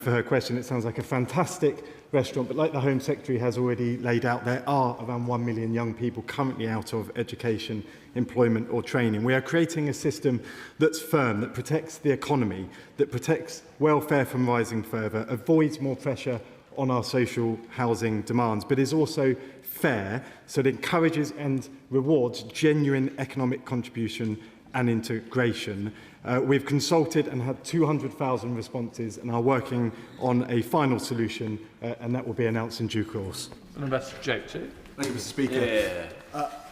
For her question, it sounds like a fantastic restaurant, but like the Home Secretary has already laid out, there are around 1 million young people currently out of education, employment or training. We are creating a system that's firm, that protects the economy, that protects welfare from rising further, avoids more pressure on our social housing demands, but is also fair, so it encourages and rewards genuine economic contribution and integration. We've consulted and had 200,000 responses and are working on a final solution, and that will be announced in due course. Thank you, Mr. Speaker.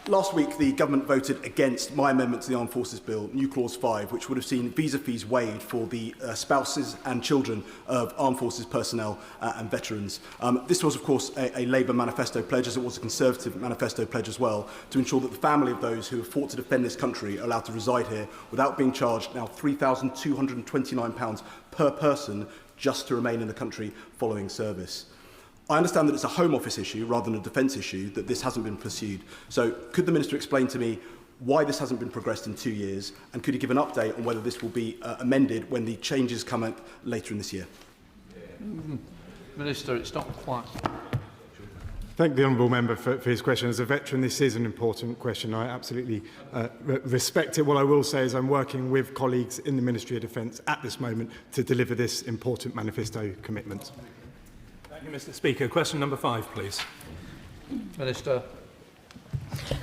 Last week, the government voted against my amendment to the Armed Forces Bill, New Clause 5, which would have seen visa fees waived for the spouses and children of armed forces personnel and veterans. This was, of course, a Labour manifesto pledge, as it was a Conservative manifesto pledge as well, to ensure that the family of those who have fought to defend this country are allowed to reside here without being charged now £3,229 per person just to remain in the country following service. I understand that it's a Home Office issue rather than a defence issue that this hasn't been pursued. So could the Minister explain to me why this hasn't been progressed in 2 years, and could he give an update on whether this will be amended when the changes come out later in this year? Minister, it's not quite. Thank the honourable member for his question. As a veteran, this is an important question. I absolutely respect it. What I will say is I'm working with colleagues in the Ministry of Defence at this moment to deliver this important manifesto commitment. Thank you, Mr. Speaker. Question number 5, please. Minister.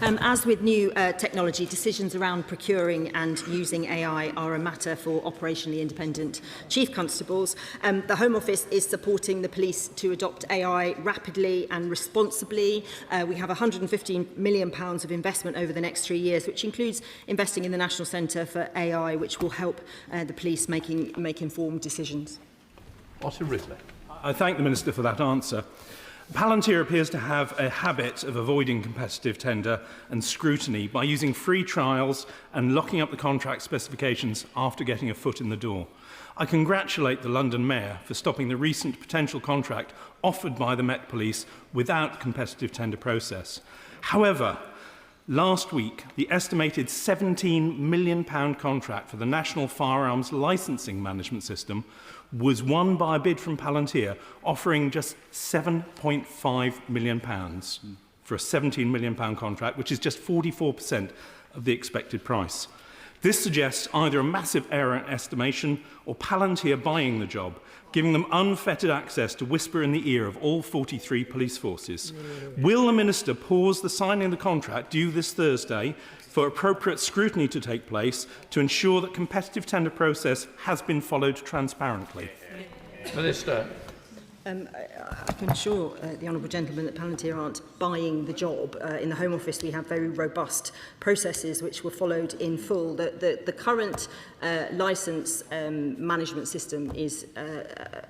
As with new technology, decisions around procuring and using AI are a matter for operationally independent chief constables. The Home Office is supporting the police to adopt AI rapidly and responsibly. We have £115 million of investment over the next 3 years, which includes investing in the National Centre for AI, which will help the police make informed decisions. Otter Ridley. I thank the Minister for that answer. Palantir appears to have a habit of avoiding competitive tender and scrutiny by using free trials and locking up the contract specifications after getting a foot in the door. I congratulate the London Mayor for stopping the recent potential contract offered by the Met Police without competitive tender process. However, last week, the estimated £17 million contract for the National Firearms Licensing Management System was won by a bid from Palantir, offering just £7.5 million for a £17 million contract, which is just 44% of the expected price. This suggests either a massive error in estimation or Palantir buying the job, giving them unfettered access to whisper in the ear of all 43 police forces. Will the Minister pause the signing of the contract due this Thursday for appropriate scrutiny to take place to ensure that competitive tender process has been followed transparently? Minister. I can assure the honourable gentleman that Palantir aren't buying the job. In the Home Office, we have very robust processes which were followed in full. The current licence management system is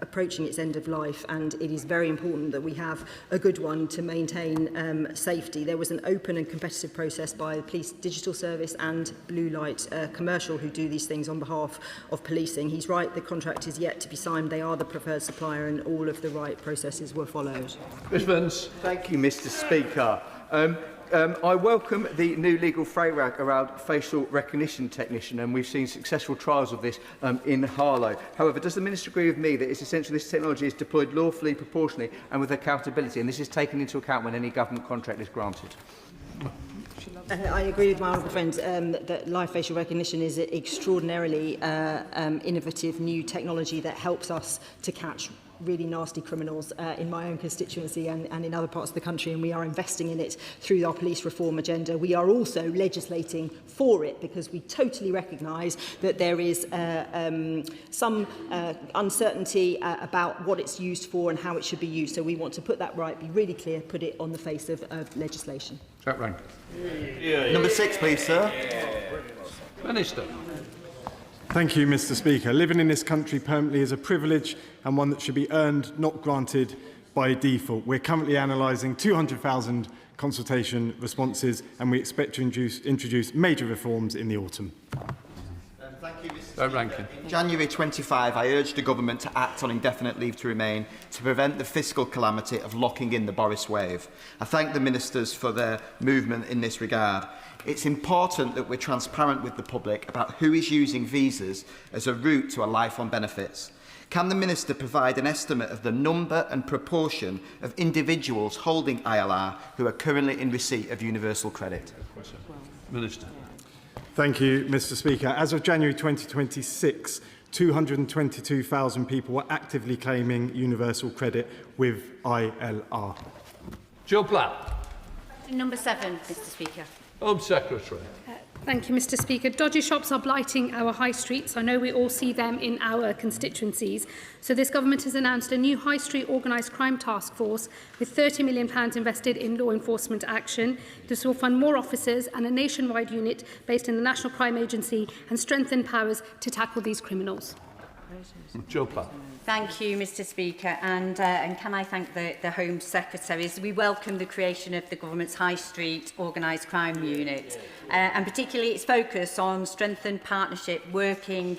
approaching its end of life, and it is very important that we have a good one to maintain safety. There was an open and competitive process by the Police Digital Service and Blue Light Commercial, who do these things on behalf of policing. He's right, the contract is yet to be signed. They are the preferred supplier, and all of the right processes were followed. Thank you, Mr. Speaker. I welcome the new legal framework around facial recognition technician, and we've seen successful trials of this in Harlow. However, does the Minister agree with me that it's essential this technology is deployed lawfully, proportionally and with accountability, and this is taken into account when any government contract is granted? I agree with my honourable friend that live facial recognition is an extraordinarily innovative new technology that helps us to catch really nasty criminals in my own constituency and in other parts of the country, and we are investing in it through our police reform agenda. We are also legislating for it because we totally recognise that there is some uncertainty about what it's used for and how it should be used. So we want to put that right, be really clear, put it on the face of legislation. Jack Rank. Number 6, please, sir. Minister. Thank you, Mr. Speaker. Living in this country permanently is a privilege and one that should be earned, not granted by default. We're currently analysing 200,000 consultation responses, and we expect to introduce major reforms in the autumn. Thank you, Mr. Speaker. In January 25, I urged the government to act on indefinite leave to remain to prevent the fiscal calamity of locking in the Boris wave. I thank the ministers for their movement in this regard. It's important that we're transparent with the public about who is using visas as a route to a life on benefits. Can the Minister provide an estimate of the number and proportion of individuals holding ILR who are currently in receipt of universal credit? Minister. Thank you, Mr. Speaker. As of January 2026, 222,000 people were actively claiming universal credit with ILR. Jill Platt. Number 7, Mr. Speaker. Home Secretary. Thank you, Mr. Speaker. Dodgy shops are blighting our high streets. I know we all see them in our constituencies. So this government has announced a new high street organised crime task force with £30 million invested in law enforcement action. This will fund more officers and a nationwide unit based in the National Crime Agency and strengthen powers to tackle these criminals. Jill Platt. Thank you, Mr. Speaker, and can I thank the Home Secretaries. We welcome the creation of the Government's High Street Organised Crime Unit, and particularly its focus on strengthened partnership working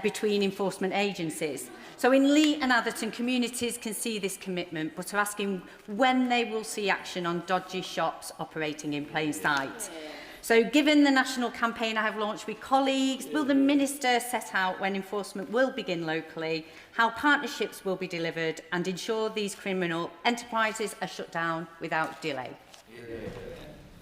between enforcement agencies. So in Lee and Atherton, communities can see this commitment, but are asking when they will see action on dodgy shops operating in plain sight. So given the national campaign I have launched with colleagues, will the Minister set out when enforcement will begin locally, how partnerships will be delivered and ensure these criminal enterprises are shut down without delay?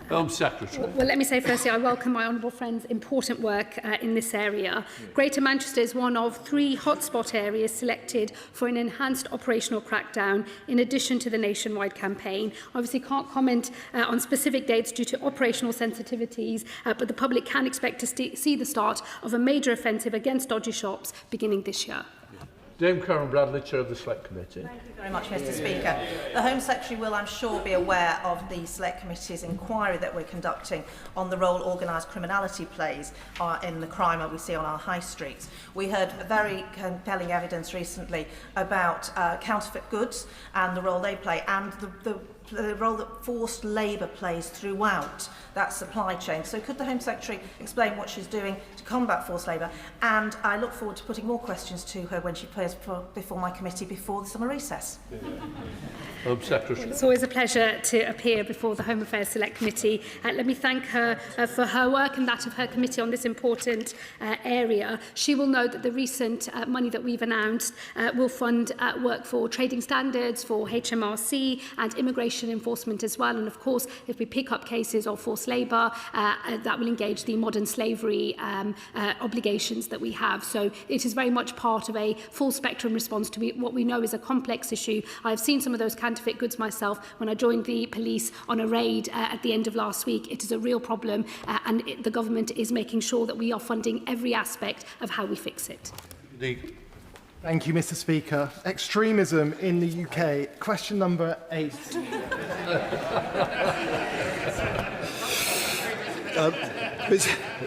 Home Secretary. Well, let me say firstly, I welcome my honourable friend's important work in this area. Greater Manchester is one of 3 hotspot areas selected for an enhanced operational crackdown, in addition to the nationwide campaign. Obviously, can't comment on specific dates due to operational sensitivities, but the public can expect to see the start of a major offensive against dodgy shops beginning this year. Dame Karen Bradley, Chair of the Select Committee. Thank you very much, Mr. Speaker. The Home Secretary will, I'm sure, be aware of the Select Committee's inquiry that we're conducting on the role organised criminality plays in the crime that we see on our high streets. We heard very compelling evidence recently about counterfeit goods and the role they play, and the role that forced labour plays throughout that supply chain. So could the Home Secretary explain what she's doing to combat forced labour? And I look forward to putting more questions to her when she appears before my committee before the summer recess. Home Secretary. It's always a pleasure to appear before the Home Affairs Select Committee. Let me thank her for her work and that of her committee on this important area. She will know that the recent money that we've announced will fund work for trading standards, for HMRC and immigration enforcement as well. And of course, if we pick up cases of forced labour, that will engage the modern slavery obligations that we have. So it is very much part of a full spectrum response to what we know is a complex issue. I've seen some of those counterfeit goods myself when I joined the police on a raid at the end of last week. It is a real problem, and the government is making sure that we are funding every aspect of how we fix it. Thank you, Mr. Speaker. Extremism in the UK. Question number 8.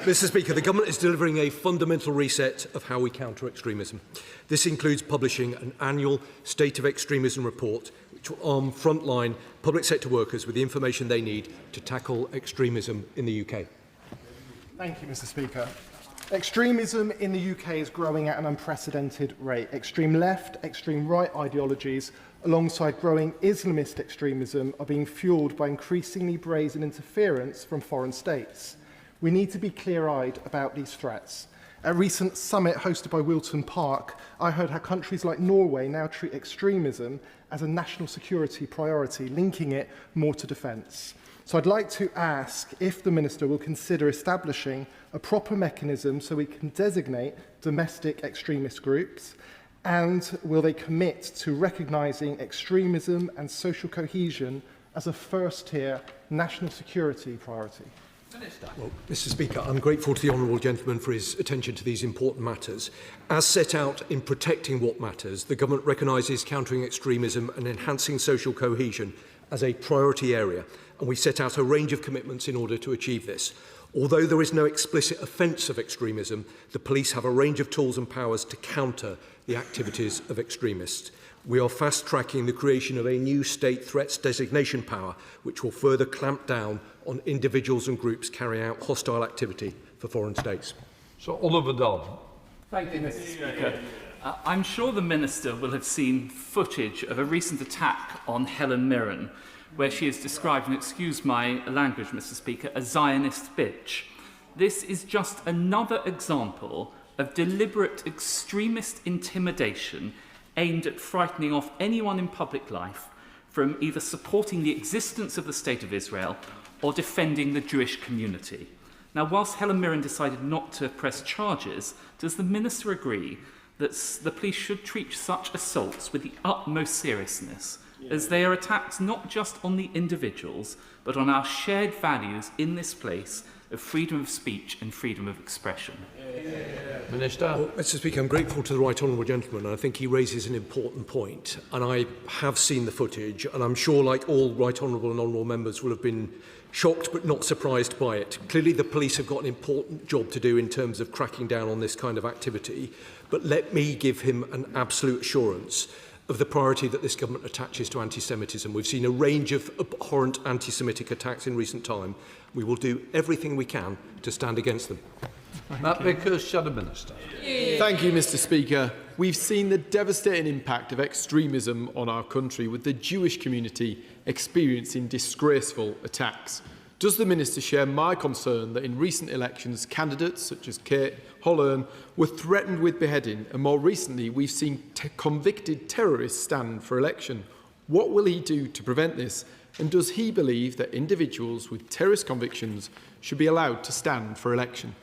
Mr. Speaker, the government is delivering a fundamental reset of how we counter extremism. This includes publishing an annual State of Extremism report, which will arm frontline public sector workers with the information they need to tackle extremism in the UK. Thank you, Mr. Speaker. Extremism in the UK is growing at an unprecedented rate. Extreme left, extreme right ideologies, alongside growing Islamist extremism, are being fuelled by increasingly brazen interference from foreign states. We need to be clear-eyed about these threats. At a recent summit hosted by Wilton Park, I heard how countries like Norway now treat extremism as a national security priority, linking it more to defence. So I'd like to ask if the Minister will consider establishing a proper mechanism so we can designate domestic extremist groups, and will they commit to recognising extremism and social cohesion as a first-tier national security priority? Well, Mr. Speaker, I'm grateful to the honourable gentleman for his attention to these important matters. As set out in Protecting What Matters, the government recognises countering extremism and enhancing social cohesion as a priority area, and we set out a range of commitments in order to achieve this. Although there is no explicit offence of extremism, the police have a range of tools and powers to counter the activities of extremists. We are fast-tracking the creation of a new state threats designation power, which will further clamp down on individuals and groups carrying out hostile activity for foreign states. So Oliver Dodd. Thank you, Mr. Speaker. I'm sure the Minister will have seen footage of a recent attack on Helen Mirren, where she is described, and excuse my language, Mr. Speaker, a Zionist bitch. This is just another example of deliberate extremist intimidation aimed at frightening off anyone in public life from either supporting the existence of the State of Israel or defending the Jewish community. Now, whilst Helen Mirren decided not to press charges, does the Minister agree that the police should treat such assaults with the utmost seriousness, as they are attacks not just on the individuals, but on our shared values in this place of freedom of speech and freedom of expression? Minister. Well, Mr. Speaker, I'm grateful to the right honourable gentleman, and I think he raises an important point. And I have seen the footage, and I'm sure, like all right honourable and honourable members, will have been shocked but not surprised by it. Clearly, the police have got an important job to do in terms of cracking down on this kind of activity. But let me give him an absolute assurance of the priority that this government attaches to anti-Semitism. We've seen a range of abhorrent anti-Semitic attacks in recent time. We will do everything we can to stand against them. Matt Vickers, Shadow Minister. Thank you, Mr. Speaker. We've seen the devastating impact of extremism on our country, with the Jewish community experiencing disgraceful attacks. Does the Minister share my concern that in recent elections, candidates such as Kate Hollern were threatened with beheading, and more recently we've seen convicted terrorists stand for election? What will he do to prevent this? And does he believe that individuals with terrorist convictions should be allowed to stand for election?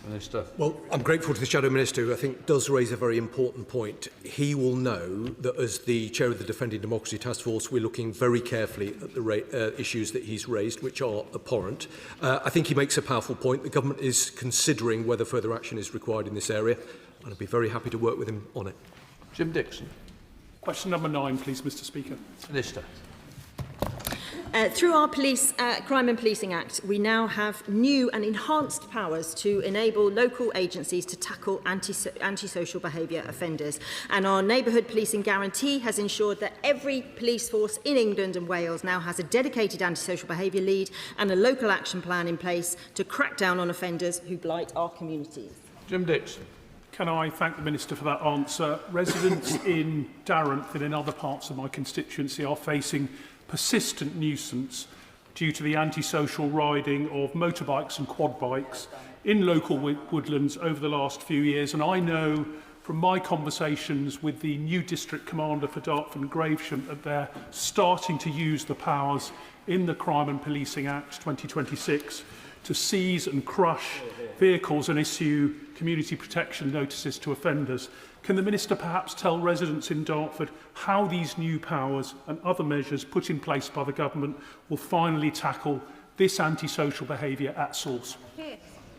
Minister. Well, I'm grateful to the Shadow Minister, who I think does raise a very important point. He will know that as the Chair of the Defending Democracy Task Force, we're looking very carefully at the issues that he's raised, which are abhorrent. I think he makes a powerful point. The government is considering whether further action is required in this area, and I'd be very happy to work with him on it. Jim Dixon. Question number 9, please, Mr. Speaker. Minister. Through our Crime and Policing Act, we now have new and enhanced powers to enable local agencies to tackle antisocial behaviour offenders. And our Neighbourhood Policing Guarantee has ensured that every police force in England and Wales now has a dedicated antisocial behaviour lead and a local action plan in place to crack down on offenders who blight our communities. Jim Dixon. Can I thank the Minister for that answer? Residents in Darrenth and in other parts of my constituency are facing persistent nuisance due to the antisocial riding of motorbikes and quad bikes in local woodlands over the last few years. And I know from my conversations with the new district commander for Dartford and Gravesham that they're starting to use the powers in the Crime and Policing Act 2026 to seize and crush vehicles and issue community protection notices to offenders. Can the Minister perhaps tell residents in Dartford how these new powers and other measures put in place by the government will finally tackle this antisocial behaviour at source?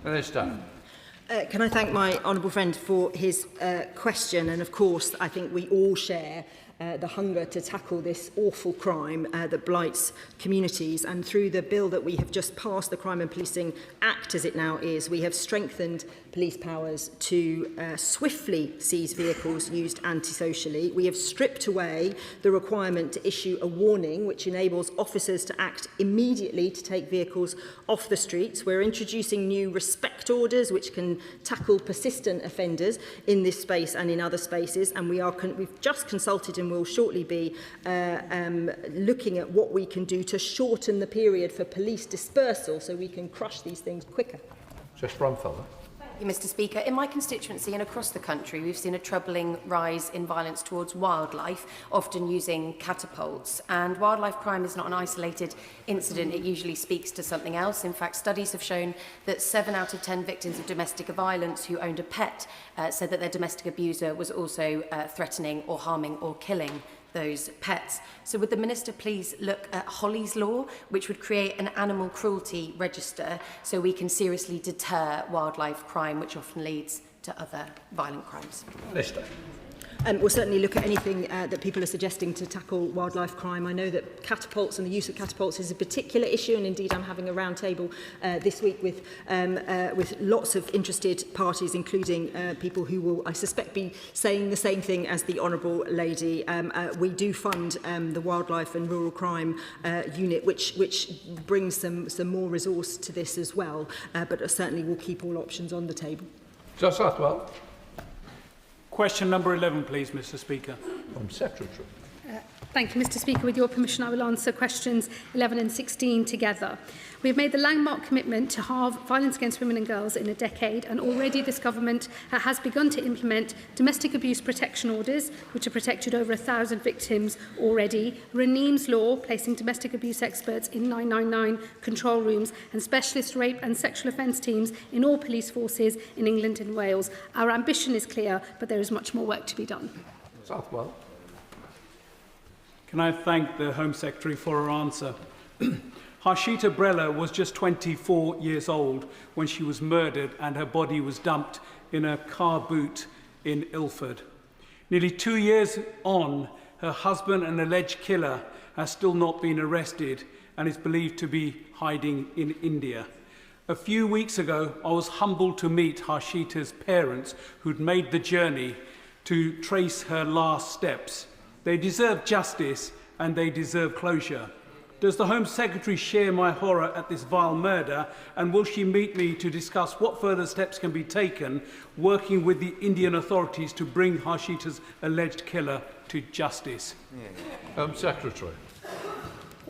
Minister. Can I thank my honourable friend for his question? And of course, I think we all share the hunger to tackle this awful crime that blights communities. And through the bill that we have just passed, the Crime and Policing Act as it now is, we have strengthened police powers to swiftly seize vehicles used antisocially. We have stripped away the requirement to issue a warning, which enables officers to act immediately to take vehicles off the streets. We're introducing new respect orders, which can tackle persistent offenders in this space and in other spaces. And we've just consulted and will shortly be looking at what we can do to shorten the period for police dispersal so we can crush these things quicker. Just Brumfellow. Thank you, Mr. Speaker. In my constituency and across the country, we've seen a troubling rise in violence towards wildlife, often using catapults. And wildlife crime is not an isolated incident. It usually speaks to something else. In fact, studies have shown that 7 out of 10 victims of domestic violence who owned a pet said that their domestic abuser was also threatening or harming or killing those pets. So would the Minister please look at Holly's Law, which would create an animal cruelty register so we can seriously deter wildlife crime, which often leads to other violent crimes? Minister. We'll certainly look at anything that people are suggesting to tackle wildlife crime. I know that catapults and the use of catapults is a particular issue, and indeed I'm having a round table this week with lots of interested parties, including people who will, I suspect, be saying the same thing as the Honourable Lady. We do fund the Wildlife and Rural Crime Unit, which brings some more resource to this as well, but certainly will keep all options on the table. Just Atwell. Question number 11, please, Mr. Speaker. Secretary. Thank you, Mr Speaker. With your permission, I will answer questions 11 and 16 together. We have made the landmark commitment to halve violence against women and girls in a decade, and already this government has begun to implement domestic abuse protection orders, which have protected over 1,000 victims already, Raneem's law, placing domestic abuse experts in 999 control rooms, and specialist rape and sexual offence teams in all police forces in England and Wales. Our ambition is clear, but there is much more work to be done. Southwell. Can I thank the Home Secretary for her answer? Harshita Brella was just 24 years old when she was murdered and her body was dumped in a car boot in Ilford. Nearly 2 years on, her husband, an alleged killer, has still not been arrested and is believed to be hiding in India. A few weeks ago, I was humbled to meet Harshita's parents who'd made the journey to trace her last steps. They deserve justice and they deserve closure. Does the Home Secretary share my horror at this vile murder, and will she meet me to discuss what further steps can be taken, working with the Indian authorities to bring Harshita's alleged killer to justice? Home Secretary.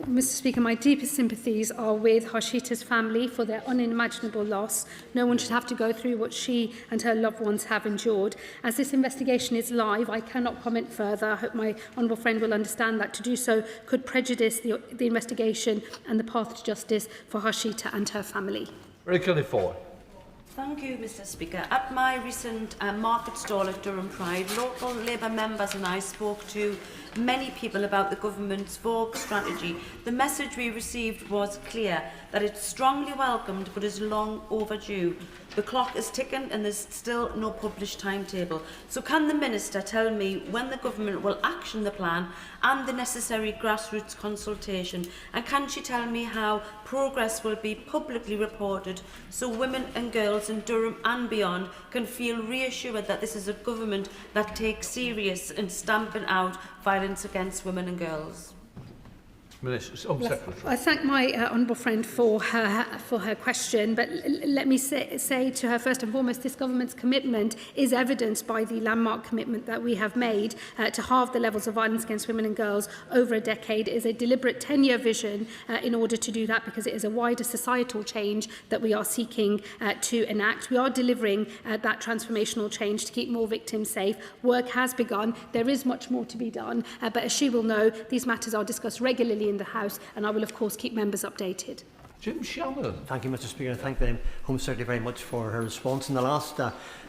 Mr Speaker, my deepest sympathies are with Harshita's family for their unimaginable loss. No one should have to go through what she and her loved ones have endured. As this investigation is live, I cannot comment further. I hope my honourable friend will understand that to do so could prejudice the investigation and the path to justice for Harshita and her family. Thank you, Mr Speaker. At my recent market stall at Durham Pride, local Labour members and I spoke to many people about the government's Vogue strategy. The message we received was clear, that it's strongly welcomed but is long overdue. The clock is ticking and there's still no published timetable. So can the Minister tell me when the government will action the plan and the necessary grassroots consultation? And can she tell me how progress will be publicly reported so women and girls in Durham and beyond can feel reassured that this is a government that takes serious in stamping out violence against women and girls? I thank my honourable friend for her question, but let me say to her first and foremost, this government's commitment is evidenced by the landmark commitment that we have made to halve the levels of violence against women and girls over a decade. It is a deliberate 10-year vision in order to do that, because it is a wider societal change that we are seeking to enact. We are delivering that transformational change to keep more victims safe. Work has begun. There is much more to be done, but as she will know, these matters are discussed regularly in the House, and I will of course keep members updated. Jim Shannon. Thank you, Mr Speaker. I thank the Home Secretary very much for her response. In the last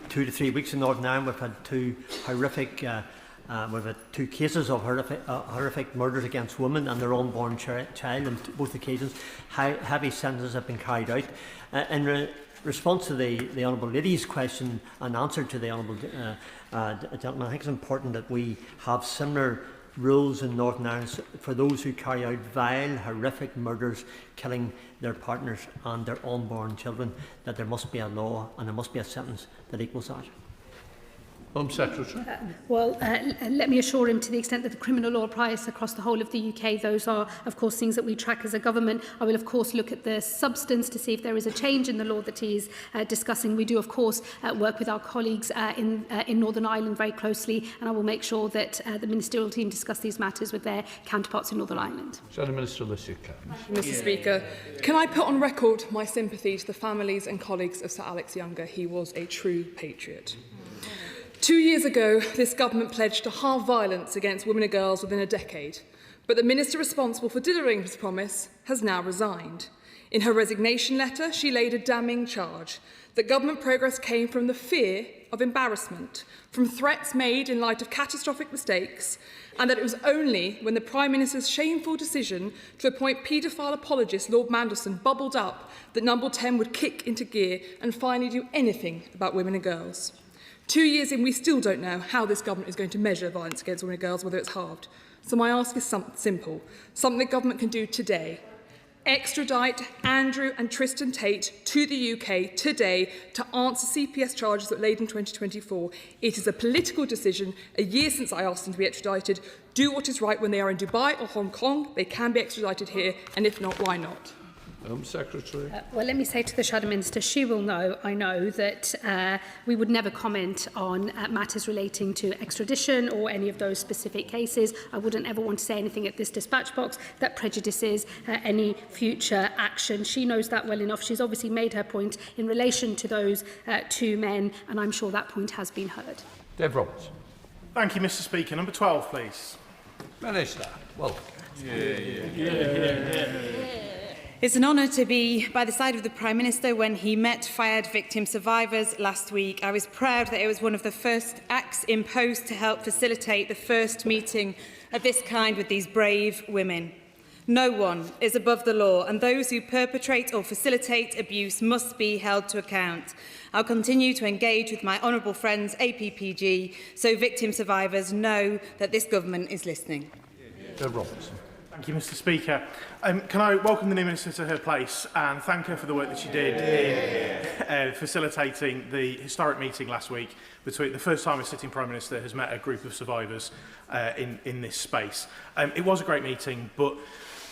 2 to 3 weeks in Northern Ireland, we've had two cases of horrific murders against women and their unborn child. On both occasions, heavy sentences have been carried out. In response to the Honourable Lady's question and answer to the Honourable gentleman, I think it's important that we have similar rules in Northern Ireland for those who carry out vile, horrific murders, killing their partners and their unborn children, that there must be a law and there must be a sentence that equals that. Home Secretary. Let me assure him, to the extent that the criminal law applies across the whole of the UK, those are of course things that we track as a government. I will of course look at the substance to see if there is a change in the law that he is discussing. We do of course work with our colleagues in Northern Ireland very closely, and I will make sure that the ministerial team discuss these matters with their counterparts in Northern Ireland. Minister Alicia Mr Speaker, can I put on record my sympathy to the families and colleagues of Sir Alex Younger? He was a true patriot. 2 years ago, this government pledged to halve violence against women and girls within a decade, but the minister responsible for delivering this promise has now resigned. In her resignation letter, she laid a damning charge that government progress came from the fear of embarrassment, from threats made in light of catastrophic mistakes, and that it was only when the Prime Minister's shameful decision to appoint paedophile apologist Lord Mandelson bubbled up that Number 10 would kick into gear and finally do anything about women and girls. 2 years in, we still don't know how this government is going to measure violence against women and girls, whether it's halved. So my ask is simple, something the government can do today. Extradite Andrew and Tristan Tate to the UK today to answer CPS charges that were laid in 2024. It is a political decision. A year since I asked them to be extradited. Do what is right. When they are in Dubai or Hong Kong, they can be extradited here, and if not, why not? Home Secretary. Well, let me say to the Shadow Minister, she will know, I know, that we would never comment on matters relating to extradition or any of those specific cases. I wouldn't ever want to say anything at this dispatch box that prejudices any future action. She knows that well enough. She's obviously made her point in relation to those two men, and I'm sure that point has been heard. Dave Roberts. Thank you, Mr. Speaker. Number 12, please. Minister, welcome. It's an honour to be by the side of the Prime Minister when he met fired victim survivors last week. I was proud that it was one of the first acts in post to help facilitate the first meeting of this kind with these brave women. No one is above the law, and those who perpetrate or facilitate abuse must be held to account. I'll continue to engage with my honourable friends APPG so victim survivors know that this government is listening. Dave Roberts. Thank you, Mr. Speaker. Can I welcome the new Minister to her place and thank her for the work that she did in facilitating the historic meeting last week between the first time a sitting Prime Minister has met a group of survivors in this space. It was a great meeting, but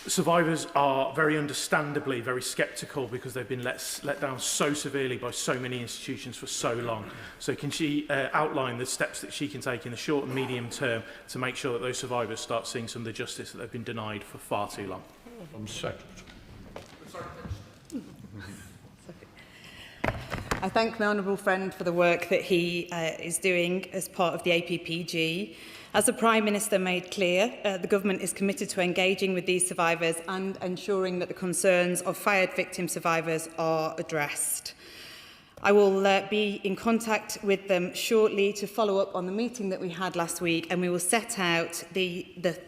survivors are very understandably very sceptical because they've been let down so severely by so many institutions for so long. So can she outline the steps that she can take in the short and medium term to make sure that those survivors start seeing some of the justice that they've been denied for far too long? Secretary. I thank my honourable friend for the work that he is doing as part of the APPG. As the Prime Minister made clear, the Government is committed to engaging with these survivors and ensuring that the concerns of fired victim survivors are addressed. I will be in contact with them shortly to follow up on the meeting that we had last week, and we will set out the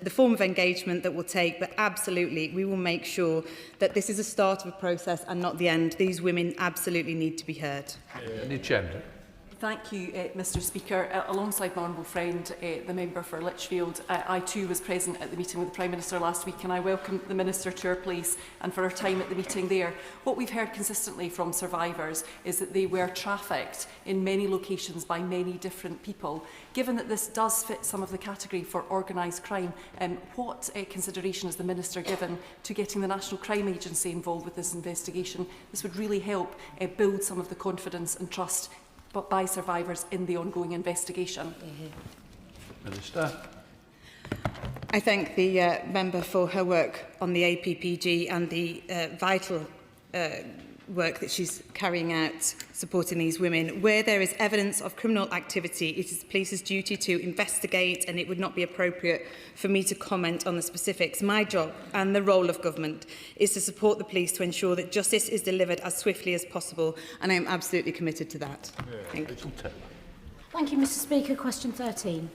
form of engagement that we'll take, but absolutely we will make sure that this is a start of a process and not the end. These women absolutely need to be heard. Thank you, Mr. Speaker. Alongside my honourable friend, the member for Lichfield, I too was present at the meeting with the Prime Minister last week, and I welcome the Minister to her place and for her time at the meeting there. What we've heard consistently from survivors is that they were trafficked in many locations by many different people. Given that this does fit some of the category for organised crime, what consideration has the Minister given to getting the National Crime Agency involved with this investigation? This would really help build some of the confidence and trust but by survivors in the ongoing investigation. Minister. I thank the member for her work on the APPG and the vital work that she's carrying out supporting these women. Where there is evidence of criminal activity, it is the police's duty to investigate, and it would not be appropriate for me to comment on the specifics. My job and the role of government is to support the police to ensure that justice is delivered as swiftly as possible, and I am absolutely committed to that. Thank you. Thank you, Mr. Speaker. Question 13.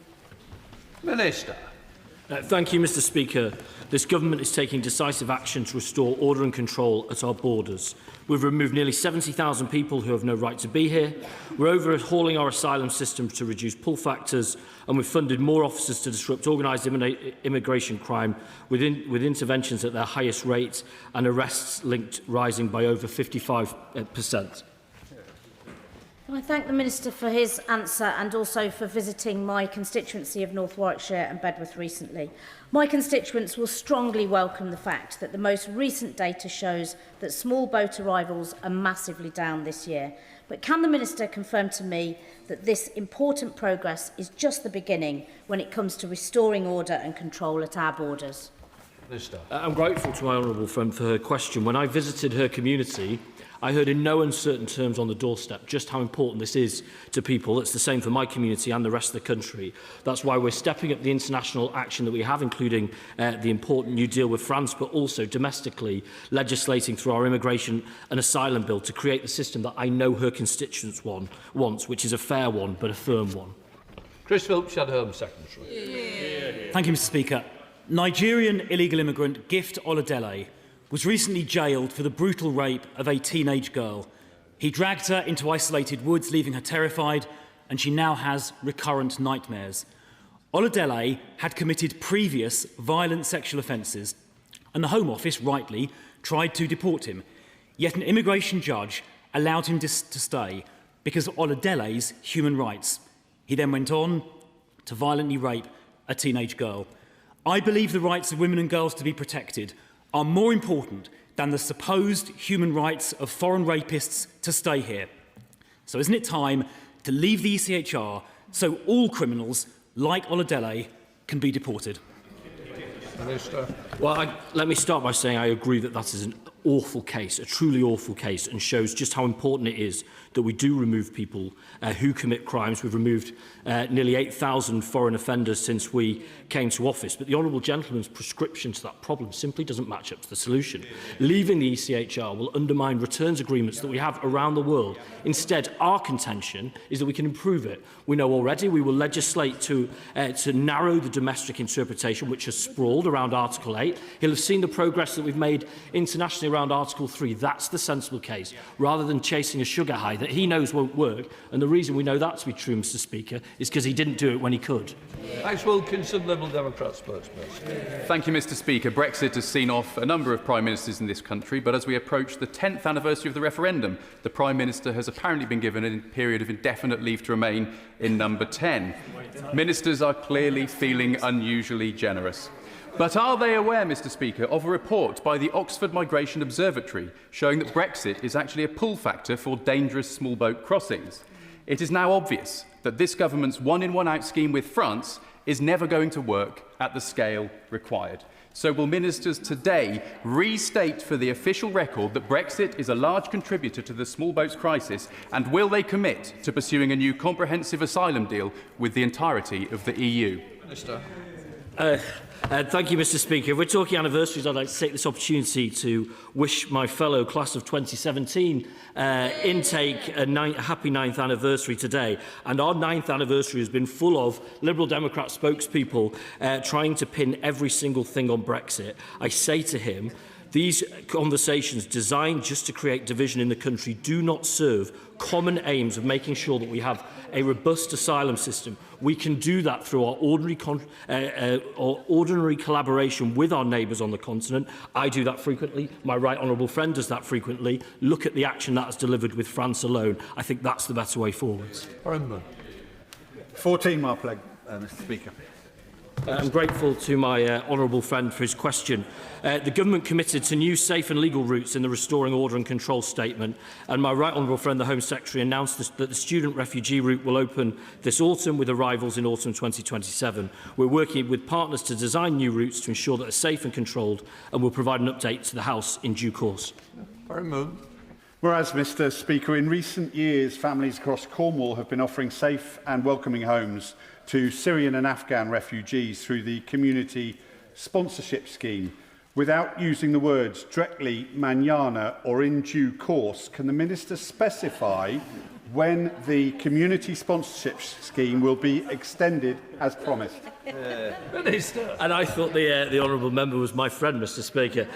Minister. Thank you, Mr. Speaker. This government is taking decisive action to restore order and control at our borders. We've removed nearly 70,000 people who have no right to be here. We're overhauling our asylum system to reduce pull factors, and we've funded more officers to disrupt organised immigration crime with interventions at their highest rate and arrests linked rising by over 55%. I thank the Minister for his answer and also for visiting my constituency of North Warwickshire and Bedworth recently. My constituents will strongly welcome the fact that the most recent data shows that small boat arrivals are massively down this year. But can the Minister confirm to me that this important progress is just the beginning when it comes to restoring order and control at our borders? Minister. I'm grateful to my honourable friend for her question. When I visited her community, I heard in no uncertain terms on the doorstep just how important this is to people. It's the same for my community and the rest of the country. That's why we're stepping up the international action that we have, including the important new deal with France, but also domestically legislating through our immigration and asylum bill to create the system that I know her constituents wants, which is a fair one, but a firm one. Chris Phillips, Shadow Home Secretary. Thank you, Mr. Speaker. Nigerian illegal immigrant Gift Oladele was recently jailed for the brutal rape of a teenage girl. He dragged her into isolated woods, leaving her terrified, and she now has recurrent nightmares. Oladele had committed previous violent sexual offences, and the Home Office, rightly, tried to deport him. Yet an immigration judge allowed him to stay because of Oladele's human rights. He then went on to violently rape a teenage girl. I believe the rights of women and girls to be protected are more important than the supposed human rights of foreign rapists to stay here. So isn't it time to leave the ECHR so all criminals like Oladele can be deported? Minister. Well, let me start by saying I agree that that is an awful case, a truly awful case, and shows just how important it is that we do remove people who commit crimes. We've removed nearly 8,000 foreign offenders since we came to office. But the Honourable Gentleman's prescription to that problem simply doesn't match up to the solution. Leaving the ECHR will undermine returns agreements that we have around the world. Instead, our contention is that we can improve it. We know already we will legislate to narrow the domestic interpretation, which has sprawled around Article 8. He'll have seen the progress that we've made internationally around Article 3. That's the sensible case, rather than chasing a sugar high that he knows won't work. And the reason we know that to be true, Mr Speaker, is because he didn't do it when he could. Thanks, Wilkinson, Liberal Democrat spokesperson. Thank you, Mr Speaker. Brexit has seen off a number of Prime Ministers in this country, but as we approach the 10th anniversary of the referendum, the Prime Minister has apparently been given a period of indefinite leave to remain in number 10. Ministers are clearly feeling unusually generous. But are they aware, Mr Speaker, of a report by the Oxford Migration Observatory showing that Brexit is actually a pull factor for dangerous small boat crossings? It is now obvious that this government's one-in, one-out scheme with France is never going to work at the scale required. So will ministers today restate for the official record that Brexit is a large contributor to the small boats crisis, and will they commit to pursuing a new comprehensive asylum deal with the entirety of the EU? Minister. Thank you, Mr Speaker. If we're talking anniversaries, I'd like to take this opportunity to wish my fellow class of 2017 intake a happy 9th anniversary today. And our 9th anniversary has been full of Liberal Democrat spokespeople trying to pin every single thing on Brexit. I say to him, these conversations designed just to create division in the country do not serve common aims of making sure that we have a robust asylum system. We can do that through our ordinary collaboration with our neighbours on the continent. I do that frequently. My right honourable friend does that frequently. Look at the action that has delivered with France alone. I think that's the better way forwards. 14 Marpleg, Mr Speaker. I'm grateful to my honourable friend for his question. The government committed to new safe and legal routes in the Restoring Order and Control statement, and my right honourable friend, the Home Secretary, announced that the student refugee route will open this autumn with arrivals in autumn 2027. We're working with partners to design new routes to ensure that they're safe and controlled, and we'll provide an update to the House in due course. Whereas, Mr Speaker, in recent years, families across Cornwall have been offering safe and welcoming homes to Syrian and Afghan refugees through the Community Sponsorship Scheme. Without using the words directly, manana or in due course, can the Minister specify when the Community Sponsorship Scheme will be extended as promised? And I thought the honourable member was my friend, Mr Speaker.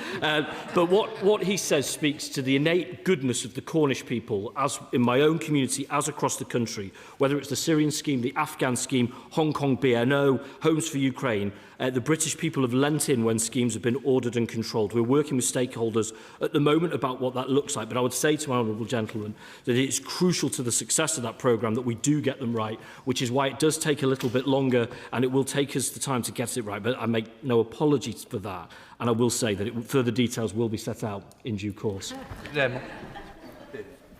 But what he says speaks to the innate goodness of the Cornish people, as in my own community, as across the country, whether it's the Syrian scheme, the Afghan scheme, Hong Kong BNO, Homes for Ukraine. The British people have lent in when schemes have been ordered and controlled. We're working with stakeholders at the moment about what that looks like, but I would say to my honourable gentleman that it is crucial to the success of that programme that we do get them right, which is why it does take a little bit longer and it will take us the time to get it right. But I make no apologies for that, and I will say that further details will be set out in due course.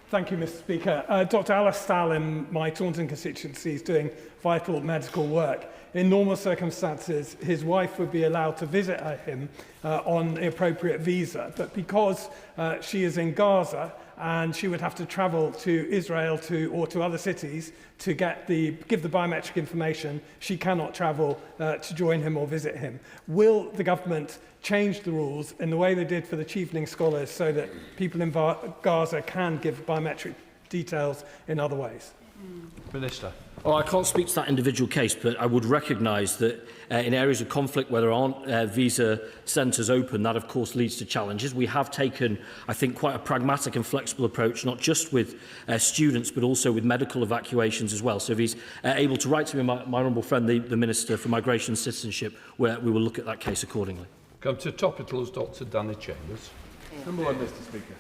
Thank you, Mr Speaker. Dr Alice Stahl in my Taunton constituency is doing vital medical work. In normal circumstances, his wife would be allowed to visit him on the appropriate visa, but because she is in Gaza and she would have to travel to Israel or to other cities to give the biometric information, she cannot travel to join him or visit him. Will the government change the rules in the way they did for the Chevening scholars so that people in Gaza can give biometric details in other ways? Minister. Oh, I can't speak to that individual case, but I would recognise that in areas of conflict where there aren't visa centres open, that of course leads to challenges. We have taken, I think, quite a pragmatic and flexible approach, not just with students, but also with medical evacuations as well. So if he's able to write to me, my honourable friend, the Minister for Migration and Citizenship, we will look at that case accordingly. Come to topicals, Dr Danny Chambers. Number 1, Mr Speaker.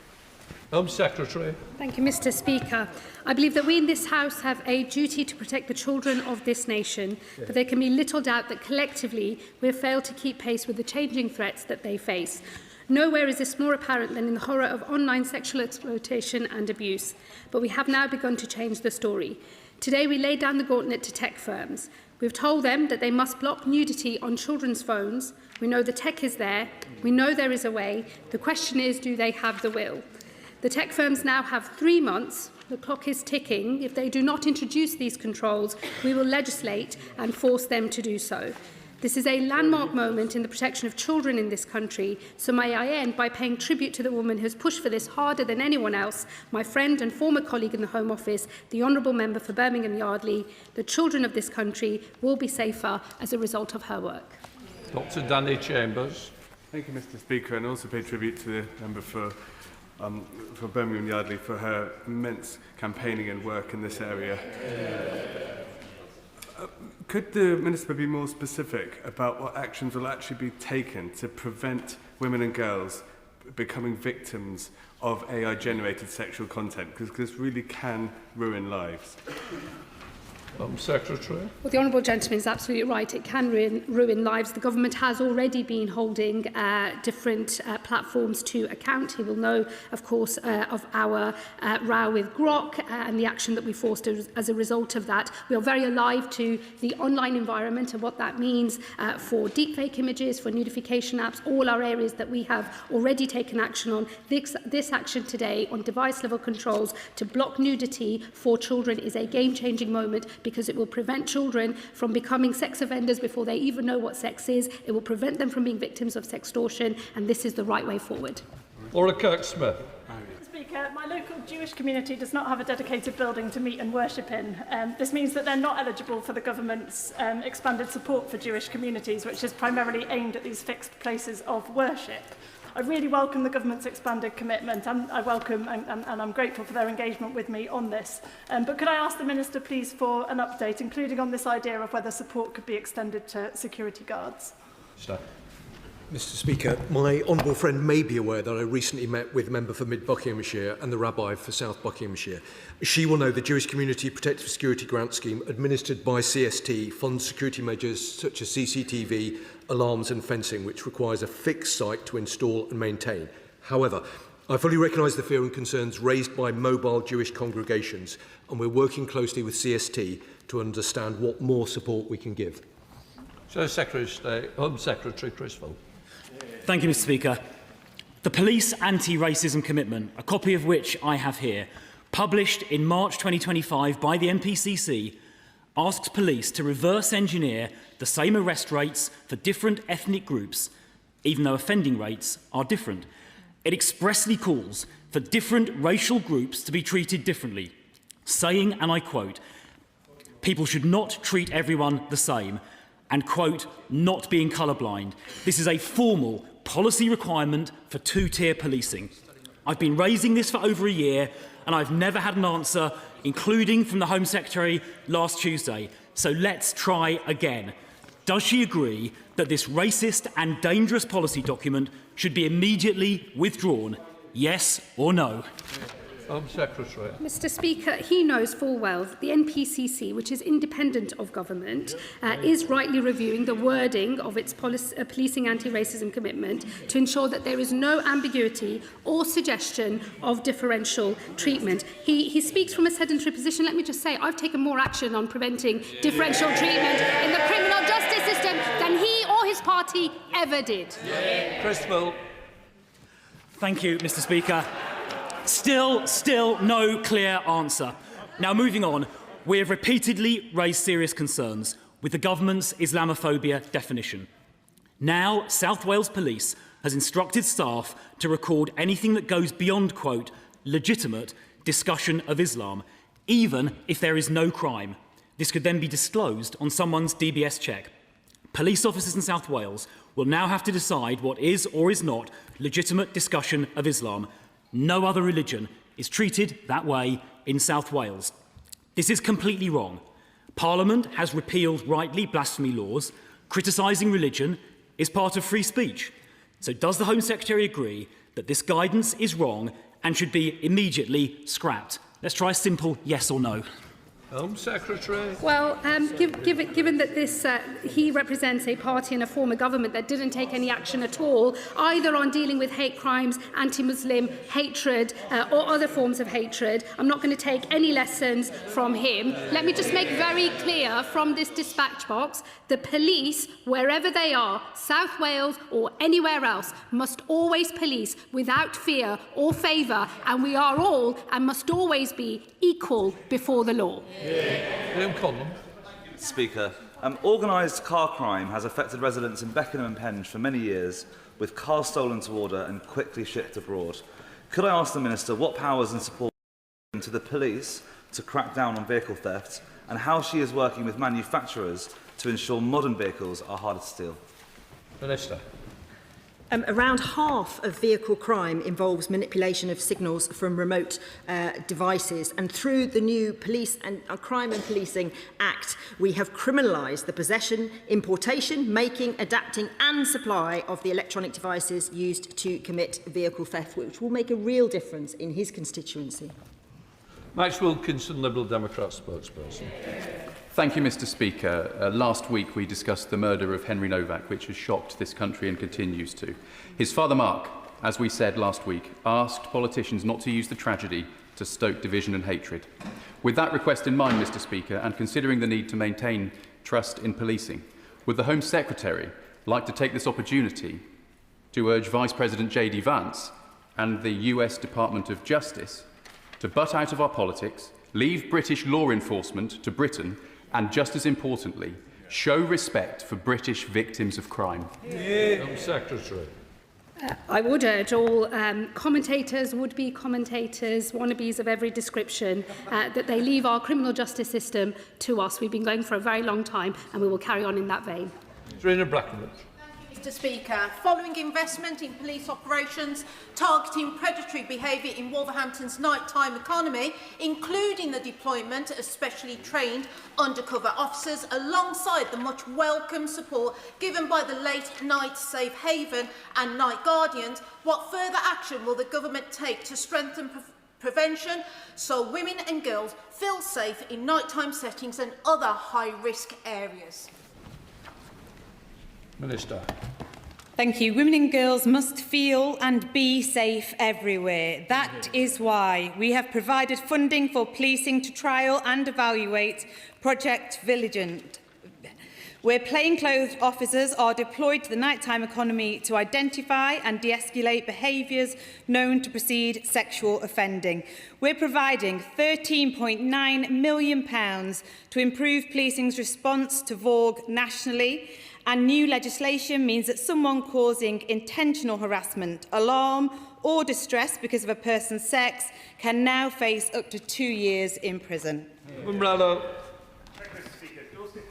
Home Secretary. Thank you, Mr Speaker. I believe that we in this House have a duty to protect the children of this nation, but there can be little doubt that collectively we have failed to keep pace with the changing threats that they face. Nowhere is this more apparent than in the horror of online sexual exploitation and abuse. But we have now begun to change the story. Today we lay down the gauntlet to tech firms. We've told them that they must block nudity on children's phones. We know the tech is there. We know there is a way. The question is, do they have the will? The tech firms now have 3 months. The clock is ticking. If they do not introduce these controls, we will legislate and force them to do so. This is a landmark moment in the protection of children in this country, so may I end by paying tribute to the woman who has pushed for this harder than anyone else, my friend and former colleague in the Home Office, the Honourable Member for Birmingham Yardley. The children of this country will be safer as a result of her work. Dr. Danny Chambers. Thank you, Mr. Speaker, and also pay tribute to the member for Birmingham Yardley for her immense campaigning and work in this area. Could the Minister be more specific about what actions will actually be taken to prevent women and girls becoming victims of AI-generated sexual content? Because this really can ruin lives. Secretary. Well, the Honourable Gentleman is absolutely right. It can ruin lives. The Government has already been holding different platforms to account. He will know, of course, of our row with Grok and the action that we forced as a result of that. We are very alive to the online environment and what that means for deepfake images, for nudification apps, all our areas that we have already taken action on. This action today on device-level controls to block nudity for children is a game-changing moment, because it will prevent children from becoming sex offenders before they even know what sex is. It will prevent them from being victims of sextortion, and this is the right way forward. Laura Kirk-Smith. Speaker, my local Jewish community does not have a dedicated building to meet and worship in. This means that they're not eligible for the government's expanded support for Jewish communities, which is primarily aimed at these fixed places of worship. I really welcome the government's expanded commitment, and I welcome and I'm grateful for their engagement with me on this. But could I ask the Minister, please, for an update, including on this idea of whether support could be extended to security guards? Mr. Speaker, my honourable friend may be aware that I recently met with a member for Mid Buckinghamshire and the rabbi for South Buckinghamshire. She will know the Jewish Community Protective Security Grant Scheme administered by CST funds security measures such as CCTV, alarms and fencing, which requires a fixed site to install and maintain. However, I fully recognise the fear and concerns raised by mobile Jewish congregations, and we're working closely with CST to understand what more support we can give. So, Secretary of State, Home Secretary Criswell. Thank you, Mr. Speaker. The Police Anti-Racism Commitment, a copy of which I have here, published in March 2025 by the NPCC, asks police to reverse engineer the same arrest rates for different ethnic groups, even though offending rates are different. It expressly calls for different racial groups to be treated differently, saying, and I quote, "People should not treat everyone the same," and, quote, "not being colourblind." This is a formal policy requirement for two-tier policing. I've been raising this for over a year, and I've never had an answer, including from the Home Secretary last Tuesday. So let's try again. Does she agree that this racist and dangerous policy document should be immediately withdrawn? Yes or no? Home Secretary. Mr. Speaker, he knows full well that the NPCC, which is independent of government, is rightly reviewing the wording of its policing anti-racism commitment to ensure that there is no ambiguity or suggestion of differential treatment. He speaks from a sedentary position. Let me just say, I've taken more action on preventing differential treatment in the criminal justice system than he or his party ever did. Criswell. Thank you, Mr. Speaker. Still no clear answer. Now, moving on, we have repeatedly raised serious concerns with the government's Islamophobia definition. Now, South Wales Police has instructed staff to record anything that goes beyond, quote, legitimate discussion of Islam, even if there is no crime. This could then be disclosed on someone's DBS check. Police officers in South Wales will now have to decide what is or is not legitimate discussion of Islam. No other religion is treated that way in South Wales. This is completely wrong. Parliament has repealed rightly blasphemy laws. Criticising religion is part of free speech. So does the Home Secretary agree that this guidance is wrong and should be immediately scrapped? Let's try a simple yes or no. Home Secretary. Well, given that this he represents a party in a former government that didn't take any action at all, either on dealing with hate crimes, anti-Muslim hatred, or other forms of hatred, I'm not going to take any lessons from him. Let me just make very clear from this dispatch box: the police, wherever they are, South Wales or anywhere else, must always police without fear or favour, and we are all and must always be equal before the law. Speaker, organised car crime has affected residents in Beckenham and Penge for many years, with cars stolen to order and quickly shipped abroad. Could I ask the Minister what powers and support to the police to crack down on vehicle theft, and how she is working with manufacturers to ensure modern vehicles are harder to steal? Minister. Around half of vehicle crime involves manipulation of signals from remote devices, and through the new Police and Crime and Policing Act, we have criminalised the possession, importation, making, adapting and supply of the electronic devices used to commit vehicle theft, which will make a real difference in his constituency. Max Wilkinson, Liberal Democrat spokesperson. Thank you, Mr. Speaker. Last week we discussed the murder of Henry Novak, which has shocked this country and continues to. His father, Mark, as we said last week, asked politicians not to use the tragedy to stoke division and hatred. With that request in mind, Mr. Speaker, and considering the need to maintain trust in policing, would the Home Secretary like to take this opportunity to urge Vice President J.D. Vance and the US Department of Justice to butt out of our politics, leave British law enforcement to Britain, and just as importantly, show respect for British victims of crime? Home Secretary. I would urge all commentators, would-be commentators, wannabes of every description, that they leave our criminal justice system to us. We've been going for a very long time, and we will carry on in that vein. Serena Brackenwood. Mr. Speaker, following investment in police operations targeting predatory behaviour in Wolverhampton's nighttime economy, including the deployment of specially trained undercover officers alongside the much welcome support given by the late night safe haven and night guardians, what further action will the government take to strengthen prevention so women and girls feel safe in nighttime settings and other high-risk areas? Minister. Thank you. Women and girls must feel and be safe everywhere. That is why we have provided funding for policing to trial and evaluate Project Vigilant, where plainclothes officers are deployed to the nighttime economy to identify and de-escalate behaviours known to precede sexual offending. We're providing £13.9 million to improve policing's response to VOG nationally, and new legislation means that someone causing intentional harassment, alarm or distress because of a person's sex can now face up to 2 years in prison. Umbrella.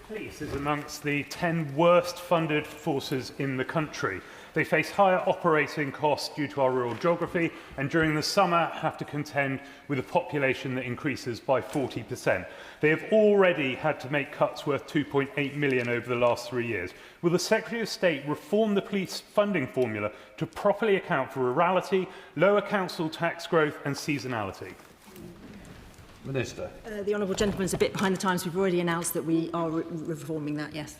Police is amongst the 10 worst funded forces in the country. They face higher operating costs due to our rural geography, and during the summer have to contend with a population that increases by 40%. They have already had to make cuts worth £2.8 million over the last 3 years. Will the Secretary of State reform the police funding formula to properly account for rurality, lower council tax growth and seasonality? Minister. The honourable gentleman is a bit behind the times. We've already announced that we are reforming that, yes.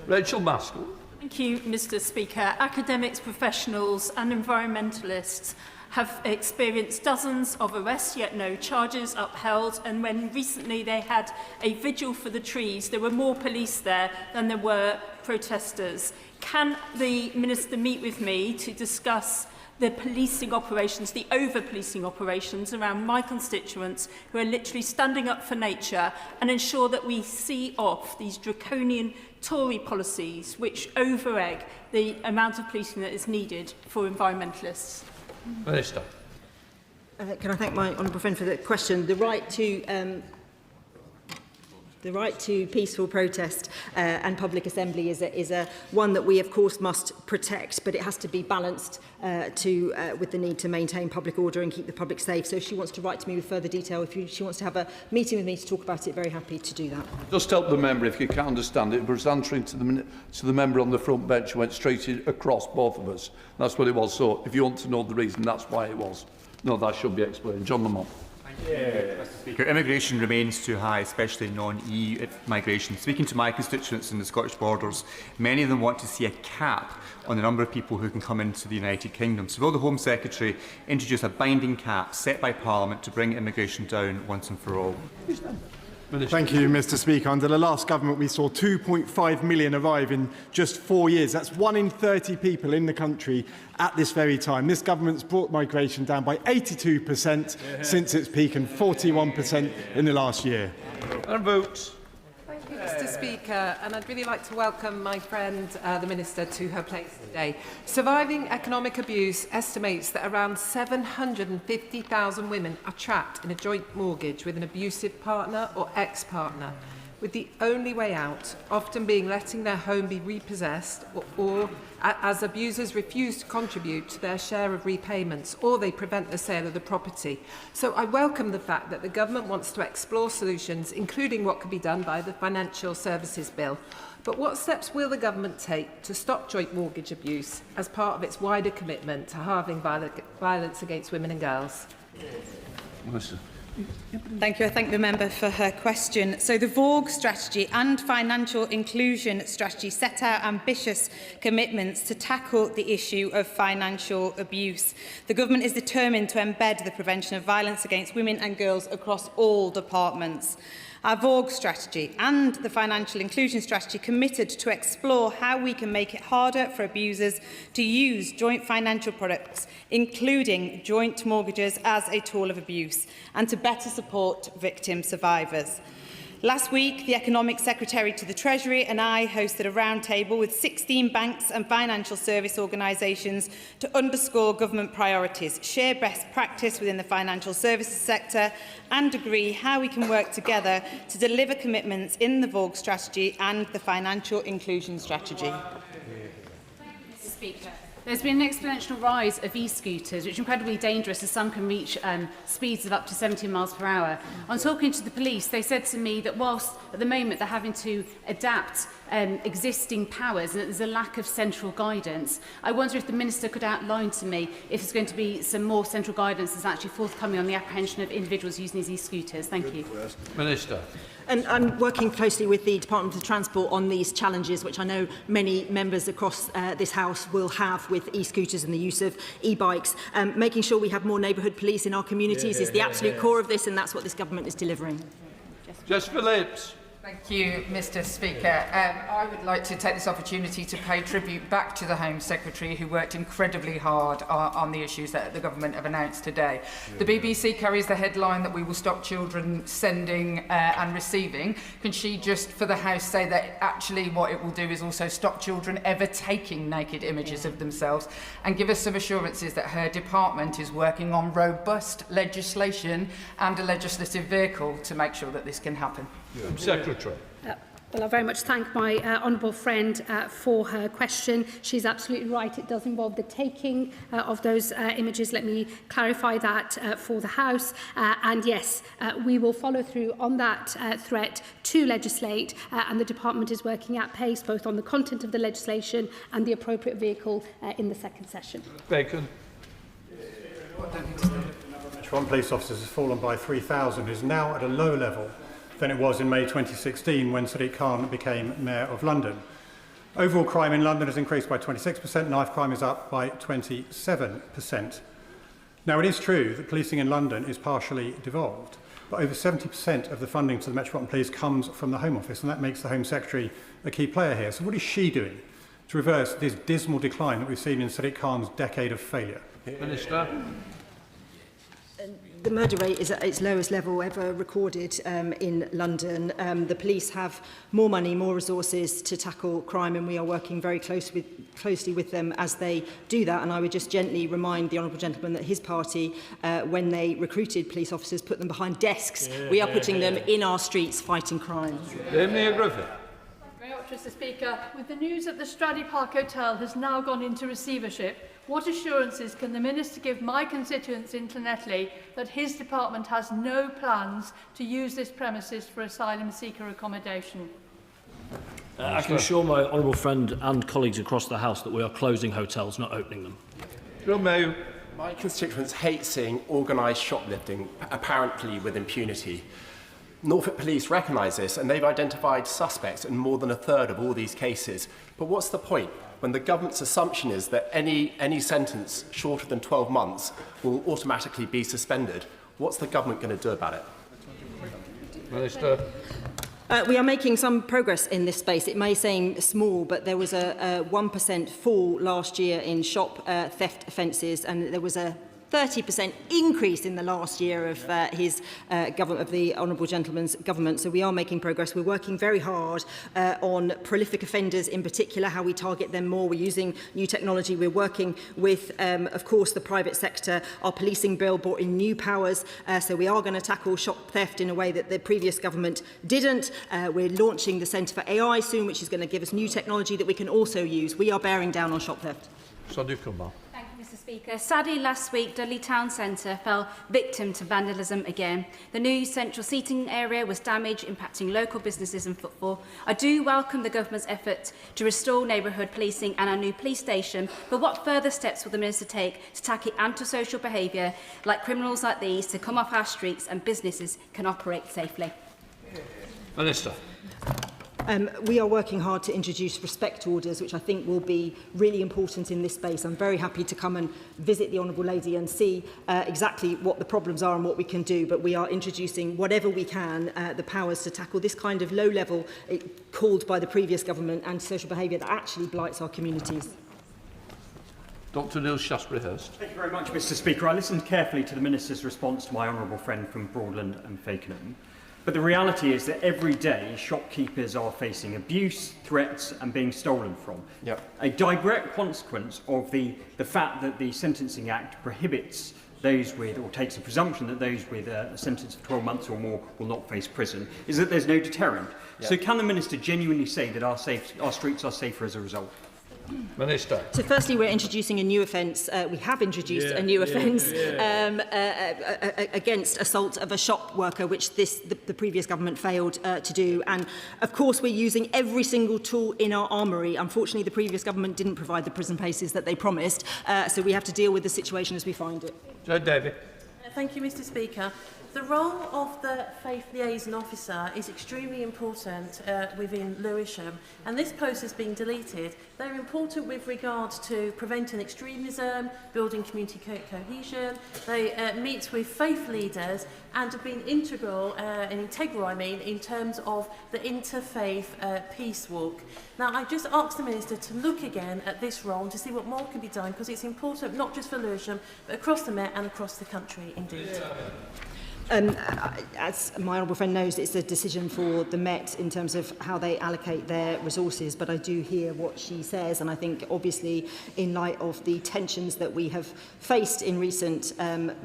Rachel Maskell. Thank you, Mr. Speaker. Academics, professionals and environmentalists have experienced dozens of arrests, yet no charges upheld. And when recently they had a vigil for the trees, there were more police there than there were protesters. Can the Minister meet with me to discuss the policing operations, the over-policing operations around my constituents who are literally standing up for nature, and ensure that we see off these draconian Tory policies which over-egg the amount of policing that is needed for environmentalists? Minister. Can I thank my honourable friend for the question? The right to peaceful protest and public assembly is a one that we, of course, must protect, but it has to be balanced with the need to maintain public order and keep the public safe. So if she wants to write to me with further detail, if she wants to have a meeting with me to talk about it, very happy to do that. Just help the member if you can't understand it. It was answering to the member on the front bench who went straight across both of us. That's what it was. So if you want to know the reason, that's why it was. No, that should be explained. John Lamont. Mr. Speaker, immigration remains too high, especially non-EU migration. Speaking to my constituents in the Scottish borders, many of them want to see a cap on the number of people who can come into the United Kingdom. So will the Home Secretary introduce a binding cap set by Parliament to bring immigration down once and for all? Thank you, Mr. Speaker. Under the last government, we saw 2.5 million arrive in just 4 years. That's 1 in 30 people in the country at this very time. This government's brought migration down by 82% since its peak and 41% in the last year. And vote. Thank you, Mr. Speaker, and I'd really like to welcome my friend, the Minister, to her place today. Surviving Economic Abuse estimates that around 750,000 women are trapped in a joint mortgage with an abusive partner or ex-partner, with the only way out often being letting their home be repossessed or as abusers refuse to contribute to their share of repayments or they prevent the sale of the property. So I welcome the fact that the government wants to explore solutions, including what could be done by the Financial Services Bill. But what steps will the government take to stop joint mortgage abuse as part of its wider commitment to halving violence against women and girls? Minister. Thank you. I thank the member for her question. So the VOG strategy and financial inclusion strategy set out ambitious commitments to tackle the issue of financial abuse. The government is determined to embed the prevention of violence against women and girls across all departments. Our VOG strategy and the financial inclusion strategy committed to explore how we can make it harder for abusers to use joint financial products, including joint mortgages, as a tool of abuse, and to better support victim survivors. Last week, the Economic Secretary to the Treasury and I hosted a roundtable with 16 banks and financial service organisations to underscore government priorities, share best practice within the financial services sector and agree how we can work together to deliver commitments in the VOG strategy and the financial inclusion strategy. Mr. Speaker. There's been an exponential rise of e-scooters, which are incredibly dangerous as some can reach speeds of up to 70 miles per hour. On talking to the police, they said to me that whilst at the moment they're having to adapt existing powers and that there's a lack of central guidance, I wonder if the Minister could outline to me if there's going to be some more central guidance that's actually forthcoming on the apprehension of individuals using these e-scooters. Thank you. Minister. And I'm working closely with the Department of Transport on these challenges, which I know many members across this House will have with e-scooters and the use of e-bikes. Making sure we have more neighbourhood police in our communities is the absolute core of this, and that's what this government is delivering. Jess Phillips. Thank you, Mr. Speaker. I would like to take this opportunity to pay tribute back to the Home Secretary, who worked incredibly hard on the issues that the government have announced today. The BBC carries the headline that we will stop children sending and receiving. Can she just, for the House, say that actually what it will do is also stop children ever taking naked images of themselves, and give us some assurances that her department is working on robust legislation and a legislative vehicle to make sure that this can happen? Secretary. Well, I very much thank my honourable friend for her question. She's absolutely right. It does involve the taking of those images. Let me clarify that for the House. And yes, we will follow through on that threat to legislate, and the Department is working at pace both on the content of the legislation and the appropriate vehicle in the second session. Bacon. Metropolitan Police officers has fallen by 3,000, is now at a lower level than it was in May 2016 when Sadiq Khan became Mayor of London. Overall crime in London has increased by 26%, knife crime is up by 27%. Now, it is true that policing in London is partially devolved, but over 70% of the funding to the Metropolitan Police comes from the Home Office, and that makes the Home Secretary a key player here. So what is she doing to reverse this dismal decline that we've seen in Sadiq Khan's decade of failure? Minister. The murder rate is at its lowest level ever recorded in London. The police have more money, more resources to tackle crime, and we are working very closely with them as they do that. And I would just gently remind the honourable gentleman that his party, when they recruited police officers, put them behind desks. We are putting them in our streets fighting crime. Damien Griffith. Very much, Mr. Speaker. With the news that the Stradey Park Hotel has now gone into receivership, what assurances can the Minister give my constituents in Llanelli that his department has no plans to use this premises for asylum seeker accommodation? I can assure my honourable friend and colleagues across the House that we are closing hotels, not opening them. Bill Mayo. My constituents hate seeing organised shoplifting, apparently with impunity. Norfolk Police recognise this, and they've identified suspects in more than a third of all these cases. But what's the point when the government's assumption is that any sentence shorter than 12 months will automatically be suspended? What's the government going to do about it? Minister. We are making some progress in this space. It may seem small, but there was a 1% fall last year in shop theft offences, and there was a 30% increase in the last year of the Honourable Gentleman's government. So we are making progress. We're working very hard on prolific offenders in particular, how we target them more. We're using new technology. We're working with, of course, the private sector. Our policing bill brought in new powers. So we are going to tackle shop theft in a way that the previous government didn't. We're launching the Centre for AI soon, which is going to give us new technology that we can also use. We are bearing down on shop theft. Mr. Speaker, sadly last week Dudley Town Centre fell victim to vandalism again. The new central seating area was damaged, impacting local businesses and footfall. I do welcome the government's effort to restore neighbourhood policing and our new police station, but what further steps will the Minister take to tackle antisocial behaviour like criminals like these to come off our streets and businesses can operate safely? Minister. We are working hard to introduce respect orders, which I think will be really important in this space. I'm very happy to come and visit the Honourable Lady and see exactly what the problems are and what we can do, but we are introducing whatever we can, the powers to tackle this kind of low-level, called by the previous government, antisocial behaviour that actually blights our communities. Dr Neil Shaftesbury-Hurst. Thank you very much, Mr. Speaker. I listened carefully to the Minister's response to my honourable friend from Broadland and Fakenham. But the reality is that every day shopkeepers are facing abuse, threats and being stolen from. Yep. A direct consequence of the fact that the Sentencing Act prohibits those with, or takes a presumption that those with a sentence of 12 months or more will not face prison, is that there's no deterrent. Yep. So can the Minister genuinely say that our streets are safer as a result? Minister. So firstly, we're introducing a new offence. We have introduced a new offence against assault of a shop worker, which the previous government failed to do. And of course, we're using every single tool in our armoury. Unfortunately, the previous government didn't provide the prison places that they promised. So we have to deal with the situation as we find it. Joe Davey. Thank you, Mr. Speaker. The role of the Faith Liaison Officer is extremely important within Lewisham, and this post has been deleted. They're important with regard to preventing extremism, building community cohesion. They meet with faith leaders and have been integral, in terms of the interfaith peace walk. Now, I just asked the Minister to look again at this role and to see what more can be done, because it's important not just for Lewisham, but across the Met and across the country indeed. As my honourable friend knows, it's a decision for the Met in terms of how they allocate their resources, but I do hear what she says, and I think obviously in light of the tensions that we have faced in recent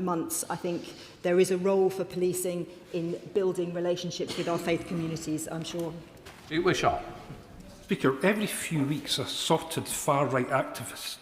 months, I think there is a role for policing in building relationships with our faith communities, I'm sure. Speaker, every few weeks assorted far-right activists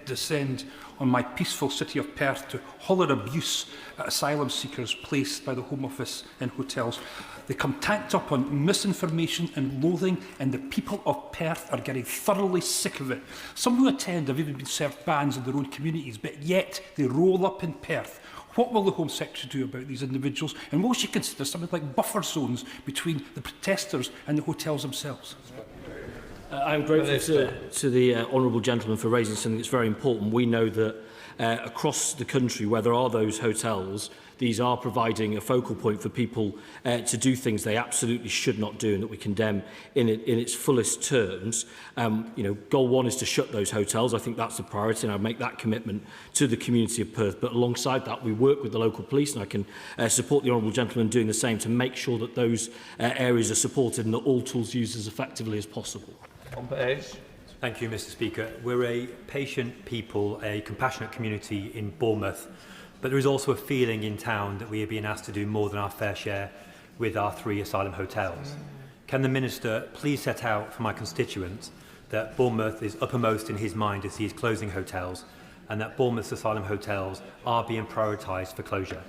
descend on my peaceful city of Perth to holler abuse at asylum seekers placed by the Home Office in hotels. They come tanked up on misinformation and loathing, and the people of Perth are getting thoroughly sick of it. Some who attend have even been served bans in their own communities, but yet they roll up in Perth. What will the Home Secretary do about these individuals, and will she consider something like buffer zones between the protesters and the hotels themselves? I'm grateful to the honourable gentleman for raising something that's very important. We know that across the country where there are those hotels, these are providing a focal point for people to do things they absolutely should not do and that we condemn in its fullest terms. Goal one is to shut those hotels. I think that's the priority, and I make that commitment to the community of Perth. But alongside that, we work with the local police, and I can support the honourable gentleman doing the same to make sure that those areas are supported and that all tools used as effectively as possible. Thank you, Mr. Speaker. We're a patient people, a compassionate community in Bournemouth, but there is also a feeling in town that we are being asked to do more than our fair share with our 3 asylum hotels. Can the Minister please set out for my constituents that Bournemouth is uppermost in his mind as he is closing hotels, and that Bournemouth's asylum hotels are being prioritised for closure?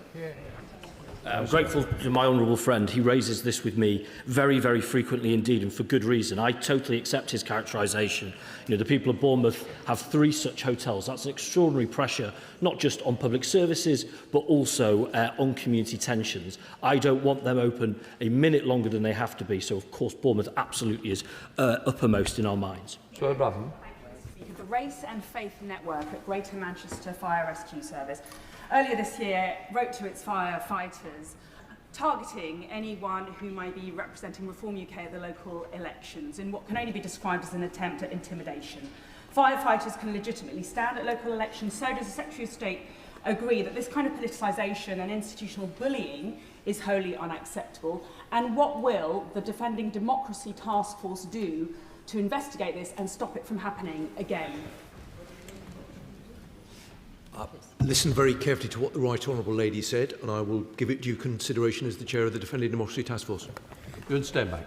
I'm grateful to my honourable friend. He raises this with me very, very frequently indeed, and for good reason. I totally accept his characterisation. You know, the people of Bournemouth have 3 such hotels. That's extraordinary pressure, not just on public services, but also on community tensions. I don't want them open a minute longer than they have to be. So, of course, Bournemouth absolutely is uppermost in our minds. Sir Bradman. The Race and Faith Network at Greater Manchester Fire Rescue Service earlier this year wrote to its firefighters targeting anyone who might be representing Reform UK at the local elections in what can only be described as an attempt at intimidation. Firefighters can legitimately stand at local elections, so does the Secretary of State agree that this kind of politicisation and institutional bullying is wholly unacceptable, and what will the Defending Democracy Task Force do to investigate this and stop it from happening again? Listen very carefully to what the Right Honourable Lady said, and I will give it due consideration as the Chair of the Defending Democracy Task Force. Good Steinback.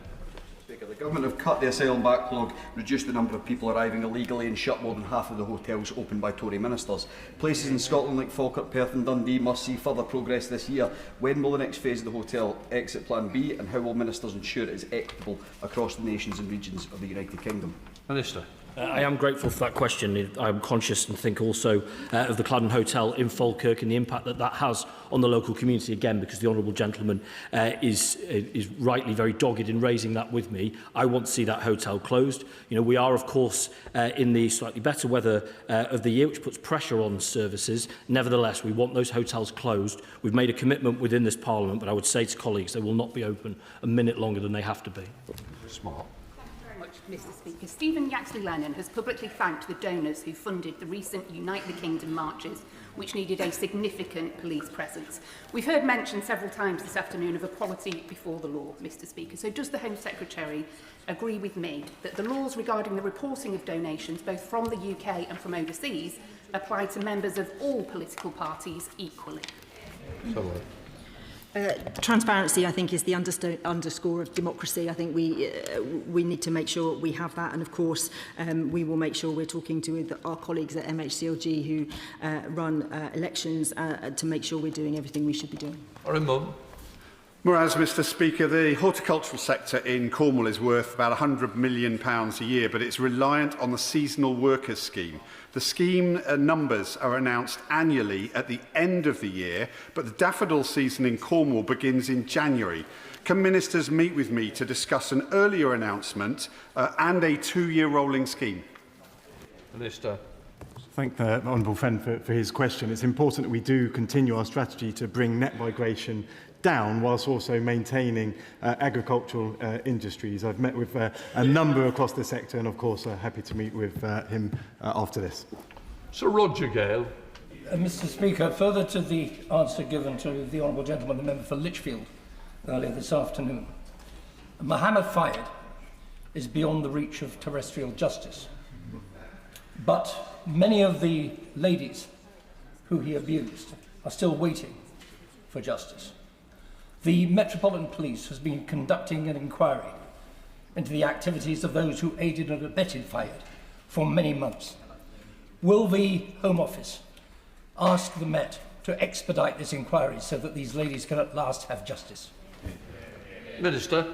Speaker, the Government have cut the asylum backlog, reduced the number of people arriving illegally and shut more than half of the hotels opened by Tory ministers. Places in Scotland like Falkirk, Perth and Dundee must see further progress this year. When will the next phase of the hotel exit plan be, and how will ministers ensure it is equitable across the nations and regions of the United Kingdom? Minister. I am grateful for that question. I'm conscious and think also of the Cladden Hotel in Falkirk and the impact that that has on the local community, again, because the honourable gentleman is rightly very dogged in raising that with me. I want to see that hotel closed. You know, we are, of course, in the slightly better weather of the year, which puts pressure on services. Nevertheless, we want those hotels closed. We've made a commitment within this Parliament, but I would say to colleagues they will not be open a minute longer than they have to be. Smart. Mr Speaker. Stephen Yaxley-Lennon has publicly thanked the donors who funded the recent Unite the Kingdom marches, which needed a significant police presence. We've heard mention several times this afternoon of equality before the law, Mr Speaker. So does the Home Secretary agree with me that the laws regarding the reporting of donations, both from the UK and from overseas, apply to members of all political parties equally? Transparency, I think, is the underscore of democracy. I think we need to make sure we have that, and of course we will make sure we're talking to our colleagues at MHCLG who run elections to make sure we're doing everything we should be doing. Whereas, Mr Speaker, the horticultural sector in Cornwall is worth about £100 million a year, but it's reliant on the seasonal workers scheme. The scheme numbers are announced annually at the end of the year, but the daffodil season in Cornwall begins in January. Can ministers meet with me to discuss an earlier announcement and a 2-year rolling scheme? Minister. Thank the honourable friend for his question. It's important that we do continue our strategy to bring net migration down whilst also maintaining agricultural industries. I've met with a number across the sector and, of course, happy to meet with him after this. Sir Roger Gale. Mr Speaker, further to the answer given to the honourable gentleman, the member for Lichfield, earlier this afternoon, Mohammed Fayed is beyond the reach of terrestrial justice. But many of the ladies who he abused are still waiting for justice. The Metropolitan Police has been conducting an inquiry into the activities of those who aided and abetted Fayed for many months. Will the Home Office ask the Met to expedite this inquiry so that these ladies can at last have justice? Minister.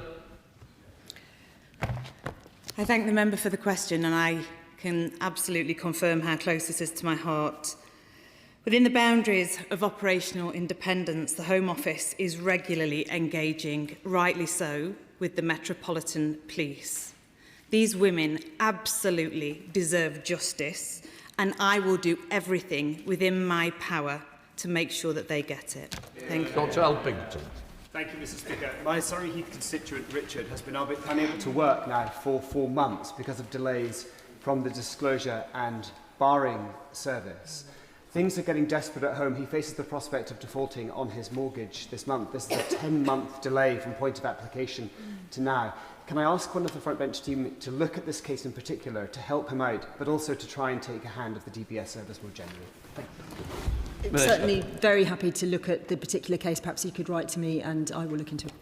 I thank the member for the question, and I can absolutely confirm how close this is to my heart. Within the boundaries of operational independence, the Home Office is regularly engaging, rightly so, with the Metropolitan Police. These women absolutely deserve justice, and I will do everything within my power to make sure that they get it. Thank you. Dr. Alpington. Thank you, Mr Speaker. My Surrey Heath constituent, Richard, has been unable to work now for 4 months because of delays from the disclosure and barring service. Things are getting desperate at home. He faces the prospect of defaulting on his mortgage this month. This is a 10-month delay from point of application to now. Can I ask one of the front bench team to look at this case in particular to help him out, but also to try and take a hand of the DBS service more generally? Thank you. Certainly very happy to look at the particular case. Perhaps you could write to me and I will look into it.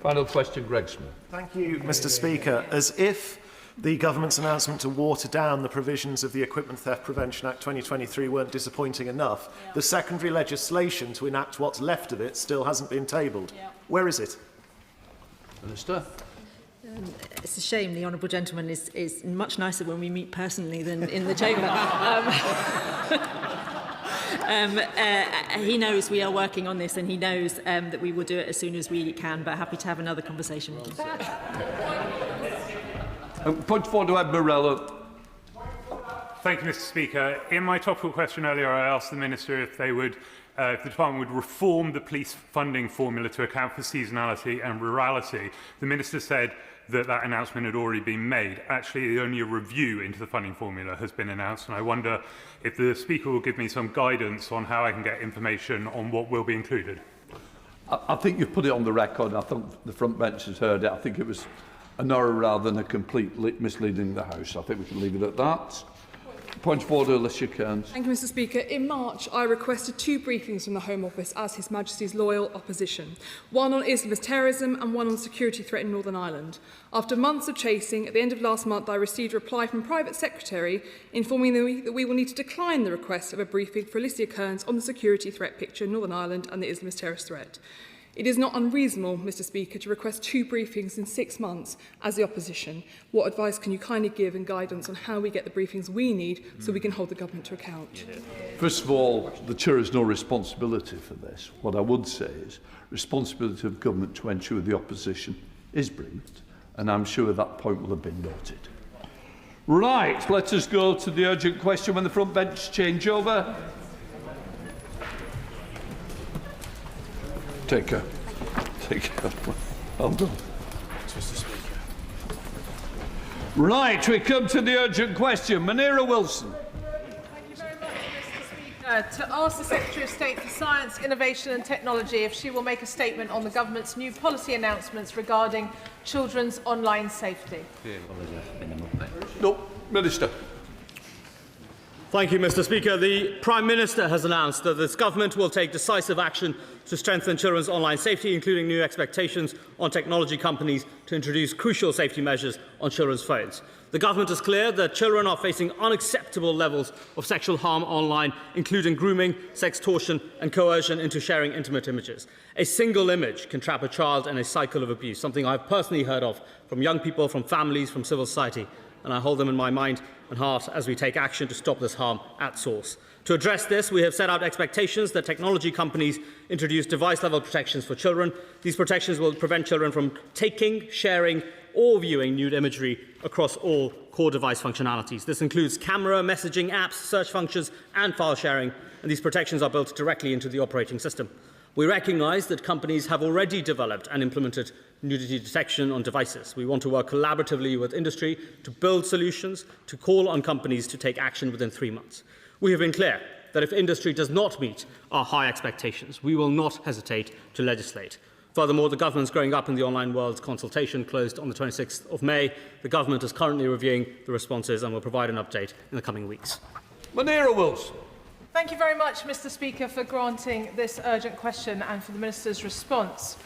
Final question, Greg Smith. Thank you, Mr Speaker. As if the government's announcement to water down the provisions of the Equipment Theft Prevention Act 2023 weren't disappointing enough. Yeah. The secondary legislation to enact what's left of it still hasn't been tabled. Yeah. Where is it? Minister. It's a shame the honourable gentleman is much nicer when we meet personally than in the chamber. He knows we are working on this, and he knows that we will do it as soon as we can, but happy to have another conversation with him. Point forward to Ed Morello. Thank you, Mr. Speaker. In my topical question earlier, I asked the Minister if they would, if the Department would reform the police funding formula to account for seasonality and rurality. The Minister said that that announcement had already been made. Actually, only a review into the funding formula has been announced, and I wonder if the Speaker will give me some guidance on how I can get information on what will be included. I think you've put it on the record. I think the front bench has heard it. I think it was an error rather than a complete misleading the House. I think we can leave it at that. Point of order, Alicia Kearns. Thank you, Mr. Speaker. In March, I requested 2 briefings from the Home Office as His Majesty's loyal opposition, one on Islamist terrorism and one on security threat in Northern Ireland. After months of chasing, at the end of last month, I received a reply from Private Secretary informing me that we will need to decline the request of a briefing for Alicia Kearns on the security threat picture in Northern Ireland and the Islamist terrorist threat. It is not unreasonable, Mr. Speaker, to request 2 briefings in 6 months as the opposition. What advice can you kindly give and guidance on how we get the briefings we need so we can hold the government to account? First of all, the Chair has no responsibility for this. What I would say is responsibility of government to ensure the opposition is briefed, and I'm sure that point will have been noted. Right, let us go to the urgent question when the front bench change over. Take care. Take care. Well done. Mr. Speaker. Right, we come to the urgent question. Munira Wilson. Thank you very much, Mr. Speaker. To ask the Secretary of State for Science, Innovation and Technology if she will make a statement on the government's new policy announcements regarding children's online safety. No, Minister. Thank you, Mr. Speaker. The Prime Minister has announced that this government will take decisive action to strengthen children's online safety, including new expectations on technology companies to introduce crucial safety measures on children's phones. The government is clear that children are facing unacceptable levels of sexual harm online, including grooming, sextortion and coercion into sharing intimate images. A single image can trap a child in a cycle of abuse, something I've personally heard of from young people, from families, from civil society, and I hold them in my mind and heart as we take action to stop this harm at source. To address this, we have set out expectations that technology companies introduce device-level protections for children. These protections will prevent children from taking, sharing or viewing nude imagery across all core device functionalities. This includes camera, messaging apps, search functions and file sharing, and these protections are built directly into the operating system. We recognise that companies have already developed and implemented nudity detection on devices. We want to work collaboratively with industry to build solutions, to call on companies to take action within 3 months. We have been clear that if industry does not meet our high expectations, we will not hesitate to legislate. Furthermore, the government's Growing Up in the Online World consultation closed on the 26th of May. The government is currently reviewing the responses and will provide an update in the coming weeks. Munira Wilson. Thank you very much, Mr. Speaker, for granting this urgent question and for the Minister's response.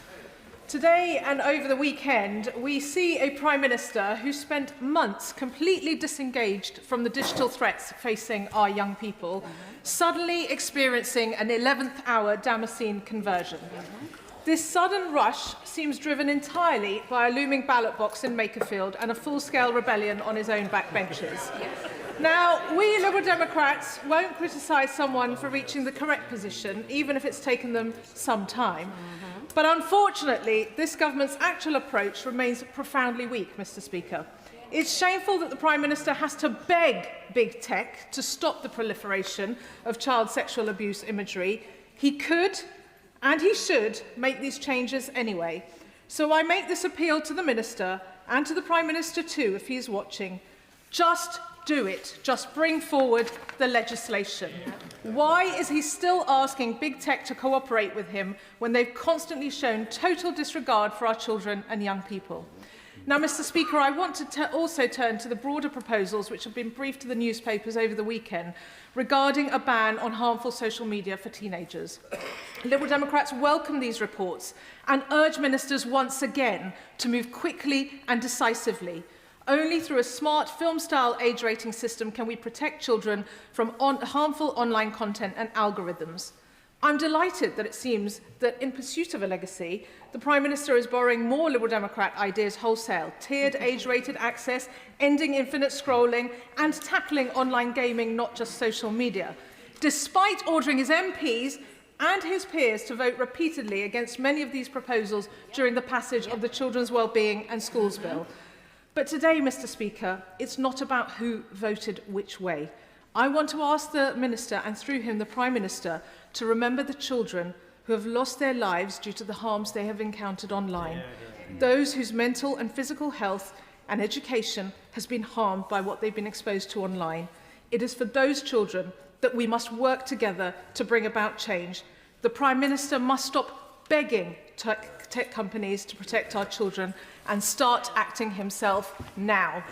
Today and over the weekend, we see a Prime Minister who spent months completely disengaged from the digital threats facing our young people, suddenly experiencing an 11th hour Damascene conversion. This sudden rush seems driven entirely by a looming ballot box in Makerfield and a full-scale rebellion on his own backbenches. Now, we Liberal Democrats won't criticise someone for reaching the correct position, even if it's taken them some time. But unfortunately, this government's actual approach remains profoundly weak, Mr. Speaker. It's shameful that the Prime Minister has to beg big tech to stop the proliferation of child sexual abuse imagery. He could and he should make these changes anyway. So I make this appeal to the Minister and to the Prime Minister too, if he is watching. Just do it. Just bring forward the legislation. Why is he still asking big tech to cooperate with him when they've constantly shown total disregard for our children and young people? Now, Mr. Speaker, I want to also turn to the broader proposals which have been briefed to the newspapers over the weekend regarding a ban on harmful social media for teenagers. Liberal Democrats welcome these reports and urge ministers once again to move quickly and decisively. Only through a smart film-style age rating system can we protect children from harmful online content and algorithms. I'm delighted that it seems that in pursuit of a legacy, the Prime Minister is borrowing more Liberal Democrat ideas wholesale, tiered age-rated access, ending infinite scrolling and tackling online gaming, not just social media, despite ordering his MPs and his peers to vote repeatedly against many of these proposals during the passage of the Children's Wellbeing and Schools Bill. But today, Mr. Speaker, it's not about who voted which way. I want to ask the Minister, and through him the Prime Minister, to remember the children who have lost their lives due to the harms they have encountered online. Those whose mental and physical health and education has been harmed by what they've been exposed to online. It is for those children that we must work together to bring about change. The Prime Minister must stop begging tech companies to protect our children and start acting himself now.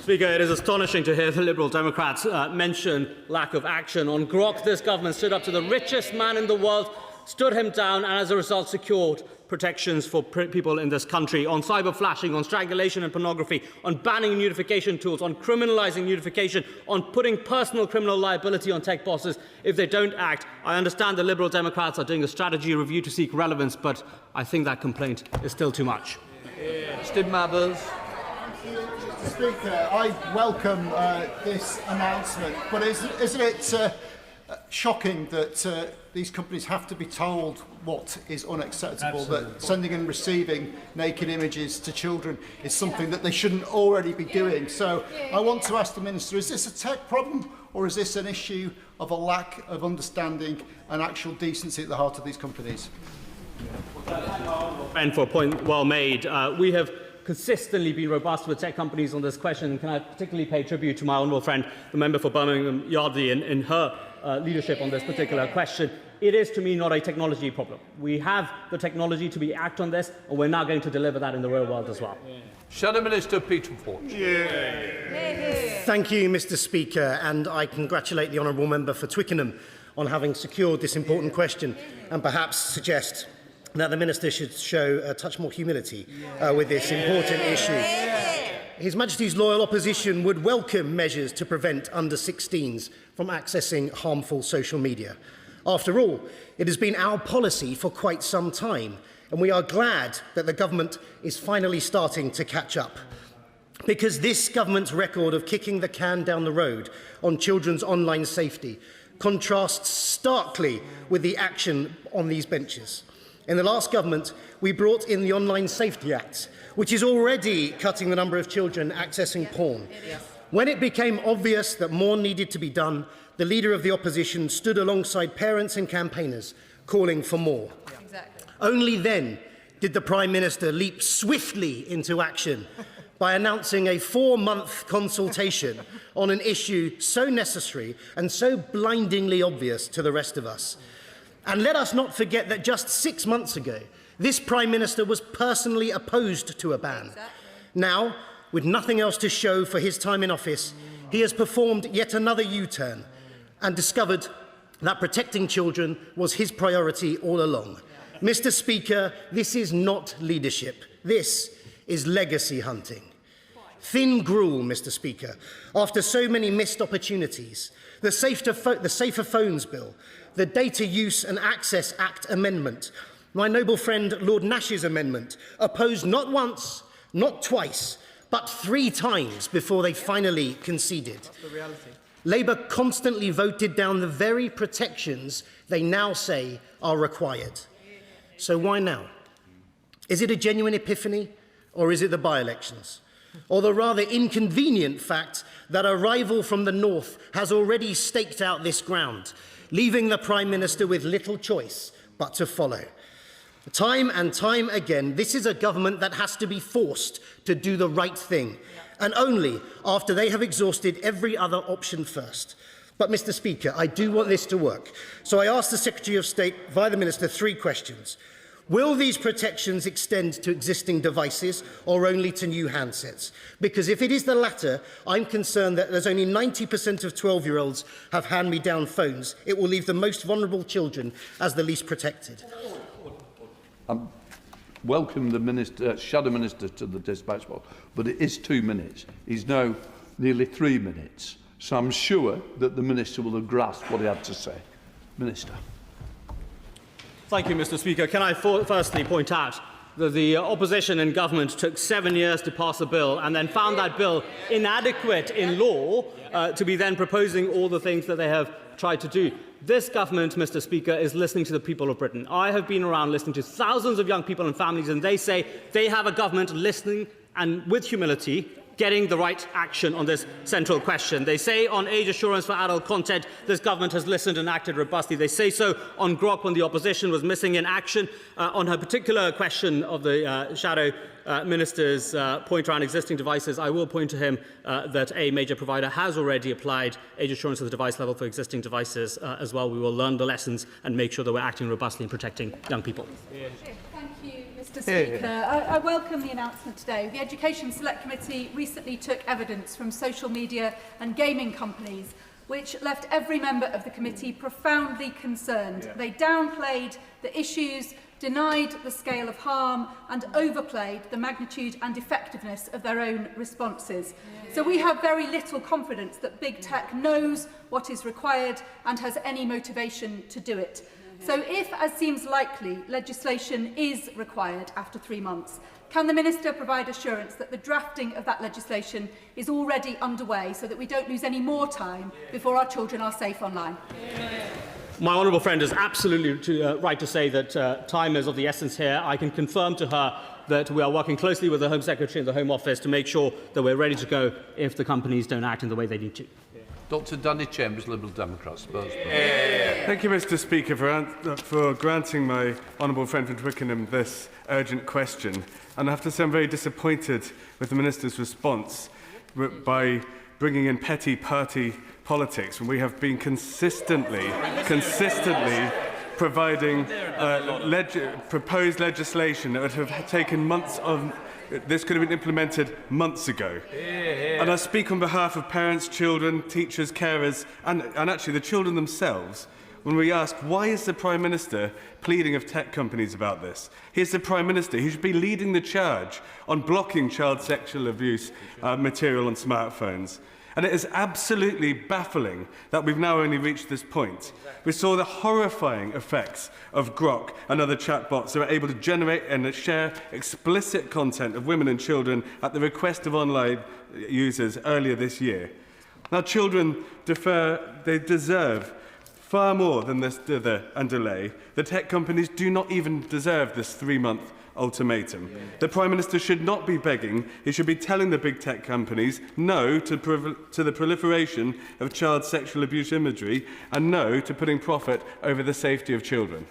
Speaker, it is astonishing to hear the Liberal Democrats mention lack of action. On Grok, this government stood up to the richest man in the world, stood him down, and as a result secured protections for people in this country. On cyber flashing, on strangulation and pornography, on banning notification tools, on criminalising notification, on putting personal criminal liability on tech bosses if they don't act. I understand the Liberal Democrats are doing a strategy review to seek relevance, but I think that complaint is still too much. Mr. Mathers. Mr. Speaker, I welcome this announcement, but isn't it shocking that these companies have to be told what is unacceptable, Absolutely. that sending and receiving naked images to children is something that they shouldn't already be doing? So I want to ask the Minister, is this a tech problem or is this an issue of a lack of understanding and actual decency at the heart of these companies? And for a point well made, we have consistently been robust with tech companies on this question. Can I particularly pay tribute to my honourable friend, the member for Birmingham Yardley, in her leadership on this particular question. It is, to me, not a technology problem. We have the technology to act on this, and we're now going to deliver that in the real world as well. Shadow Minister Peter Forge. Thank you, Mr. Speaker, and I congratulate the honourable member for Twickenham on having secured this important question, and perhaps suggest that the Minister should show a touch more humility with this important issue. His Majesty's loyal opposition would welcome measures to prevent under-16s from accessing harmful social media. After all, it has been our policy for quite some time, and we are glad that the government is finally starting to catch up. Because this government's record of kicking the can down the road on children's online safety contrasts starkly with the action on these benches. In the last government, we brought in the Online Safety Act, which is already cutting the number of children accessing porn. When it became obvious that more needed to be done, the Leader of the Opposition stood alongside parents and campaigners, calling for more. Only then did the Prime Minister leap swiftly into action by announcing a 4-month consultation on an issue so necessary and so blindingly obvious to the rest of us. And let us not forget that just 6 months ago, this Prime Minister was personally opposed to a ban. Now, with nothing else to show for his time in office, he has performed yet another U-turn and discovered that protecting children was his priority all along. Mr. Speaker, this is not leadership. This is legacy hunting. Thin gruel, Mr. Speaker, after so many missed opportunities. The Safer Phones Bill, the Data Use and Access Act amendment, my noble friend Lord Nash's amendment, opposed not once, not twice, but 3 times before they finally conceded. That's the reality. Labour constantly voted down the very protections they now say are required. So why now? Is it a genuine epiphany, or is it the by-elections? Or the rather inconvenient fact that a rival from the north has already staked out this ground, leaving the Prime Minister with little choice but to follow? Time and time again, this is a government that has to be forced to do the right thing, and only after they have exhausted every other option first. But, Mr. Speaker, I do want this to work, so I ask the Secretary of State, via the Minister, 3 questions. Will these protections extend to existing devices or only to new handsets? Because if it is the latter, I'm concerned that as only 90% of 12-year-olds have hand-me-down phones, it will leave the most vulnerable children as the least protected. welcome the minister, Shadow Minister to the dispatch box, but it is 2 minutes. He's now nearly 3 minutes. So I'm sure that the Minister will have grasped what he had to say. Minister. Thank you, Mr. Speaker. Can I firstly point out that the opposition in government took 7 years to pass a bill and then found that bill inadequate in law to be then proposing all the things that they have tried to do. This government, Mr. Speaker, is listening to the people of Britain. I have been around listening to thousands of young people and families, and they say they have a government listening and with humility getting the right action on this central question. They say on age assurance for adult content, this government has listened and acted robustly. They say so on GROC when the opposition was missing in action. On her particular question of the Shadow Minister's point around existing devices, I will point to him that a major provider has already applied age assurance at the device level for existing devices as well. We will learn the lessons and make sure that we're acting robustly in protecting young people. Thank you, Mr. Speaker. I welcome the announcement today. The Education Select Committee recently took evidence from social media and gaming companies which left every member of the committee profoundly concerned. They downplayed the issues, denied the scale of harm and overplayed the magnitude and effectiveness of their own responses. So we have very little confidence that big tech knows what is required and has any motivation to do it. So if, as seems likely, legislation is required after 3 months, can the Minister provide assurance that the drafting of that legislation is already underway so that we don't lose any more time before our children are safe online? My honourable friend is absolutely right to say that time is of the essence here. I can confirm to her that we are working closely with the Home Secretary and the Home Office to make sure that we're ready to go if the companies don't act in the way they need to. Dr Danny Chambers, Liberal Democrat. Thank you, Mr. Speaker, for granting my honourable friend from Twickenham this urgent question. And I have to say I'm very disappointed with the Minister's response by bringing in petty party politics when we have been consistently providing proposed legislation that would have taken months of. This could have been implemented months ago. And I speak on behalf of parents, children, teachers, carers, and actually the children themselves when we ask, why is the Prime Minister pleading of tech companies about this? He's the Prime Minister. He should be leading the charge on blocking child sexual abuse material on smartphones. And it is absolutely baffling that we've now only reached this point. We saw the horrifying effects of Grok and other chatbots that are able to generate and share explicit content of women and children at the request of online users earlier this year. Now, children deserve far more than this dither and delay. The tech companies do not even deserve this 3-month ultimatum. The Prime Minister should not be begging. He should be telling the big tech companies no to the proliferation of child sexual abuse imagery and no to putting profit over the safety of children.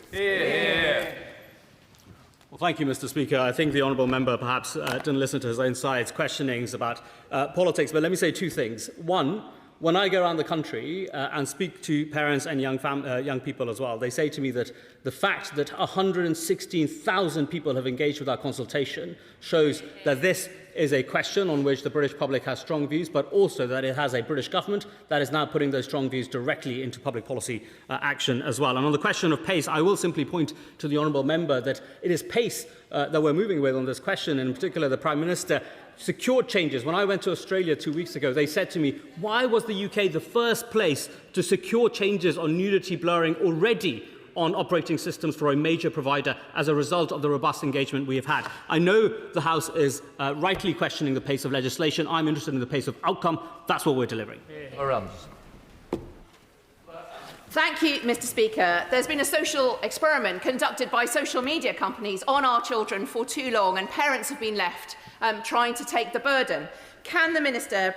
Well, thank you, Mr. Speaker. I think the honourable member perhaps didn't listen to his own side's questionings about politics, but let me say 2 things. One, when I go around the country and speak to parents and young people as well, they say to me that the fact that 116,000 people have engaged with our consultation shows that this is a question on which the British public has strong views, but also that it has a British government that is now putting those strong views directly into public policy action as well. And on the question of pace, I will simply point to the honourable member that it is pace that we're moving with on this question, and in particular the Prime Minister secured changes. When I went to Australia 2 weeks ago, they said to me, why was the UK the first place to secure changes on nudity blurring already on operating systems for a major provider as a result of the robust engagement we have had? I know the House is rightly questioning the pace of legislation. I'm interested in the pace of outcome. That's what we're delivering. Thank you, Mr. Speaker. There's been a social experiment conducted by social media companies on our children for too long, and parents have been left trying to take the burden. Can the Minister,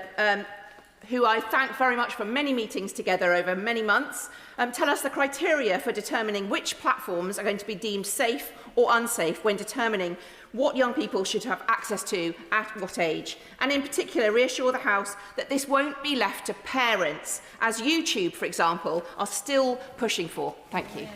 who I thank very much for many meetings together over many months, tell us the criteria for determining which platforms are going to be deemed safe or unsafe when determining what young people should have access to at what age? And in particular, reassure the House that this won't be left to parents, as YouTube, for example, are still pushing for. Thank you.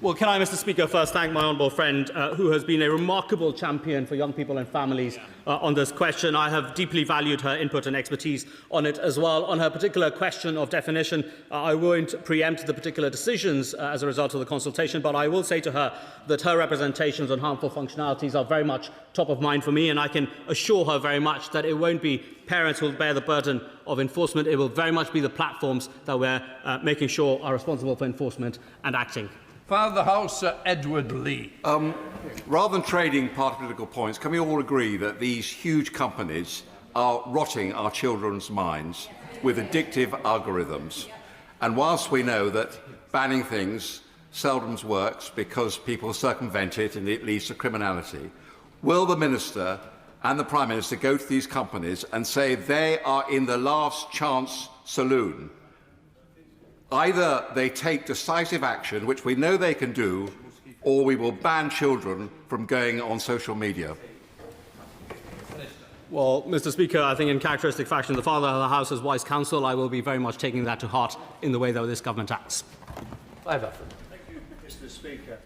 Well, can I, Mr. Speaker, first thank my honourable friend who has been a remarkable champion for young people and families on this question. I have deeply valued her input and expertise on it as well. On her particular question of definition, I won't preempt the particular decisions as a result of the consultation, but I will say to her that her representations on harmful functionalities are very much top of mind for me, and I can assure her very much that it won't be parents who will bear the burden of enforcement. It will very much be the platforms that we're making sure are responsible for enforcement and acting. Father of the House, Sir Edward Lee. Rather than trading party political points, can we all agree that these huge companies are rotting our children's minds with addictive algorithms? And whilst we know that banning things seldom works because people circumvent it and it leads to criminality, will the Minister and the Prime Minister go to these companies and say they are in the last chance saloon? Either they take decisive action, which we know they can do, or we will ban children from going on social media. Well, Mr. Speaker, I think in characteristic fashion, the Father of the House as wise counsel, I will be very much taking that to heart in the way that this government acts. Thank you, Mr. Speaker.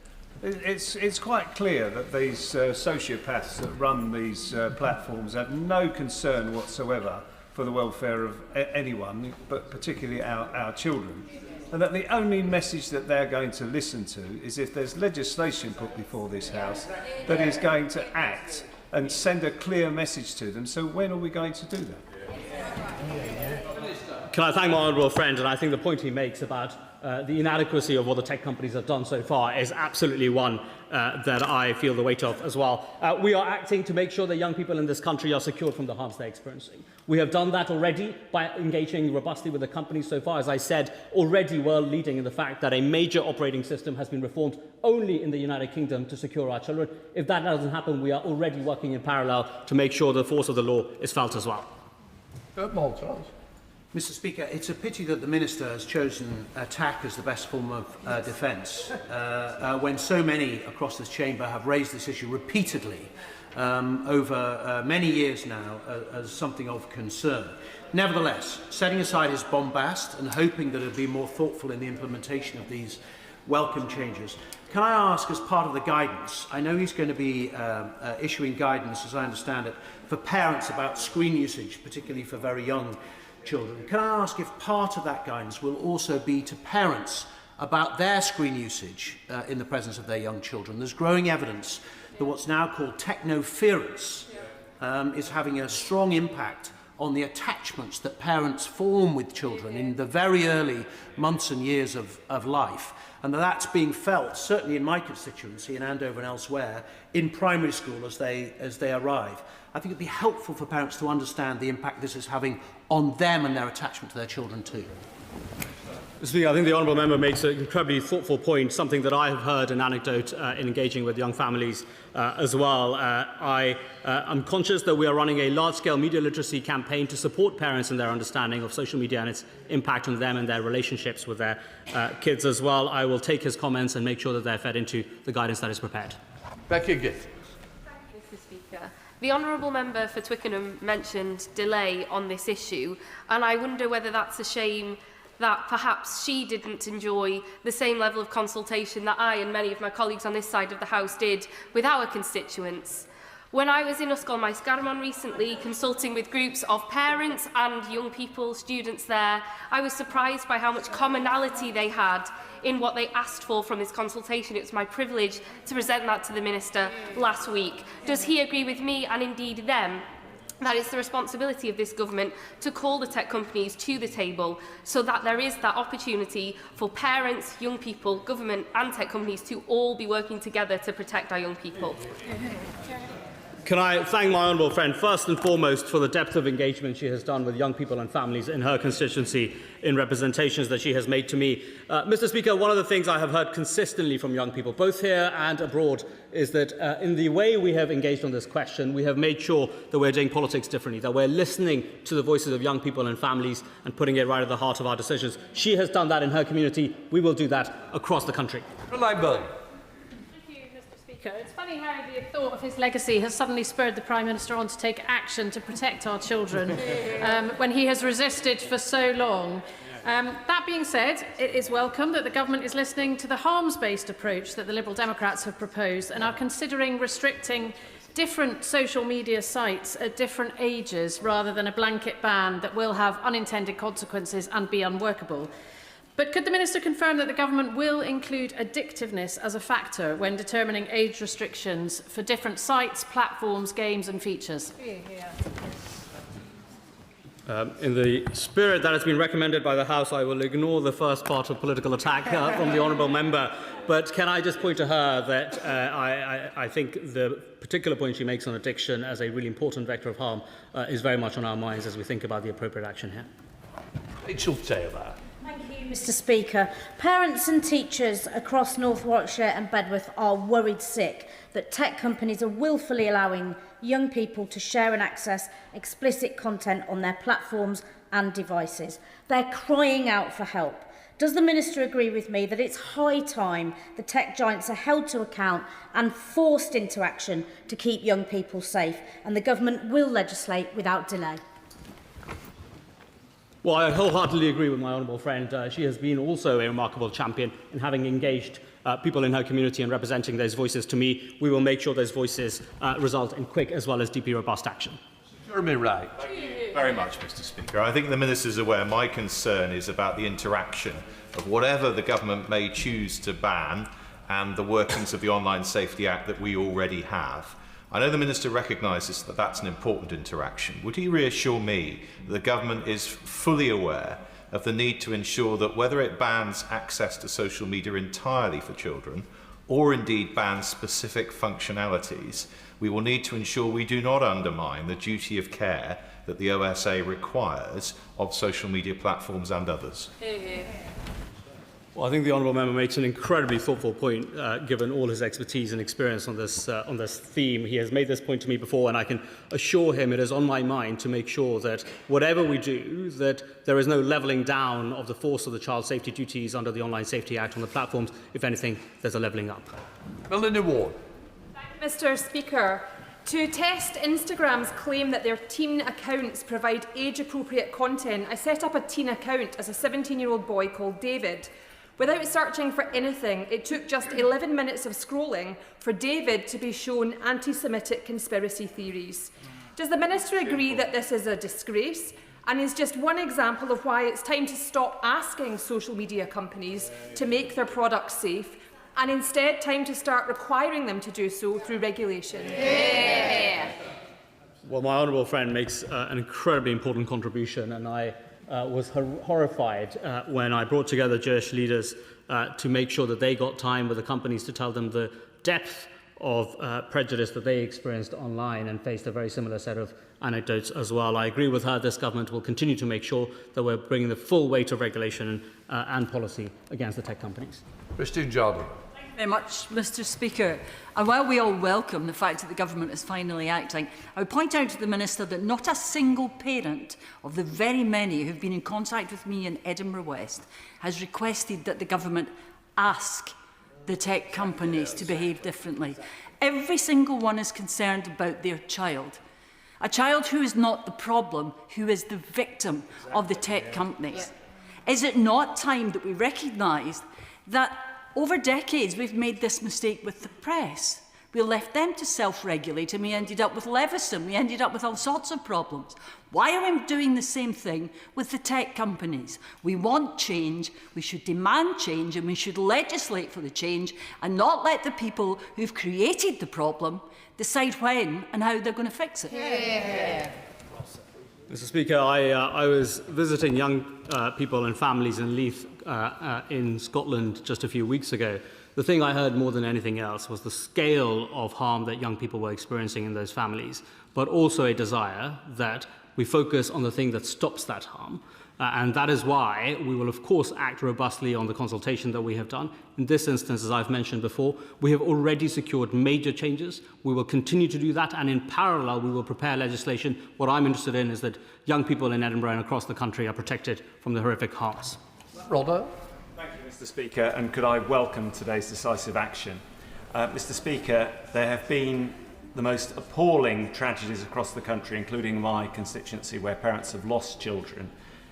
It's quite clear that these sociopaths that run these platforms have no concern whatsoever for the welfare of anyone, but particularly our children. And that the only message that they're going to listen to is if there's legislation put before this House that is going to act and send a clear message to them. So when are we going to do that? Can I thank my honourable friend? And I think the point he makes about the inadequacy of what the tech companies have done so far is absolutely one that I feel the weight of as well. We are acting to make sure that young people in this country are secured from the harms they're experiencing. We have done that already by engaging robustly with the companies so far. As I said, already world leading in the fact that a major operating system has been reformed only in the United Kingdom to secure our children. If that doesn't happen, we are already working in parallel to make sure the force of the law is felt as well. Mr. Speaker, it's a pity that the Minister has chosen attack as the best form of defence when so many across this chamber have raised this issue repeatedly over many years now as something of concern. Nevertheless, setting aside his bombast and hoping that it will be more thoughtful in the implementation of these welcome changes, can I ask, as part of the guidance, I know he's going to be issuing guidance, as I understand it, for parents about screen usage, particularly for very young children. Can I ask if part of that guidance will also be to parents about their screen usage in the presence of their young children? There's growing evidence that what's now called technoference is having a strong impact on the attachments that parents form with children in the very early months and years of life. And that's being felt, certainly in my constituency, in Andover and elsewhere, in primary school as they arrive. I think it'd be helpful for parents to understand the impact this is having on them and their attachment to their children too. Speaker, I think the honourable member makes an incredibly thoughtful point, something that I have heard an anecdote in engaging with young families as well. I am conscious that we are running a large-scale media literacy campaign to support parents in their understanding of social media and its impact on them and their relationships with their kids as well. I will take his comments and make sure that they're fed into the guidance that is prepared. Becky Gitt. Thank you, Mr. Speaker. The honourable member for Twickenham mentioned delay on this issue, and I wonder whether that's a shame that perhaps she didn't enjoy the same level of consultation that I and many of my colleagues on this side of the House did with our constituents. When I was in Ysgol Maes Garmon recently, consulting with groups of parents and young people, students there, I was surprised by how much commonality they had in what they asked for from this consultation. It was my privilege to present that to the Minister last week. Does he agree with me and indeed them that it's the responsibility of this government to call the tech companies to the table so that there is that opportunity for parents, young people, government and tech companies to all be working together to protect our young people? Can I thank my honourable friend first and foremost for the depth of engagement she has done with young people and families in her constituency in representations that she has made to me. Mr. Speaker, one of the things I have heard consistently from young people, both here and abroad, is that in the way we have engaged on this question, we have made sure that we're doing politics differently, that we're listening to the voices of young people and families and putting it right at the heart of our decisions. She has done that in her community. We will do that across the country. Speaker. It's funny how the thought of his legacy has suddenly spurred the Prime Minister on to take action to protect our children when he has resisted for so long. That being said, it is welcome that the Government is listening to the harms-based approach that the Liberal Democrats have proposed and are considering restricting different social media sites at different ages rather than a blanket ban that will have unintended consequences and be unworkable. But could the Minister confirm that the Government will include addictiveness as a factor when determining age restrictions for different sites, platforms, games and features? In the spirit that has been recommended by the House, I will ignore the first part of political attack from the honourable member. But can I just point to her that I think the particular point she makes on addiction as a really important vector of harm is very much on our minds as we think about the appropriate action here. Rachel Taylor. Mr. Speaker, parents and teachers across North Warwickshire and Bedworth are worried sick that tech companies are willfully allowing young people to share and access explicit content on their platforms and devices. They're crying out for help. Does the Minister agree with me that it's high time the tech giants are held to account and forced into action to keep young people safe, and the Government will legislate without delay? Well, I wholeheartedly agree with my honourable friend. She has been also a remarkable champion in having engaged people in her community and representing those voices to me. We will make sure those voices result in quick as well as deeply robust action. Jeremy Wright. Thank you very much, Mr. Speaker. I think the Minister is aware my concern is about the interaction of whatever the Government may choose to ban and the workings of the Online Safety Act that we already have. I know the Minister recognises that that's an important interaction. Would he reassure me that the Government is fully aware of the need to ensure that whether it bans access to social media entirely for children or indeed bans specific functionalities, we will need to ensure we do not undermine the duty of care that the OSA requires of social media platforms and others? Well, I think the honourable member makes an incredibly thoughtful point, given all his expertise and experience on this theme. He has made this point to me before, and I can assure him it is on my mind to make sure that whatever we do, that there is no levelling down of the force of the child safety duties under the Online Safety Act on the platforms. If anything, there's a levelling up. Melanie Ward. Mr. Speaker, to test Instagram's claim that their teen accounts provide age-appropriate content, I set up a teen account as a 17-year-old boy called David. Without searching for anything, it took just 11 minutes of scrolling for David to be shown anti-Semitic conspiracy theories. Does the Minister agree that this is a disgrace and is just one example of why it's time to stop asking social media companies to make their products safe and instead time to start requiring them to do so through regulation? Well, my honourable friend makes an incredibly important contribution, and I was horrified when I brought together Jewish leaders to make sure that they got time with the companies to tell them the depth of prejudice that they experienced online and faced a very similar set of anecdotes as well. I agree with her. This government will continue to make sure that we're bringing the full weight of regulation and policy against the tech companies. Christine Jordan. Very much, Mr. Speaker. And while we all welcome the fact that the Government is finally acting, I would point out to the Minister that not a single parent of the very many who have been in contact with me in Edinburgh West has requested that the Government ask the tech companies to behave differently. Every single one is concerned about their child. A child who is not the problem, who is the victim of the tech companies. Is it not time that we recognise that over decades, we've made this mistake with the press? We left them to self-regulate and we ended up with Leveson. We ended up with all sorts of problems. Why are we doing the same thing with the tech companies? We want change, we should demand change, and we should legislate for the change and not let the people who've created the problem decide when and how they're going to fix it. Mr. Speaker, I was visiting young people and families in Leith in Scotland just a few weeks ago. The thing I heard more than anything else was the scale of harm that young people were experiencing in those families, but also a desire that we focus on the thing that stops that harm. And that is why we will, of course, act robustly on the consultation that we have done. In this instance, as I've mentioned before, we have already secured major changes. We will continue to do that, and in parallel, we will prepare legislation. What I'm interested in is that young people in Edinburgh and across the country are protected from the horrific harms. Rodder. Thank you, Mr. Speaker, and could I welcome today's decisive action. Mr. Speaker, there have been the most appalling tragedies across the country, including my constituency, where parents have lost children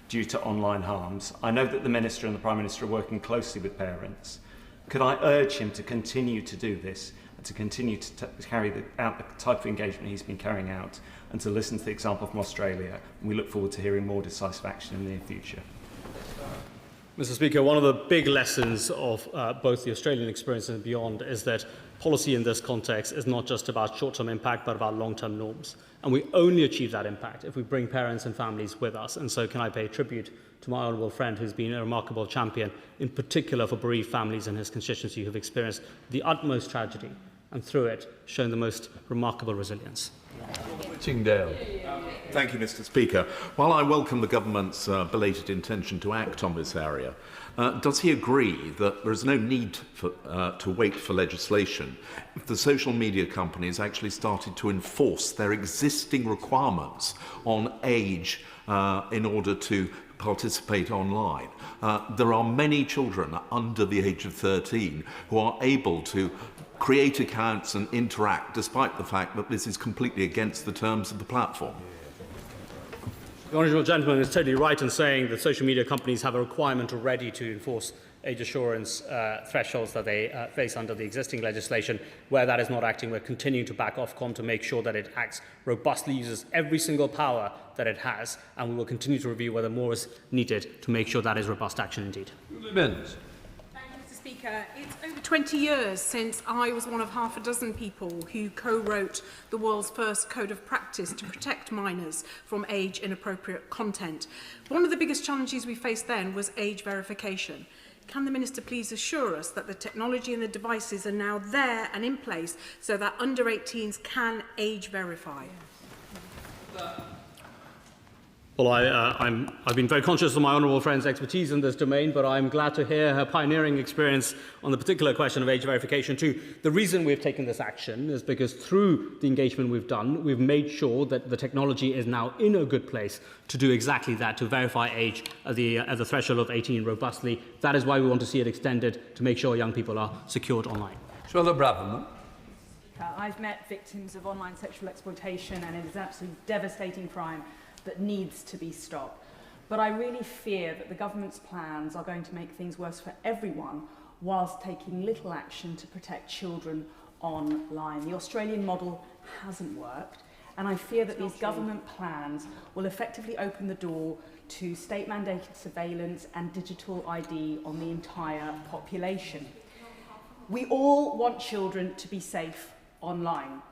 due to online harms. I know that the Minister and the Prime Minister are working closely with parents. Could I urge him to continue to do this and to continue to carry out the type of engagement he's been carrying out, and to listen to the example from Australia? And we look forward to hearing more decisive action in the near future. Mr. Speaker, one of the big lessons of both the Australian experience and beyond is that policy in this context is not just about short-term impact, but about long-term norms. And we only achieve that impact if we bring parents and families with us. And so can I pay tribute to my honourable friend, who's been a remarkable champion, in particular for bereaved families in his constituency who've experienced the utmost tragedy, and through it shown the most remarkable resilience. Tyngdale. Thank you, Mr. Speaker. While I welcome the government's belated intention to act on this area, does he agree that there is no need to wait for legislation if the social media companies actually started to enforce their existing requirements on age in order to participate online? There are many children under the age of 13 who are able to create accounts and interact, despite the fact that this is completely against the terms of the platform. The honourable gentleman is totally right in saying that social media companies have a requirement already to enforce age assurance thresholds that they face under the existing legislation. Where that is not acting, we're continuing to back Ofcom to make sure that it acts robustly, uses every single power that it has, and we will continue to review whether more is needed to make sure that is robust action indeed. Speaker, it's over 20 years since I was one of half a dozen people who co-wrote the world's first code of practice to protect minors from age-inappropriate content. One of the biggest challenges we faced then was age verification. Can the Minister please assure us that the technology and the devices are now there and in place so that under 18s can age verify? Well, I've been very conscious of my honourable friend's expertise in this domain, but I'm glad to hear her pioneering experience on the particular question of age verification too. The reason we've taken this action is because through the engagement we've done, we've made sure that the technology is now in a good place to do exactly that, to verify age at the threshold of 18 robustly. That is why we want to see it extended to make sure young people are secured online. Shwela Braverman. I've met victims of online sexual exploitation, and it is an absolutely devastating crime that needs to be stopped. But I really fear that the government's plans are going to make things worse for everyone whilst taking little action to protect children online. The Australian model hasn't worked, and I fear that these government plans will effectively open the door to state-mandated surveillance and digital ID on the entire population. We all want children to be safe online.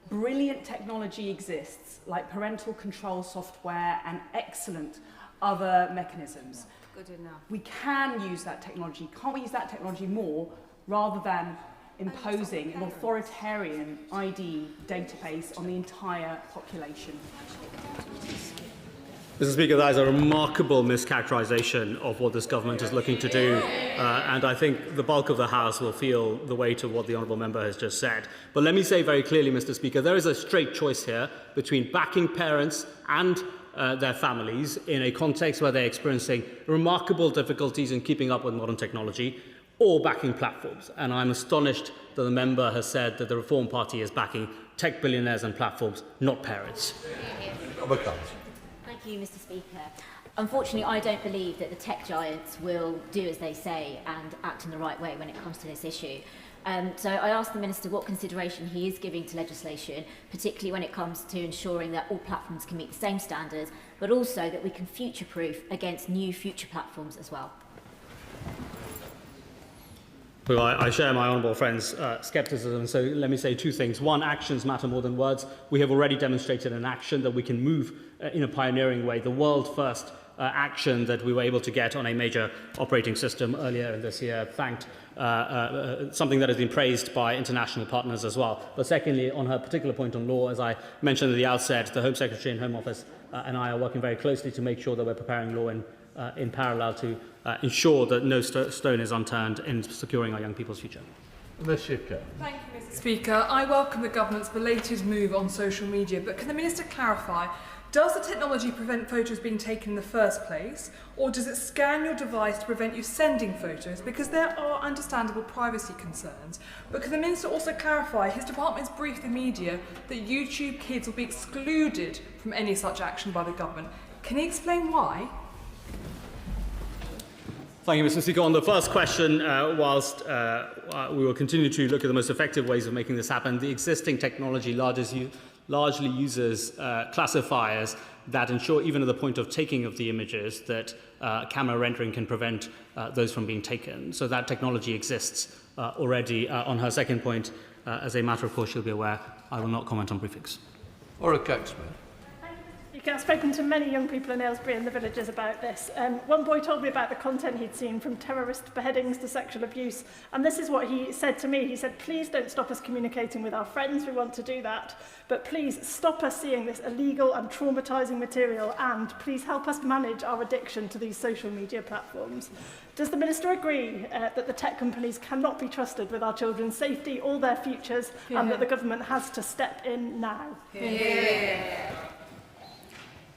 Brilliant technology exists, like parental control software and excellent other mechanisms. Good enough. We can use that technology. Can't we use that technology more rather than imposing an authoritarian ID database on the entire population? Mr. Speaker, that is a remarkable mischaracterisation of what this government is looking to do, and I think the bulk of the House will feel the weight of what the honourable member has just said. But let me say very clearly, Mr. Speaker, there is a straight choice here between backing parents and their families in a context where they're experiencing remarkable difficulties in keeping up with modern technology, or backing platforms. And I'm astonished that the member has said that the Reform Party is backing tech billionaires and platforms, not parents. Thank you, Mr. Speaker. Unfortunately, I don't believe that the tech giants will do as they say and act in the right way when it comes to this issue. So I asked the Minister what consideration he is giving to legislation, particularly when it comes to ensuring that all platforms can meet the same standards, but also that we can future-proof against new future platforms as well. Well, I share my honourable friend's scepticism, so let me say two things. One, actions matter more than words. We have already demonstrated in action that we can move in a pioneering way. The world-first action that we were able to get on a major operating system earlier this year, thanked something that has been praised by international partners as well. But secondly, on her particular point on law, as I mentioned at the outset, the Home Secretary and Home Office and I are working very closely to make sure that we're preparing law in parallel to ensure that no stone is unturned in securing our young people's future. Thank you, Mr. Speaker. I welcome the government's belated move on social media, but can the Minister clarify Does the technology prevent photos being taken in the first place, or does it scan your device to prevent you sending photos? Because there are understandable privacy concerns. But can the Minister also clarify his department's briefed the media that YouTube Kids will be excluded from any such action by the government? Can he explain why? Thank you, Mr. Speaker. On the first question, whilst we will continue to look at the most effective ways of making this happen, the existing technology largely uses classifiers that ensure, even at the point of taking of the images, that camera rendering can prevent those from being taken. So that technology exists already. On her second point, as a matter of course she'll be aware, I will not comment on briefings. Or a Caxman. I've spoken to many young people in Aylesbury and the villages about this. One boy told me about the content he'd seen, from terrorist beheadings to sexual abuse, and this is what he said to me. He said, please don't stop us communicating with our friends, we want to do that, but please stop us seeing this illegal and traumatising material, and please help us manage our addiction to these social media platforms. Does the Minister agree that the tech companies cannot be trusted with our children's safety or their futures, and that the government has to step in now?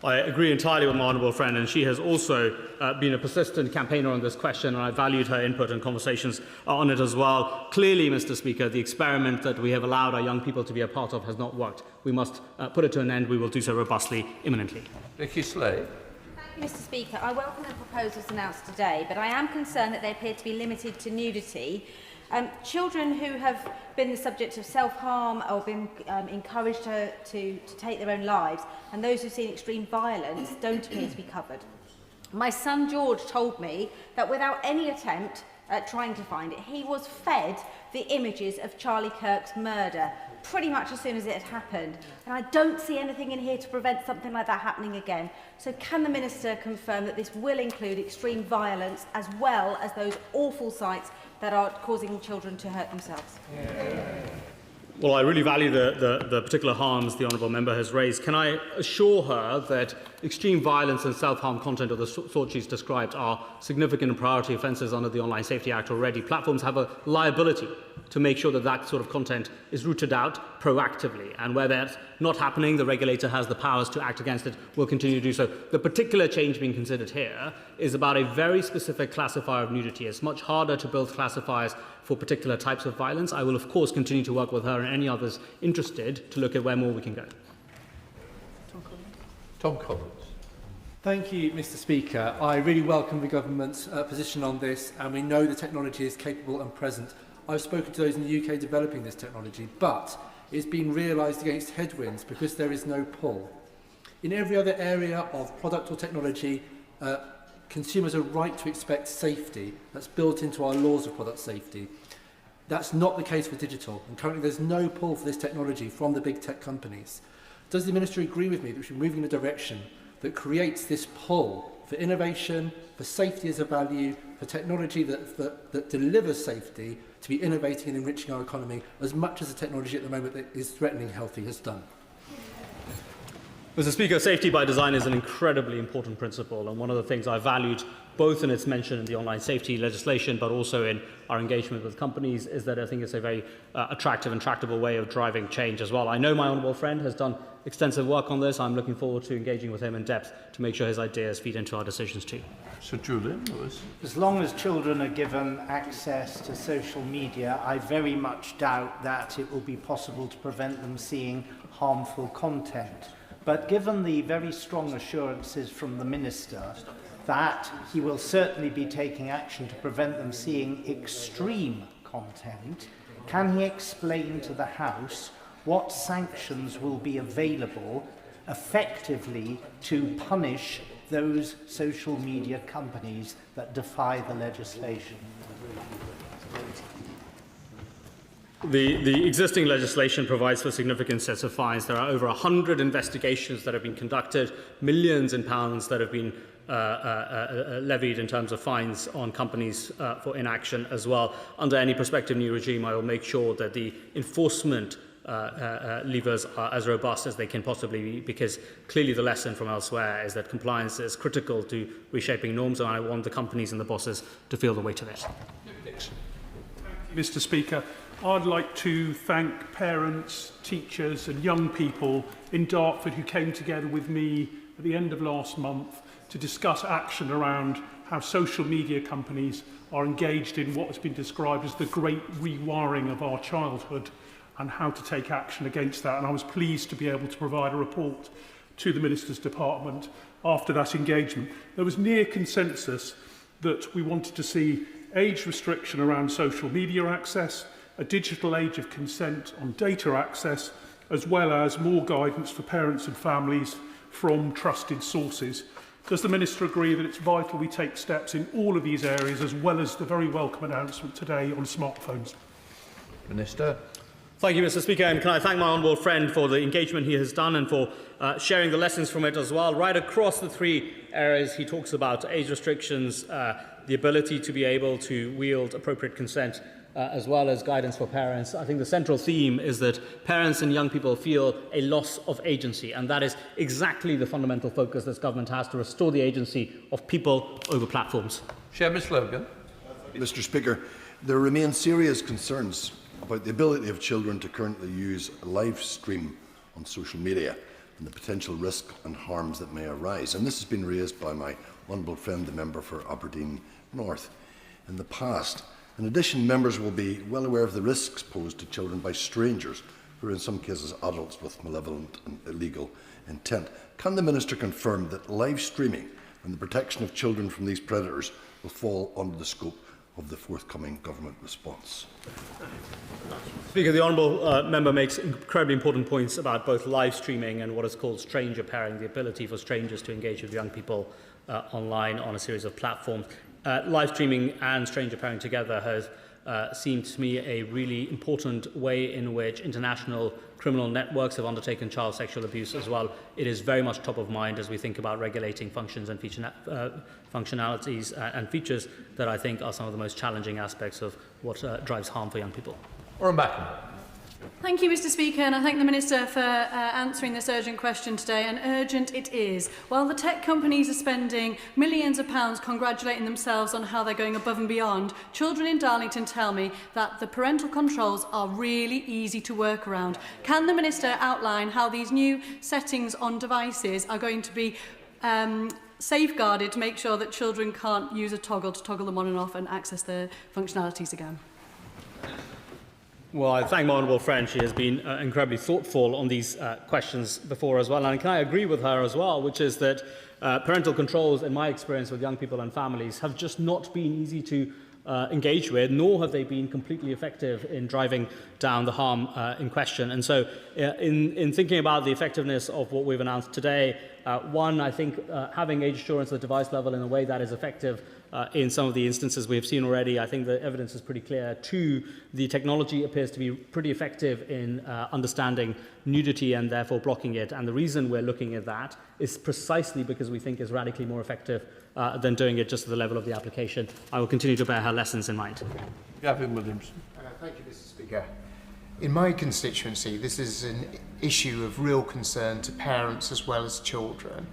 I agree entirely with my honourable friend, and she has also been a persistent campaigner on this question, and I valued her input and conversations on it as well. Clearly, Mr. Speaker, the experiment that we have allowed our young people to be a part of has not worked. We must put it to an end. We will do so robustly, imminently. Vicky Slade. Mr. Speaker, I welcome the proposals announced today, but I am concerned that they appear to be limited to nudity. Children who have been the subject of self-harm or been encouraged to take their own lives, and those who've seen extreme violence, don't appear to be covered. My son George told me that without any attempt at trying to find it, he was fed the images of Charlie Kirk's murder pretty much as soon as it had happened. And I don't see anything in here to prevent something like that happening again. So can the Minister confirm that this will include extreme violence as well as those awful sights that are causing children to hurt themselves? Well, I really value the particular harms the honourable member has raised. Can I assure her that extreme violence and self-harm content of the sort she's described are significant and priority offences under the Online Safety Act already? Platforms have a liability to make sure that that sort of content is rooted out proactively, and where that's not happening, the regulator has the powers to act against it, will continue to do so. The particular change being considered here is about a very specific classifier of nudity. It's much harder to build classifiers for particular types of violence. I will, of course, continue to work with her and any others interested to look at where more we can go. Tom Collins. Thank you, Mr. Speaker. I really welcome the government's position on this, and we know the technology is capable and present. I've spoken to those in the UK developing this technology, but it's been realised against headwinds because there is no pull. In every other area of product or technology, consumers are right to expect safety. That's built into our laws of product safety. That's not the case for digital, and currently there's no pull for this technology from the big tech companies. Does the Minister agree with me that we should be moving in a direction that creates this pull for innovation, for safety as a value, for technology that delivers safety, to be innovating and enriching our economy as much as the technology at the moment that is threatening healthy has done? Mr. Speaker, safety by design is an incredibly important principle, and one of the things I valued both in its mention in the online safety legislation but also in our engagement with companies is that I think it's a very attractive and tractable way of driving change as well. I know my honourable friend has done extensive work on this. I'm looking forward to engaging with him in depth to make sure his ideas feed into our decisions too. Sir Julian Lewis. As long as children are given access to social media, I very much doubt that it will be possible to prevent them seeing harmful content. But given the very strong assurances from the Minister that he will certainly be taking action to prevent them seeing extreme content, can he explain to the House what sanctions will be available effectively to punish those social media companies that defy the legislation? The existing legislation provides for significant sets of fines. There are over 100 investigations that have been conducted, millions in pounds that have been levied in terms of fines on companies for inaction as well. Under any prospective new regime, I will make sure that the enforcement levers are as robust as they can possibly be, because clearly the lesson from elsewhere is that compliance is critical to reshaping norms, and I want the companies and the bosses to feel the weight of it. Mr. Speaker, I'd like to thank parents, teachers and young people in Dartford who came together with me at the end of last month to discuss action around how social media companies are engaged in what has been described as the great rewiring of our childhood and how to take action against that. And I was pleased to be able to provide a report to the Minister's Department after that engagement. There was near consensus that we wanted to see age restriction around social media access, a digital age of consent on data access, as well as more guidance for parents and families from trusted sources. Does the Minister agree that it's vital we take steps in all of these areas, as well as the very welcome announcement today on smartphones? Minister. Thank you, Mr. Speaker, and can I thank my honourable friend for the engagement he has done and for sharing the lessons from it as well. Right across the three areas he talks about: age restrictions, the ability to be able to wield appropriate consent, as well as guidance for parents. I think the central theme is that parents and young people feel a loss of agency, and that is exactly the fundamental focus this government has, to restore the agency of people over platforms. Seamus Logan. Mr. Speaker, there remain serious concerns about the ability of children to currently use a live stream on social media and the potential risk and harms that may arise. And this has been raised by my honourable friend, the member for Aberdeen North, in the past. In addition, members will be well aware of the risks posed to children by strangers, who are in some cases adults with malevolent and illegal intent. Can the Minister confirm that live streaming and the protection of children from these predators will fall under the scope of the forthcoming government response? Speaker, the honourable member makes incredibly important points about both live streaming and what is called stranger pairing, the ability for strangers to engage with young people online on a series of platforms. Live streaming and stranger pairing together has seemed to me a really important way in which international criminal networks have undertaken child sexual abuse as well. It is very much top of mind as we think about regulating functions and functionalities and features that I think are some of the most challenging aspects of what drives harm for young people. Thank you, Mr. Speaker, and I thank the Minister for answering this urgent question today, and urgent it is. While the tech companies are spending millions of pounds congratulating themselves on how they're going above and beyond, children in Darlington tell me that the parental controls are really easy to work around. Can the Minister outline how these new settings on devices are going to be safeguarded to make sure that children can't use a toggle to toggle them on and off and access their functionalities again? Well, I thank my honourable friend. She has been incredibly thoughtful on these questions before as well. And can I agree with her as well, which is that parental controls, in my experience with young people and families, have just not been easy to engage with, nor have they been completely effective in driving down the harm in question. And so in thinking about the effectiveness of what we've announced today, one, I think having age assurance at the device level in a way that is effective in some of the instances we have seen already, I think the evidence is pretty clear. Two, the technology appears to be pretty effective in understanding nudity and therefore blocking it. And the reason we're looking at that is precisely because we think it's radically more effective than doing it just at the level of the application. I will continue to bear her lessons in mind. Gavin Williams. Thank you, Mr. Speaker. In my constituency, this is an issue of real concern to parents as well as children.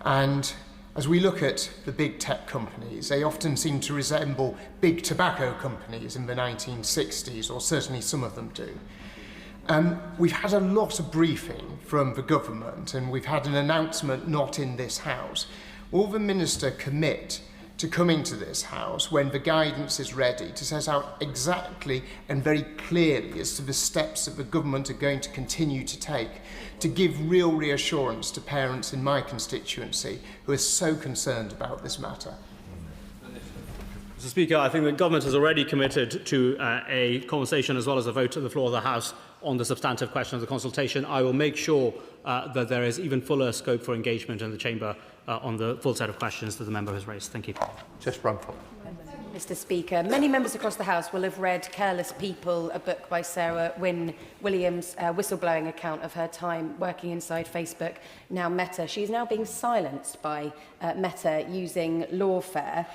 And as we look at the big tech companies, they often seem to resemble big tobacco companies in the 1960s, or certainly some of them do. We've had a lot of briefing from the government, and we've had an announcement not in this House. Will the Minister commit to coming to this House when the guidance is ready to set out exactly and very clearly as to the steps that the government are going to continue to take to give real reassurance to parents in my constituency who are so concerned about this matter? Mr. Speaker, I think the government has already committed to a conversation as well as a vote at the floor of the House on the substantive question of the consultation. I will make sure that there is even fuller scope for engagement in the Chamber on the full set of questions that the member has raised. Thank you. Jess Bramford. Mr. Speaker, many members across the House will have read Careless People, a book by Sarah Wynne Williams, a whistleblowing account of her time working inside Facebook, now Meta. She is now being silenced by Meta using lawfare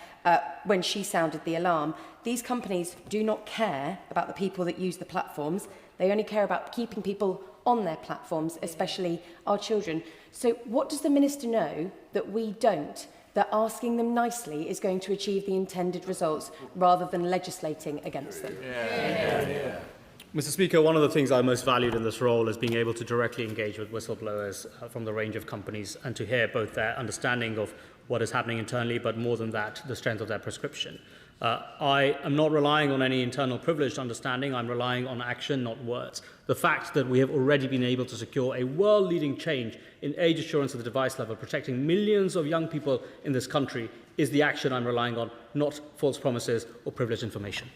when she sounded the alarm. These companies do not care about the people that use the platforms. They only care about keeping people on their platforms, especially our children. So what does the Minister know that we don't, that asking them nicely is going to achieve the intended results rather than legislating against them? Mr. Speaker, one of the things I most valued in this role is being able to directly engage with whistleblowers from the range of companies and to hear both their understanding of what is happening internally, but more than that, the strength of their prescription. I am not relying on any internal privileged understanding. I'm relying on action, not words. The fact that we have already been able to secure a world-leading change in age assurance at the device level, protecting millions of young people in this country, is the action I'm relying on, not false promises or privileged information.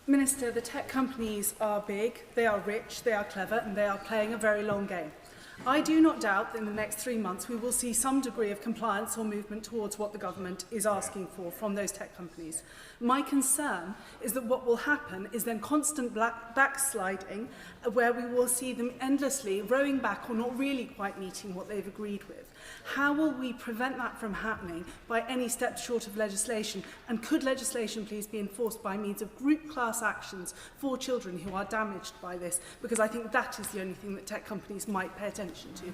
Minister, the tech companies are big, they are rich, they are clever, and they are playing a very long game. I do not doubt that in the next 3 months we will see some degree of compliance or movement towards what the government is asking for from those tech companies. My concern is that what will happen is then constant backsliding, where we will see them endlessly rowing back or not really quite meeting what they've agreed with. How will we prevent that from happening by any steps short of legislation? And could legislation please be enforced by means of group class actions for children who are damaged by this? Because I think that is the only thing that tech companies might pay attention to.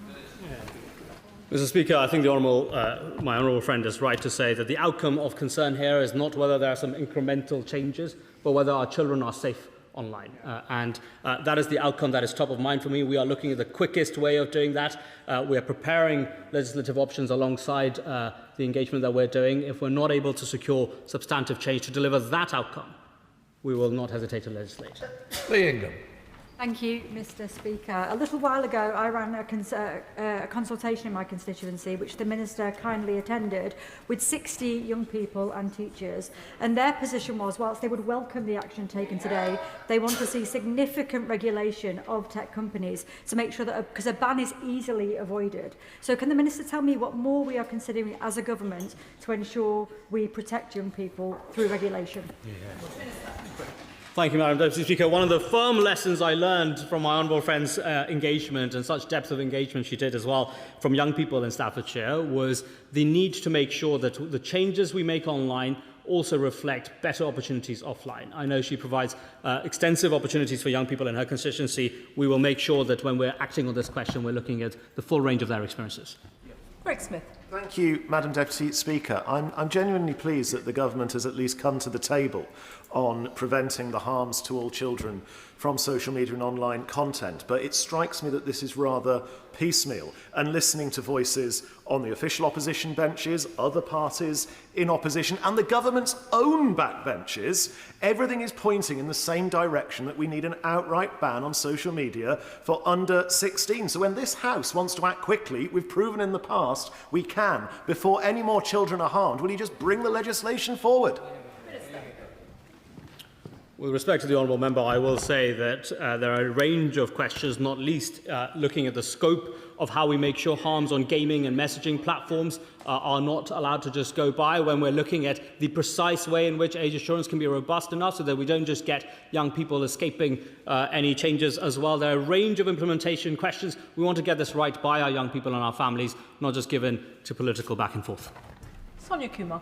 Mr. Speaker, I think my honourable friend is right to say that the outcome of concern here is not whether there are some incremental changes, but whether our children are safe online. That is the outcome that is top of mind for me. We are looking at the quickest way of doing that. We are preparing legislative options alongside the engagement that we're doing. If we're not able to secure substantive change to deliver that outcome, we will not hesitate to legislate. Lee Ingham. Thank you, Mr. Speaker. A little while ago, I ran a consultation in my constituency, which the Minister kindly attended, with 60 young people and teachers. And their position was, whilst they would welcome the action taken today, they want to see significant regulation of tech companies to make sure that, because a ban is easily avoided. So can the Minister tell me what more we are considering as a government to ensure we protect young people through regulation? Thank you, Madam Deputy Speaker. One of the firm lessons I learned from my honourable friend's engagement, and such depth of engagement she did as well from young people in Staffordshire, was the need to make sure that the changes we make online also reflect better opportunities offline. I know she provides extensive opportunities for young people in her constituency. We will make sure that when we're acting on this question, we're looking at the full range of their experiences. Greg Smith. Thank you, Madam Deputy Speaker. I'm genuinely pleased that the government has at least come to the table on preventing the harms to all children from social media and online content, but it strikes me that this is rather piecemeal. And listening to voices on the official opposition benches, other parties in opposition, and the government's own backbenches, everything is pointing in the same direction, that we need an outright ban on social media for under 16. So when this House wants to act quickly, we've proven in the past we can, before any more children are harmed. Will you just bring the legislation forward? With respect to the honourable member, I will say that there are a range of questions, not least looking at the scope of how we make sure harms on gaming and messaging platforms are not allowed to just go by, when we're looking at the precise way in which age assurance can be robust enough so that we don't just get young people escaping any changes as well. There are a range of implementation questions. We want to get this right by our young people and our families, not just given to political back and forth. Sonia Kumar.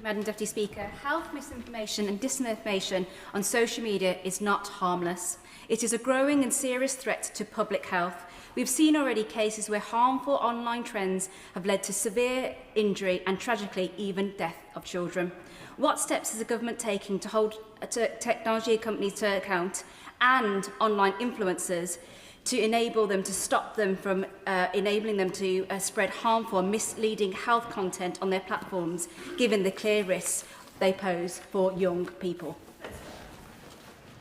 Madam Deputy Speaker, health misinformation and disinformation on social media is not harmless. It is a growing and serious threat to public health. We've seen already cases where harmful online trends have led to severe injury and, tragically, even death of children. What steps is the government taking to hold technology companies to account and online influencers to enable them to stop them from enabling them to spread harmful and misleading health content on their platforms, given the clear risks they pose for young people?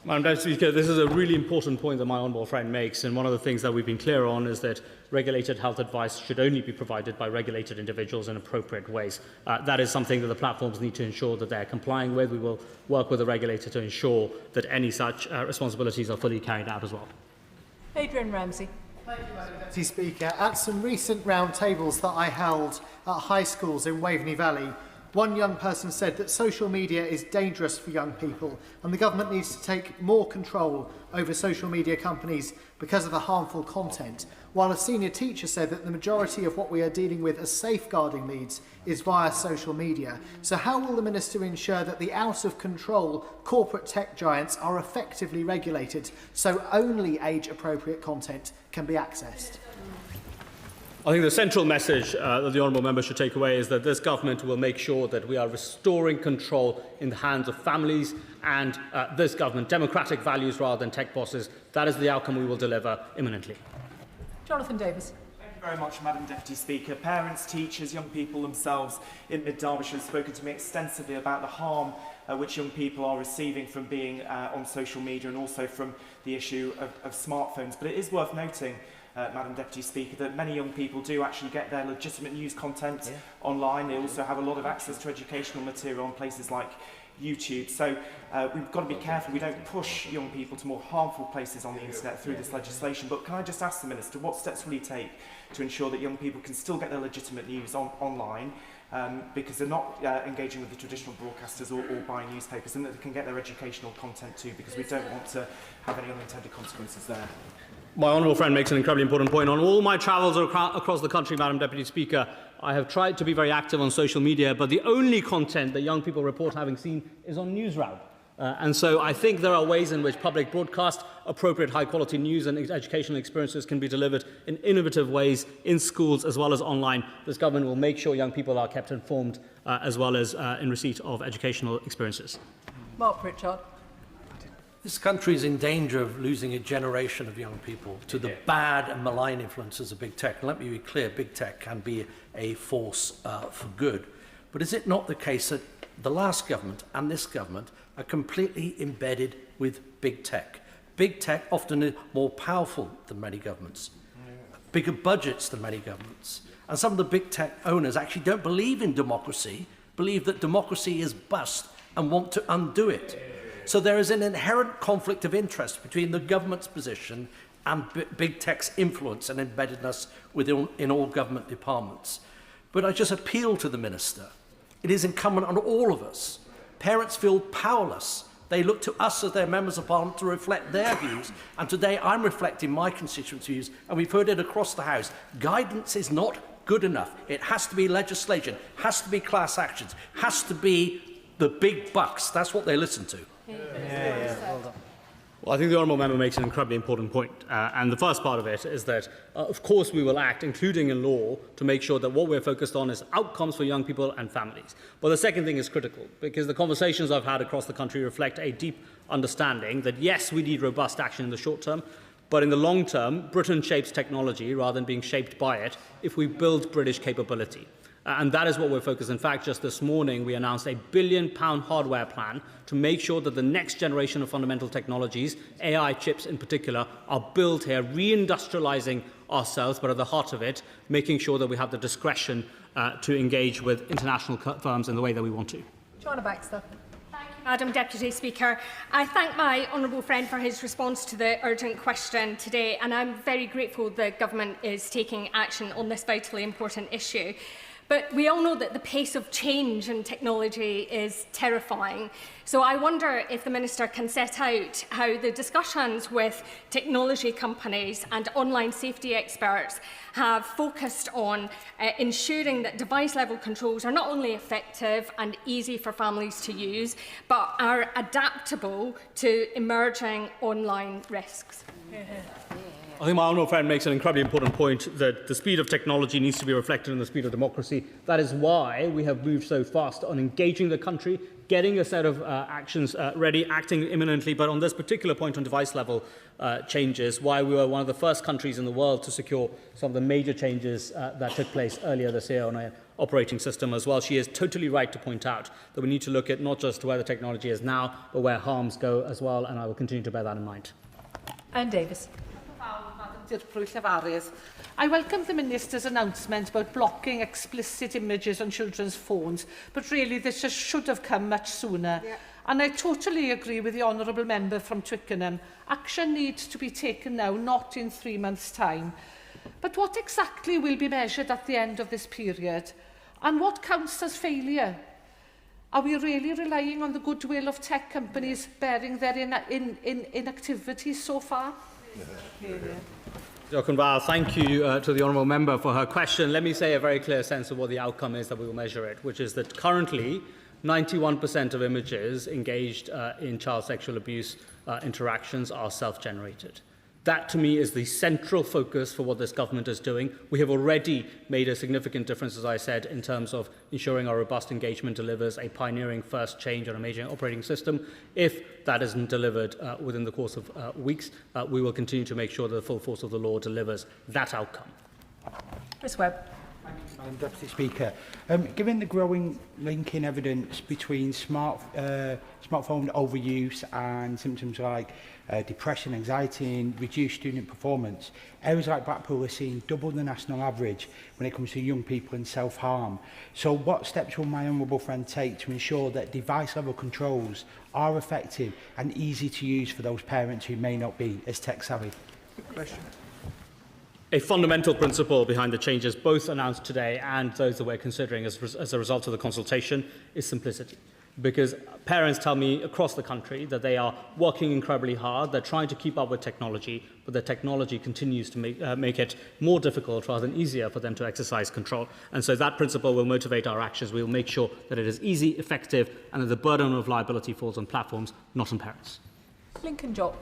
Madam Deputy Speaker, this is a really important point that my honourable friend makes, and one of the things that we've been clear on is that regulated health advice should only be provided by regulated individuals in appropriate ways. That is something that the platforms need to ensure that they're complying with. We will work with the regulator to ensure that any such responsibilities are fully carried out as well. Adrian Ramsey. Thank you, Madam Deputy Speaker. At some recent roundtables that I held at high schools in Waveney Valley, one young person said that social media is dangerous for young people and the government needs to take more control over social media companies because of the harmful content, while a senior teacher said that the majority of what we are dealing with as safeguarding needs is via social media. So how will the Minister ensure that the out-of-control corporate tech giants are effectively regulated so only age-appropriate content can be accessed? I think the central message that the honourable member should take away is that this government will make sure that we are restoring control in the hands of families and this government, democratic values rather than tech bosses. That is the outcome we will deliver imminently. Jonathan Davis. Thank you very much, Madam Deputy Speaker. Parents, teachers, young people themselves in mid-Derbyshire have spoken to me extensively about the harm which young people are receiving from being on social media and also from the issue of smartphones. But it is worth noting, Madam Deputy Speaker, that many young people do actually get their legitimate news content online. They also have a lot of access to educational material on places like YouTube. So we've got to be careful we don't push young people to more harmful places on the internet through this legislation. But can I just ask the Minister, what steps will he take to ensure that young people can still get their legitimate news online because they're not engaging with the traditional broadcasters or buying newspapers, and that they can get their educational content too, because we don't want to have any unintended consequences there? My honourable friend makes an incredibly important point. On all my travels across the country, Madam Deputy Speaker, I have tried to be very active on social media, but the only content that young people report having seen is on NewsRound. And so I think there are ways in which public broadcast, appropriate high-quality news and educational experiences can be delivered in innovative ways in schools as well as online. This government will make sure young people are kept informed as well as in receipt of educational experiences. Mark Pritchard. This country is in danger of losing a generation of young people to the bad and malign influences of big tech. And let me be clear, big tech can be a force for good. But is it not the case that the last government and this government are completely embedded with big tech? Big tech often is more powerful than many governments, bigger budgets than many governments. And some of the big tech owners actually don't believe in democracy, believe that democracy is bust and want to undo it. So there is an inherent conflict of interest between the government's position and big tech's influence and embeddedness in all government departments. But I just appeal to the Minister. It is incumbent on all of us. Parents feel powerless. They look to us as their members of parliament to reflect their views. And today I'm reflecting my constituents' views, and we've heard it across the House. Guidance is not good enough. It has to be legislation, has to be class actions, has to be the big bucks. That's what they listen to. Well, I think the honourable member makes an incredibly important point. And the first part of it is that, of course, we will act, including in law, to make sure that what we're focused on is outcomes for young people and families. But the second thing is critical, because the conversations I've had across the country reflect a deep understanding that, yes, we need robust action in the short term, but in the long term, Britain shapes technology rather than being shaped by it if we build British capability. And that is what we're focused on. In fact, just this morning, we announced a £1 billion hardware plan to make sure that the next generation of fundamental technologies, AI chips in particular, are built here, reindustrialising ourselves, but at the heart of it, making sure that we have the discretion to engage with international firms in the way that we want to. Joanna Baxter. Madam Deputy Speaker, I thank my honourable friend for his response to the urgent question today, and I'm very grateful the Government is taking action on this vitally important issue. But we all know that the pace of change in technology is terrifying. So I wonder if the Minister can set out how the discussions with technology companies and online safety experts have focused on ensuring that device-level controls are not only effective and easy for families to use, but are adaptable to emerging online risks. I think my honourable friend makes an incredibly important point that the speed of technology needs to be reflected in the speed of democracy. That is why we have moved so fast on engaging the country, getting a set of actions ready, acting imminently. But on this particular point on device-level changes, why we were one of the first countries in the world to secure some of the major changes that took place earlier this year on an operating system as well. She is totally right to point out that we need to look at not just where the technology is now, but where harms go as well, and I will continue to bear that in mind. Anne Davis. I welcome the Minister's announcement about blocking explicit images on children's phones, but really this just should have come much sooner. Yeah. And I totally agree with the Honourable Member from Twickenham. Action needs to be taken now, not in 3 months' time. But what exactly will be measured at the end of this period? And what counts as failure? Are we really relying on the goodwill of tech companies bearing their inactivity so far? Thank you to the honourable member for her question. Let me say a very clear sense of what the outcome is that we will measure it, which is that currently 91% of images engaged in child sexual abuse interactions are self-generated. That, to me, is the central focus for what this government is doing. We have already made a significant difference, as I said, in terms of ensuring our robust engagement delivers a pioneering first change on a major operating system. If that isn't delivered within the course of weeks, we will continue to make sure that the full force of the law delivers that outcome. Chris Webb. Madam Deputy Speaker, given the growing linking evidence between smartphone overuse and symptoms like depression, anxiety and reduced student performance, areas like Blackpool are seeing double the national average when it comes to young people and self-harm. So what steps will my honourable friend take to ensure that device-level controls are effective and easy to use for those parents who may not be as tech-savvy? Good question. A fundamental principle behind the changes both announced today and those that we're considering as a result of the consultation is simplicity. Because parents tell me across the country that they are working incredibly hard, they're trying to keep up with technology, but the technology continues to make it more difficult rather than easier for them to exercise control. And so that principle will motivate our actions. We will make sure that it is easy, effective, and that the burden of liability falls on platforms, not on parents. Lincoln Job.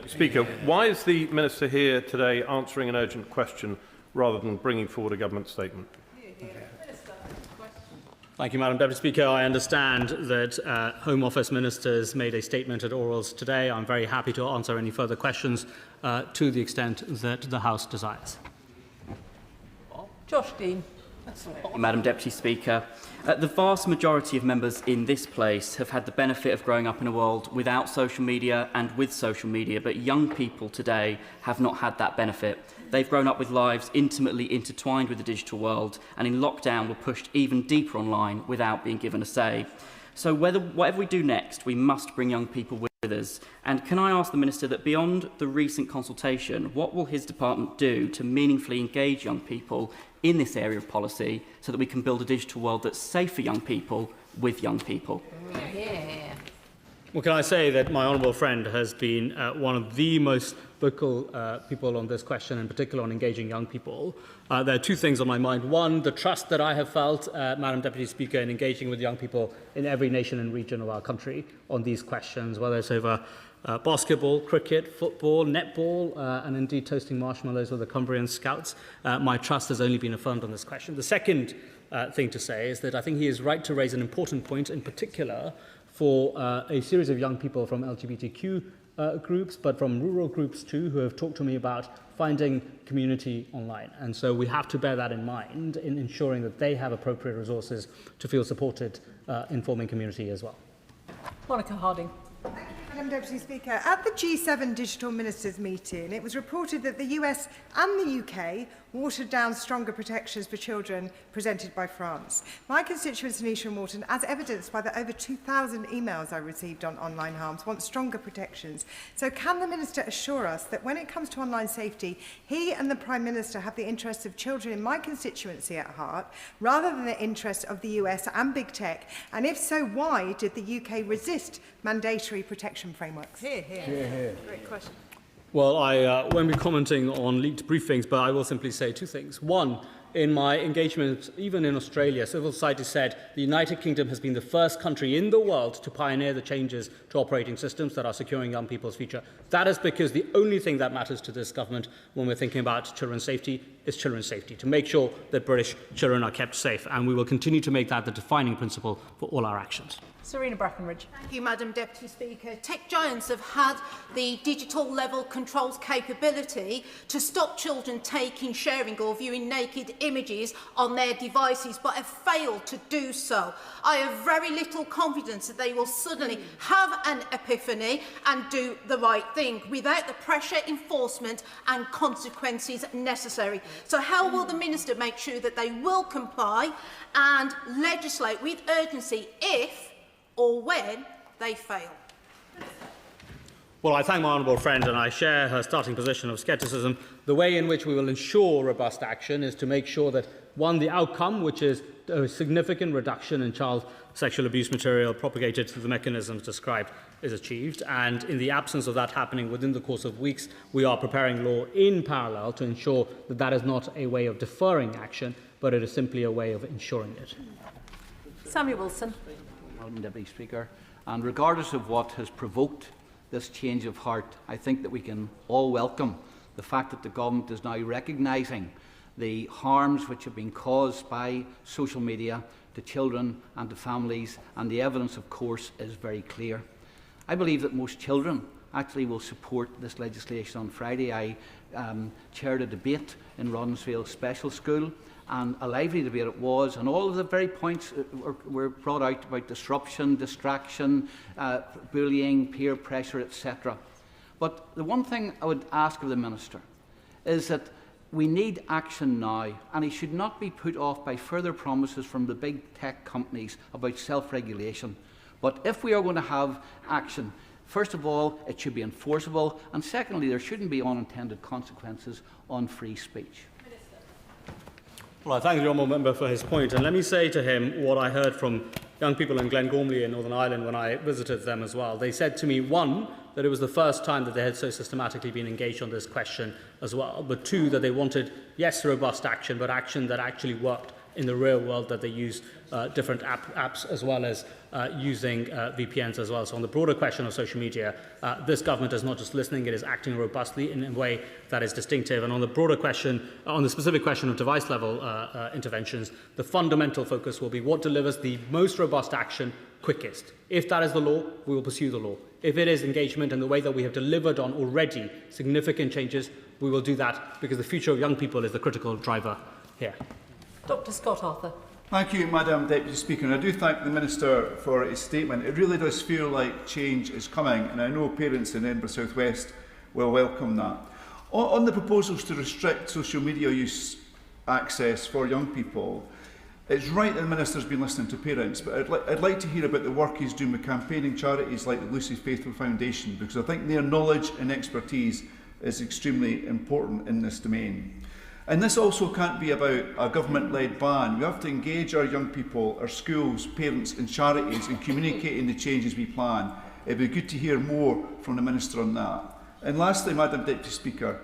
Speaker, why is the Minister here today answering an urgent question rather than bringing forward a government statement? Thank you, Madam Deputy Speaker. I understand that Home Office ministers made a statement at orals today. I'm very happy to answer any further questions to the extent that the House desires. Josh Dean. Madam Deputy Speaker, the vast majority of members in this place have had the benefit of growing up in a world without social media and with social media, but young people today have not had that benefit. They've grown up with lives intimately intertwined with the digital world and in lockdown were pushed even deeper online without being given a say. So whatever we do next, we must bring young people with us. And can I ask the Minister that beyond the recent consultation, what will his department do to meaningfully engage young people in this area of policy so that we can build a digital world that's safe for young people with young people? Yeah. Well, can I say that my honourable friend has been one of the most vocal people on this question, in particular on engaging young people. There are two things on my mind. One, the trust that I have felt, Madam Deputy Speaker, in engaging with young people in every nation and region of our country on these questions, whether it's over basketball, cricket, football, netball, and indeed toasting marshmallows with the Cumbrian Scouts. My trust has only been affirmed on this question. The second thing to say is that I think he is right to raise an important point, in particular for a series of young people from LGBTQ groups, but from rural groups too, who have talked to me about finding community online. And so we have to bear that in mind in ensuring that they have appropriate resources to feel supported in forming community as well. Monica Harding. Madam Deputy Speaker, at the G7 Digital Ministers meeting, it was reported that the US and the UK watered down stronger protections for children presented by France. My constituents in East Morton, as evidenced by the over 2,000 emails I received on online harms, want stronger protections. So can the Minister assure us that when it comes to online safety, he and the Prime Minister have the interests of children in my constituency at heart, rather than the interests of the US and big tech? And if so, why did the UK resist mandatory protection frameworks? Here, here. Here, here. Great question. Well, I won't be commenting on leaked briefings, but I will simply say two things. One, in my engagement, even in Australia, civil society said the United Kingdom has been the first country in the world to pioneer the changes to operating systems that are securing young people's future. That is because the only thing that matters to this government when we're thinking about children's safety is children's safety, to make sure that British children are kept safe. And we will continue to make that the defining principle for all our actions. Serena Brackenridge. Thank you, Madam Deputy Speaker. Tech giants have had the digital level controls capability to stop children taking, sharing or viewing naked images on their devices, but have failed to do so. I have very little confidence that they will suddenly have an epiphany and do the right thing without the pressure, enforcement and consequences necessary. So how will the Minister make sure that they will comply and legislate with urgency if or when they fail? Well, I thank my honourable friend and I share her starting position of scepticism. The way in which we will ensure robust action is to make sure that, one, the outcome, which is a significant reduction in child sexual abuse material propagated through the mechanisms described, is achieved. And in the absence of that happening within the course of weeks, we are preparing law in parallel to ensure that that is not a way of deferring action, but it is simply a way of ensuring it. Samuel Wilson. Madam Deputy Speaker, and regardless of what has provoked this change of heart. I think that we can all welcome the fact that the government is now recognising the harms which have been caused by social media to children and to families, and the evidence, of course, is very clear. I believe that most children actually will support this legislation on Friday. I chaired a debate in Robbinsville Special School, and a lively debate it was, and all of the very points were brought out about disruption, distraction, bullying, peer pressure, etc. But the one thing I would ask of the Minister is that we need action now, and he should not be put off by further promises from the big tech companies about self-regulation. But if we are going to have action, first of all, it should be enforceable, and secondly, there shouldn't be unintended consequences on free speech. Well, I thank the honourable member for his point, and let me say to him what I heard from young people in Glengormley in Northern Ireland when I visited them as well. They said to me, one, that it was the first time that they had so systematically been engaged on this question as well, but two, that they wanted, yes, robust action, but action that actually worked in the real world, that they use different apps as well as using VPNs as well. So on the broader question of social media, this government is not just listening, it is acting robustly in a way that is distinctive. And on the broader question, on the specific question of device level interventions, the fundamental focus will be what delivers the most robust action quickest. If that is the law, we will pursue the law. If it is engagement in the way that we have delivered on already significant changes, we will do that, because the future of young people is the critical driver here. Dr Scott Arthur. Thank you, Madam Deputy Speaker. And I do thank the Minister for his statement. It really does feel like change is coming, and I know parents in Edinburgh South West will welcome that. On the proposals to restrict social media use access for young people, it's right that the Minister's been listening to parents, but I'd like to hear about the work he's doing with campaigning charities like the Lucy Faithful Foundation, because I think their knowledge and expertise is extremely important in this domain. And this also can't be about a government-led ban. We have to engage our young people, our schools, parents and charities in communicating the changes we plan. It'd be good to hear more from the Minister on that. And lastly, Madam Deputy Speaker,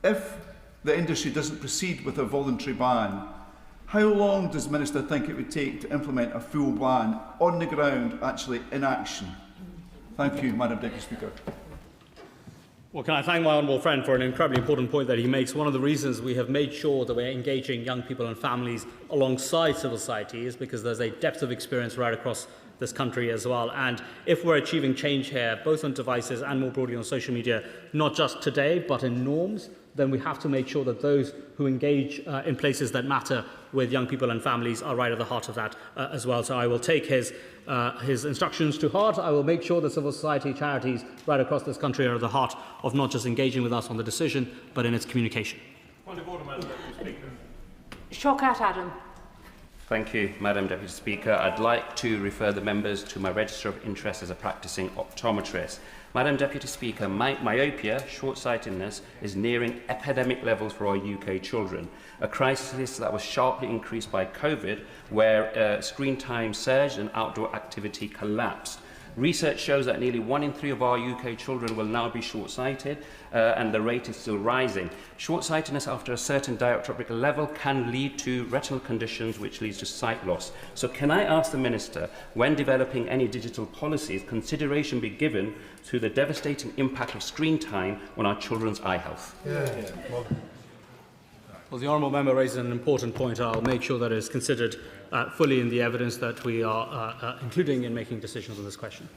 if the industry doesn't proceed with a voluntary ban, how long does the Minister think it would take to implement a full ban on the ground, actually in action? Thank you, Madam Deputy Speaker. Well, can I thank my honourable friend for an incredibly important point that he makes. One of the reasons we have made sure that we're engaging young people and families alongside civil society is because there's a depth of experience right across this country as well. And if we're achieving change here, both on devices and more broadly on social media, not just today, but in norms, then we have to make sure that those who engage in places that matter with young people and families are right at the heart of that as well. So I will take his instructions to heart. I will make sure that civil society charities right across this country are at the heart of not just engaging with us on the decision, but in its communication. Point of order, Madam Deputy Speaker. Shawkat Adam. Thank you, Madam Deputy Speaker. I'd like to refer the members to my register of interest as a practising optometrist. Madam Deputy Speaker, myopia, short-sightedness, is nearing epidemic levels for our UK children, a crisis that was sharply increased by COVID, where screen time surged and outdoor activity collapsed. Research shows that nearly 1 in 3 of our UK children will now be short-sighted, and the rate is still rising. Short-sightedness after a certain dioptric level can lead to retinal conditions, which leads to sight loss. So can I ask the Minister, when developing any digital policies, consideration be given to the devastating impact of screen time on our children's eye health? Well, the honourable member raises an important point. I'll make sure that it is considered fully in the evidence that we are including in making decisions on this question.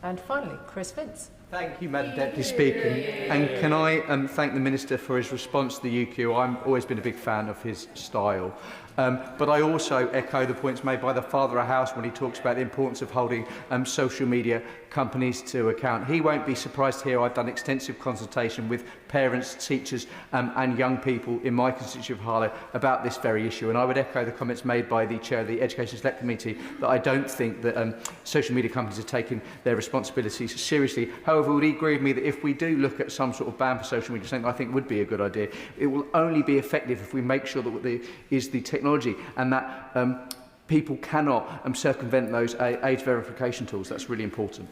And finally, Chris Vince. Thank you, Madam Deputy Speaker. And can I thank the Minister for his response to the UQ? I've always been a big fan of his style. But I also echo the points made by the Father of House when he talks about the importance of holding social media companies to account. He won't be surprised to hear I've done extensive consultation with parents, teachers and young people in my constituency of Harlow about this very issue. And I would echo the comments made by the Chair of the Education Select Committee that I don't think that social media companies are taking their responsibilities seriously. However, would he agree with me that if we do look at some sort of ban for social media, something I think would be a good idea, it will only be effective if we make sure that there is the technology and that people cannot circumvent those age verification tools. That's really important.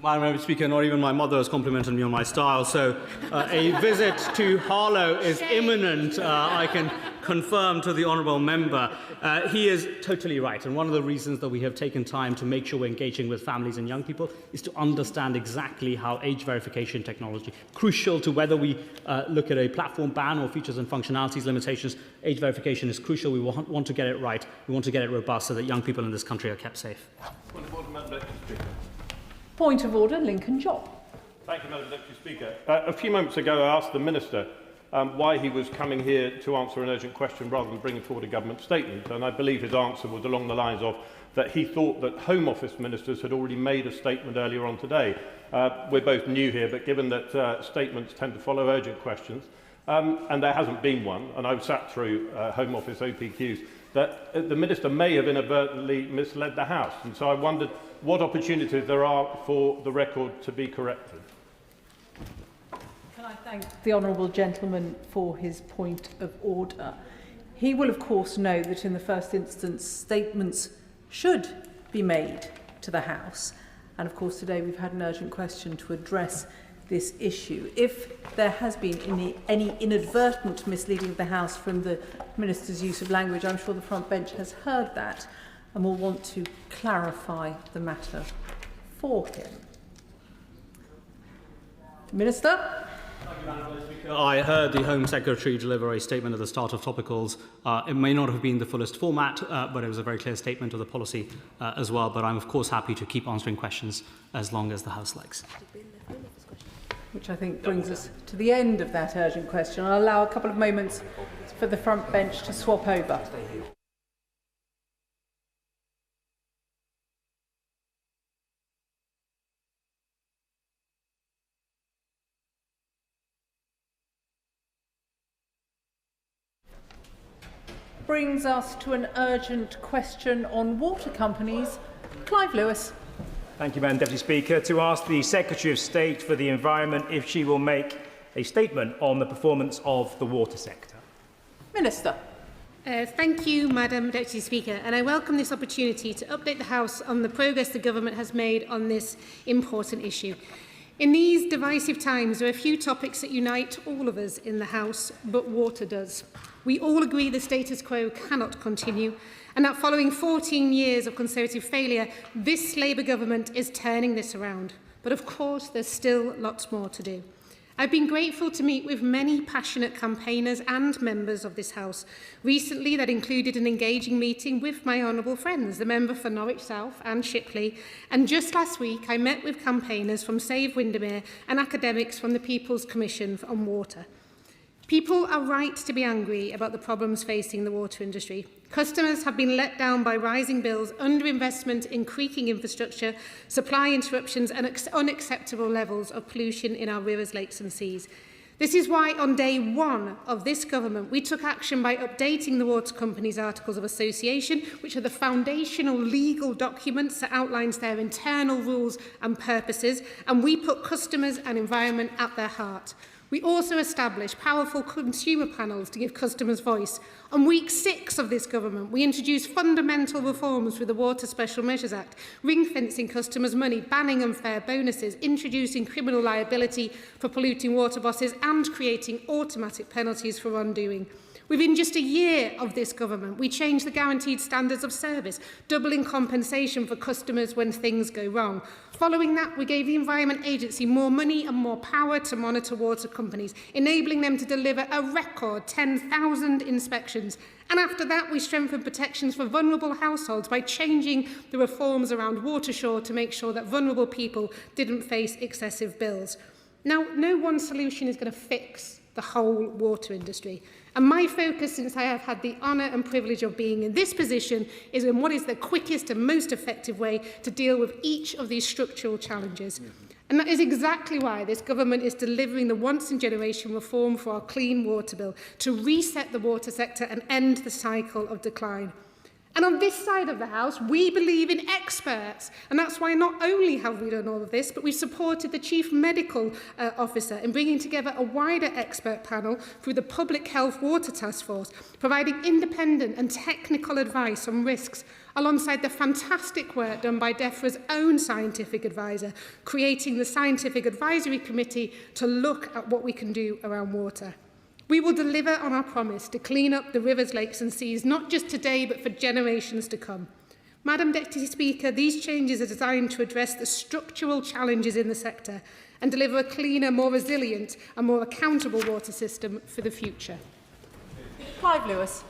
Madam Speaker, not even my mother has complimented me on my style, so a visit to Harlow is imminent, I can confirm to the honourable member, he is totally right. And one of the reasons that we have taken time to make sure we're engaging with families and young people is to understand exactly how age verification technology, crucial to whether we look at a platform ban or features and functionalities limitations, age verification is crucial. We want to get it right. We want to get it robust so that young people in this country are kept safe. Point of order, Lincoln Job. Thank you, Madam Deputy Speaker. A few moments ago, I asked the Minister why he was coming here to answer an urgent question rather than bringing forward a government statement. And I believe his answer was along the lines of that he thought that Home Office ministers had already made a statement earlier on today. We're both new here, but given that statements tend to follow urgent questions, and there hasn't been one, and I've sat through Home Office OPQs, that the Minister may have inadvertently misled the House. And so I wondered what opportunities there are for the record to be corrected. Can I thank the honourable gentleman for his point of order? He will, of course, know that in the first instance, statements should be made to the House. And, of course, today we've had an urgent question to address this issue. If there has been any inadvertent misleading of the House from the Minister's use of language, I'm sure the front bench has heard that and will want to clarify the matter for him. Minister? I heard the Home Secretary deliver a statement at the start of Topicals. It may not have been the fullest format, but it was a very clear statement of the policy as well. But I'm, of course, happy to keep answering questions as long as the House likes. Which I think brings us to the end of that urgent question. I'll allow a couple of moments for the front bench to swap over. Brings us to an urgent question on water companies. Clive Lewis. Thank you, Madam Deputy Speaker. To ask the Secretary of State for the Environment if she will make a statement on the performance of the water sector. Minister. Thank you, Madam Deputy Speaker, and I welcome this opportunity to update the House on the progress the Government has made on this important issue. In these divisive times, there are a few topics that unite all of us in the House, but water does. We all agree the status quo cannot continue, and that following 14 years of Conservative failure, this Labour government is turning this around. But of course, there's still lots more to do. I've been grateful to meet with many passionate campaigners and members of this House. Recently, that included an engaging meeting with my honourable friends, the member for Norwich South and Shipley. And just last week, I met with campaigners from Save Windermere and academics from the People's Commission on Water. People are right to be angry about the problems facing the water industry. Customers have been let down by rising bills, underinvestment in creaking infrastructure, supply interruptions and unacceptable levels of pollution in our rivers, lakes and seas. This is why on day one of this government we took action by updating the water companies' Articles of Association, which are the foundational legal documents that outlines their internal rules and purposes, and we put customers and environment at their heart. We also established powerful consumer panels to give customers voice. On week 6 of this government, we introduced fundamental reforms through the Water Special Measures Act, ring-fencing customers' money, banning unfair bonuses, introducing criminal liability for polluting water bosses and creating automatic penalties for wrongdoing. Within just a year of this government, we changed the guaranteed standards of service, doubling compensation for customers when things go wrong. Following that, we gave the Environment Agency more money and more power to monitor water companies, enabling them to deliver a record 10,000 inspections. And after that, we strengthened protections for vulnerable households by changing the reforms around Watersure to make sure that vulnerable people didn't face excessive bills. Now, no one solution is going to fix the whole water industry. And my focus, since I have had the honour and privilege of being in this position, is in what is the quickest and most effective way to deal with each of these structural challenges. And that is exactly why this government is delivering the once-in-generation reform for our Clean Water Bill, to reset the water sector and end the cycle of decline. And on this side of the House, we believe in experts. And that's why not only have we done all of this, but we've supported the Chief Medical Officer in bringing together a wider expert panel through the Public Health Water Task Force, providing independent and technical advice on risks, alongside the fantastic work done by DEFRA's own scientific advisor, creating the Scientific Advisory Committee to look at what we can do around water. We will deliver on our promise to clean up the rivers, lakes and seas, not just today, but for generations to come. Madam Deputy Speaker, these changes are designed to address the structural challenges in the sector and deliver a cleaner, more resilient and more accountable water system for the future. Clive Lewis.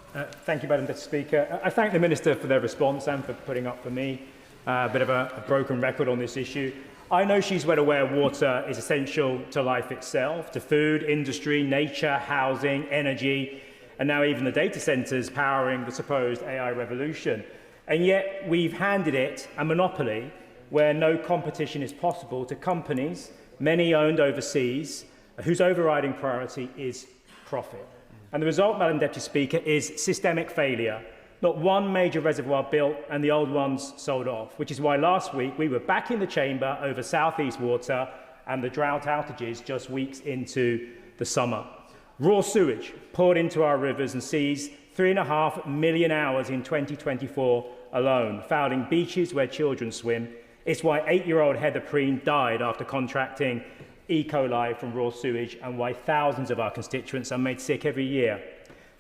Thank you, Madam Deputy Speaker. I thank the Minister for their response and for putting up for me a bit of a broken record on this issue. I know she's well aware water is essential to life itself, to food, industry, nature, housing, energy, and now even the data centres powering the supposed AI revolution. And yet we've handed it a monopoly where no competition is possible to companies, many owned overseas, whose overriding priority is profit. And the result, Madam Deputy Speaker, is systemic failure. Not one major reservoir built and the old ones sold off, which is why last week we were back in the chamber over South East Water and the drought outages just weeks into the summer. Raw sewage poured into our rivers and seas 3.5 million hours in 2024 alone, fouling beaches where children swim. It's why 8-year-old Heather Preen died after contracting E. coli from raw sewage, and why thousands of our constituents are made sick every year.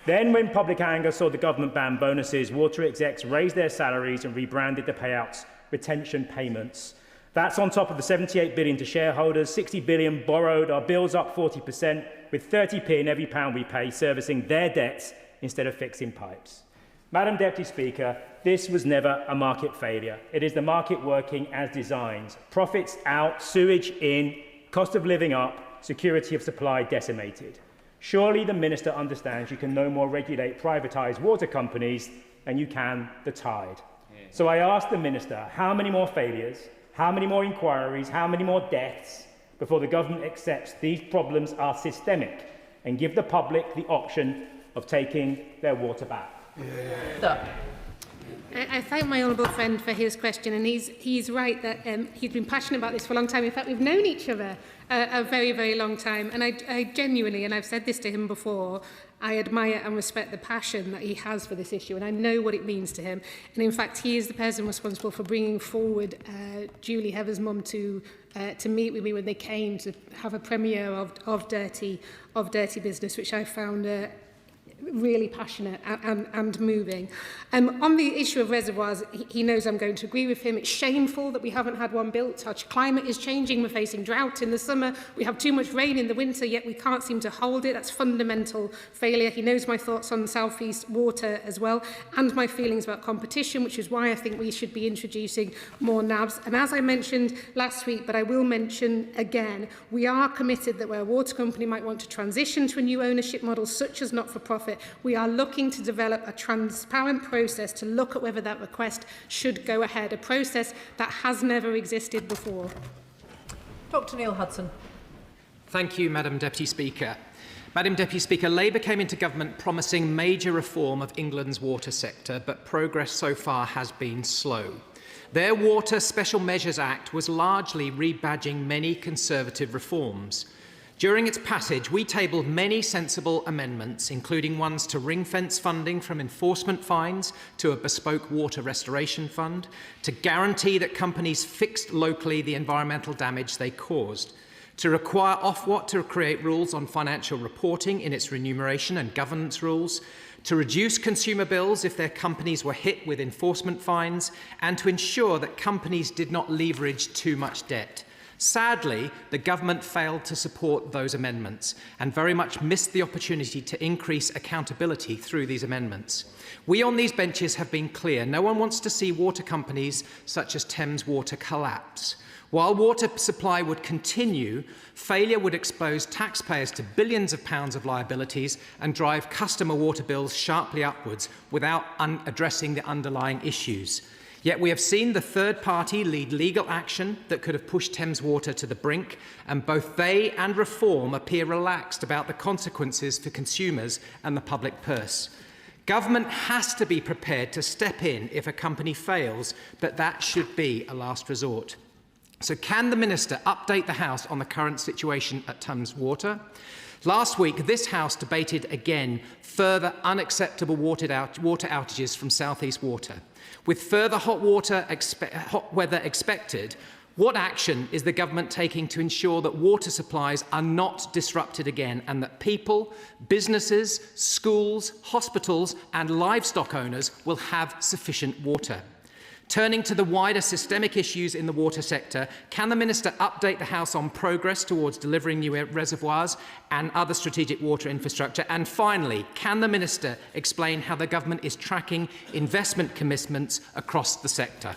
Then, when public anger saw the government ban bonuses, water execs raised their salaries and rebranded the payouts retention payments. That's on top of the $78 billion to shareholders, $60 billion borrowed, our bills up 40%, with 30p in every pound we pay, servicing their debts instead of fixing pipes. Madam Deputy Speaker, this was never a market failure. It is the market working as designed. Profits out, sewage in, cost of living up, security of supply decimated. Surely the Minister understands you can no more regulate privatised water companies than you can the tide. So I ask the Minister, how many more failures, how many more inquiries, how many more deaths before the government accepts these problems are systemic and give the public the option of taking their water back? I thank my honourable friend for his question, and he's right that he's been passionate about this for a long time. In fact, we've known each other a very, very long time, and I genuinely, and I've said this to him before, I admire and respect the passion that he has for this issue, and I know what it means to him. And in fact, he is the person responsible for bringing forward Julie Heather's mum to meet with me when they came to have a premiere of Dirty Business, which I found really passionate and moving. On the issue of reservoirs, he knows I'm going to agree with him. It's shameful that we haven't had one built. Our climate is changing. We're facing drought in the summer. We have too much rain in the winter, yet we can't seem to hold it. That's fundamental failure. He knows my thoughts on South East Water as well, and my feelings about competition, which is why I think we should be introducing more NABs. And as I mentioned last week, but I will mention again, we are committed that where a water company might want to transition to a new ownership model, such as not-for-profit, we are looking to develop a transparent process to look at whether that request should go ahead, a process that has never existed before. Dr Neil Hudson. Thank you, Madam Deputy Speaker. Madam Deputy Speaker, Labour came into government promising major reform of England's water sector, but progress so far has been slow. Their Water Special Measures Act was largely rebadging many Conservative reforms. During its passage, we tabled many sensible amendments, including ones to ring-fence funding from enforcement fines to a bespoke water restoration fund, to guarantee that companies fixed locally the environmental damage they caused, to require Ofwat to create rules on financial reporting in its remuneration and governance rules, to reduce consumer bills if their companies were hit with enforcement fines, and to ensure that companies did not leverage too much debt. Sadly, the government failed to support those amendments and very much missed the opportunity to increase accountability through these amendments. We on these benches have been clear. No one wants to see water companies such as Thames Water collapse. While water supply would continue, failure would expose taxpayers to billions of pounds of liabilities and drive customer water bills sharply upwards without addressing the underlying issues. Yet we have seen the third party lead legal action that could have pushed Thames Water to the brink, and both they and Reform appear relaxed about the consequences for consumers and the public purse. Government has to be prepared to step in if a company fails, but that should be a last resort. So can the Minister update the House on the current situation at Thames Water? Last week, this House debated again further unacceptable water outages from South East Water. With further hot weather expected, What action is the government taking to ensure that water supplies are not disrupted again and that people, businesses, schools, hospitals and livestock owners will have sufficient water? Turning to the wider systemic issues in the water sector, can the Minister update the House on progress towards delivering new reservoirs and other strategic water infrastructure? And finally, can the Minister explain how the government is tracking investment commitments across the sector?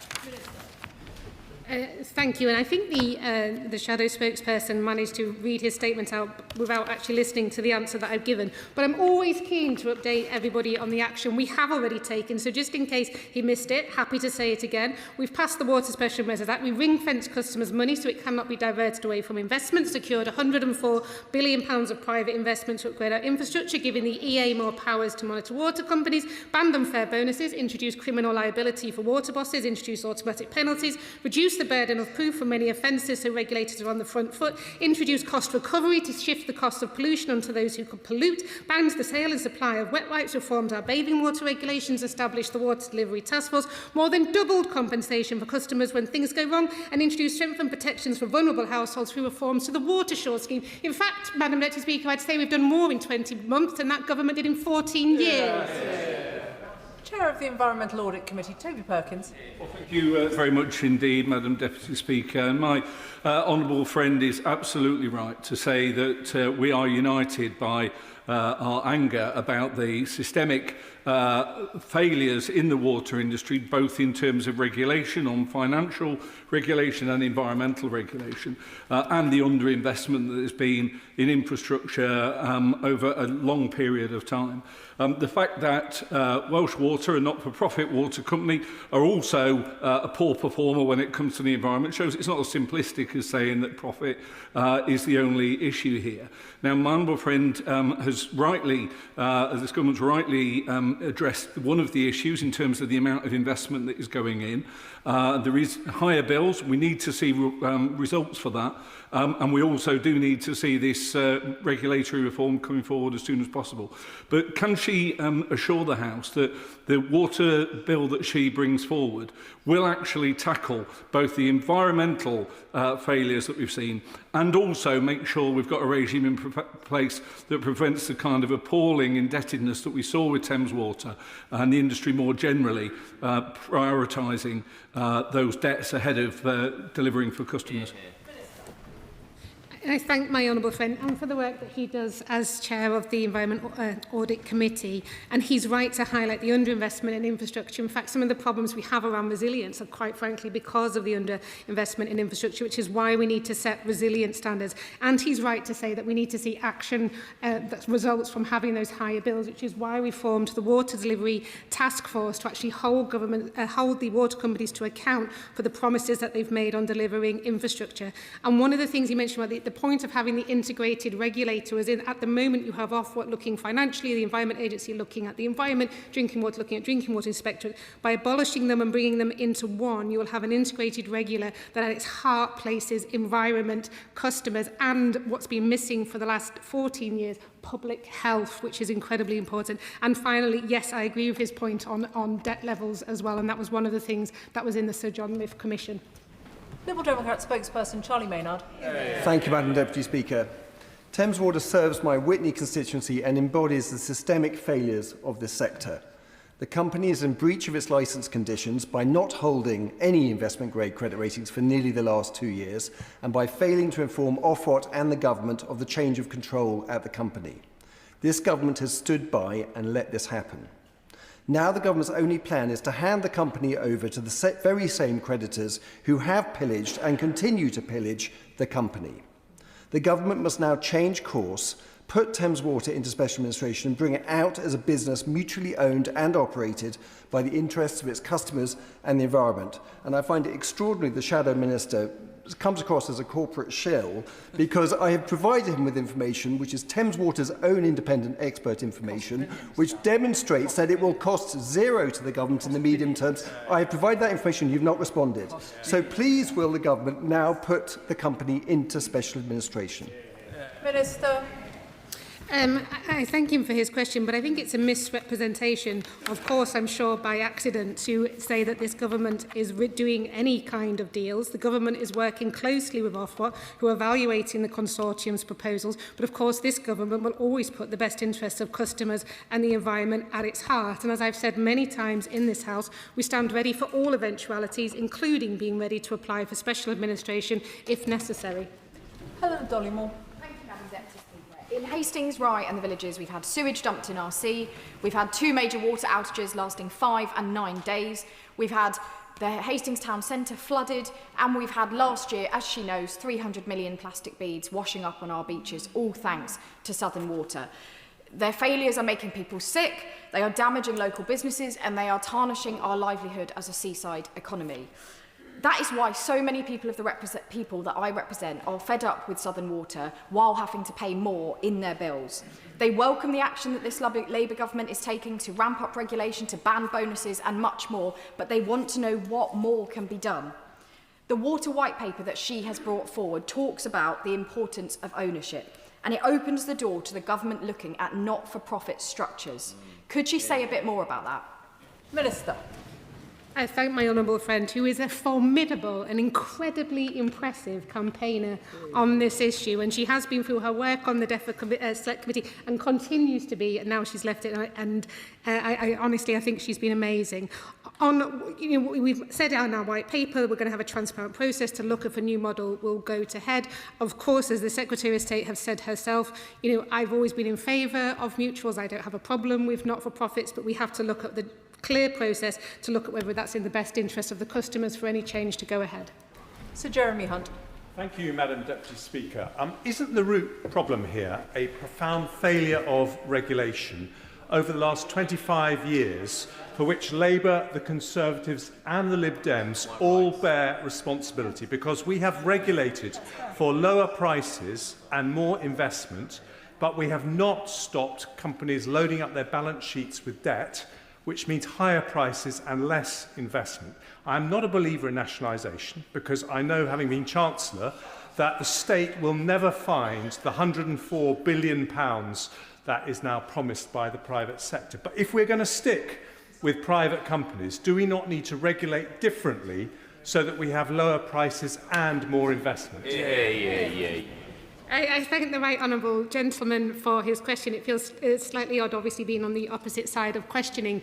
Thank you. And I think the shadow spokesperson managed to read his statement out without actually listening to the answer that I've given. But I'm always keen to update everybody on the action we have already taken. So just in case he missed it, happy to say it again. We've passed the Water Special Measures Act. We ring-fence customers' money so it cannot be diverted away from investment, secured £104 billion of private investment to upgrade our infrastructure, giving the EA more powers to monitor water companies, banned unfair bonuses, introduced criminal liability for water bosses, introduced automatic penalties, reduced the burden of proof for many offences so regulators are on the front foot, introduced cost recovery to shift the cost of pollution onto those who could pollute, banned the sale and supply of wet wipes, reformed our bathing water regulations, established the Water Delivery Task Force, more than doubled compensation for customers when things go wrong, and introduced strengthened protections for vulnerable households through reforms to the Water Shore scheme. In fact, Madam Deputy Speaker, I'd say we've done more in 20 months than that government did in 14 years. Chair of the Environmental Audit Committee, Toby Perkins. Well, thank you very much indeed, Madam Deputy Speaker. And my honourable friend is absolutely right to say that we are united by our anger about the systemic failures in the water industry, both in terms of regulation on financial regulation and environmental regulation, and the underinvestment that has been in infrastructure over a long period of time. The fact that Welsh Water, a not-for-profit water company, are also a poor performer when it comes to the environment shows it's not as simplistic as saying that profit is the only issue here. Now, my honourable friend has rightly, this government's rightly addressed one of the issues in terms of the amount of investment that is going in. There is higher bills. We need to see results for that. And we also do need to see this regulatory reform coming forward as soon as possible. But can she assure the House that the water bill that she brings forward will actually tackle both the environmental failures that we've seen and also make sure we've got a regime in place that prevents the kind of appalling indebtedness that we saw with Thames Water and the industry more generally prioritising those debts ahead of delivering for customers? I thank my honourable friend and for the work that he does as chair of the Environment Audit Committee. And he's right to highlight the underinvestment in infrastructure. In fact, some of the problems we have around resilience are quite frankly because of the underinvestment in infrastructure, which is why we need to set resilient standards. And he's right to say that we need to see action that results from having those higher bills, which is why we formed the Water Delivery Task Force to actually hold the water companies to account for the promises that they've made on delivering infrastructure. And one of the things you mentioned about the point of having the integrated regulator is in at the moment you have Ofwat looking financially, the Environment Agency looking at the environment, Drinking Water looking at Drinking Water Inspectorate. By abolishing them and bringing them into one, you will have an integrated regulator that at its heart places environment, customers and what's been missing for the last 14 years, public health, which is incredibly important. And finally, yes, I agree with his point on debt levels as well, and that was one of the things that was in the Sir John Miff Commission. Liberal Democrat spokesperson Charlie Maynard. Thank you, Madam Deputy Speaker. Thames Water serves my Witney constituency and embodies the systemic failures of this sector. The company is in breach of its licence conditions by not holding any investment-grade credit ratings for nearly the last 2 years and by failing to inform Ofwat and the government of the change of control at the company. This government has stood by and let this happen. Now the government's only plan is to hand the company over to the very same creditors who have pillaged and continue to pillage the company. The government must now change course, put Thames Water into special administration and bring it out as a business mutually owned and operated by the interests of its customers and the environment. And I find it extraordinary the Shadow Minister comes across as a corporate shill because I have provided him with information which is Thames Water's own independent expert information which demonstrates that it will cost zero to the government in the medium term. I have provided that information, you've not responded. So please will the government now put the company into special administration? Minister. I thank him for his question, but I think it's a misrepresentation, of course, I'm sure by accident, to say that this government is doing any kind of deals. The government is working closely with Ofwat, who are evaluating the consortium's proposals, but of course this government will always put the best interests of customers and the environment at its heart. And as I've said many times in this House, we stand ready for all eventualities, including being ready to apply for special administration if necessary. Helen Dollymore. In Hastings, Rye and the villages, we've had sewage dumped in our sea. We've had 2 major water outages lasting 5 and 9 days. We've had the Hastings town centre flooded, and we've had last year, as she knows, 300 million plastic beads washing up on our beaches, all thanks to Southern Water. Their failures are making people sick, they are damaging local businesses, and they are tarnishing our livelihood as a seaside economy. That is why so many people that I represent are fed up with Southern Water while having to pay more in their bills. They welcome the action that this Labour government is taking to ramp up regulation, to ban bonuses and much more, but they want to know what more can be done. The water white paper that she has brought forward talks about the importance of ownership, and it opens the door to the government looking at not-for-profit structures. Could she say a bit more about that? Minister. I thank my honourable friend, who is a formidable and incredibly impressive campaigner on this issue, and she has been through her work on the DEFRA Select Committee and continues to be, and now she's left it, and I honestly think she's been amazing. We've said in our white paper we're going to have a transparent process to look if a new model will go to head. Of course, as the Secretary of State has said herself, I've always been in favour of mutuals. I don't have a problem with not-for-profits, but we have to look at the clear process to look at whether that's in the best interest of the customers for any change to go ahead. Sir Jeremy Hunt. Thank you, Madam Deputy Speaker. Isn't the root problem here a profound failure of regulation over the last 25 years, for which Labour, the Conservatives and the Lib Dems all bear responsibility? Because we have regulated for lower prices and more investment, but we have not stopped companies loading up their balance sheets with debt, which means higher prices and less investment. I'm not a believer in nationalisation, because I know, having been Chancellor, that the state will never find the £104 billion that is now promised by the private sector. But if we're going to stick with private companies, do we not need to regulate differently so that we have lower prices and more investment? I thank the right honourable gentleman for his question. It feels slightly odd, obviously, being on the opposite side of questioning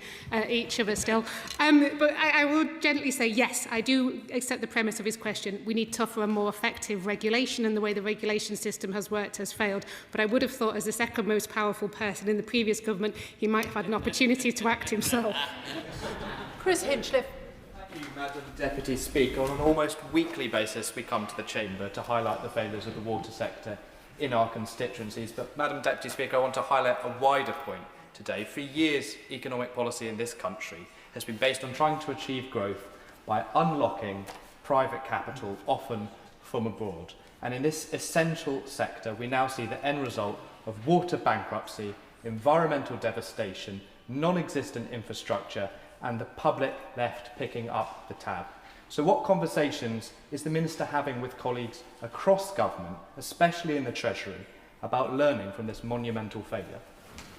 each other still. But I will gently say, yes, I do accept the premise of his question. We need tougher and more effective regulation, and the way the regulation system has worked has failed. But I would have thought, as the second most powerful person in the previous government, he might have had an opportunity to act himself. Chris Hinchliffe. Madam Deputy Speaker, on an almost weekly basis we come to the Chamber to highlight the failures of the water sector in our constituencies. But Madam Deputy Speaker, I want to highlight a wider point today. For years, economic policy in this country has been based on trying to achieve growth by unlocking private capital, often from abroad. And in this essential sector, we now see the end result of water bankruptcy, environmental devastation, non-existent infrastructure, and the public left picking up the tab. So what conversations is the Minister having with colleagues across government, especially in the Treasury, about learning from this monumental failure?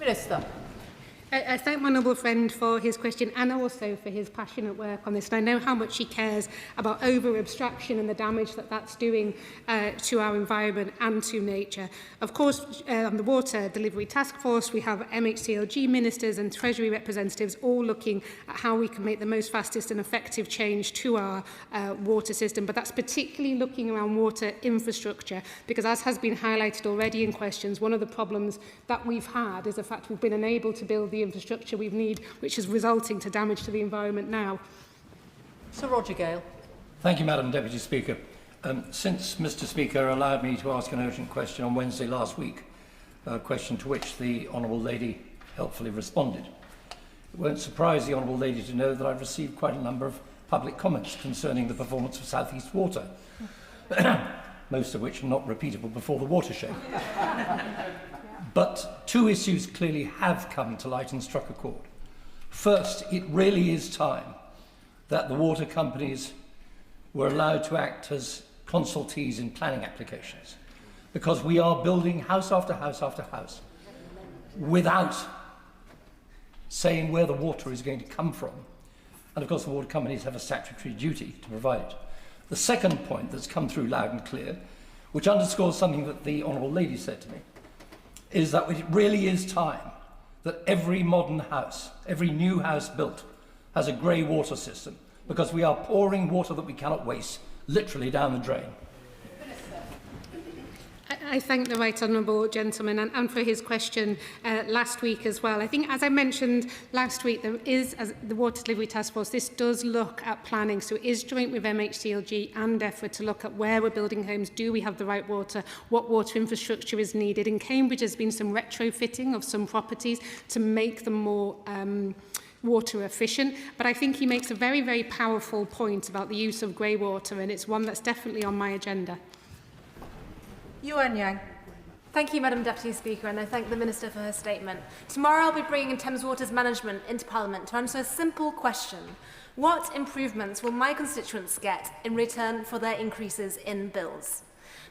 Minister. I thank my noble friend for his question and also for his passionate work on this. And I know how much he cares about over-abstraction and the damage that that's doing to our environment and to nature. Of course, on the Water Delivery Task Force, we have MHCLG ministers and Treasury representatives all looking at how we can make the most fastest and effective change to our water system. But that's particularly looking around water infrastructure, because as has been highlighted already in questions, one of the problems that we've had is the fact we've been unable to build the infrastructure we need, which is resulting to damage to the environment now. Sir Roger Gale. Thank you, Madam Deputy Speaker. Since Mr Speaker allowed me to ask an urgent question on Wednesday last week, a question to which the Honourable Lady helpfully responded, it won't surprise the Honourable Lady to know that I've received quite a number of public comments concerning the performance of South East Water, most of which are not repeatable before the watershed. But two issues clearly have come to light and struck a chord. First, it really is time that the water companies were allowed to act as consultees in planning applications, because we are building house after house after house without saying where the water is going to come from. And of course the water companies have a statutory duty to provide it. The second point that's come through loud and clear, which underscores something that the Honourable Lady said to me, is that it really is time that every modern house, every new house built, has a grey water system, because we are pouring water that we cannot waste literally down the drain. I thank the right honourable gentleman and for his question last week as well. I think, as I mentioned last week, there is, as the Water Delivery Task Force, this does look at planning. So it is joint with MHCLG and DEFRA to look at where we're building homes. Do we have the right water? What water infrastructure is needed? In Cambridge, there's been some retrofitting of some properties to make them more water efficient. But I think he makes a very, very powerful point about the use of grey water, and it's one that's definitely on my agenda. Yuan Yang. Thank you, Madam Deputy Speaker, and I thank the Minister for her statement. Tomorrow I'll be bringing Thames Water's management into Parliament to answer a simple question. What improvements will my constituents get in return for their increases in bills?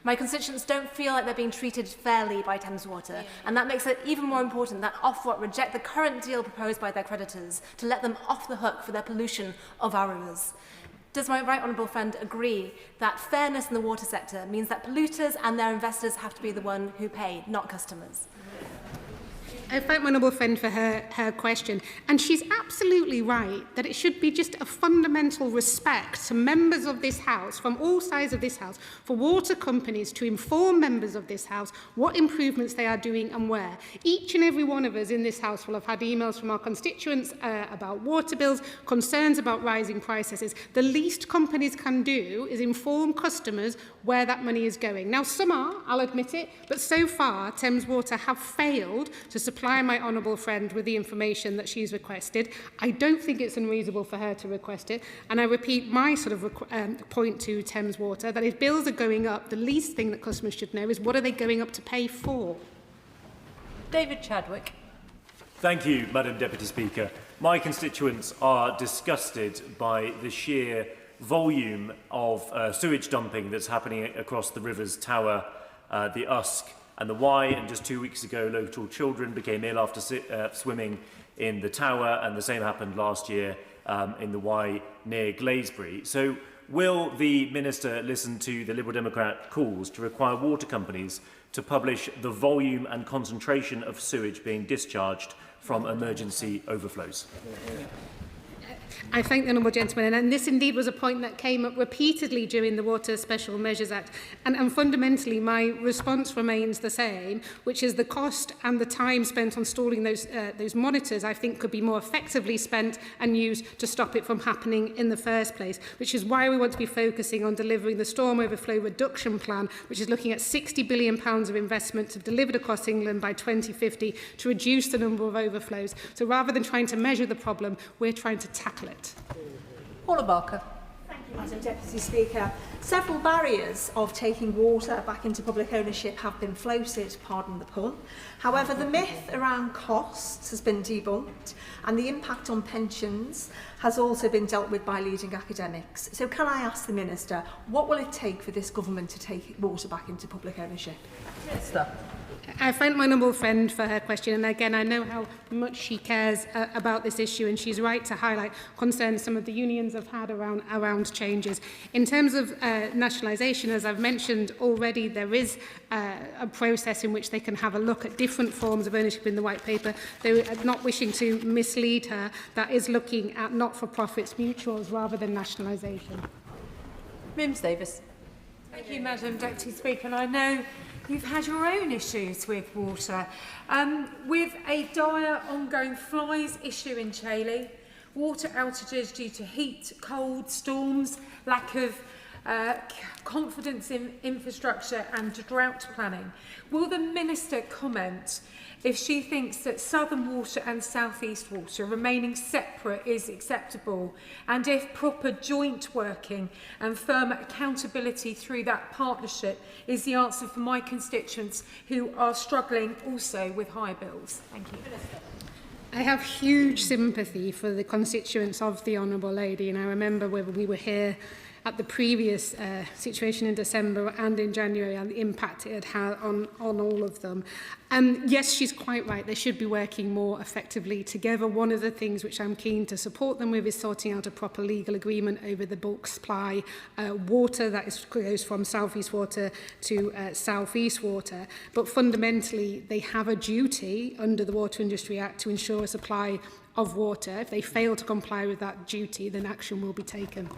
My constituents don't feel like they're being treated fairly by Thames Water, and that makes it even more important that Ofwat reject the current deal proposed by their creditors to let them off the hook for their pollution of our rivers. Does my right honourable friend agree that fairness in the water sector means that polluters and their investors have to be the one who pay, not customers? I thank my honourable friend for her question, and she's absolutely right that it should be just a fundamental respect to members of this House, from all sides of this House, for water companies to inform members of this House what improvements they are doing and where. Each and every one of us in this House will have had emails from our constituents about water bills, concerns about rising prices. The least companies can do is inform customers where that money is going. Now, some are, I'll admit it, but so far Thames Water have failed to supply my honourable friend with the information that she's requested. I don't think it's unreasonable for her to request it, and I repeat my sort of point to Thames Water, that if bills are going up, the least thing that customers should know is what are they going up to pay for. David Chadwick. Thank you, Madam Deputy Speaker. My constituents are disgusted by the sheer volume of sewage dumping that's happening across the rivers Tower, the Usk and the Wye, and just 2 weeks ago local children became ill after swimming in the Tower, and the same happened last year in the Wye near Glaisbury. So will the Minister listen to the Liberal Democrat calls to require water companies to publish the volume and concentration of sewage being discharged from emergency overflows? I thank the honourable gentleman, and this indeed was a point that came up repeatedly during the Water Special Measures Act, and fundamentally my response remains the same, which is the cost and the time spent on installing those monitors I think could be more effectively spent and used to stop it from happening in the first place, which is why we want to be focusing on delivering the storm overflow reduction plan, which is looking at £60 billion of investment to delivered across England by 2050 to reduce the number of overflows. So rather than trying to measure the problem, we're trying to tackle it. Paula Barker. Thank you, Madam Deputy Speaker. Several barriers of taking water back into public ownership have been floated, pardon the pun. However, the myth around costs has been debunked, and the impact on pensions has also been dealt with by leading academics. So can I ask the Minister, what will it take for this government to take water back into public ownership? Minister. I thank my honourable friend for her question, and again I know how much she cares about this issue, and she's right to highlight concerns some of the unions have had around changes. In terms of nationalisation, as I've mentioned already, there is a process in which they can have a look at different forms of ownership in the white paper. Though not wishing to mislead her, that is looking at not-for-profits, mutuals, rather than nationalisation. Mims Davis. Thank you, Madam Deputy Speaker. And I know you've had your own issues with water. With a dire ongoing flies issue in Chailey, water outages due to heat, cold, storms, lack of confidence in infrastructure and drought planning. Will the Minister comment if she thinks that Southern Water and South East Water remaining separate is acceptable, and if proper joint working and firm accountability through that partnership is the answer for my constituents who are struggling also with high bills? Thank you. I have huge sympathy for the constituents of the Honourable Lady, and I remember when we were here at the previous situation in December and in January and the impact it had on all of them. Yes, she's quite right. They should be working more effectively together. One of the things which I'm keen to support them with is sorting out a proper legal agreement over the bulk supply water that goes from South East Water to South East Water. But fundamentally, they have a duty under the Water Industry Act to ensure a supply of water. If they fail to comply with that duty, then action will be taken.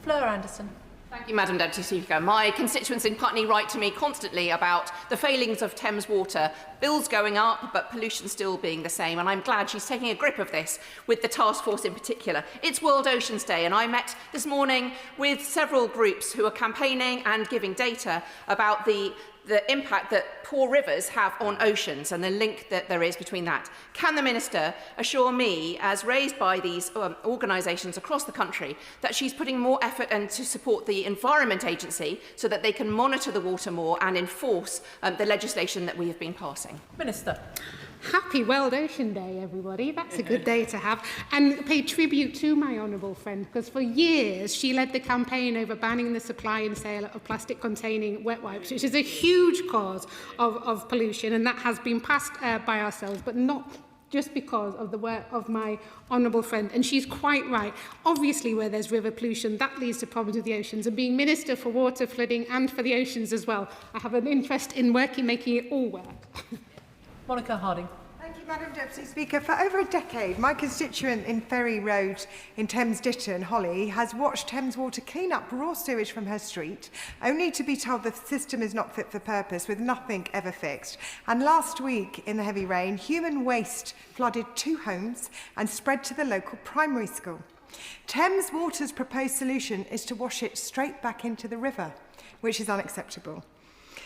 Fleur Anderson. Thank you, Madam Deputy Speaker. My constituents in Putney write to me constantly about the failings of Thames Water, bills going up but pollution still being the same, and I'm glad she's taking a grip of this with the task force in particular. It's World Oceans Day, and I met this morning with several groups who are campaigning and giving data about the impact that poor rivers have on oceans and the link that there is between that. Can the Minister assure me, as raised by these organisations across the country, that she's putting more effort in to support the Environment Agency so that they can monitor the water more and enforce the legislation that we have been passing? Minister. Happy World Ocean Day, everybody. That's a good day to have. And pay tribute to my honourable friend, because for years she led the campaign over banning the supply and sale of plastic-containing wet wipes, which is a huge cause of pollution, and that has been passed by ourselves, but not just because of the work of my honourable friend. And she's quite right. Obviously, where there's river pollution, that leads to problems with the oceans. And being Minister for Water, Flooding and for the oceans as well, I have an interest in making it all work. Monica Harding. Thank you, Madam Deputy Speaker. For over a decade, my constituent in Ferry Road in Thames Ditton, Holly, has watched Thames Water clean up raw sewage from her street, only to be told the system is not fit for purpose, with nothing ever fixed. And last week, in the heavy rain, human waste flooded 2 homes and spread to the local primary school. Thames Water's proposed solution is to wash it straight back into the river, which is unacceptable.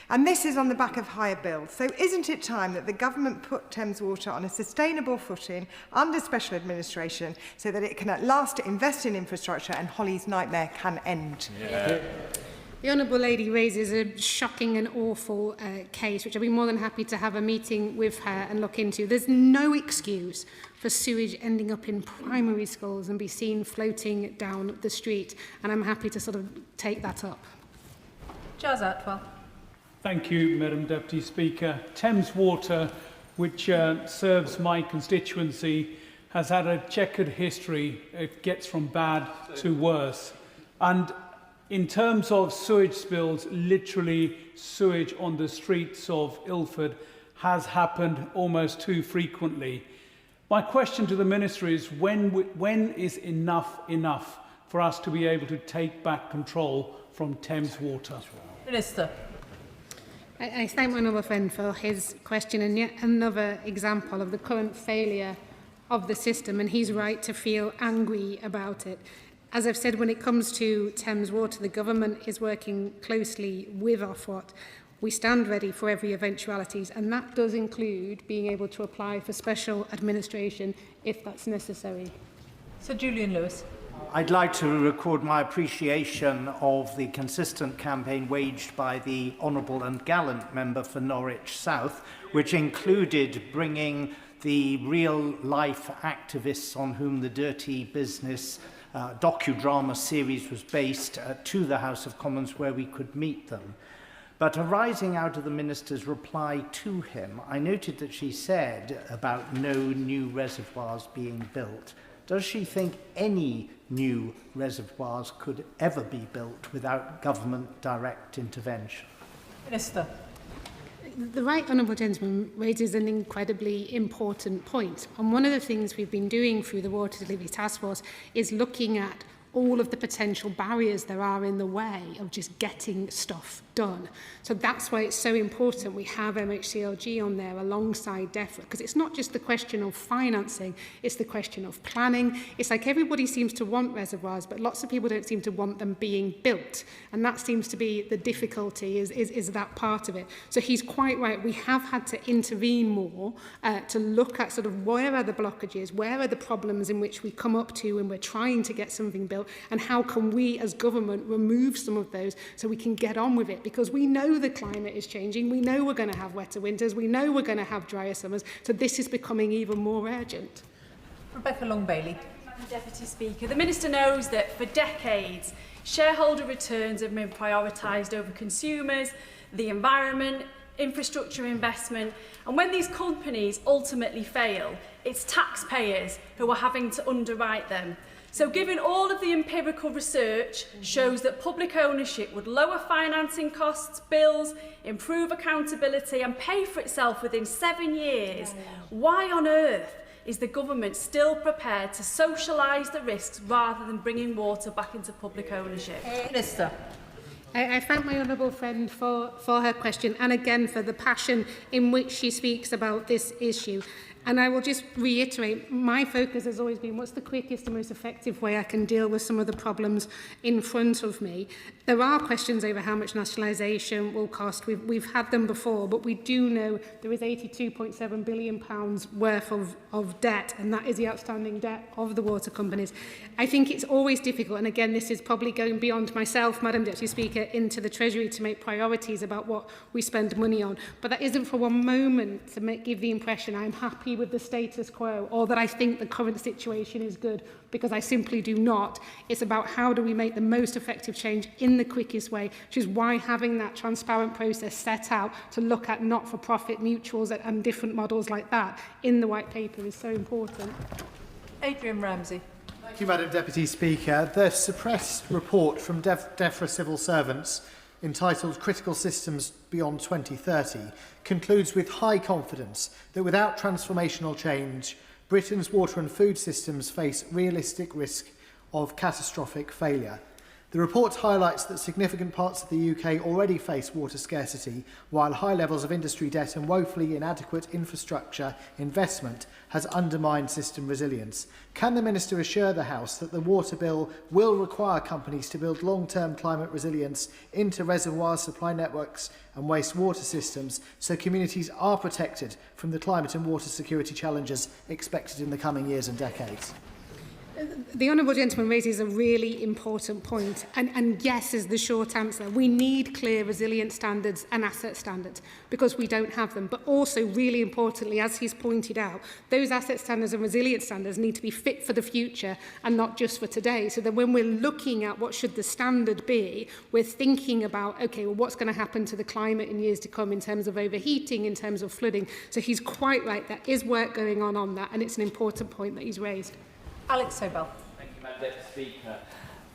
And this is on the back of higher bills. So isn't it time that the government put Thames Water on a sustainable footing under special administration so that it can at last invest in infrastructure and Holly's nightmare can end? Yeah. The Honourable Lady raises a shocking and awful case, which I'd be more than happy to have a meeting with her and look into. There's no excuse for sewage ending up in primary schools and be seen floating down the street, and I'm happy to sort of take that up. Jazz Atwell. Thank you, Madam Deputy Speaker. Thames Water, which serves my constituency, has had a checkered history. It gets from bad to worse. And in terms of sewage spills, literally sewage on the streets of Ilford has happened almost too frequently. My question to the Minister is, when is enough for us to be able to take back control from Thames Water? Minister. I thank my honourable friend for his question, and yet another example of the current failure of the system, and he's right to feel angry about it. As I've said, when it comes to Thames Water, the government is working closely with Ofwat. We stand ready for every eventualities, and that does include being able to apply for special administration if that's necessary. Sir Julian Lewis. I'd like to record my appreciation of the consistent campaign waged by the honourable and gallant member for Norwich South, which included bringing the real-life activists on whom the Dirty Business docudrama series was based to the House of Commons where we could meet them. But arising out of the Minister's reply to him, I noted that she said about no new reservoirs being built. Does she think any new reservoirs could ever be built without government direct intervention? Minister. The right honourable gentleman raises an incredibly important point. And one of the things we've been doing through the Water Delivery Task Force is looking at all of the potential barriers there are in the way of just getting stuff done. So that's why it's so important we have MHCLG on there alongside DEFRA, because it's not just the question of financing, it's the question of planning. It's like everybody seems to want reservoirs, but lots of people don't seem to want them being built. And that seems to be the difficulty, is that part of it. So he's quite right. We have had to intervene more to look at sort of where are the blockages, where are the problems in which we come up to when we're trying to get something built, and how can we as government remove some of those so we can get on with it, because we know the climate is changing, we know we're going to have wetter winters, we know we're going to have drier summers, so this is becoming even more urgent. Rebecca Long-Bailey. Madam Deputy Speaker, the Minister knows that for decades Shareholder returns have been prioritised over consumers, the environment, infrastructure investment, and when these companies ultimately fail, it's taxpayers who are having to underwrite them. So given all of the empirical research shows that public ownership would lower financing costs, bills, improve accountability and pay for itself within 7 years, why on earth is the government still prepared to socialise the risks rather than bringing water back into public ownership? Minister. I thank my honourable friend for her question and again for the passion in which she speaks about this issue. And I will just reiterate, my focus has always been what's the quickest and most effective way I can deal with some of the problems in front of me. There are questions over how much nationalisation will cost. We've had them before, but we do know there is £82.7 billion worth of debt, and that is the outstanding debt of the water companies. I think it's always difficult, and again, this is probably going beyond myself, Madam Deputy Speaker, into the Treasury to make priorities about what we spend money on. But that isn't for one moment to give the impression I'm happy with the status quo or that I think the current situation is good, because I simply do not. It's about how do we make the most effective change in the quickest way, which is why having that transparent process set out to look at not-for-profit mutuals and different models like that in the white paper is so important. Adrian Ramsey. Thank you, Madam Deputy Speaker. The suppressed report from DEFRA civil servants entitled Critical Systems Beyond 2030 concludes with high confidence that without transformational change, Britain's water and food systems face realistic risk of catastrophic failure. The report highlights that significant parts of the UK already face water scarcity, while high levels of industry debt and woefully inadequate infrastructure investment has undermined system resilience. Can the Minister assure the House that the water bill will require companies to build long-term climate resilience into reservoir supply networks and wastewater systems so communities are protected from the climate and water security challenges expected in the coming years and decades? The honourable gentleman raises a really important point, and yes is the short answer. We need clear resilience standards and asset standards because we don't have them. But also, really importantly, as he's pointed out, those asset standards and resilience standards need to be fit for the future and not just for today. So that when we're looking at what should the standard be, we're thinking about, okay, well, what's going to happen to the climate in years to come in terms of overheating, in terms of flooding. So he's quite right, there is work going on that, and it's an important point that he's raised. Alex Sobel. Thank you, Madam Deputy Speaker.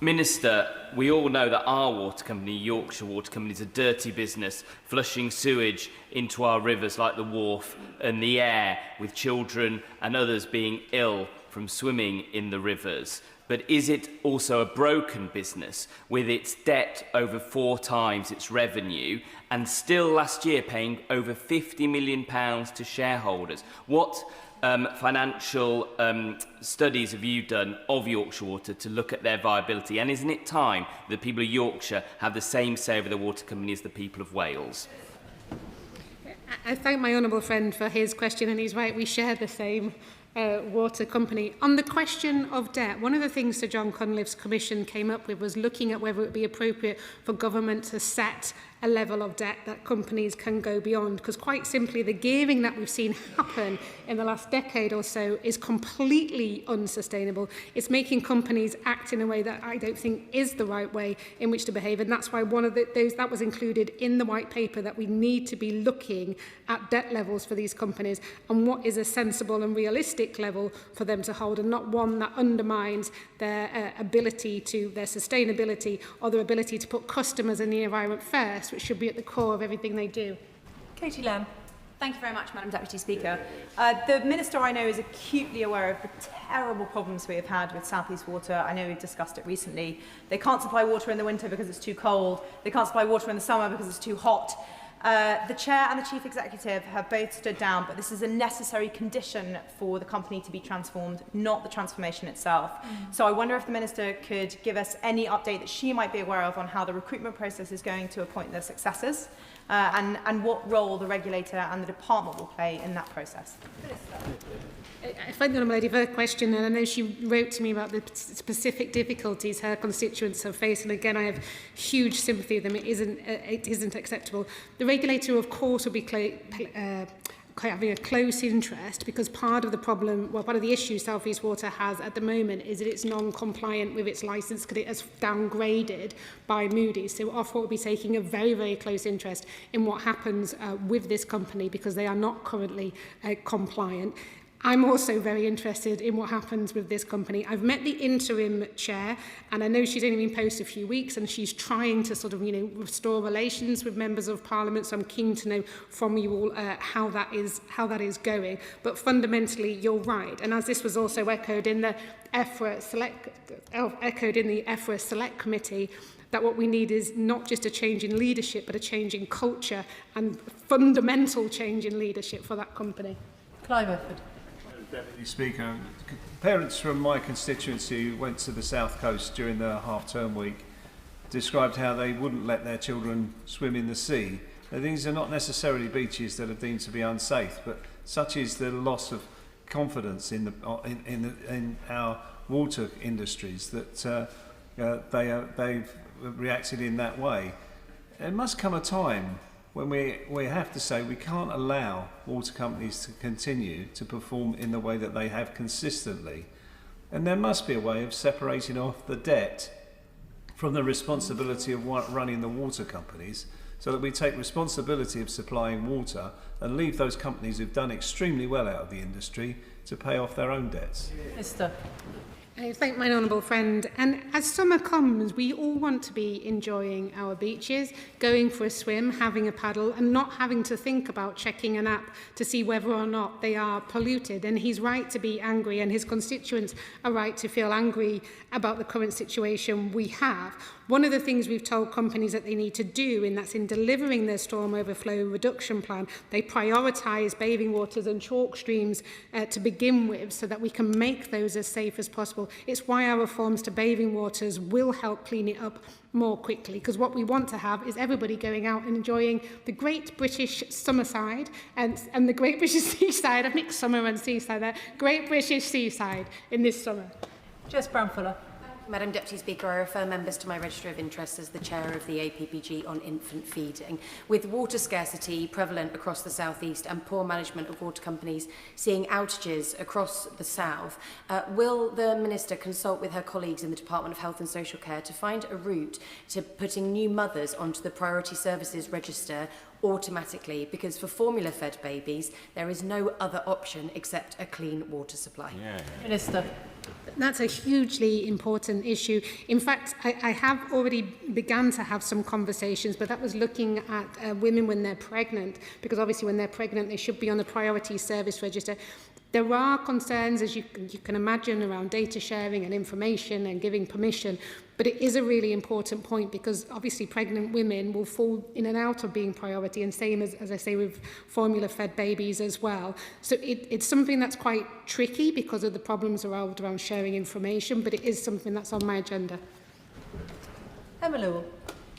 Minister, we all know that our water company, Yorkshire Water Company, is a dirty business, flushing sewage into our rivers like the Wharfe and the air, with children and others being ill from swimming in the rivers. But is it also a broken business with its debt over 4 times its revenue and still last year paying over £50 million to shareholders? What financial studies have you done of Yorkshire Water to look at their viability? And isn't it time that the people of Yorkshire have the same say over the water company as the people of Wales? I thank my honourable friend for his question, and he's right, we share the same water company. On the question of debt, one of the things Sir John Cunliffe's commission came up with was looking at whether it would be appropriate for government to set a level of debt that companies can go beyond, because quite simply the gearing that we've seen happen in the last decade or so is completely unsustainable. It's making companies act in a way that I don't think is the right way in which to behave, and that's why one of those that was included in the white paper, that we need to be looking at debt levels for these companies and what is a sensible and realistic level for them to hold, and not one that undermines their ability to their sustainability or their ability to put customers and the environment first, which should be at the core of everything they do. Katie Lamb. Thank you very much, Madam Deputy Speaker. The Minister, I know, is acutely aware of the terrible problems we have had with South East Water. I know we've discussed it recently. They can't supply water in the winter because it's too cold. They can't supply water in the summer because it's too hot. The Chair and the Chief Executive have both stood down, but this is a necessary condition for the company to be transformed, not the transformation itself. So I wonder if the Minister could give us any update that she might be aware of on how the recruitment process is going to appoint their successors, and what role the regulator and the department will play in that process. I thank the honourable lady for her question, and I know she wrote to me about the specific difficulties her constituents have faced, and again I have huge sympathy with them. It isn't acceptable. The regulator, of course, will be having a close interest, because part of the problem, well, part of the issue South East Water has at the moment is that it's non-compliant with its licence because it has downgraded by Moody's. So Ofwat will be taking a very, very close interest in what happens with this company, because they are not currently compliant. I'm also very interested in what happens with this company. I've met the interim chair, and I know she's only been post a few weeks, and she's trying to sort of, restore relations with members of Parliament. So I'm keen to know from you all how that is going. But fundamentally, you're right. And as this was also echoed in the EFRA Select Committee, that what we need is not just a change in leadership, but a change in culture and fundamental change in leadership for that company. Clive Efford. Deputy Speaker, parents from my constituency who went to the South Coast during the half-term week described how they wouldn't let their children swim in the sea. Now, these are not necessarily beaches that are deemed to be unsafe, but such is the loss of confidence in our water industries that they've reacted in that way. There must come a time when we have to say we can't allow water companies to continue to perform in the way that they have consistently. And there must be a way of separating off the debt from the responsibility of running the water companies, so that we take responsibility of supplying water and leave those companies who've done extremely well out of the industry to pay off their own debts. Mr. I thank my honourable friend. And as summer comes, we all want to be enjoying our beaches, going for a swim, having a paddle, and not having to think about checking an app to see whether or not they are polluted. And he's right to be angry, and his constituents are right to feel angry about the current situation we have. One of the things we've told companies that they need to do, and that's in delivering their storm overflow reduction plan, they prioritise bathing waters and chalk streams to begin with, so that we can make those as safe as possible. It's why our reforms to bathing waters will help clean it up more quickly, because what we want to have is everybody going out and enjoying the great British summerside and the great British seaside. I've mixed summer and seaside there. Great British seaside in this summer. Jess Brown-Fuller. Madam Deputy Speaker, I refer members to my register of interest as the chair of the APPG on infant feeding. With water scarcity prevalent across the South East and poor management of water companies seeing outages across the South, will the Minister consult with her colleagues in the Department of Health and Social Care to find a route to putting new mothers onto the Priority Services Register automatically? Because for formula-fed babies, there is no other option except a clean water supply. Minister. That's a hugely important issue. In fact, I have already begun to have some conversations, but that was looking at women when they're pregnant, because obviously when they're pregnant, they should be on the Priority Service Register. There are concerns, as you can imagine, around data sharing and information and giving permission, but it is a really important point, because obviously pregnant women will fall in and out of being priority, and same as I say with formula-fed babies as well. So it's something that's quite tricky because of the problems around sharing information, but it is something that's on my agenda. Emma Lewell.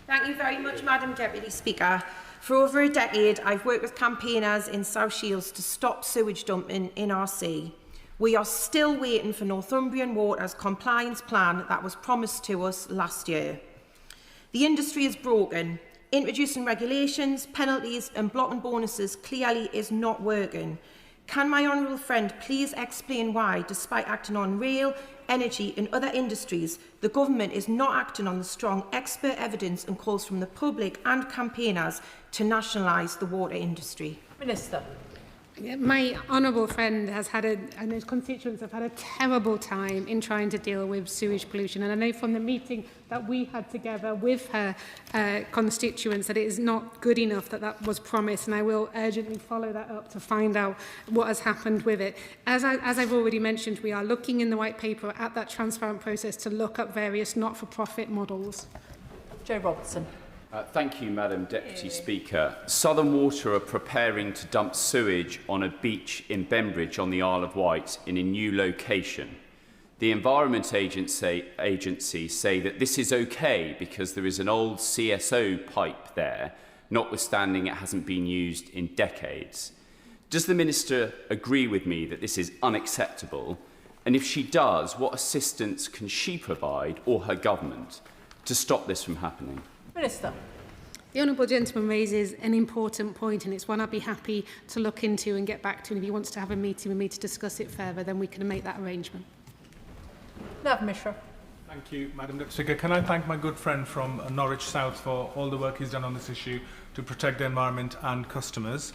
Thank you very much, Madam Deputy Speaker. For over a decade, I've worked with campaigners in South Shields to stop sewage dumping in our sea. We are still waiting for Northumbrian Water's compliance plan that was promised to us last year. The industry is broken. Introducing regulations, penalties and blocking bonuses clearly is not working. Can my honourable friend please explain why, despite acting on rail, energy and other industries, the government is not acting on the strong expert evidence and calls from the public and campaigners to nationalise the water industry? Minister. My honourable friend has had and his constituents have had a terrible time in trying to deal with sewage pollution. And I know from the meeting that we had together with her constituents that it is not good enough that was promised. And I will urgently follow that up to find out what has happened with it. As I've already mentioned, we are looking in the white paper at that transparent process to look at various not-for-profit models. Joe Robertson. Thank you, Madam Deputy Speaker. Southern Water are preparing to dump sewage on a beach in Bembridge on the Isle of Wight in a new location. The Environment Agency say that this is okay because there is an old CSO pipe there, notwithstanding it hasn't been used in decades. Does the Minister agree with me that this is unacceptable? And if she does, what assistance can she provide, or her government, to stop this from happening? Minister. The honourable gentleman raises an important point, and it's one I'd be happy to look into and get back to. And if he wants to have a meeting with me to discuss it further, then we can make that arrangement. Nav Mishra. Thank you, Madam Deputy Speaker. Can I thank my good friend from Norwich South for all the work he's done on this issue to protect the environment and customers.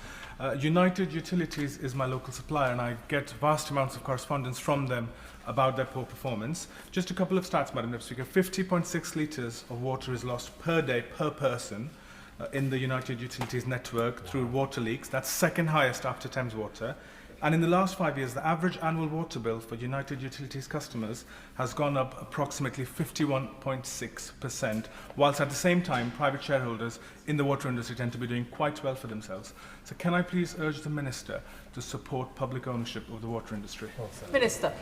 United Utilities is my local supplier, and I get vast amounts of correspondence from them about their poor performance. Just a couple of stats, Madam Deputy Speaker. 50.6 litres of water is lost per day per person in the United Utilities network through water leaks. That's second highest after Thames Water. And in the last 5 years, the average annual water bill for United Utilities customers has gone up approximately 51.6%, whilst at the same time, private shareholders in the water industry tend to be doing quite well for themselves. So can I please urge the Minister to support public ownership of the water industry? Minister.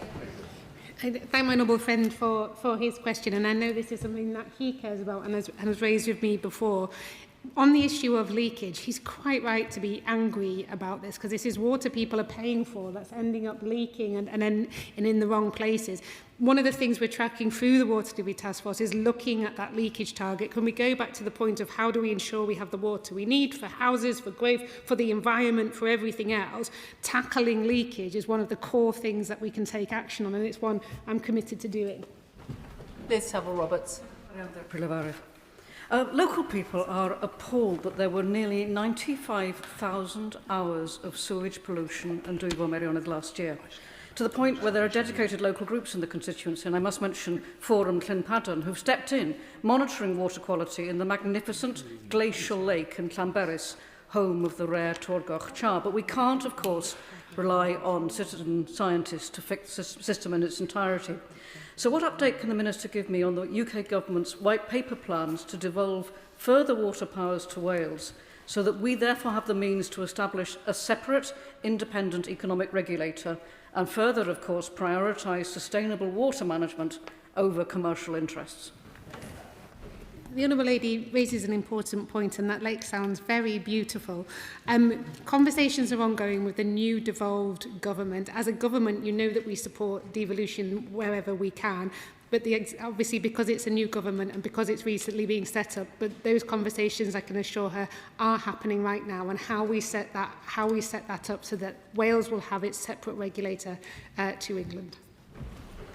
I thank my noble friend for his question, and I know this is something that he cares about and has raised with me before. On the issue of leakage, he's quite right to be angry about this, because this is water people are paying for that's ending up leaking and in the wrong places. One of the things we're tracking through the Water Delivery Task Force is looking at that leakage target. Can we go back to the point of how do we ensure we have the water we need for houses, for growth, for the environment, for everything else? Tackling leakage is one of the core things that we can take action on, and it's one I'm committed to doing. Liz Saville-Roberts. Local people are appalled that there were nearly 95,000 hours of sewage pollution in Dwyfor Meirionydd last year, to the point where there are dedicated local groups in the constituency, and I must mention Forum Llynpadon, who've stepped in, monitoring water quality in the magnificent glacial lake in Llanberis, home of the rare Torgoch char. But we can't, of course, rely on citizen scientists to fix the system in its entirety. So what update can the Minister give me on the UK Government's white paper plans to devolve further water powers to Wales, so that we therefore have the means to establish a separate, independent economic regulator and further, of course, prioritise sustainable water management over commercial interests? The Honourable Lady raises an important point, and that lake sounds very beautiful. Conversations are ongoing with the new devolved government. As a government, you know that we support devolution wherever we can, but obviously because it's a new government and because it's recently being set up, but those conversations, I can assure her, are happening right now, and how we set that up so that Wales will have its separate regulator to England.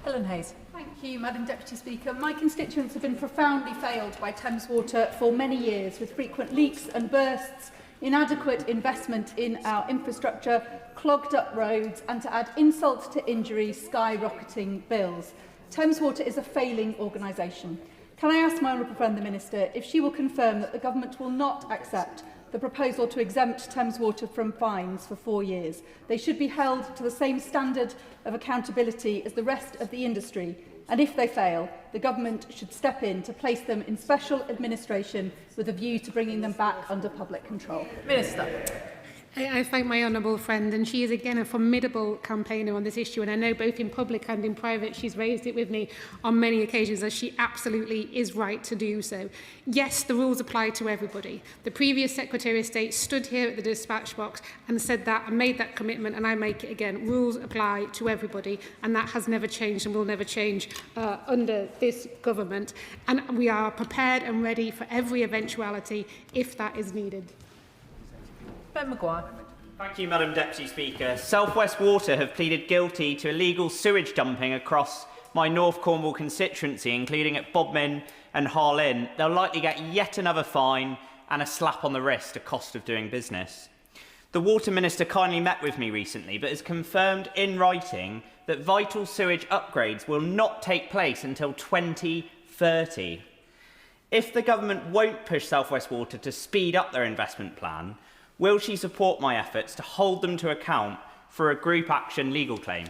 Helen Hayes. Thank you, Madam Deputy Speaker. My constituents have been profoundly failed by Thames Water for many years, with frequent leaks and bursts, inadequate investment in our infrastructure, clogged up roads, and to add insult to injury, skyrocketing bills. Thames Water is a failing organisation. Can I ask my honourable friend the Minister if she will confirm that the Government will not accept the proposal to exempt Thames Water from fines for 4 years? They should be held to the same standard of accountability as the rest of the industry, and if they fail, the Government should step in to place them in special administration with a view to bringing them back under public control. Minister. I thank my honourable friend, and she is again a formidable campaigner on this issue, and I know both in public and in private she's raised it with me on many occasions, as she absolutely is right to do so. Yes, the rules apply to everybody. The previous Secretary of State stood here at the dispatch box and said that and made that commitment, and I make it again. Rules apply to everybody, and that has never changed and will never change under this government, and we are prepared and ready for every eventuality if that is needed. Ben Maguire. Thank you, Madam Deputy Speaker. South West Water have pleaded guilty to illegal sewage dumping across my North Cornwall constituency, including at Bodmin and Harlyn. They'll likely get yet another fine and a slap on the wrist, a cost of doing business. The Water Minister kindly met with me recently, but has confirmed in writing that vital sewage upgrades will not take place until 2030. If the Government won't push South West Water to speed up their investment plan, will she support my efforts to hold them to account for a group action legal claim?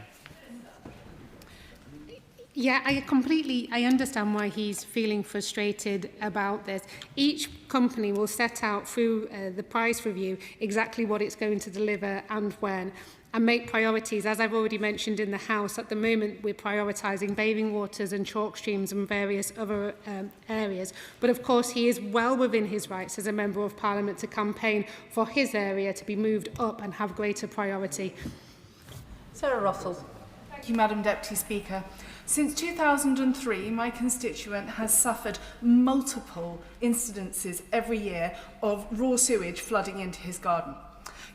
Yeah, I understand why he's feeling frustrated about this. Each company will set out through the price review exactly what it's going to deliver and when, and make priorities. As I've already mentioned in the House, at the moment we're prioritising bathing waters and chalk streams and various other areas. But of course he is well within his rights as a Member of Parliament to campaign for his area to be moved up and have greater priority. Sarah Russell. Thank you, Madam Deputy Speaker. Since 2003, my constituent has suffered multiple incidences every year of raw sewage flooding into his garden.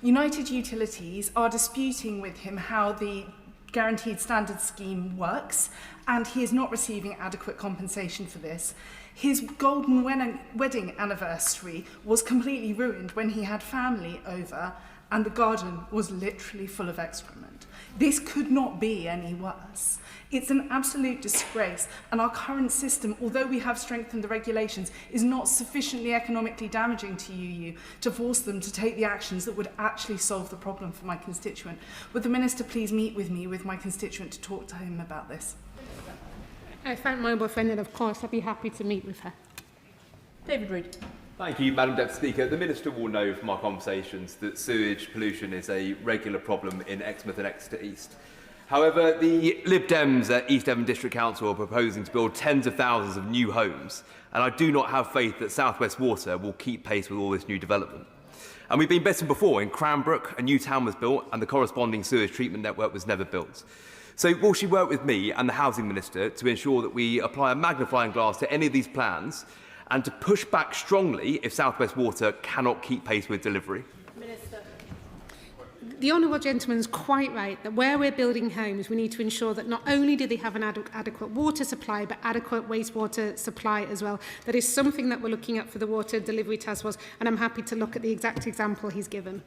United Utilities are disputing with him how the Guaranteed Standard Scheme works, and he is not receiving adequate compensation for this. His golden wedding anniversary was completely ruined when he had family over and the garden was literally full of excrement. This could not be any worse. It's an absolute disgrace, and our current system, although we have strengthened the regulations, is not sufficiently economically damaging to UU to force them to take the actions that would actually solve the problem for my constituent. Would the Minister please meet with me, with my constituent, to talk to him about this? I thank my honourable friend, and of course I'd be happy to meet with her. David Reid. Thank you, Madam Deputy Speaker. The Minister will know from our conversations that sewage pollution is a regular problem in Exmouth and Exeter East. However, the Lib Dems at East Devon District Council are proposing to build tens of thousands of new homes, and I do not have faith that South West Water will keep pace with all this new development. And we've been bitten before. In Cranbrook, a new town was built and the corresponding sewage treatment network was never built. So will she work with me and the Housing Minister to ensure that we apply a magnifying glass to any of these plans and to push back strongly if South West Water cannot keep pace with delivery? The honourable gentleman's quite right that where we're building homes, we need to ensure that not only do they have an adequate water supply, but adequate wastewater supply as well. That is something that we're looking at for the Water Delivery Task Force, and I'm happy to look at the exact example he's given.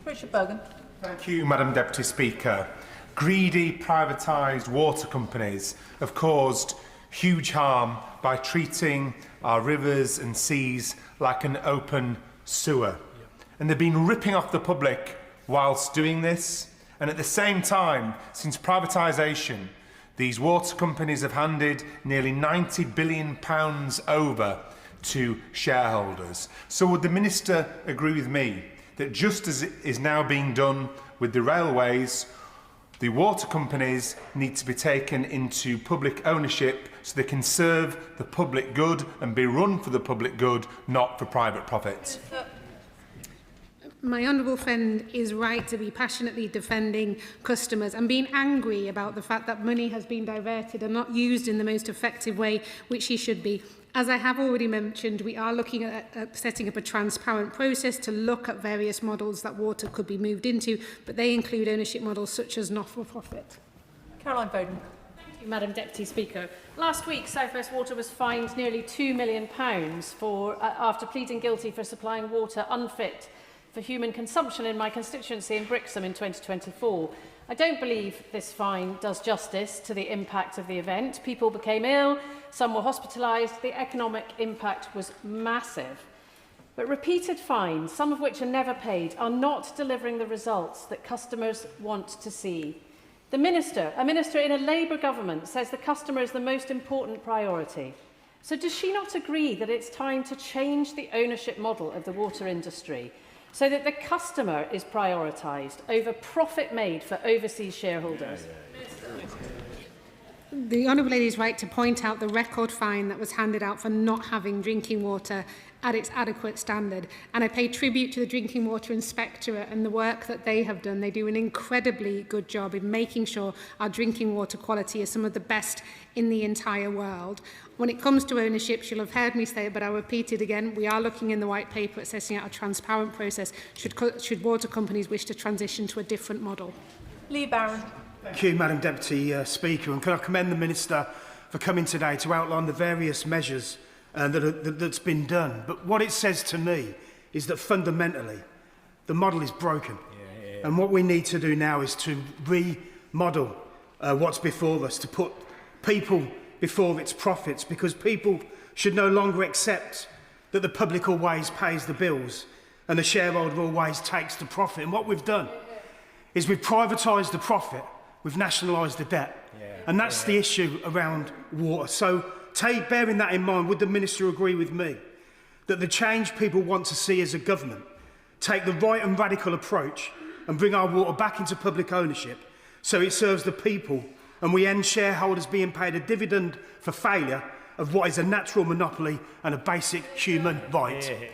Richard Bogan. Thank you, Madam Deputy Speaker. Greedy, privatised water companies have caused huge harm by treating our rivers and seas like an open sewer. And they've been ripping off the public whilst doing this. And at the same time, since privatisation, these water companies have handed nearly £90 billion over to shareholders. So would the Minister agree with me that just as it is now being done with the railways, the water companies need to be taken into public ownership so they can serve the public good and be run for the public good, not for private profit? My honourable friend is right to be passionately defending customers and being angry about the fact that money has been diverted and not used in the most effective way, which he should be. As I have already mentioned, we are looking at setting up a transparent process to look at various models that water could be moved into, but they include ownership models such as not-for-profit. Caroline Foden. Thank you, Madam Deputy Speaker. Last week, South West Water was fined nearly £2 million after pleading guilty for supplying water unfit for human consumption in my constituency in Brixham in 2024. I don't believe this fine does justice to the impact of the event. People became ill, some were hospitalised, the economic impact was massive. But repeated fines, some of which are never paid, are not delivering the results that customers want to see. A minister in a Labour government says the customer is the most important priority. So does she not agree that it's time to change the ownership model of the water industry so that the customer is prioritised over profit made for overseas shareholders? The Honourable Lady is right to point out the record fine that was handed out for not having drinking water at its adequate standard. And I pay tribute to the Drinking Water Inspectorate and the work that they have done. They do an incredibly good job in making sure our drinking water quality is some of the best in the entire world. When it comes to ownership, she'll have heard me say it, but I'll repeat it again. We are looking in the white paper at setting out a transparent process should water companies wish to transition to a different model. Lee Barron. Thank you, Madam Deputy Speaker. And can I commend the Minister for coming today to outline the various measures that's been done. But what it says to me is that fundamentally the model is broken. And what we need to do now is to remodel what's before us, to put people before its profits, because people should no longer accept that the public always pays the bills and the shareholder always takes the profit. And what we've done is we've privatised the profit, we've nationalised the debt. And that's the issue around water. So bearing that in mind, would the Minister agree with me that the change people want to see as a government take the right and radical approach and bring our water back into public ownership so it serves the people and we end shareholders being paid a dividend for failure of what is a natural monopoly and a basic human right?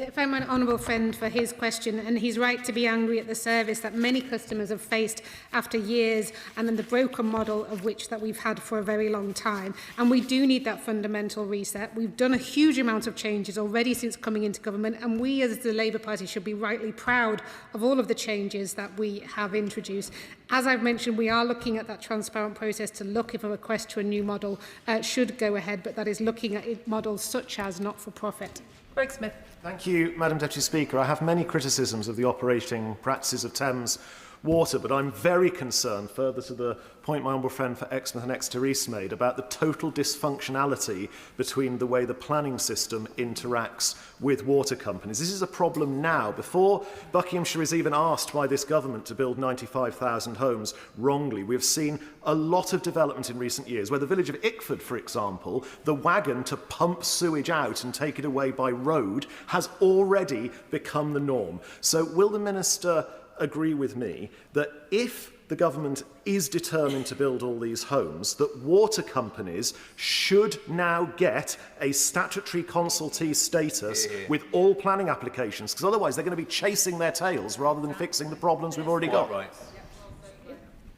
thank my honourable friend for his question, and he's right to be angry at the service that many customers have faced after years and then the broken model of which that we've had for a very long time. And we do need that fundamental reset. We've done a huge amount of changes already since coming into government, and we as the Labour Party should be rightly proud of all of the changes that we have introduced. As I've mentioned, we are looking at that transparent process to look if a request to a new model should go ahead, but that is looking at models such as not-for-profit. Greg Smith. Thank you, Madam Deputy Speaker. I have many criticisms of the operating practices of Thames Water, but I'm very concerned, further to the point my honourable friend for Exmouth and Exeter East made, about the total dysfunctionality between the way the planning system interacts with water companies. This is a problem now. Before Buckinghamshire is even asked by this government to build 95,000 homes wrongly, we've seen a lot of development in recent years, where the village of Ickford, for example, the wagon to pump sewage out and take it away by road has already become the norm. So will the Minister agree with me that if the government is determined to build all these homes, that water companies should now get a statutory consultee status with all planning applications? Because otherwise they're going to be chasing their tails rather than fixing the problems we've already got. Right.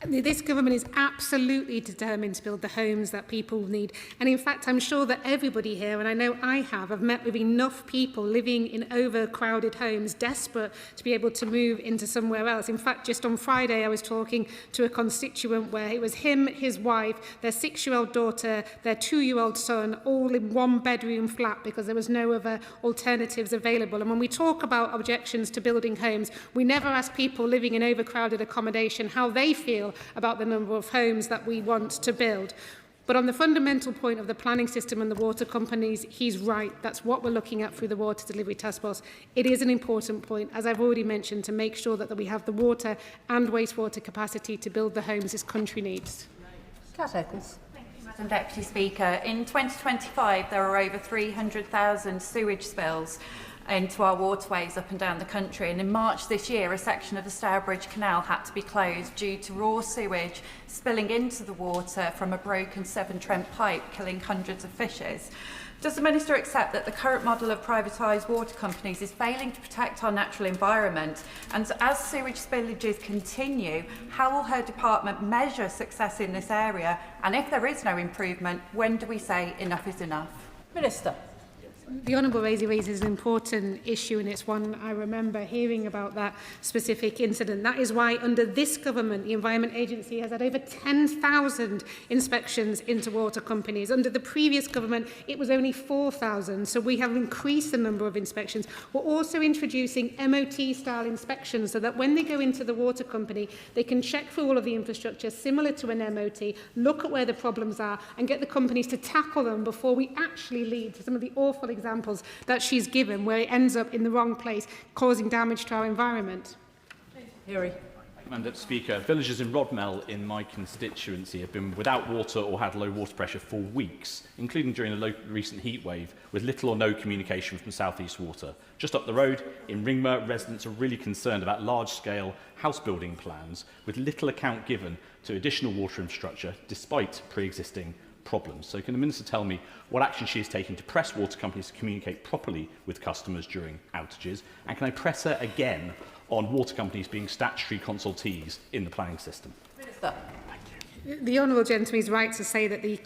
This government is absolutely determined to build the homes that people need. And in fact, I'm sure that everybody here, and I know I have met with enough people living in overcrowded homes, desperate to be able to move into somewhere else. In fact, just on Friday, I was talking to a constituent where it was him, his wife, their 6-year-old daughter, their 2-year-old son, all in one-bedroom flat because there was no other alternatives available. And when we talk about objections to building homes, we never ask people living in overcrowded accommodation how they feel about the number of homes that we want to build. But on the fundamental point of the planning system and the water companies, he's right. That's what we're looking at through the Water Delivery Task Force. It is an important point, as I've already mentioned, to make sure that we have the water and wastewater capacity to build the homes this country needs. Cat Eccles. Madam Deputy Speaker, in 2025 there were over 300,000 sewage spills into our waterways up and down the country, and in March this year a section of the Stourbridge Canal had to be closed due to raw sewage spilling into the water from a broken Severn Trent pipe, killing hundreds of fishes. Does the Minister accept that the current model of privatised water companies is failing to protect our natural environment? And as sewage spillages continue, how will her department measure success in this area? And if there is no improvement, when do we say enough is enough? Minister. The Honourable raises an important issue, and it's one I remember hearing about that specific incident. That is why under this government the Environment Agency has had over 10,000 inspections into water companies. Under the previous government it was only 4,000, so we have increased the number of inspections. We're also introducing MOT style inspections so that when they go into the water company they can check through all of the infrastructure similar to an MOT, look at where the problems are and get the companies to tackle them before we actually lead to some of the awful examples that she's given where it ends up in the wrong place, causing damage to our environment. Harry. Madam Deputy Speaker, villagers in Rodmell in my constituency have been without water or had low water pressure for weeks, including during the recent heat wave, with little or no communication from South East Water. Just up the road, in Ringmer, residents are really concerned about large-scale house building plans with little account given to additional water infrastructure despite pre-existing problems. So can the Minister tell me what action she is taking to press water companies to communicate properly with customers during outages? And can I press her again on water companies being statutory consultees in the planning system? Minister. The Honourable Gentleman is right to say that the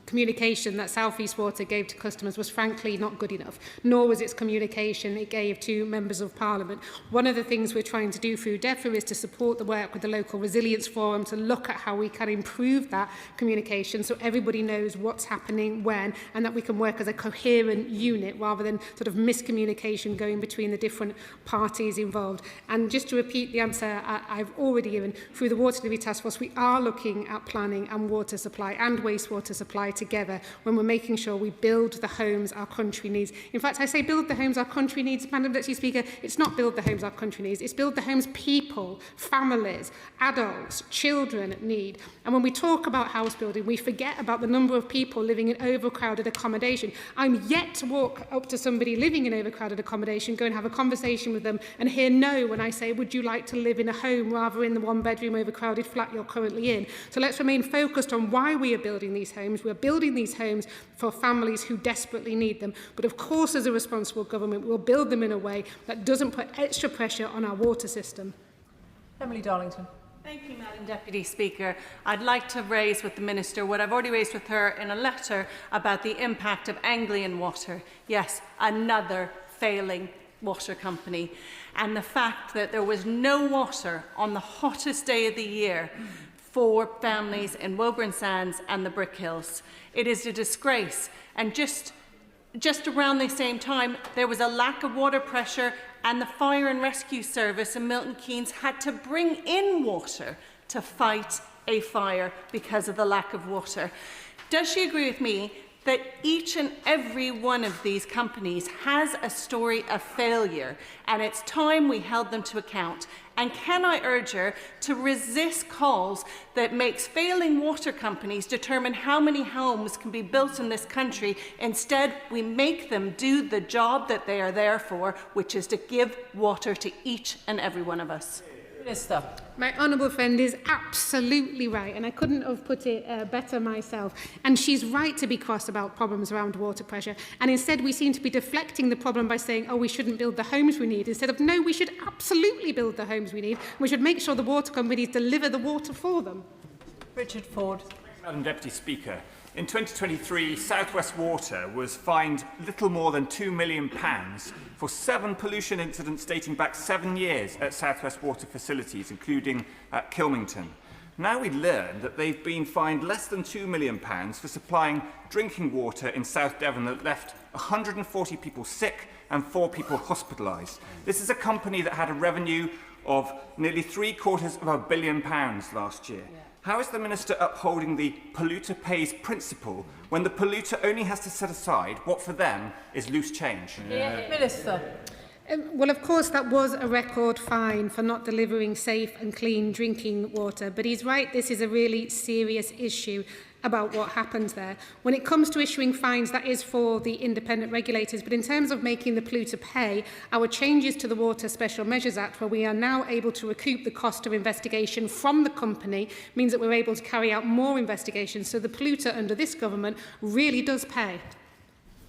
communication that South East Water gave to customers was frankly not good enough, nor was its communication it gave to members of Parliament. One of the things we're trying to do through DEFRA is to support the work with the local resilience forum to look at how we can improve that communication so everybody knows what's happening when, and that we can work as a coherent unit rather than sort of miscommunication going between the different parties involved. And just to repeat the answer I've already given, through the Water Delivery Task Force we are looking at planning and water supply and wastewater supply together when we're making sure we build the homes our country needs. In fact, I say build the homes our country needs, Madam Deputy Speaker, it's not build the homes our country needs, it's build the homes people, families, adults, children need. And when we talk about house building, we forget about the number of people living in overcrowded accommodation. I'm yet to walk up to somebody living in overcrowded accommodation, go and have a conversation with them and hear no when I say, would you like to live in a home rather in the one-bedroom overcrowded flat you're currently in? So let's remain focused on why we are building these homes. We are building these homes for families who desperately need them. But of course, as a responsible government, we'll build them in a way that doesn't put extra pressure on our water system. Emily Darlington. Thank you, Madam Deputy Speaker. I'd like to raise with the Minister what I've already raised with her in a letter about the impact of Anglian Water. Yes, another failing water company. And the fact that there was no water on the hottest day of the year for families in Woburn Sands and the Brick Hills. It is a disgrace. And just around the same time, there was a lack of water pressure, and the Fire and Rescue Service in Milton Keynes had to bring in water to fight a fire because of the lack of water. Does she agree with me that each and every one of these companies has a story of failure, and it's time we held them to account? And can I urge her to resist calls that makes failing water companies determine how many homes can be built in this country? Instead, we make them do the job that they are there for, which is to give water to each and every one of us. Minister. My honourable friend is absolutely right, and I couldn't have put it better myself. And she's right to be cross about problems around water pressure. And instead, we seem to be deflecting the problem by saying, oh, we shouldn't build the homes we need, instead of, no, we should absolutely build the homes we need. We should make sure the water companies deliver the water for them. Richard Ford. Madam Deputy Speaker, in 2023, South West Water was fined little more than £2 million for 7 pollution incidents dating back 7 years at South West Water facilities, including at Kilmington. Now we learn that they've been fined less than £2 million for supplying drinking water in South Devon that left 140 people sick and 4 people hospitalised. This is a company that had a revenue of nearly £750 million last year. How is the Minister upholding the polluter pays principle when the polluter only has to set aside what for them is loose change? Minister. Well, of course, that was a record fine for not delivering safe and clean drinking water. But he's right, this is a really serious issue about what happens there. When it comes to issuing fines, that is for the independent regulators. But in terms of making the polluter pay, our changes to the Water Special Measures Act, where we are now able to recoup the cost of investigation from the company, means that we're able to carry out more investigations. So the polluter under this government really does pay.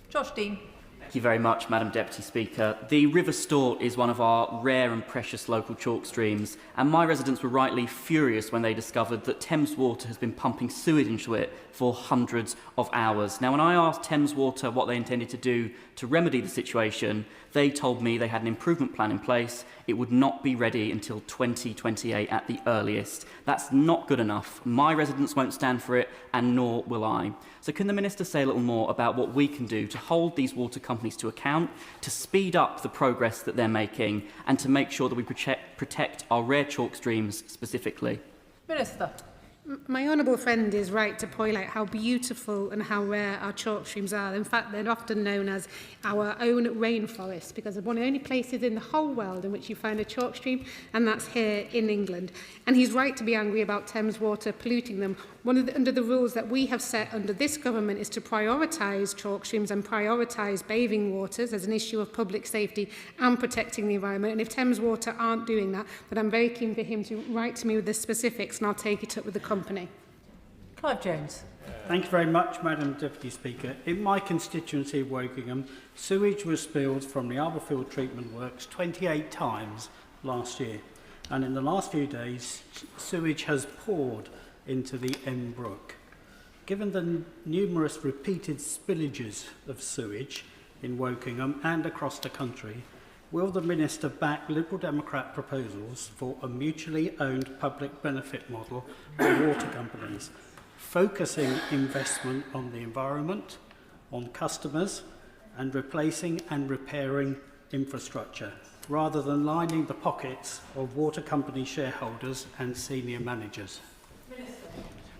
Josh Dean. Thank you very much, Madam Deputy Speaker. The River Stort is one of our rare and precious local chalk streams, and my residents were rightly furious when they discovered that Thames Water has been pumping sewage into it for hundreds of hours. Now, when I asked Thames Water what they intended to do to remedy the situation, they told me they had an improvement plan in place. It would not be ready until 2028 at the earliest. That's not good enough. My residents won't stand for it, and nor will I. So can the Minister say a little more about what we can do to hold these water companies to account, to speed up the progress that they're making, and to make sure that we protect our rare chalk streams specifically? Minister. My honourable friend is right to point out how beautiful and how rare our chalk streams are. In fact, they're often known as our own rainforest, because they're one of the only places in the whole world in which you find a chalk stream, and that's here in England. And he's right to be angry about Thames Water polluting them. Under the rules that we have set under this government is to prioritise chalk streams and prioritise bathing waters as an issue of public safety and protecting the environment. And if Thames Water aren't doing that, then I'm very keen for him to write to me with the specifics, and I'll take it up with the company. Clive Jones. Thank you very much, Madam Deputy Speaker. In my constituency of Wokingham, sewage was spilled from the Arborfield Treatment Works 28 times last year. And in the last few days, sewage has poured into the N Brook. Given the numerous repeated spillages of sewage in Wokingham and across the country, will the Minister back Liberal Democrat proposals for a mutually owned public benefit model for water companies, focusing investment on the environment, on customers, and replacing and repairing infrastructure, rather than lining the pockets of water company shareholders and senior managers?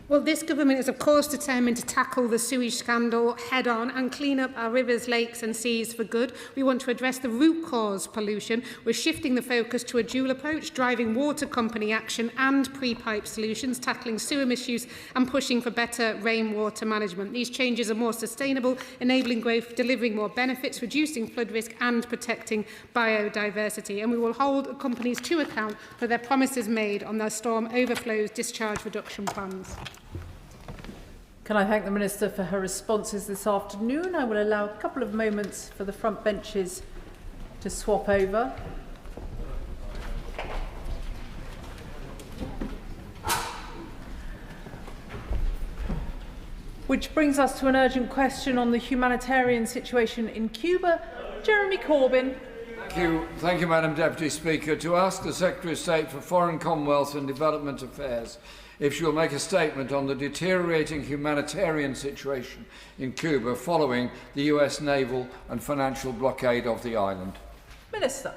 Well, this government is of course determined to tackle the sewage scandal head on and clean up our rivers, lakes and seas for good. We want to address the root cause pollution. We're shifting the focus to a dual approach, driving water company action and pre-pipe solutions, tackling sewer misuse and pushing for better rainwater management. These changes are more sustainable, enabling growth, delivering more benefits, reducing flood risk and protecting biodiversity. And we will hold companies to account for their promises made on their storm overflows discharge reduction plans. Can I thank the Minister for her responses this afternoon? I will allow a couple of moments for the front benches to swap over. Which brings us to an urgent question on the humanitarian situation in Cuba. Jeremy Corbyn. Thank you, Madam Deputy Speaker. To ask the Secretary of State for Foreign, Commonwealth and Development Affairs if she will make a statement on the deteriorating humanitarian situation in Cuba following the US naval and financial blockade of the island. Minister.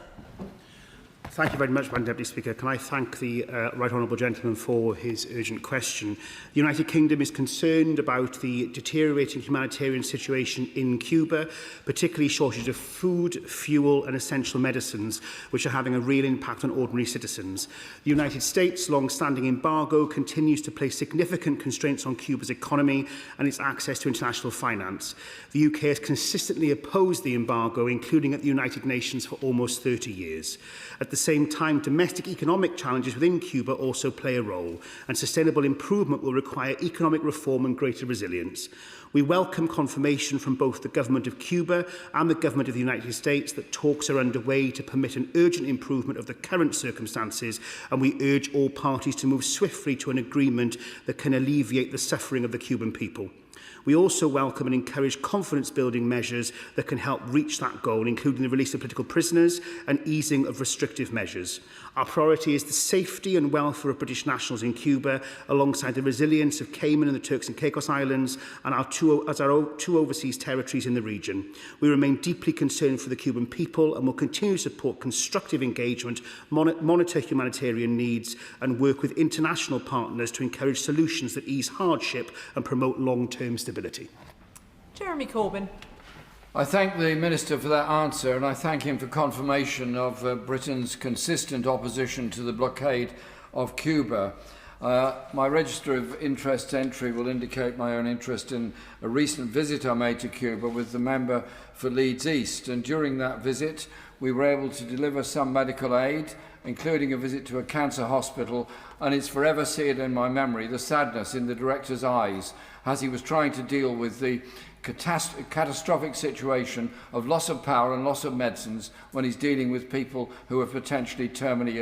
Thank you very much, Madam Deputy Speaker. Can I thank the Right Honourable Gentleman for his urgent question. The United Kingdom is concerned about the deteriorating humanitarian situation in Cuba, particularly shortage of food, fuel and essential medicines, which are having a real impact on ordinary citizens. The United States' long-standing embargo continues to place significant constraints on Cuba's economy and its access to international finance. The UK has consistently opposed the embargo, including at the United Nations, for almost 30 years. At the same time, domestic economic challenges within Cuba also play a role, and sustainable improvement will require economic reform and greater resilience. We welcome confirmation from both the Government of Cuba and the Government of the United States that talks are underway to permit an urgent improvement of the current circumstances, and we urge all parties to move swiftly to an agreement that can alleviate the suffering of the Cuban people. We also welcome and encourage confidence-building measures that can help reach that goal, including the release of political prisoners and easing of restrictive measures. Our priority is the safety and welfare of British nationals in Cuba, alongside the resilience of Cayman and the Turks and Caicos Islands, and our two overseas territories in the region. We remain deeply concerned for the Cuban people and will continue to support constructive engagement, monitor humanitarian needs, and work with international partners to encourage solutions that ease hardship and promote long-term stability. Jeremy Corbyn. I thank the Minister for that answer, and I thank him for confirmation of Britain's consistent opposition to the blockade of Cuba. My register of interest entry will indicate my own interest in a recent visit I made to Cuba with the member for Leeds East, and during that visit we were able to deliver some medical aid, including a visit to a cancer hospital, and it's forever seared in my memory the sadness in the director's eyes as he was trying to deal with the catastrophic situation of loss of power and loss of medicines when he's dealing with people who are potentially terminally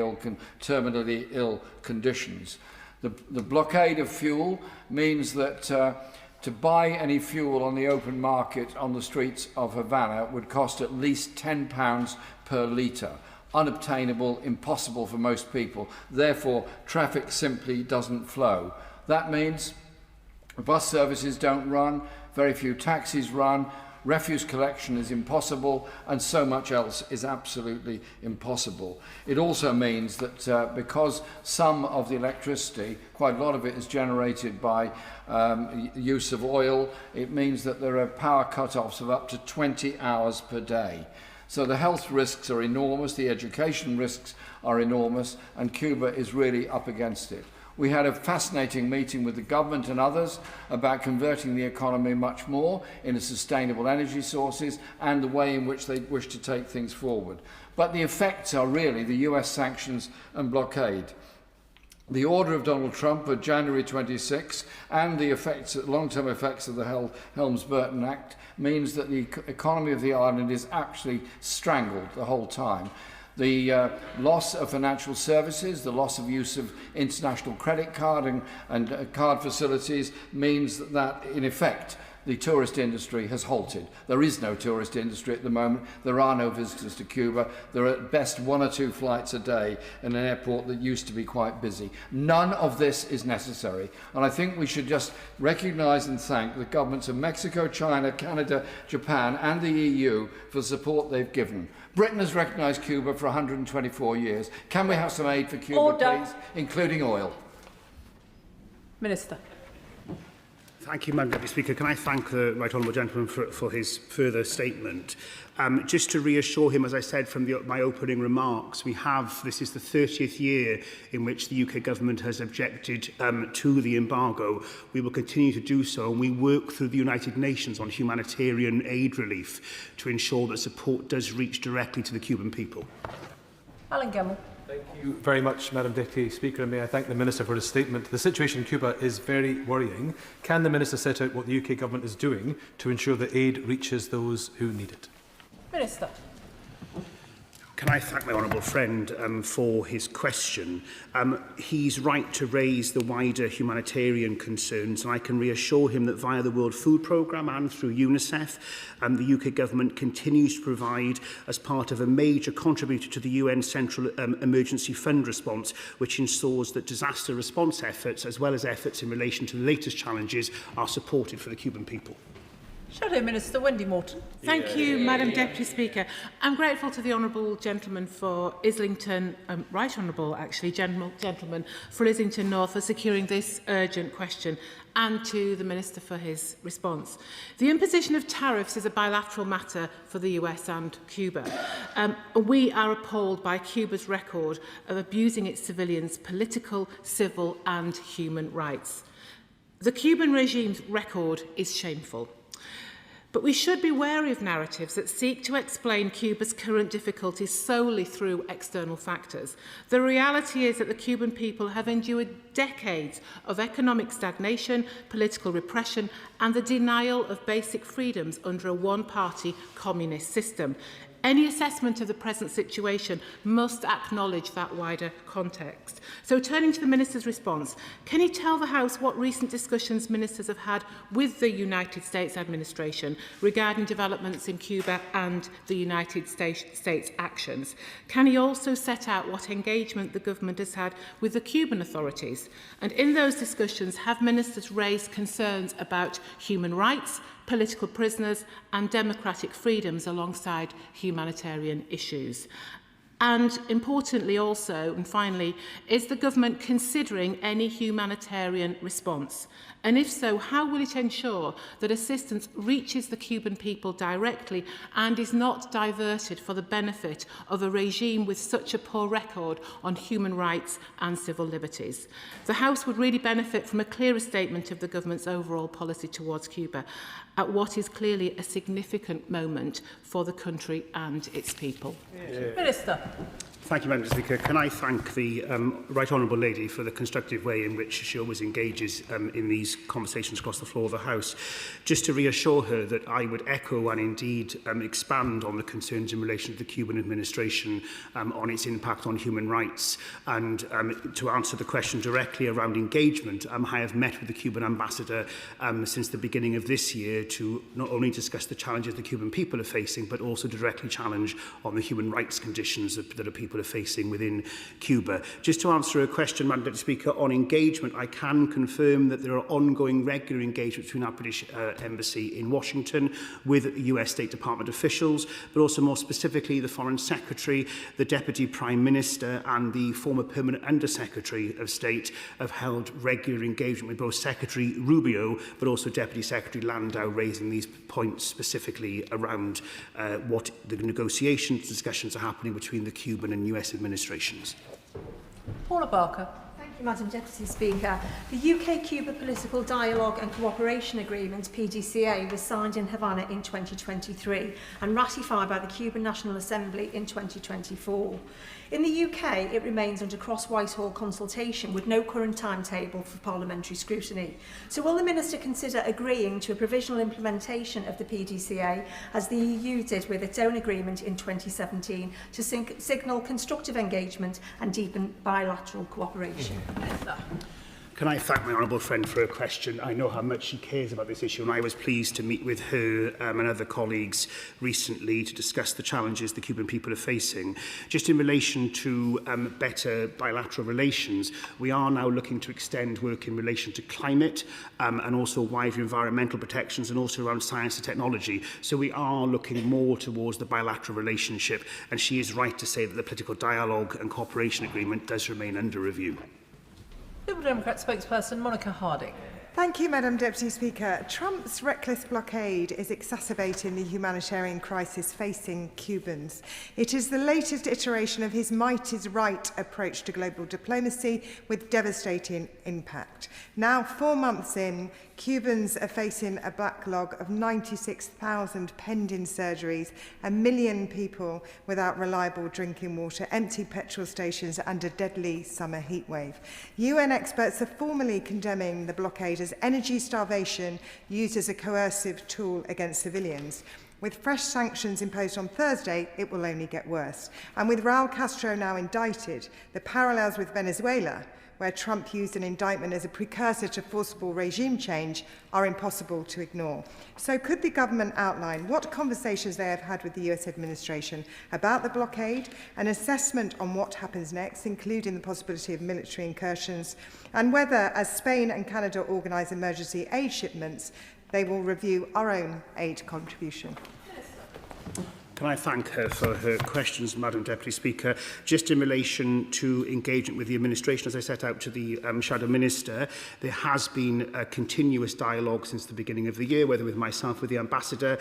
ill conditions. The blockade of fuel means that to buy any fuel on the open market on the streets of Havana would cost at least £10 per litre. Unobtainable, impossible for most people. Therefore, traffic simply doesn't flow. That means bus services don't run, very few taxis run, refuse collection is impossible, and so much else is absolutely impossible. It also means that because some of the electricity, quite a lot of it is generated by use of oil, it means that there are power cut-offs of up to 20 hours per day. So the health risks are enormous, the education risks are enormous, and Cuba is really up against it. We had a fascinating meeting with the government and others about converting the economy much more into sustainable energy sources and the way in which they wish to take things forward. But the effects are really the US sanctions and blockade. The order of Donald Trump of January 26 and the long-term effects of the Helms-Burton Act means that the economy of the island is actually strangled the whole time. The loss of financial services, the loss of use of international credit card and card facilities means that, in effect, the tourist industry has halted. There is no tourist industry at the moment. There are no visitors to Cuba. There are at best 1 or 2 flights a day in an airport that used to be quite busy. None of this is necessary. And I think we should just recognise and thank the governments of Mexico, China, Canada, Japan and the EU for the support they've given. Britain has recognised Cuba for 124 years. Can we have some aid for Cuba, please, including oil? Minister. Thank you, Madam Deputy Speaker. Can I thank the Right Honourable Gentleman for his further statement? Just to reassure him, as I said from my opening remarks, this is the 30th year in which the UK Government has objected to the embargo. We will continue to do so, and we work through the United Nations on humanitarian aid relief to ensure that support does reach directly to the Cuban people. Alan Gemmell. Thank you very much, Madam Deputy Speaker, and may I thank the Minister for his statement. The situation in Cuba is very worrying. Can the Minister set out what the UK Government is doing to ensure that aid reaches those who need it? Minister. Can I thank my honourable friend for his question? He's right to raise the wider humanitarian concerns, and I can reassure him that via the World Food Programme and through UNICEF, the UK Government continues to provide as part of a major contributor to the UN Central Emergency Fund response, which ensures that disaster response efforts, as well as efforts in relation to the latest challenges, are supported for the Cuban people. Shadow Minister Wendy Morton. Thank you, Madam Deputy Speaker. I'm grateful to the Honourable Gentleman for Islington, Right Honourable actually, Gentleman for Islington North for securing this urgent question, and to the Minister for his response. The imposition of tariffs is a bilateral matter for the US and Cuba. We are appalled by Cuba's record of abusing its civilians' political, civil and human rights. The Cuban regime's record is shameful. But we should be wary of narratives that seek to explain Cuba's current difficulties solely through external factors. The reality is that the Cuban people have endured decades of economic stagnation, political repression, and the denial of basic freedoms under a one-party communist system. Any assessment of the present situation must acknowledge that wider context. So turning to the Minister's response, can he tell the House what recent discussions ministers have had with the United States administration regarding developments in Cuba and the United States actions? Can he also set out what engagement the government has had with the Cuban authorities? And in those discussions, have ministers raised concerns about human rights, political prisoners and democratic freedoms alongside humanitarian issues? And importantly also, and finally, is the government considering any humanitarian response? And if so, how will it ensure that assistance reaches the Cuban people directly and is not diverted for the benefit of a regime with such a poor record on human rights and civil liberties? The House would really benefit from a clearer statement of the government's overall policy towards Cuba at what is clearly a significant moment for the country and its people. Minister. Thank you, Madam Speaker. Can I thank the Right Honourable Lady for the constructive way in which she always engages in these conversations across the floor of the House. Just to reassure her that I would echo and indeed expand on the concerns in relation to the Cuban administration on its impact on human rights. And to answer the question directly around engagement, I have met with the Cuban ambassador since the beginning of this year to not only discuss the challenges the Cuban people are facing, but also directly challenge on the human rights conditions that people are facing within Cuba. Just to answer a question, Madam Deputy Speaker, on engagement, I can confirm that there are ongoing regular engagements between our British Embassy in Washington with US State Department officials, but also more specifically the Foreign Secretary, the Deputy Prime Minister and the former Permanent Under-Secretary of State have held regular engagement with both Secretary Rubio but also Deputy Secretary Landau, raising these points specifically around what the negotiations, discussions are happening between the Cuban and US administrations. Paula Barker. Thank you, Madam Deputy Speaker. The UK-Cuba Political Dialogue and Cooperation Agreement, PDCA, was signed in Havana in 2023 and ratified by the Cuban National Assembly in 2024. In the UK, it remains under cross-Whitehall consultation with no current timetable for parliamentary scrutiny. So will the Minister consider agreeing to a provisional implementation of the PDCA, as the EU did with its own agreement in 2017, to signal constructive engagement and deepen bilateral cooperation? Can I thank my honourable friend for her question? I know how much she cares about this issue, and I was pleased to meet with her and other colleagues recently to discuss the challenges the Cuban people are facing. Just in relation to better bilateral relations, we are now looking to extend work in relation to climate and also wider environmental protections and also around science and technology. So we are looking more towards the bilateral relationship, and she is right to say that the political dialogue and cooperation agreement does remain under review. Liberal Democrat spokesperson Monica Harding. Thank you, Madam Deputy Speaker. Trump's reckless blockade is exacerbating the humanitarian crisis facing Cubans. It is the latest iteration of his might is right approach to global diplomacy with devastating impact. Now, 4 months in, Cubans are facing a backlog of 96,000 pending surgeries, 1 million people without reliable drinking water, empty petrol stations and a deadly summer heatwave. UN experts are formally condemning the blockade as energy starvation used as a coercive tool against civilians. With fresh sanctions imposed on Thursday, it will only get worse. And with Raul Castro now indicted, the parallels with Venezuela, where Trump used an indictment as a precursor to forcible regime change, are impossible to ignore. So could the government outline what conversations they have had with the US administration about the blockade, an assessment on what happens next, including the possibility of military incursions, and whether, as Spain and Canada organise emergency aid shipments, they will review our own aid contribution? Can I thank her for her questions, Madam Deputy Speaker? Just in relation to engagement with the administration, as I set out to the Shadow Minister, there has been a continuous dialogue since the beginning of the year, whether with myself, with the Ambassador,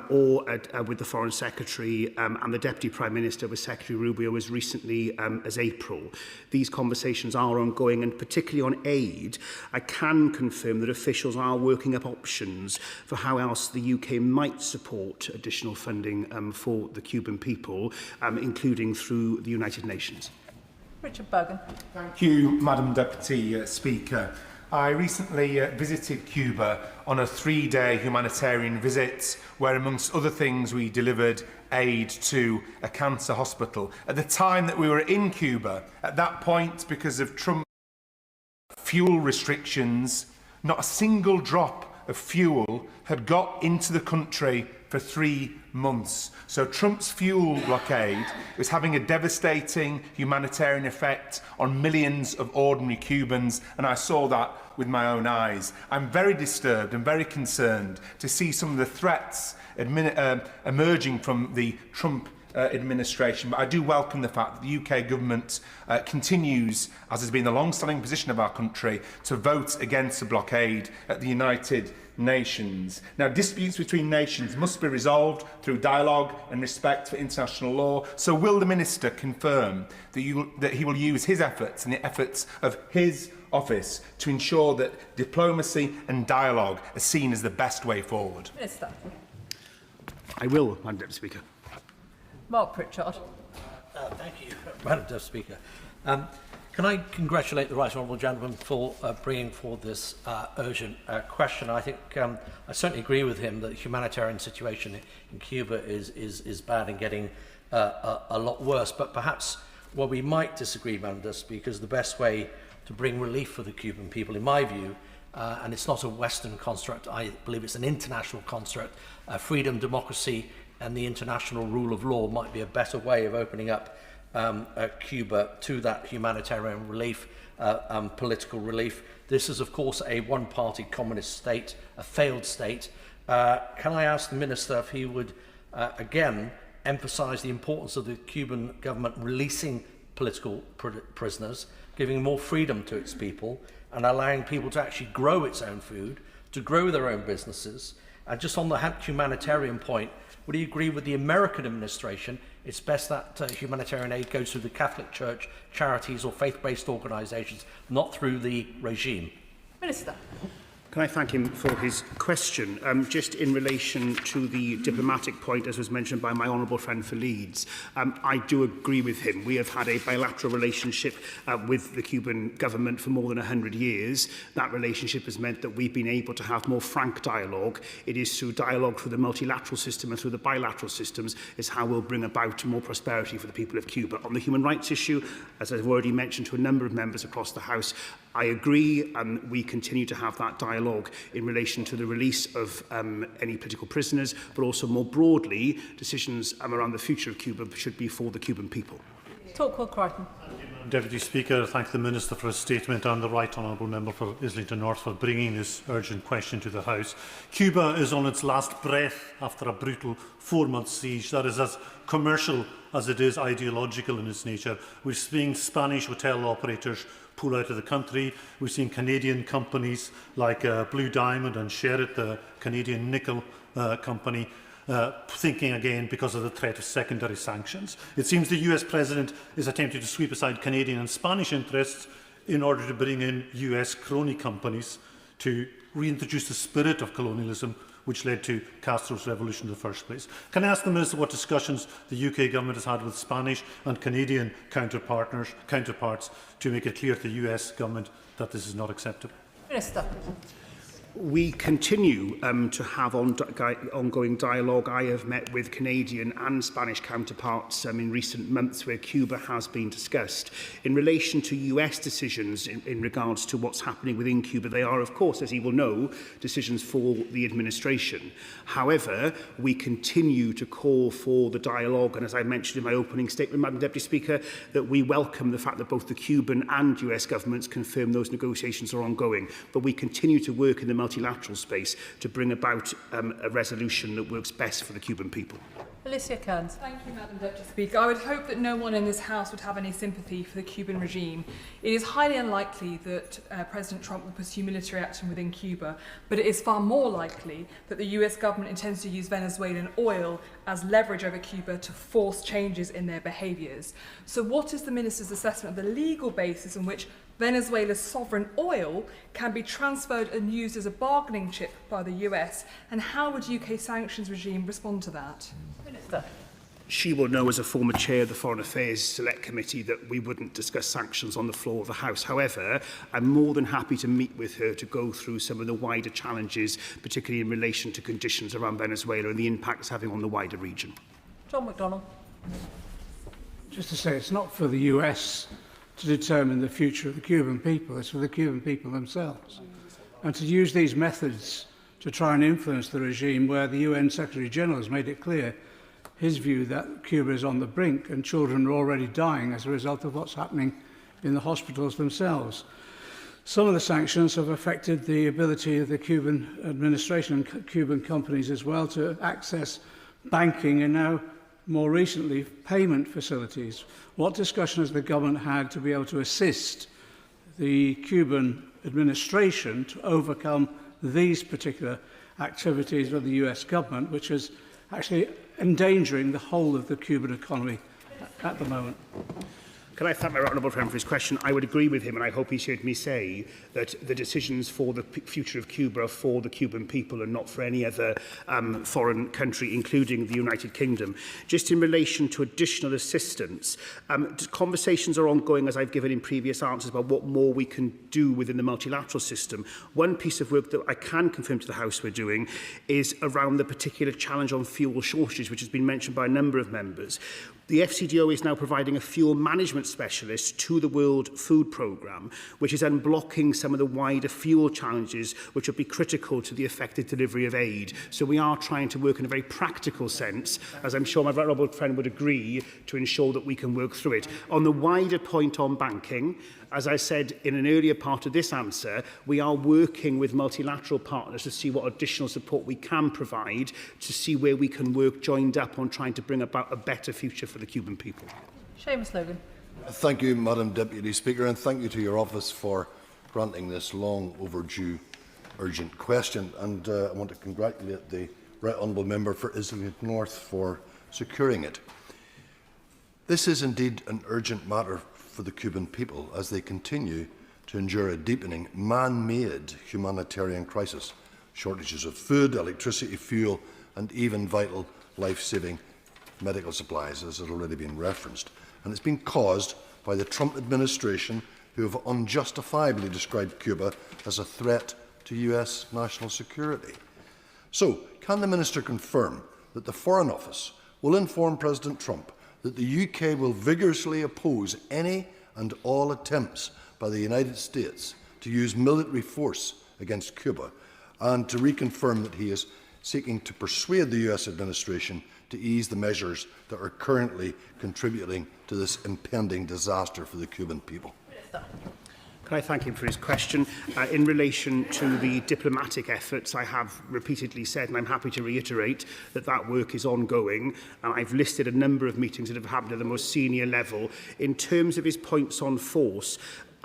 or with the Foreign Secretary and the Deputy Prime Minister, with Secretary Rubio as recently as April. These conversations are ongoing, and particularly on aid, I can confirm that officials are working up options for how else the UK might support additional funding for the Cuban people, including through the United Nations. Richard Bergen. Thank you, Madam Deputy Speaker. I recently visited Cuba on a 3-day humanitarian visit where, amongst other things, we delivered aid to a cancer hospital. At the time that we were in Cuba, at that point, because of Trump fuel restrictions, not a single drop of fuel had got into the country for 3 months. So Trump's fuel blockade was having a devastating humanitarian effect on millions of ordinary Cubans, and I saw that with my own eyes. I'm very disturbed and very concerned to see some of the threats emerging from the Trump administration, but I do welcome the fact that the UK government continues, as has been the long-standing position of our country, to vote against the blockade at the United Nations. Now, disputes between nations must be resolved through dialogue and respect for international law. So will the Minister confirm that he will use his efforts and the efforts of his office to ensure that diplomacy and dialogue are seen as the best way forward? Minister. I will, Madam Deputy Speaker. Mark Pritchard. Thank you, Madam Deputy Speaker. Can I congratulate the Right Honourable Gentleman for bringing forward this urgent question? I think I certainly agree with him that the humanitarian situation in Cuba is bad and getting a lot worse. But perhaps where we might disagree, Madam Deputy Speaker, is the best way to bring relief for the Cuban people, in my view, and it's not a Western construct, I believe it's an international construct, freedom, democracy, and the international rule of law might be a better way of opening up Cuba to that humanitarian relief and political relief. This is, of course, a one-party communist state, a failed state. Can I ask the Minister if he would, again, emphasise the importance of the Cuban government releasing political prisoners, giving more freedom to its people, and allowing people to actually grow its own food, to grow their own businesses? And just on the humanitarian point, would you agree with the American administration it's best that humanitarian aid goes through the Catholic Church, charities or faith-based organisations, not through the regime? Minister. Can I thank him for his question? Just in relation to the diplomatic point, as was mentioned by my honourable friend for Leeds, I do agree with him. We have had a bilateral relationship with the Cuban government for more than 100 years. That relationship has meant that we've been able to have more frank dialogue. It is through dialogue through the multilateral system and through the bilateral systems is how we'll bring about more prosperity for the people of Cuba. On the human rights issue, as I've already mentioned to a number of members across the House, I agree, and we continue to have that dialogue in relation to the release of any political prisoners, but also more broadly, decisions around the future of Cuba should be for the Cuban people. Torquil Crichton. Deputy Speaker, I thank the Minister for his statement and the Right Honourable Member for Islington North for bringing this urgent question to the House. Cuba is on its last breath after a brutal 4-month siege that is as commercial as it is ideological in its nature. We're seeing Spanish hotel operators pull out of the country. We've seen Canadian companies like Blue Diamond and Sherritt, the Canadian nickel company, thinking again because of the threat of secondary sanctions. It seems the US President is attempting to sweep aside Canadian and Spanish interests in order to bring in US crony companies to reintroduce the spirit of colonialism which led to Castro's revolution in the first place. Can I ask the Minister what discussions the UK government has had with Spanish and Canadian counterparts to make it clear to the US government that this is not acceptable? Minister. We continue to have ongoing dialogue. I have met with Canadian and Spanish counterparts in recent months where Cuba has been discussed. In relation to US decisions in regards to what's happening within Cuba, they are, of course, as you will know, decisions for the administration. However, we continue to call for the dialogue, and as I mentioned in my opening statement, Madam Deputy Speaker, that we welcome the fact that both the Cuban and US governments confirm those negotiations are ongoing. But we continue to work in the multilateral space to bring about a resolution that works best for the Cuban people. Alicia Kearns. Thank you, Madam Deputy Speaker. I would hope that no one in this House would have any sympathy for the Cuban regime. It is highly unlikely that President Trump will pursue military action within Cuba, but it is far more likely that the US government intends to use Venezuelan oil as leverage over Cuba to force changes in their behaviours. So what is the Minister's assessment of the legal basis on which Venezuela's sovereign oil can be transferred and used as a bargaining chip by the US, and how would UK sanctions regime respond to that? Minister. She will know as a former chair of the Foreign Affairs Select Committee that we wouldn't discuss sanctions on the floor of the House. However, I'm more than happy to meet with her to go through some of the wider challenges, particularly in relation to conditions around Venezuela and the impact it's having on the wider region. John McDonnell. Just to say, it's not for the US to determine the future of the Cuban people, it's for the Cuban people themselves. And to use these methods to try and influence the regime where the UN Secretary General has made it clear his view that Cuba is on the brink and children are already dying as a result of what's happening in the hospitals themselves. Some of the sanctions have affected the ability of the Cuban administration and Cuban companies as well to access banking and now more recently payment facilities. What discussion has the government had to be able to assist the Cuban administration to overcome these particular activities of the US government, which is actually endangering the whole of the Cuban economy at the moment? Can I thank my honourable friend for his question? I would agree with him, and I hope he heard me say that the decisions for the future of Cuba are for the Cuban people and not for any other foreign country, including the United Kingdom. Just in relation to additional assistance, conversations are ongoing, as I've given in previous answers, about what more we can do within the multilateral system. One piece of work that I can confirm to the House we're doing is around the particular challenge on fuel shortages, which has been mentioned by a number of members. The FCDO is now providing a fuel management specialist to the World Food Programme, which is unblocking some of the wider fuel challenges which would be critical to the effective delivery of aid. So we are trying to work in a very practical sense, as I'm sure my honourable friend would agree, to ensure that we can work through it. On the wider point on banking, as I said in an earlier part of this answer, we are working with multilateral partners to see what additional support we can provide, to see where we can work joined up on trying to bring about a better future for the Cuban people. Seamus Logan. Thank you, Madam Deputy Speaker, and thank you to your office for granting this long overdue urgent question. And I want to congratulate the Right Honourable Member for Islington North for securing it. This is indeed an urgent matter for the Cuban people as they continue to endure a deepening man-made humanitarian crisis, shortages of food, electricity, fuel and even vital life-saving medical supplies, as has already been referenced. And it's been caused by the Trump administration, who have unjustifiably described Cuba as a threat to US national security. So, can the Minister confirm that the Foreign Office will inform President Trump that the UK will vigorously oppose any and all attempts by the United States to use military force against Cuba, and to reconfirm that he is seeking to persuade the US administration to ease the measures that are currently contributing to this impending disaster for the Cuban people? Can I thank him for his question? In relation to the diplomatic efforts, I have repeatedly said, and I'm happy to reiterate, that that work is ongoing. And I've listed a number of meetings that have happened at the most senior level. In terms of his points on force,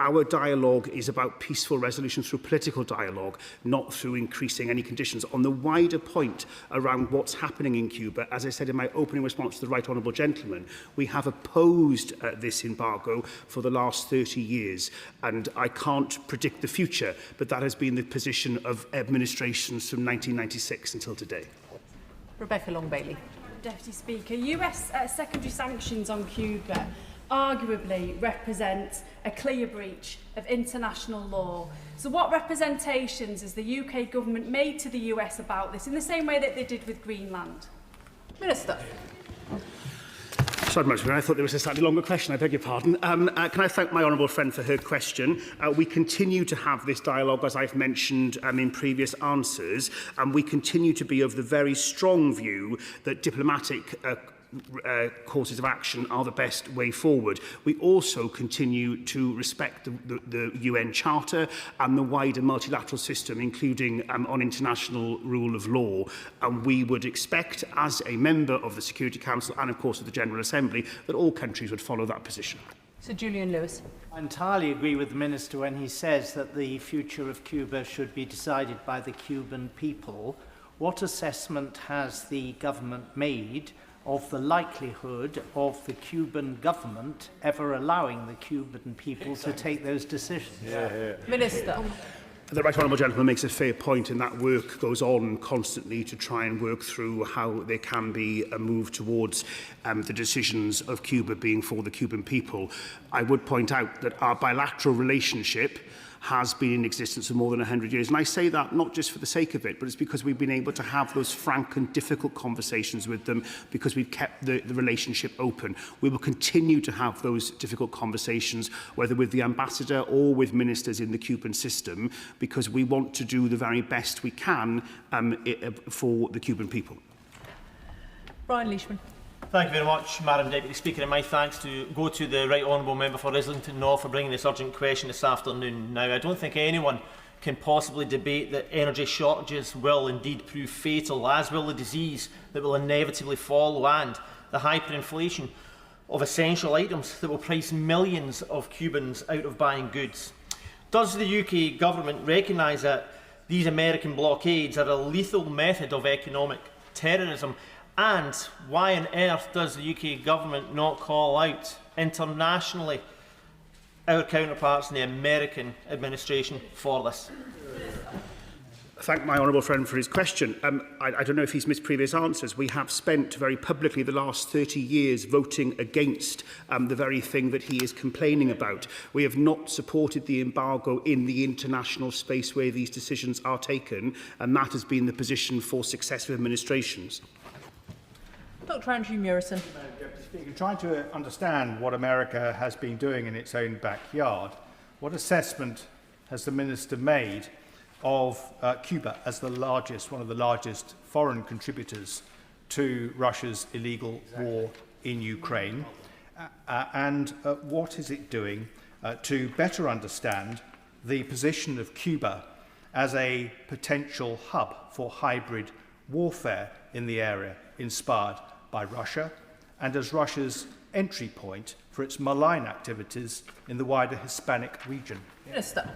Our dialogue is about peaceful resolution through political dialogue, not through increasing any conditions. On the wider point around what's happening in Cuba, as I said in my opening response to the Right Honourable Gentleman, we have opposed this embargo for the last 30 years, and I can't predict the future, but that has been the position of administrations from 1996 until today. Rebecca Long-Bailey. Deputy Speaker, US secondary sanctions on Cuba arguably represent a clear breach of international law. So what representations has the UK government made to the US about this, in the same way that they did with Greenland? Minister. Sorry, Madam Speaker, I thought there was a slightly longer question. I beg your pardon. Can I thank my honourable friend for her question? We continue to have this dialogue, as I've mentioned in previous answers, and we continue to be of the very strong view that diplomatic courses of action are the best way forward. We also continue to respect the UN Charter and the wider multilateral system, including on international rule of law. And we would expect, as a member of the Security Council and, of course, of the General Assembly, that all countries would follow that position. Sir Julian Lewis. I entirely agree with the Minister when he says that the future of Cuba should be decided by the Cuban people. What assessment has the government made of the likelihood of the Cuban government ever allowing the Cuban people to take those decisions? Minister. The Right Honourable Gentleman makes a fair point, and that work goes on constantly to try and work through how there can be a move towards the decisions of Cuba being for the Cuban people. I would point out that our bilateral relationship has been in existence for more than 100 years. And I say that not just for the sake of it, but it's because we've been able to have those frank and difficult conversations with them, because we've kept the relationship open. We will continue to have those difficult conversations, whether with the ambassador or with ministers in the Cuban system, because we want to do the very best we can for the Cuban people. Brian Leishman. Thank you very much, Madam Deputy Speaker, and my thanks go to the Right Honourable Member for Islington North for bringing this urgent question this afternoon. Now, I don't think anyone can possibly debate that energy shortages will indeed prove fatal, as will the disease that will inevitably follow and the hyperinflation of essential items that will price millions of Cubans out of buying goods. Does the UK government recognise that these American blockades are a lethal method of economic terrorism? And why on earth does the UK government not call out internationally our counterparts in the American administration for this? Thank my honourable friend for his question. I don't know if he's missed previous answers. We have spent very publicly the last 30 years voting against the very thing that he is complaining about. We have not supported the embargo in the international space where these decisions are taken, and that has been the position for successive administrations. Dr. Andrew Murison. Deputy Speaker, trying to understand what America has been doing in its own backyard, what assessment has the Minister made of Cuba as the largest, one of the largest foreign contributors to Russia's illegal war in Ukraine? And what is it doing to better understand the position of Cuba as a potential hub for hybrid warfare in the area, inspired by Russia, and as Russia's entry point for its malign activities in the wider Hispanic region? Minister.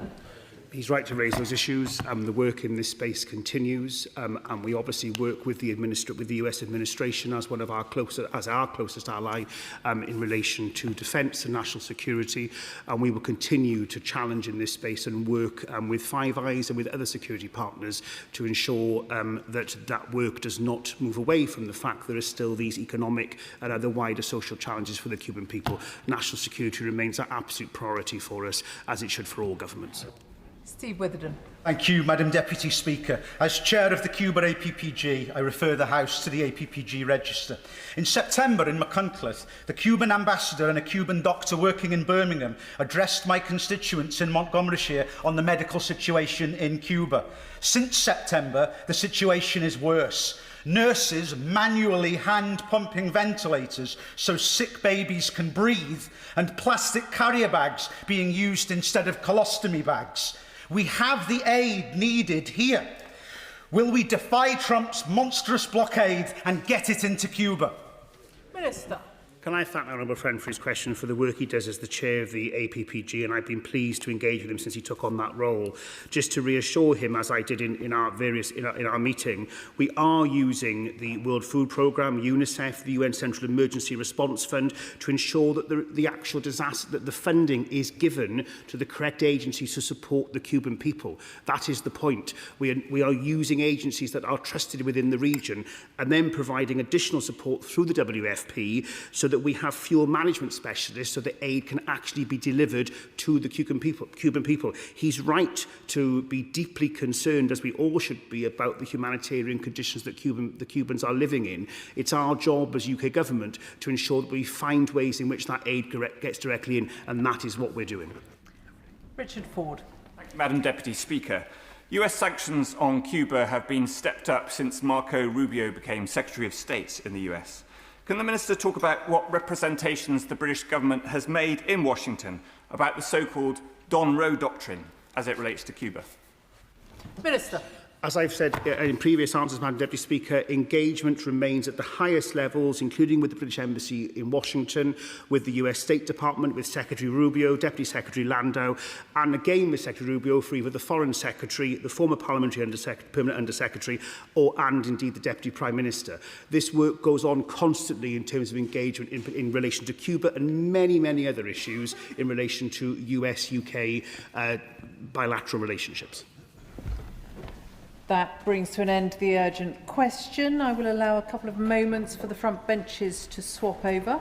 He's right to raise those issues. The work in this space continues, and we obviously work with the US administration as one of our closest ally in relation to defence and national security. And we will continue to challenge in this space and work with Five Eyes and with other security partners to ensure that work does not move away from the fact there are still these economic and other wider social challenges for the Cuban people. National security remains our absolute priority for us, as it should for all governments. Steve Witherden. Thank you, Madam Deputy Speaker. As Chair of the Cuba APPG, I refer the House to the APPG register. In September in Machynlleth, the Cuban ambassador and a Cuban doctor working in Birmingham addressed my constituents in Montgomeryshire on the medical situation in Cuba. Since September, the situation is worse. Nurses manually hand-pumping ventilators so sick babies can breathe, and plastic carrier bags being used instead of colostomy bags. We have the aid needed here. Will we defy Trump's monstrous blockade and get it into Cuba? Minister. Can I thank my honourable friend for his question, for the work he does as the chair of the APPG, and I've been pleased to engage with him since he took on that role. Just to reassure him, as I did in our meeting, we are using the World Food Programme, UNICEF, the UN Central Emergency Response Fund to ensure that the actual disaster, that the funding is given to the correct agencies to support the Cuban people. That is the point. We are using agencies that are trusted within the region and then providing additional support through the WFP so that we have fuel management specialists so that aid can actually be delivered to the Cuban people. He's right to be deeply concerned, as we all should be, about the humanitarian conditions that the Cubans are living in. It's our job as UK government to ensure that we find ways in which that aid gets directly in, and that is what we're doing. Richard Ford. Thank you, Madam Deputy Speaker. US sanctions on Cuba have been stepped up since Marco Rubio became Secretary of State in the US. Can the Minister talk about what representations the British government has made in Washington about the so-called Don Roe doctrine as it relates to Cuba? Minister. As I've said in previous answers, Madam Deputy Speaker, engagement remains at the highest levels, including with the British Embassy in Washington, with the US State Department, with Secretary Rubio, Deputy Secretary Landau, and again with Secretary Rubio for either the Foreign Secretary, the former Parliamentary Permanent Under-Secretary, and indeed the Deputy Prime Minister. This work goes on constantly in terms of engagement in relation to Cuba and many, many other issues in relation to US-UK bilateral relationships. That brings to an end the urgent question. I will allow a couple of moments for the front benches to swap over.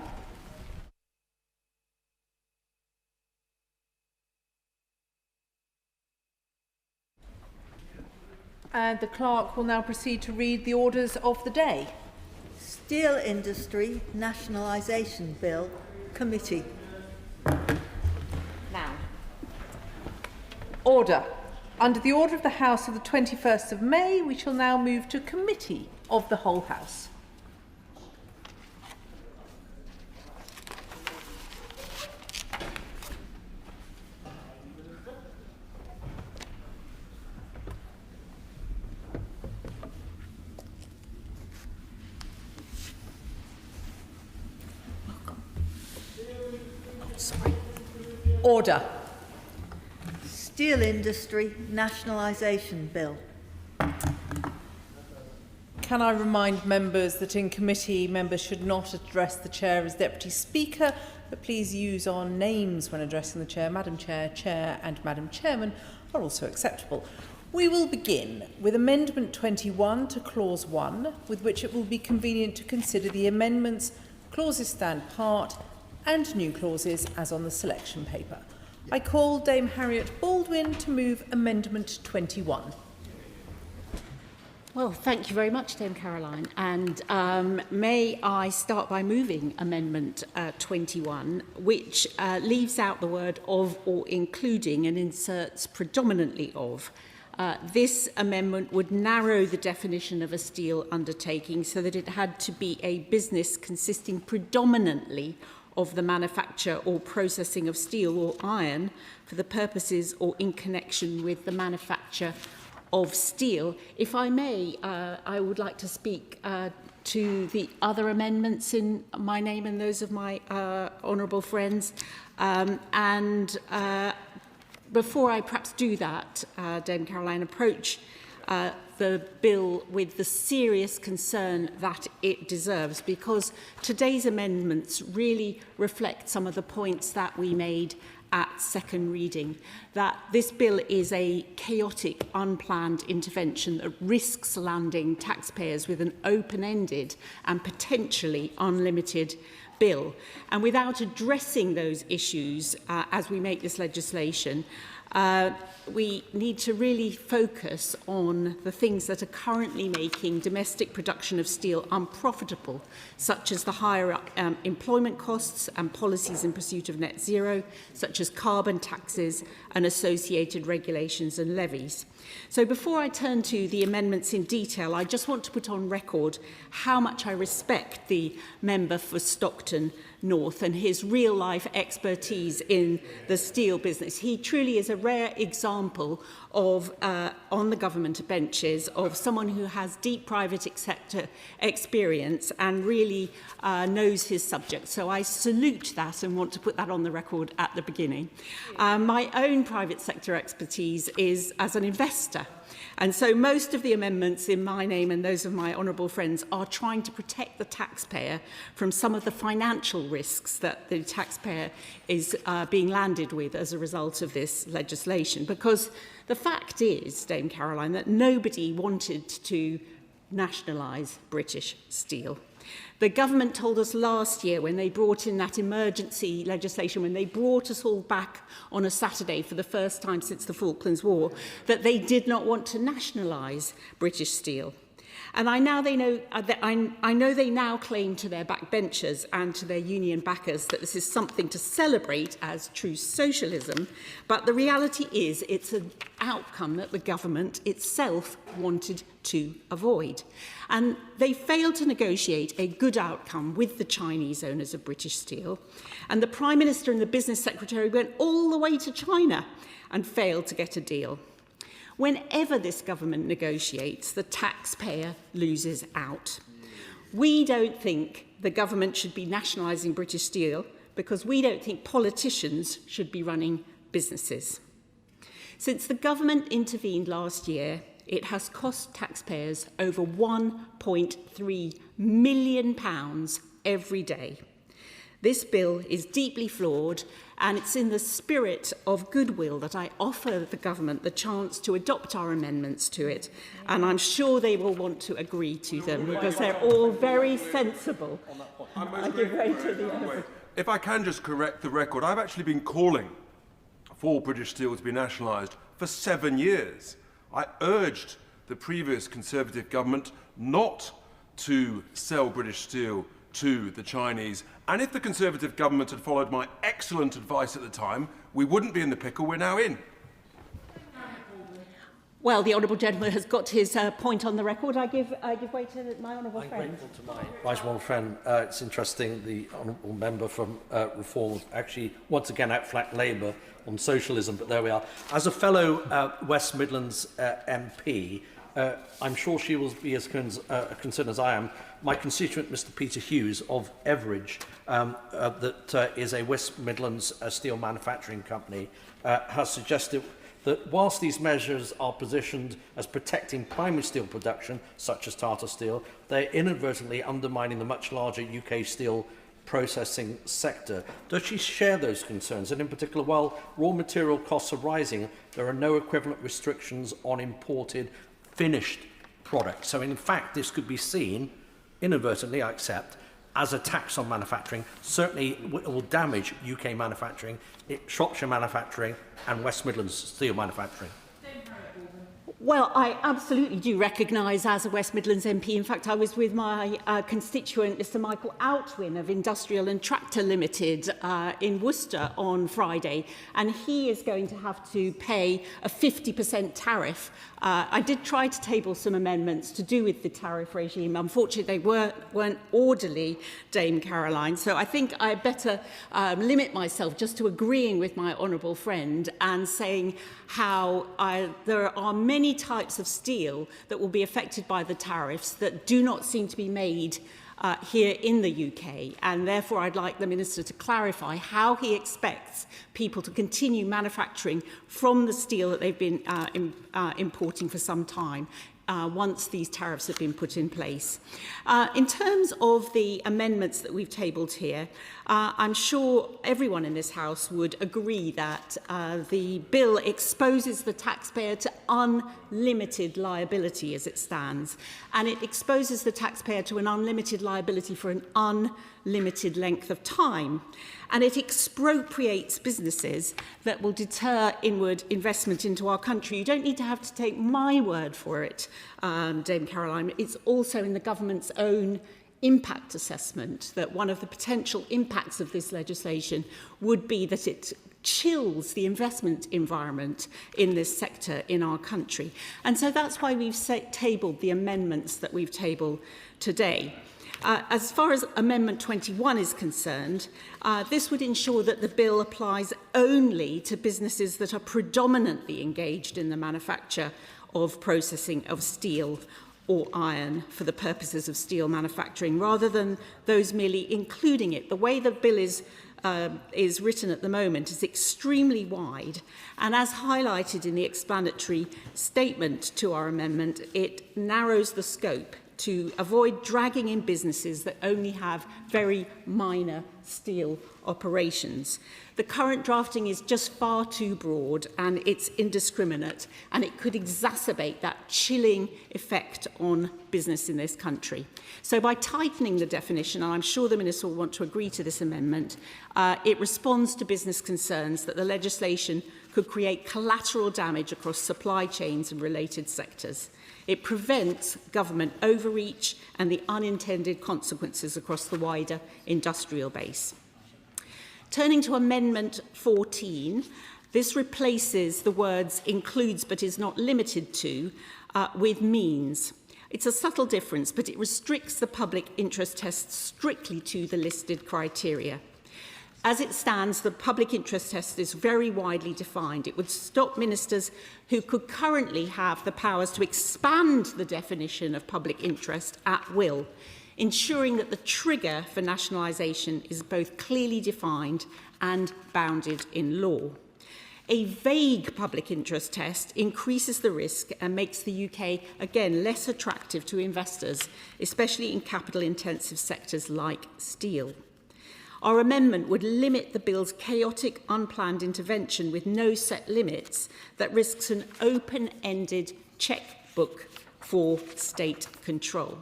And the clerk will now proceed to read the orders of the day. Steel Industry Nationalisation Bill, Committee. Now. Order. Under the order of the House of the 21st of May, we shall now move to Committee of the whole House. Order. Steel Industry Nationalisation Bill. Can I remind members that in committee, members should not address the Chair as Deputy Speaker, but please use our names when addressing the Chair. Madam Chair, Chair and Madam Chairman are also acceptable. We will begin with Amendment 21 to Clause 1, with which it will be convenient to consider the amendments, clauses stand part, and new clauses as on the selection paper. I call Dame Harriet Baldwin to move Amendment 21. Well, thank you very much, Dame Caroline. And may I start by moving Amendment 21, which leaves out the word of or including and inserts predominantly of. This amendment would narrow the definition of a steel undertaking so that it had to be a business consisting predominantly of the manufacture or processing of steel or iron for the purposes or in connection with the manufacture of steel. If I may, I would like to speak to the other amendments in my name and those of my honourable friends. Before I perhaps do that, Dame Caroline, approach the bill with the serious concern that it deserves, because today's amendments really reflect some of the points that we made at second reading, that this bill is a chaotic, unplanned intervention that risks landing taxpayers with an open-ended and potentially unlimited bill. And without addressing those issues as we make this legislation, we need to really focus on the things that are currently making domestic production of steel unprofitable, such as the higher employment costs and policies in pursuit of net zero, such as carbon taxes and associated regulations and levies. So before I turn to the amendments in detail, I just want to put on record how much I respect the member for Stockton North and his real-life expertise in the steel business. He truly is a a rare example of, on the government benches, of someone who has deep private sector experience and really knows his subject. So I salute that and want to put that on the record at the beginning. My own private sector expertise is as an investor. And so most of the amendments in my name and those of my honourable friends are trying to protect the taxpayer from some of the financial risks that the taxpayer is being landed with as a result of this legislation. Because the fact is, Dame Caroline, that nobody wanted to nationalise British Steel. The government told us last year when they brought in that emergency legislation, when they brought us all back on a Saturday for the first time since the Falklands War, that they did not want to nationalise British Steel. And I know they now claim to their backbenchers and to their union backers that this is something to celebrate as true socialism, but the reality is it's an outcome that the government itself wanted to avoid. And they failed to negotiate a good outcome with the Chinese owners of British Steel. And the Prime Minister and the Business Secretary went all the way to China and failed to get a deal. Whenever this government negotiates, the taxpayer loses out. We don't think the government should be nationalising British Steel because we don't think politicians should be running businesses. Since the government intervened last year, it has cost taxpayers over £1.3 million every day. This bill is deeply flawed, and it's in the spirit of goodwill that I offer the government the chance to adopt our amendments to it, and I'm sure they will want to agree to them because they're all very sensible. I give way to the If I can just correct the record, I've actually been calling for British Steel to be nationalised for 7 years. I urged the previous Conservative government not to sell British Steel to the Chinese, and if the Conservative government had followed my excellent advice at the time, we wouldn't be in the pickle we're now in. Well, the honourable gentleman has got his point on the record. I give way to my honourable friend. I'm grateful to my right honourable friend. It's interesting the honourable member from Reform actually once again outflanked Labour on socialism, but there we are. As a fellow West Midlands MP, I'm sure she will be as concerned as I am. My constituent, Mr Peter Hughes of Everidge, that is a West Midlands steel manufacturing company, has suggested that whilst these measures are positioned as protecting primary steel production, such as Tata Steel, they're inadvertently undermining the much larger UK steel processing sector. Does she share those concerns? And in particular, while raw material costs are rising, there are no equivalent restrictions on imported finished products. So in fact, this could be seen, inadvertently I accept, as a tax on manufacturing. Certainly it will damage UK manufacturing, Shropshire manufacturing and West Midlands steel manufacturing. Well, I absolutely do recognise as a West Midlands MP. In fact, I was with my constituent, Mr Michael Outwin of Industrial and Tractor Limited in Worcester on Friday, and he is going to have to pay a 50% tariff. I did try to table some amendments to do with the tariff regime. Unfortunately, they weren't orderly, Dame Caroline, so I think I better limit myself just to agreeing with my honourable friend and saying how there are many types of steel that will be affected by the tariffs that do not seem to be made here in the UK, and therefore I'd like the Minister to clarify how he expects people to continue manufacturing from the steel that they've been importing for some time once these tariffs have been put in place. In terms of the amendments that we've tabled here, I'm sure everyone in this House would agree that the bill exposes the taxpayer to unlimited liability as it stands, and it exposes the taxpayer to an unlimited liability for an unlimited length of time, and it expropriates businesses that will deter inward investment into our country. You don't need to have to take my word for it, Dame Caroline. It's also in the government's own impact assessment that one of the potential impacts of this legislation would be that it chills the investment environment in this sector in our country. And so that's why we've tabled the amendments that we've tabled today. As far as Amendment 21 is concerned, this would ensure that the bill applies only to businesses that are predominantly engaged in the manufacture of processing of steel or iron for the purposes of steel manufacturing, rather than those merely including it. The way the bill is written at the moment is extremely wide, and as highlighted in the explanatory statement to our amendment, it narrows the scope to avoid dragging in businesses that only have very minor steel operations. The current drafting is just far too broad and it's indiscriminate, and it could exacerbate that chilling effect on business in this country. So by tightening the definition, and I'm sure the Minister will want to agree to this amendment, it responds to business concerns that the legislation could create collateral damage across supply chains and related sectors. It prevents government overreach and the unintended consequences across the wider industrial base. Turning to Amendment 14, this replaces the words includes but is not limited to with means. It's a subtle difference, but it restricts the public interest test strictly to the listed criteria. As it stands, the public interest test is very widely defined. It would stop ministers who could currently have the powers to expand the definition of public interest at will, ensuring that the trigger for nationalisation is both clearly defined and bounded in law. A vague public interest test increases the risk and makes the UK, again, less attractive to investors, especially in capital-intensive sectors like steel. Our amendment would limit the bill's chaotic, unplanned intervention with no set limits that risks an open-ended checkbook for state control.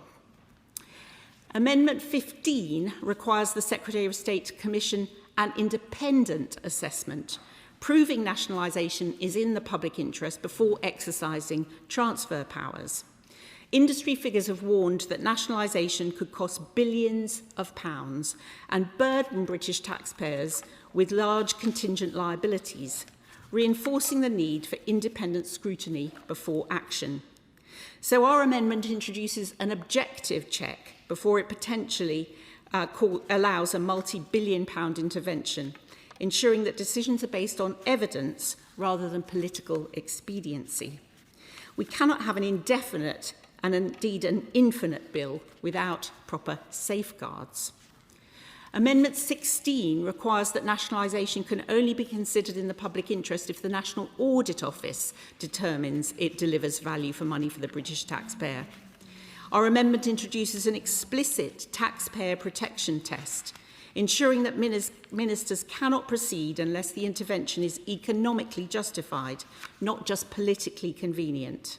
Amendment 15 requires the Secretary of State to commission an independent assessment, proving nationalisation is in the public interest before exercising transfer powers. Industry figures have warned that nationalisation could cost billions of pounds and burden British taxpayers with large contingent liabilities, reinforcing the need for independent scrutiny before action. So our amendment introduces an objective check before it potentially allows a multi-billion-pound intervention, ensuring that decisions are based on evidence rather than political expediency. We cannot have an indefinite and indeed an infinite bill without proper safeguards. Amendment 16 requires that nationalisation can only be considered in the public interest if the National Audit Office determines it delivers value for money for the British taxpayer. Our amendment introduces an explicit taxpayer protection test, ensuring that ministers cannot proceed unless the intervention is economically justified, not just politically convenient.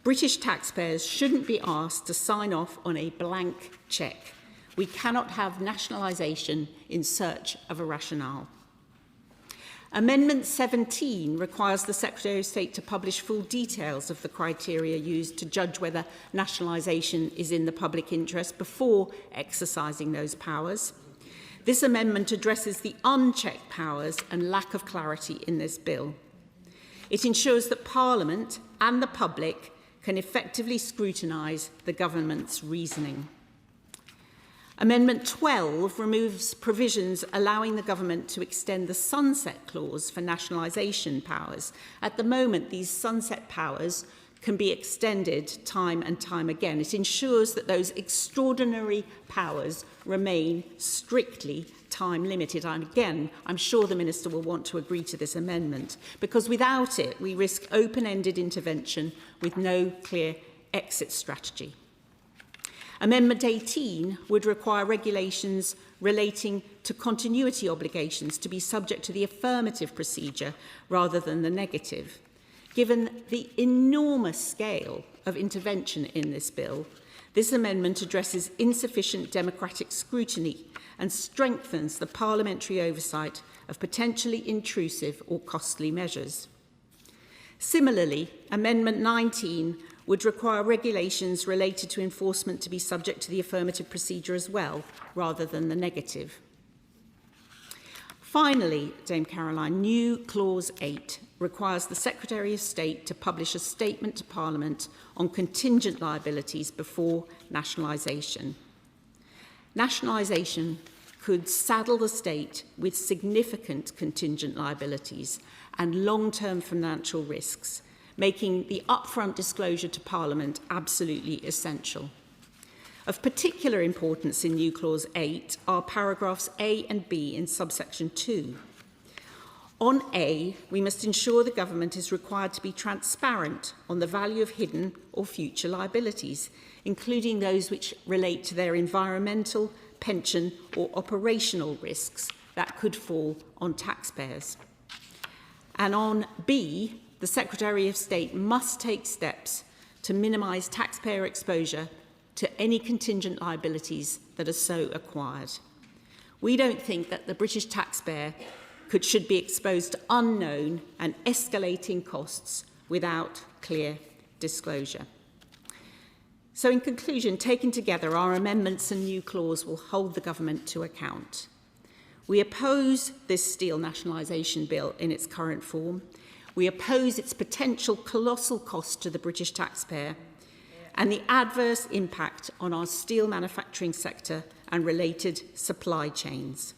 British taxpayers shouldn't be asked to sign off on a blank cheque. We cannot have nationalisation in search of a rationale. Amendment 17 requires the Secretary of State to publish full details of the criteria used to judge whether nationalisation is in the public interest before exercising those powers. This amendment addresses the unchecked powers and lack of clarity in this bill. It ensures that Parliament and the public can effectively scrutinise the government's reasoning. Amendment 12 removes provisions allowing the government to extend the sunset clause for nationalisation powers. At the moment, these sunset powers can be extended time and time again. It ensures that those extraordinary powers remain strictly time limited. And again, I'm sure the Minister will want to agree to this amendment, because without it, we risk open-ended intervention with no clear exit strategy. Amendment 18 would require regulations relating to continuity obligations to be subject to the affirmative procedure rather than the negative. Given the enormous scale of intervention in this bill, this amendment addresses insufficient democratic scrutiny and strengthens the parliamentary oversight of potentially intrusive or costly measures. Similarly, Amendment 19 would require regulations related to enforcement to be subject to the affirmative procedure as well, rather than the negative. Finally, Dame Caroline, new Clause 8 requires the Secretary of State to publish a statement to Parliament on contingent liabilities before nationalisation. Nationalisation could saddle the state with significant contingent liabilities and long-term financial risks, making the upfront disclosure to Parliament absolutely essential. Of particular importance in new Clause 8 are paragraphs A and B in subsection 2. On A, we must ensure the government is required to be transparent on the value of hidden or future liabilities, including those which relate to their environmental, pension or operational risks that could fall on taxpayers. And on B, the Secretary of State must take steps to minimise taxpayer exposure to any contingent liabilities that are so acquired. We don't think that the British taxpayer should be exposed to unknown and escalating costs without clear disclosure. So in conclusion, taken together, our amendments and new clause will hold the government to account. We oppose this steel nationalisation bill in its current form. We oppose its potential colossal cost to the British taxpayer and the adverse impact on our steel manufacturing sector and related supply chains.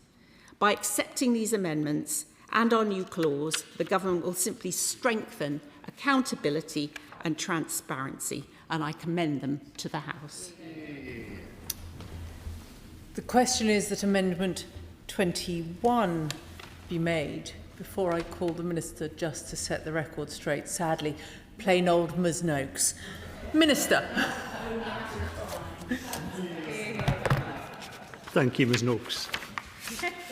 By accepting these amendments and our new clause, the government will simply strengthen accountability and transparency, and I commend them to the House. The question is that Amendment 21 be made. Before I call the Minister, just to set the record straight, sadly, plain old Ms Noakes. Minister. Thank you, Ms Noakes.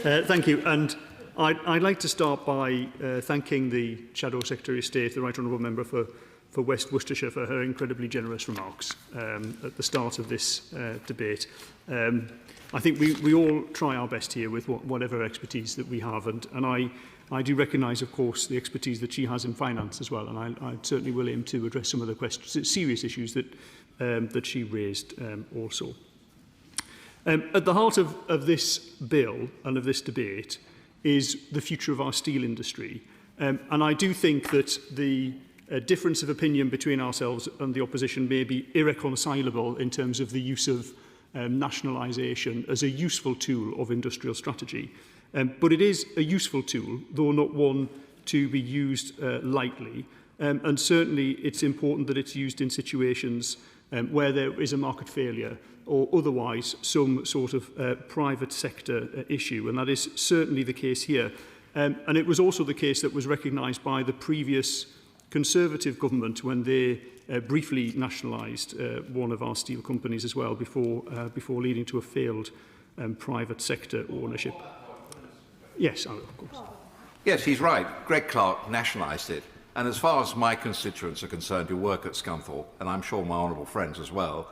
Thank you. And I'd like to start by thanking the Shadow Secretary of State, the Right Honourable Member for West Worcestershire, for her incredibly generous remarks at the start of this debate. I think we all try our best here with whatever expertise that we have, and I do recognise, of course, the expertise that she has in finance as well, and I certainly will aim to address some of the questions, serious issues that she raised also. At the heart of this bill and of this debate is the future of our steel industry, and I do think that the difference of opinion between ourselves and the opposition may be irreconcilable in terms of the use of nationalisation as a useful tool of industrial strategy. But it is a useful tool, though not one to be used lightly. And certainly it's important that it's used in situations where there is a market failure or otherwise some sort of private sector issue. And that is certainly the case here. And it was also the case that was recognised by the previous Conservative government when they briefly nationalised one of our steel companies as well before leading to a failed private sector ownership. Yes, of course. Yes, he's right. Greg Clark nationalised it. And as far as my constituents are concerned who work at Scunthorpe, and I'm sure my honourable friends as well,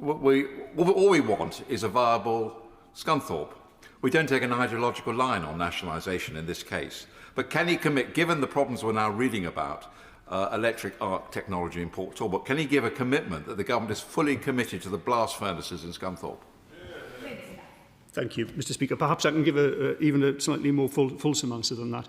all we want is a viable Scunthorpe. We don't take an ideological line on nationalisation in this case. But can he commit, given the problems we're now reading about, electric arc technology in Port Talbot, can he give a commitment that the government is fully committed to the blast furnaces in Scunthorpe? Thank you, Mr Speaker. Perhaps I can give even a slightly more fulsome answer than that.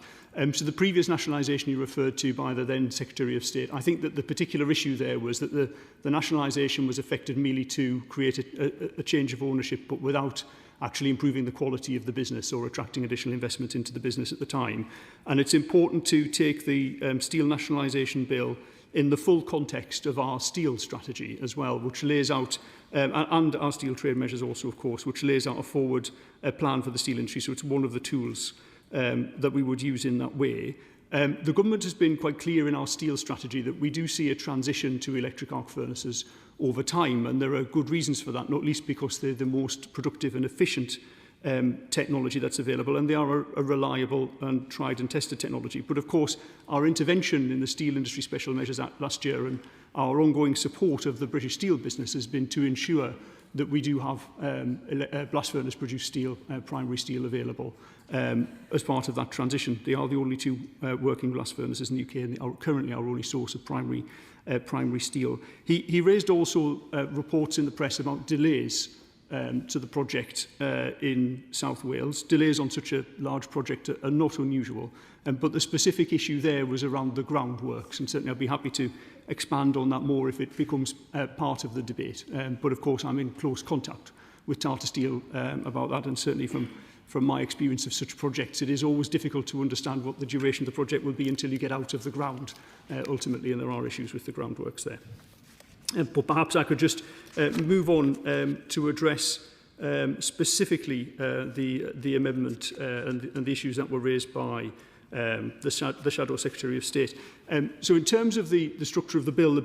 So the previous nationalisation you referred to by the then Secretary of State, I think that the particular issue there was that the nationalisation was effected merely to create a change of ownership, but without actually improving the quality of the business or attracting additional investment into the business at the time. And it's important to take the steel nationalisation bill in the full context of our steel strategy as well, which lays out, and our steel trade measures also, of course, which lays out a forward plan for the steel industry. So it's one of the tools that we would use in that way. The government has been quite clear in our steel strategy that we do see a transition to electric arc furnaces over time, and there are good reasons for that, not least because they're the most productive and efficient technology that's available, and they are a reliable and tried and tested technology. But of course, our intervention in the Steel Industry Special Measures Act last year and our ongoing support of the British steel business has been to ensure that we do have blast furnace produced steel, primary steel available as part of that transition. They are the only two working blast furnaces in the UK and they are currently our only source of primary steel. He raised also reports in the press about delays to the project in South Wales. Delays on such a large project are not unusual, but the specific issue there was around the groundworks, and certainly I'd be happy to expand on that more if it becomes part of the debate. But of course, I'm in close contact with Tata Steel about that, and certainly from my experience of such projects, it is always difficult to understand what the duration of the project will be until you get out of the ground ultimately, and there are issues with the groundworks there. But perhaps I could just move on to address specifically the amendment and the issues that were raised by the Shadow Secretary of State. So in terms of the structure of the bill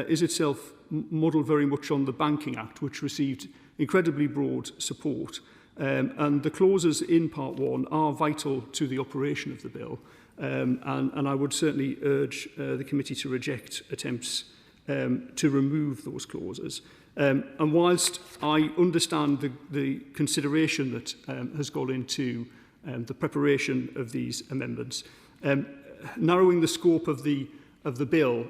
is itself modelled very much on the Banking Act, which received incredibly broad support. And the clauses in Part 1 are vital to the operation of the bill. And I would certainly urge the committee to reject attempts to remove those clauses. And whilst I understand the consideration that has gone into the preparation of these amendments, narrowing the scope of the bill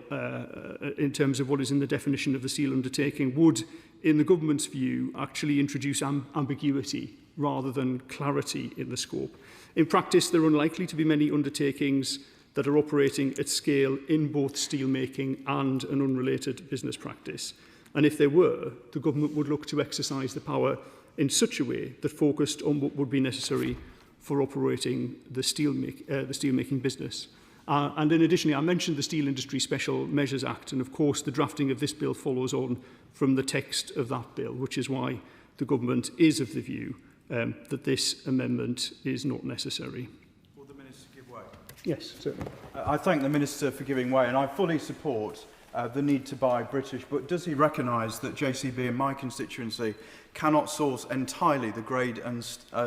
in terms of what is in the definition of the steel undertaking would, in the government's view, actually introduce ambiguity rather than clarity in the scope. In practice, there are unlikely to be many undertakings that are operating at scale in both steelmaking and an unrelated business practice. And if there were, the government would look to exercise the power in such a way that focused on what would be necessary for operating the steelmaking business. And in addition, I mentioned the Steel Industry Special Measures Act, and of course the drafting of this bill follows on from the text of that bill, which is why the government is of the view that this amendment is not necessary. Will the Minister give way? Yes, certainly. I thank the Minister for giving way, and I fully support the need to buy British, but does he recognise that JCB in my constituency cannot source entirely the grade and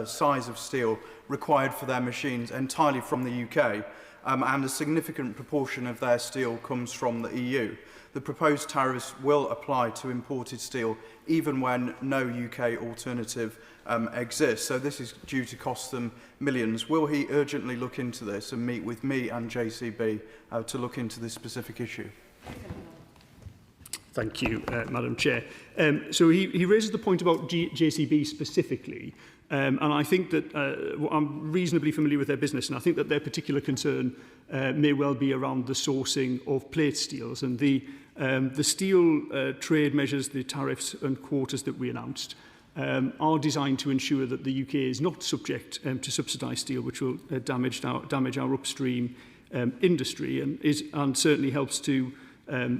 size of steel required for their machines entirely from the UK, and a significant proportion of their steel comes from the EU? The proposed tariffs will apply to imported steel even when no UK alternative exists, so this is due to cost them millions. Will he urgently look into this and meet with me and JCB to look into this specific issue? Thank you, Madam Chair. So he raises the point about JCB specifically, and I think that I'm reasonably familiar with their business, and I think that their particular concern may well be around the sourcing of plate steels, and the steel trade measures, the tariffs and quotas that we announced are designed to ensure that the UK is not subject to subsidised steel, which will damage our upstream industry, and certainly helps to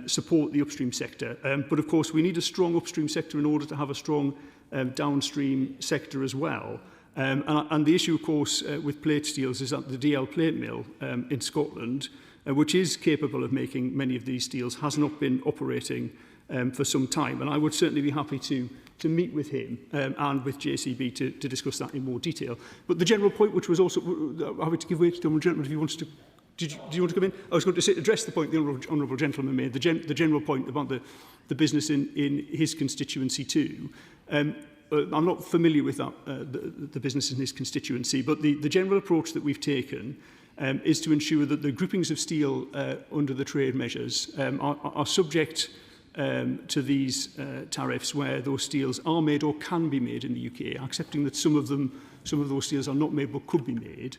support the upstream sector. But of course, we need a strong upstream sector in order to have a strong downstream sector as well. And the issue, of course, with plate steels is that the DL plate mill in Scotland, which is capable of making many of these steels, has not been operating for some time. And I would certainly be happy to meet with him and with JCB to discuss that in more detail. But the general point, which was also, I would give way to the honourable gentleman if he wants to. Do you want to come in? I was going to address the point the honourable gentleman made, the general point about the business in his constituency too. I'm not familiar with that, the business in his constituency, but the general approach that we've taken is to ensure that the groupings of steel under the trade measures are subject to these tariffs where those steels are made or can be made in the UK, accepting that some of those steels are not made but could be made,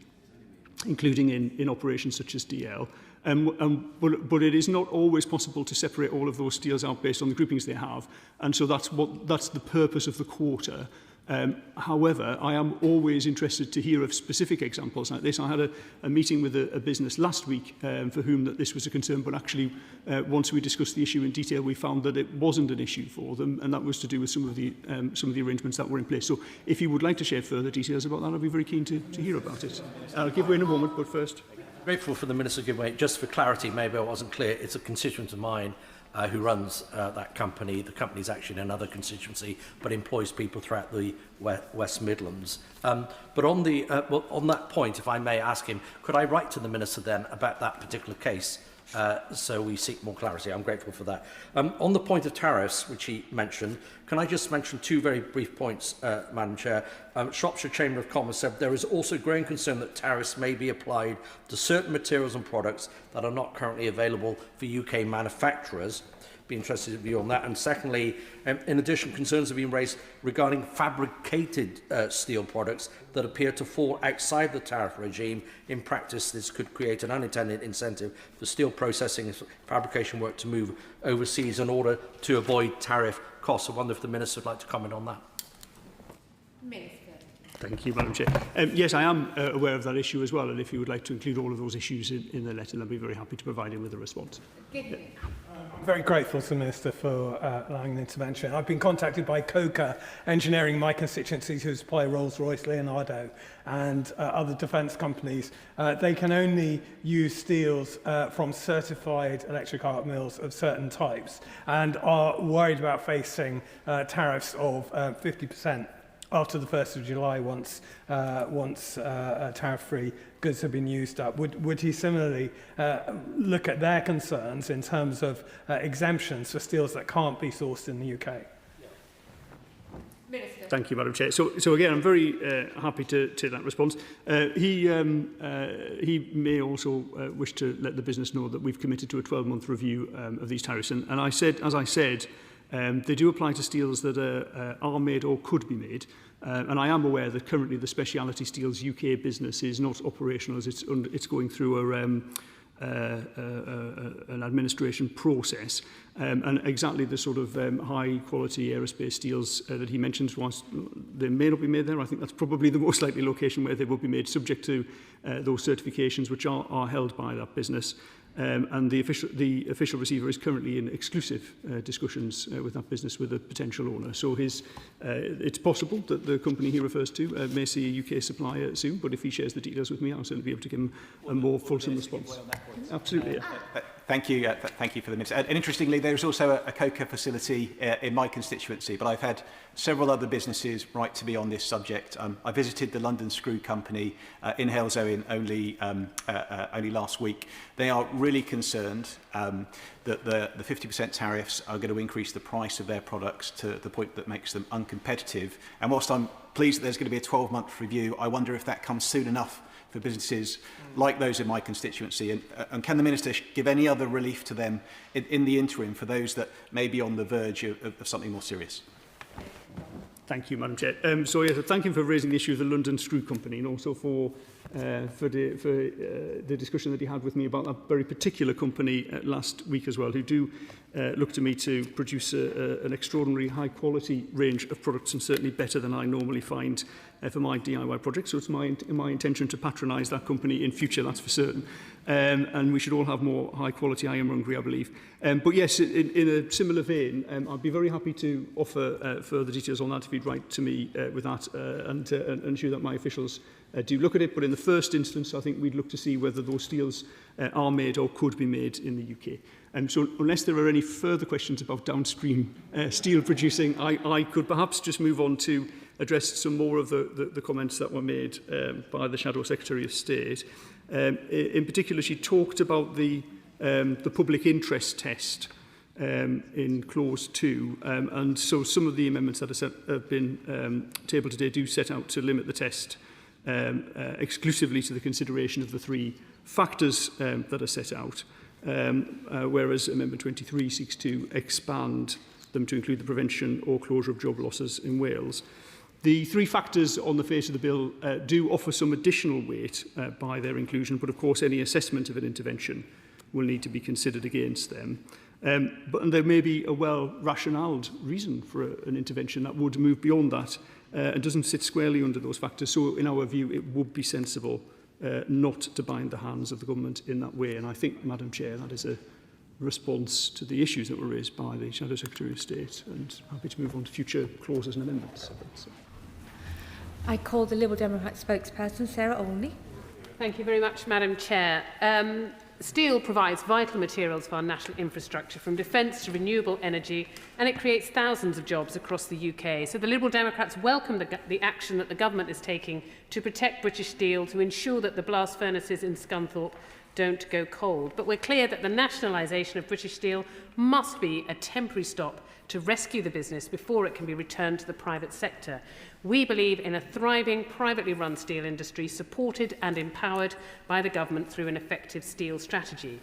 including in operations such as DL. But it is not always possible to separate all of those steels out based on the groupings they have, and so that's the purpose of the quota. However, I am always interested to hear of specific examples like this. I had a meeting with a business last week for whom that this was a concern, but actually once we discussed the issue in detail, we found that it wasn't an issue for them, and that was to do with some of the arrangements that were in place. So if you would like to share further details about that, I'd be very keen to hear about it. I'll give way in a moment, but first. Grateful for the Minister to give way. Just for clarity, maybe I wasn't clear, it's a constituent of mine who runs that company. The company is actually in another constituency, but employs people throughout the West Midlands. But on that point, if I may ask him, could I write to the Minister then about that particular case so we seek more clarity? I'm grateful for that. On the point of tariffs, which he mentioned, can I just mention two very brief points, Madam Chair? Shropshire Chamber of Commerce said there is also growing concern that tariffs may be applied to certain materials and products that are not currently available for UK manufacturers. be interested in your view on that. And secondly, in addition, concerns have been raised regarding fabricated steel products that appear to fall outside the tariff regime. In practice, this could create an unintended incentive for steel processing and fabrication work to move overseas in order to avoid tariff costs. I wonder if the Minister would like to comment on that. Minister. Thank you, Madam Chair. Yes, I am aware of that issue as well, and if you would like to include all of those issues in the letter, I'll be very happy to provide him with a response. I'm very grateful to the Minister for allowing an intervention. I've been contacted by Coca Engineering, my constituencies, who supply Rolls-Royce, Leonardo and other defence companies. They can only use steels from certified electric arc mills of certain types and are worried about facing tariffs of 50%. After the 1st of July, once tariff-free goods have been used up. Would he similarly look at their concerns in terms of exemptions for steels that can't be sourced in the UK? Minister. Thank you, Madam Chair. So again, I'm very happy to take that response. He may also wish to let the business know that we've committed to a 12-month review of these tariffs. And as I said, they do apply to steels that are made or could be made. And I am aware that currently the Speciality Steels UK business is not operational as it's going through an administration process. And exactly the sort of high-quality aerospace steels that he mentioned, whilst they may not be made there, I think that's probably the most likely location where they will be made, subject to those certifications which are held by that business. And the official receiver is currently in exclusive discussions with that business with a potential owner. So it's possible that the company he refers to may see a UK supplier soon, but if he shares the details with me, I'll certainly be able to give him a more fulsome response. Absolutely. Thank you for the Minister. And interestingly, there is also a coca facility in my constituency, but I've had several other businesses write to me on this subject. I visited the London Screw Company in Hales Owen only last week. They are really concerned that the 50% tariffs are going to increase the price of their products to the point that makes them uncompetitive. And whilst I'm pleased that there's going to be a 12-month review, I wonder if that comes soon enough for businesses like those in my constituency, and can the Minister give any other relief to them in the interim for those that may be on the verge of something more serious? Thank you, Madam Chair. So yes, thank you for raising the issue of the London Screw Company, and also for the discussion that he had with me about that very particular company last week as well, who do look to me to produce an extraordinary high-quality range of products, and certainly better than I normally find for my DIY projects. So it's my intention to patronise that company in future, that's for certain. And we should all have more high-quality ironmongery, I believe. But yes, in a similar vein, I'd be very happy to offer further details on that if you'd write to me with that, and ensure that my officials do look at it. But in the first instance, I think we'd look to see whether those steels are made or could be made in the UK. So unless there are any further questions about downstream steel producing, I could perhaps just move on to address some more of the comments that were made by the Shadow Secretary of State. In particular, she talked about the public interest test in Clause 2. And so some of the amendments that have been tabled today do set out to limit the test exclusively to the consideration of the three factors that are set out, whereas Amendment 23 seeks to expand them to include the prevention or closure of job losses in Wales. The three factors on the face of the bill do offer some additional weight by their inclusion, but of course any assessment of an intervention will need to be considered against them. But there may be a well-rationaled reason for an intervention that would move beyond that and doesn't sit squarely under those factors. So in our view, it would be sensible not to bind the hands of the government in that way. And I think, Madam Chair, that is a response to the issues that were raised by the Shadow Secretary of State, and happy to move on to future clauses and amendments. I call the Liberal Democrat spokesperson, Sarah Olney. Thank you very much, Madam Chair. Steel provides vital materials for our national infrastructure, from defence to renewable energy, and it creates thousands of jobs across the UK. So the Liberal Democrats welcome the action that the government is taking to protect British steel, to ensure that the blast furnaces in Scunthorpe don't go cold. But we're clear that the nationalisation of British steel must be a temporary stop to rescue the business before it can be returned to the private sector. We believe in a thriving, privately run steel industry, supported and empowered by the government through an effective steel strategy.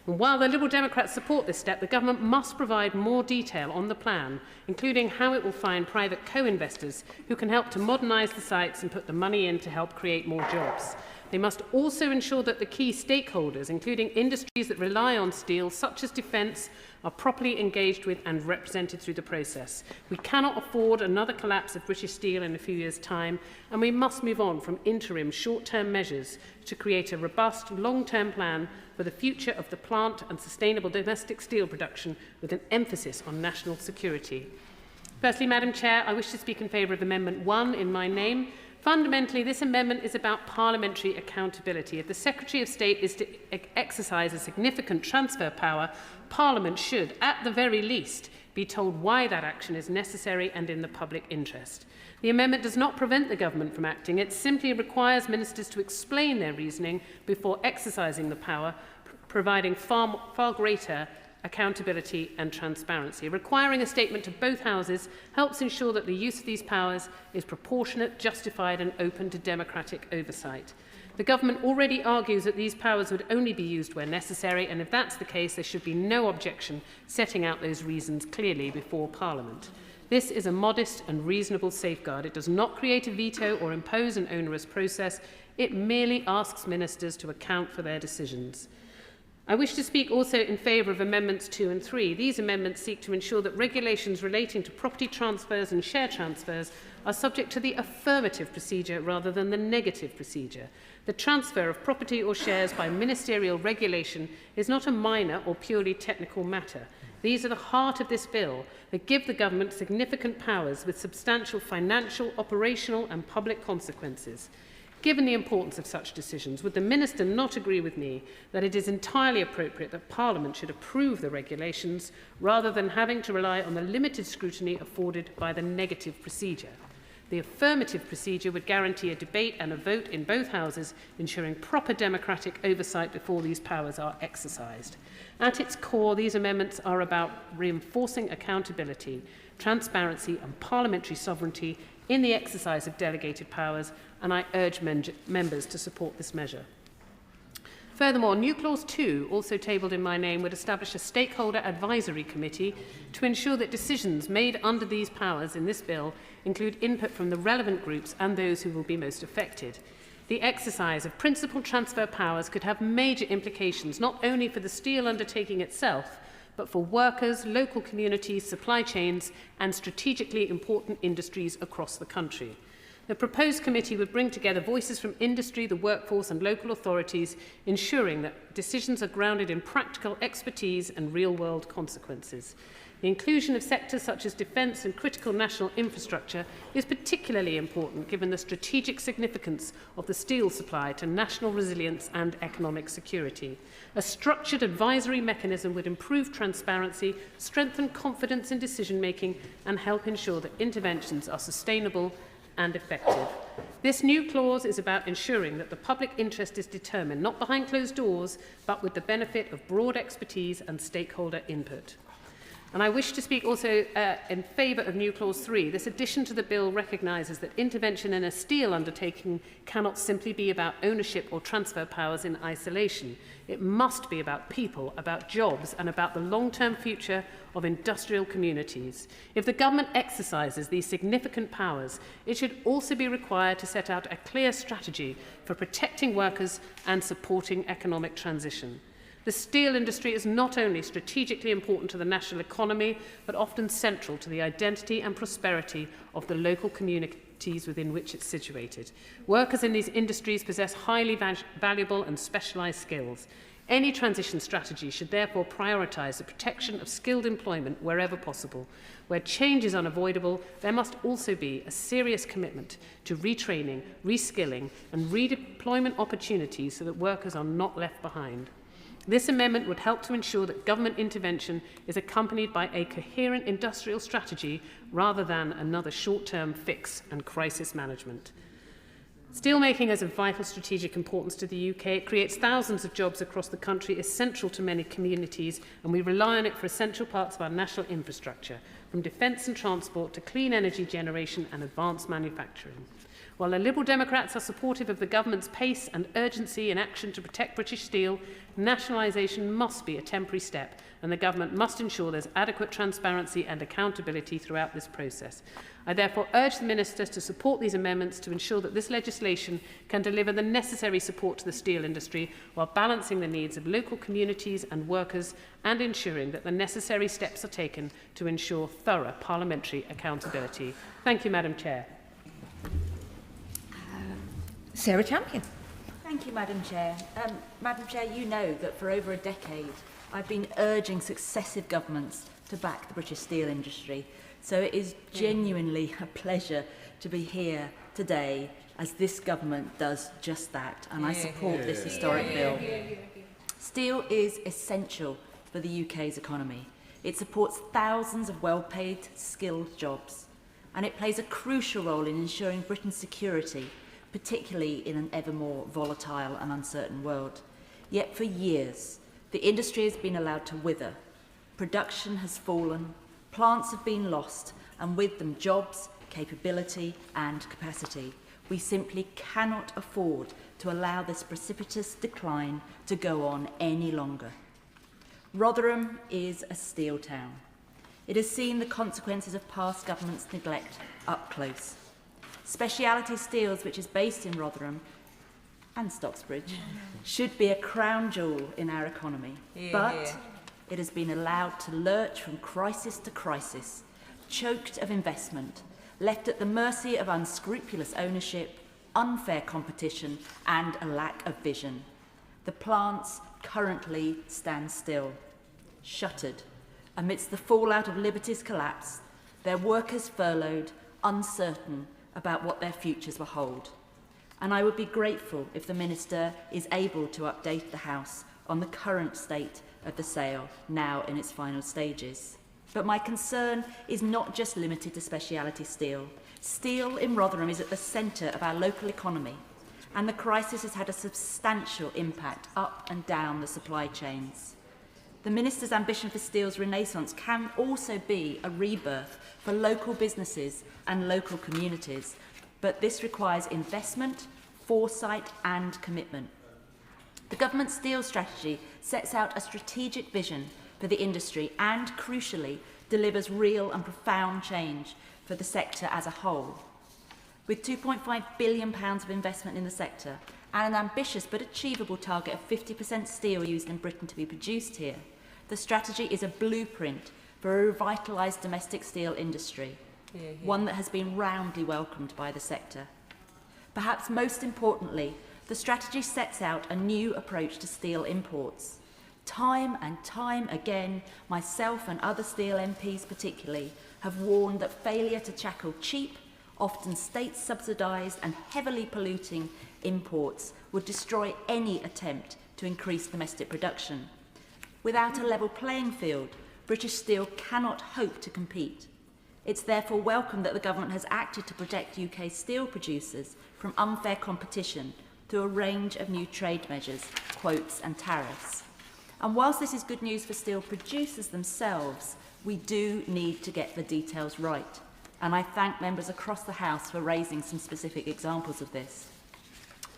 And while the Liberal Democrats support this step, the government must provide more detail on the plan, including how it will find private co-investors who can help to modernise the sites and put the money in to help create more jobs. They must also ensure that the key stakeholders, including industries that rely on steel, such as defence, are properly engaged with and represented through the process. We cannot afford another collapse of British steel in a few years' time, and we must move on from interim short-term measures to create a robust long-term plan for the future of the plant and sustainable domestic steel production with an emphasis on national security. Firstly, Madam Chair, I wish to speak in favour of Amendment 1 in my name. Fundamentally, this amendment is about parliamentary accountability. If the Secretary of State is to exercise a significant transfer power, Parliament should, at the very least, be told why that action is necessary and in the public interest. The amendment does not prevent the government from acting. It simply requires ministers to explain their reasoning before exercising the power, providing far greater accountability and transparency. Requiring a statement to both houses helps ensure that the use of these powers is proportionate, justified and open to democratic oversight. The government already argues that these powers would only be used where necessary, and if that's the case, there should be no objection setting out those reasons clearly before Parliament. This is a modest and reasonable safeguard. It does not create a veto or impose an onerous process. It merely asks ministers to account for their decisions. I wish to speak also in favour of Amendments 2 and 3. These amendments seek to ensure that regulations relating to property transfers and share transfers are subject to the affirmative procedure rather than the negative procedure. The transfer of property or shares by ministerial regulation is not a minor or purely technical matter. These are the heart of this bill that give the government significant powers with substantial financial, operational and public consequences. Given the importance of such decisions, would the Minister not agree with me that it is entirely appropriate that Parliament should approve the regulations rather than having to rely on the limited scrutiny afforded by the negative procedure? The affirmative procedure would guarantee a debate and a vote in both houses, ensuring proper democratic oversight before these powers are exercised. At its core, these amendments are about reinforcing accountability, transparency and parliamentary sovereignty in the exercise of delegated powers, and I urge members to support this measure. Furthermore, new clause 2, also tabled in my name, would establish a stakeholder advisory committee to ensure that decisions made under these powers in this bill include input from the relevant groups and those who will be most affected. The exercise of principal transfer powers could have major implications not only for the steel undertaking itself, but for workers, local communities, supply chains and strategically important industries across the country. The proposed committee would bring together voices from industry, the workforce and local authorities, ensuring that decisions are grounded in practical expertise and real-world consequences. The inclusion of sectors such as defence and critical national infrastructure is particularly important given the strategic significance of the steel supply to national resilience and economic security. A structured advisory mechanism would improve transparency, strengthen confidence in decision-making and help ensure that interventions are sustainable and effective. This new clause is about ensuring that the public interest is determined not behind closed doors, but with the benefit of broad expertise and stakeholder input. And I wish to speak also in favour of new clause 3. This addition to the bill recognises that intervention in a steel undertaking cannot simply be about ownership or transfer powers in isolation. It must be about people, about jobs and about the long-term future of industrial communities. If the government exercises these significant powers, it should also be required to set out a clear strategy for protecting workers and supporting economic transition. The steel industry is not only strategically important to the national economy, but often central to the identity and prosperity of the local communities within which it's situated. Workers in these industries possess highly valuable and specialised skills. Any transition strategy should therefore prioritise the protection of skilled employment wherever possible. Where change is unavoidable, there must also be a serious commitment to retraining, reskilling and redeployment opportunities so that workers are not left behind. This amendment would help to ensure that government intervention is accompanied by a coherent industrial strategy rather than another short-term fix and crisis management. Steelmaking is of vital strategic importance to the UK. It creates thousands of jobs across the country, is central to many communities, and we rely on it for essential parts of our national infrastructure, from defence and transport to clean energy generation and advanced manufacturing. While the Liberal Democrats are supportive of the government's pace and urgency in action to protect British steel, nationalisation must be a temporary step, and the government must ensure there's adequate transparency and accountability throughout this process. I therefore urge the ministers to support these amendments to ensure that this legislation can deliver the necessary support to the steel industry while balancing the needs of local communities and workers and ensuring that the necessary steps are taken to ensure thorough parliamentary accountability. Thank you, Madam Chair. Sarah Champion. Thank you, Madam Chair. Madam Chair, you know that for over a decade I've been urging successive governments to back the British steel industry. So it is genuinely a pleasure to be here today as this government does just that, and I support this historic bill. Steel is essential for the UK's economy. It supports thousands of well-paid, skilled jobs, and it plays a crucial role in ensuring Britain's security, particularly in an ever more volatile and uncertain world. Yet for years, the industry has been allowed to wither. Production has fallen, plants have been lost, and with them jobs, capability and capacity. We simply cannot afford to allow this precipitous decline to go on any longer. Rotherham is a steel town. It has seen the consequences of past governments' neglect up close. Speciality Steels, which is based in Rotherham and Stocksbridge, should be a crown jewel in our economy. But it has been allowed to lurch from crisis to crisis, choked of investment, left at the mercy of unscrupulous ownership, unfair competition and a lack of vision. The plants currently stand still, shuttered, amidst the fallout of Liberty's collapse, their workers furloughed, uncertain about what their futures will hold. And I would be grateful if the Minister is able to update the House on the current state of the sale, now in its final stages. But my concern is not just limited to speciality steel. Steel in Rotherham is at the centre of our local economy, and the crisis has had a substantial impact up and down the supply chains. The Minister's ambition for steel's renaissance can also be a rebirth for local businesses and local communities, but this requires investment, foresight and commitment. The government's steel strategy sets out a strategic vision for the industry and, crucially, delivers real and profound change for the sector as a whole. With £2.5 billion of investment in the sector and an ambitious but achievable target of 50% steel used in Britain to be produced here, the strategy is a blueprint for a revitalised domestic steel industry, one that has been roundly welcomed by the sector. Perhaps most importantly, the strategy sets out a new approach to steel imports. Time and time again, myself and other steel MPs particularly have warned that failure to tackle cheap, often state-subsidised and heavily polluting imports would destroy any attempt to increase domestic production. Without a level playing field, British steel cannot hope to compete. It's therefore welcome that the government has acted to protect UK steel producers from unfair competition through a range of new trade measures, quotes and tariffs. And whilst this is good news for steel producers themselves, we do need to get the details right. And I thank members across the House for raising some specific examples of this.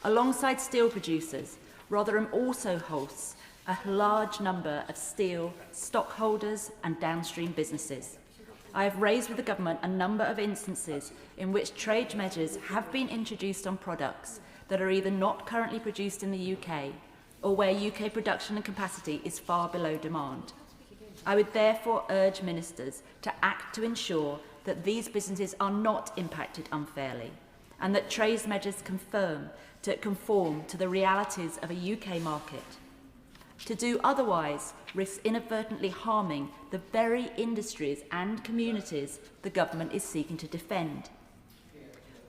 Alongside steel producers, Rotherham also hosts a large number of steel stockholders and downstream businesses. I have raised with the government a number of instances in which trade measures have been introduced on products that are either not currently produced in the UK or where UK production and capacity is far below demand. I would therefore urge ministers to act to ensure that these businesses are not impacted unfairly and that trade measures conform to the realities of a UK market. To do otherwise risks inadvertently harming the very industries and communities the government is seeking to defend.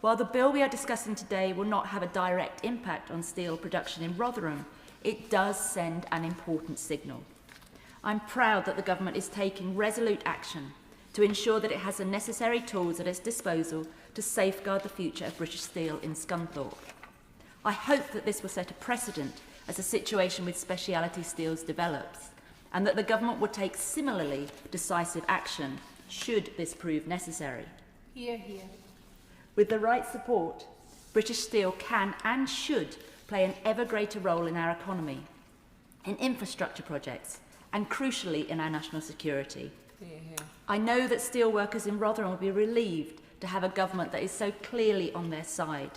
While the bill we are discussing today will not have a direct impact on steel production in Rotherham, it does send an important signal. I'm proud that the government is taking resolute action to ensure that it has the necessary tools at its disposal to safeguard the future of British steel in Scunthorpe. I hope that this will set a precedent as the situation with speciality steels develops, and that the government will take similarly decisive action should this prove necessary. Hear, hear. With the right support, British Steel can and should play an ever greater role in our economy, in infrastructure projects, and crucially in our national security. I know that steelworkers in Rotherham will be relieved to have a government that is so clearly on their side,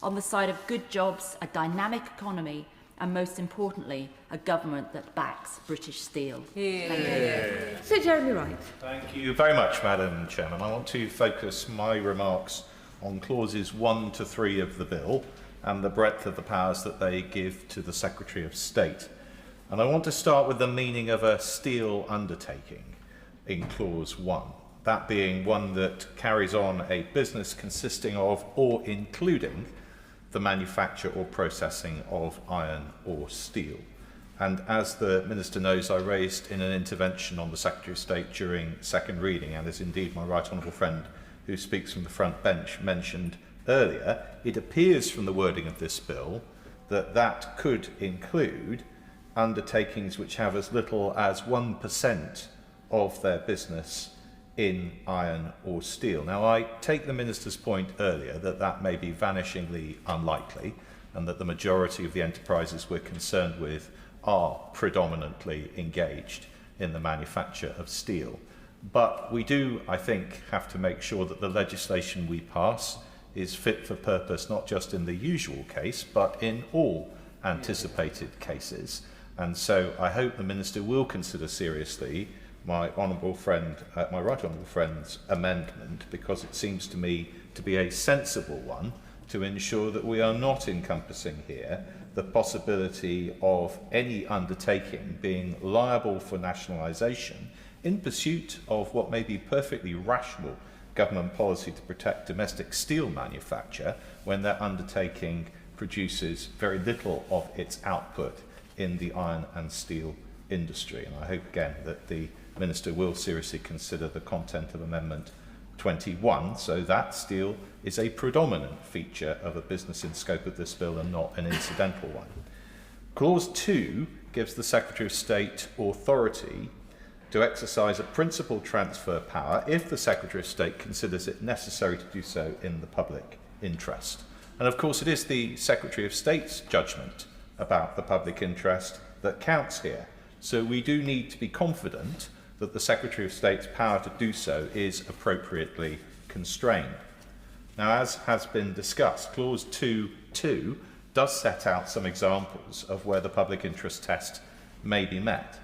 on the side of good jobs, a dynamic economy, and most importantly, a government that backs British Steel. Thank you. Sir Jeremy Wright. Thank you very much, Madam Chairman. I want to focus my remarks on clauses 1 to 3 of the bill and the breadth of the powers that they give to the Secretary of State. And I want to start with the meaning of a steel undertaking in clause 1, that being one that carries on a business consisting of or including the manufacture or processing of iron or steel. And as the Minister knows, I raised in an intervention on the Secretary of State during second reading, and as indeed my right honourable friend who speaks from the front bench mentioned earlier, it appears from the wording of this bill that that could include undertakings which have as little as 1% of their business in iron or steel. Now, I take the Minister's point earlier that that may be vanishingly unlikely and that the majority of the enterprises we're concerned with are predominantly engaged in the manufacture of steel. But we do, I think, have to make sure that the legislation we pass is fit for purpose, not just in the usual case, but in all anticipated cases. And so I hope the Minister will consider seriously my honourable friend, my right honourable friend's amendment, because it seems to me to be a sensible one to ensure that we are not encompassing here the possibility of any undertaking being liable for nationalisation in pursuit of what may be perfectly rational government policy to protect domestic steel manufacture when that undertaking produces very little of its output in the iron and steel industry. And I hope again that the Minister will seriously consider the content of Amendment 21, so that steel is a predominant feature of a business in scope of this bill and not an incidental one. Clause 2 gives the Secretary of State authority to exercise a principal transfer power if the Secretary of State considers it necessary to do so in the public interest. And of course it is the Secretary of State's judgment about the public interest that counts here. So we do need to be confident that the Secretary of State's power to do so is appropriately constrained. Now, as has been discussed, Clause 2.2 does set out some examples of where the public interest test may be met.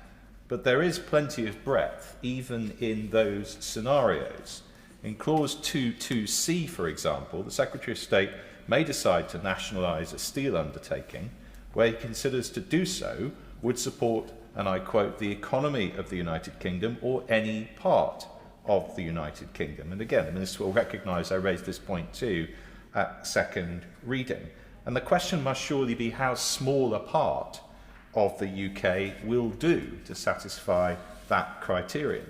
But there is plenty of breadth even in those scenarios. In Clause 2.2c, for example, the Secretary of State may decide to nationalise a steel undertaking where he considers to do so would support, and I quote, the economy of the United Kingdom or any part of the United Kingdom. And again, the Minister will recognise I raised this point too at second reading. And the question must surely be how small a part of the UK will do to satisfy that criterion.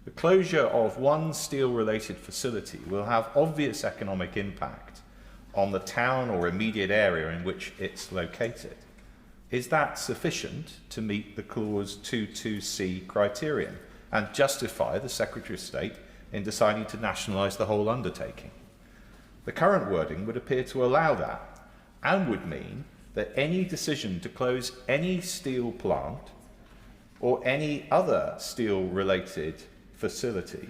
The closure of one steel-related facility will have obvious economic impact on the town or immediate area in which it's located. Is that sufficient to meet the Clause 2.2c criterion and justify the Secretary of State in deciding to nationalise the whole undertaking? The current wording would appear to allow that and would mean that any decision to close any steel plant or any other steel-related facility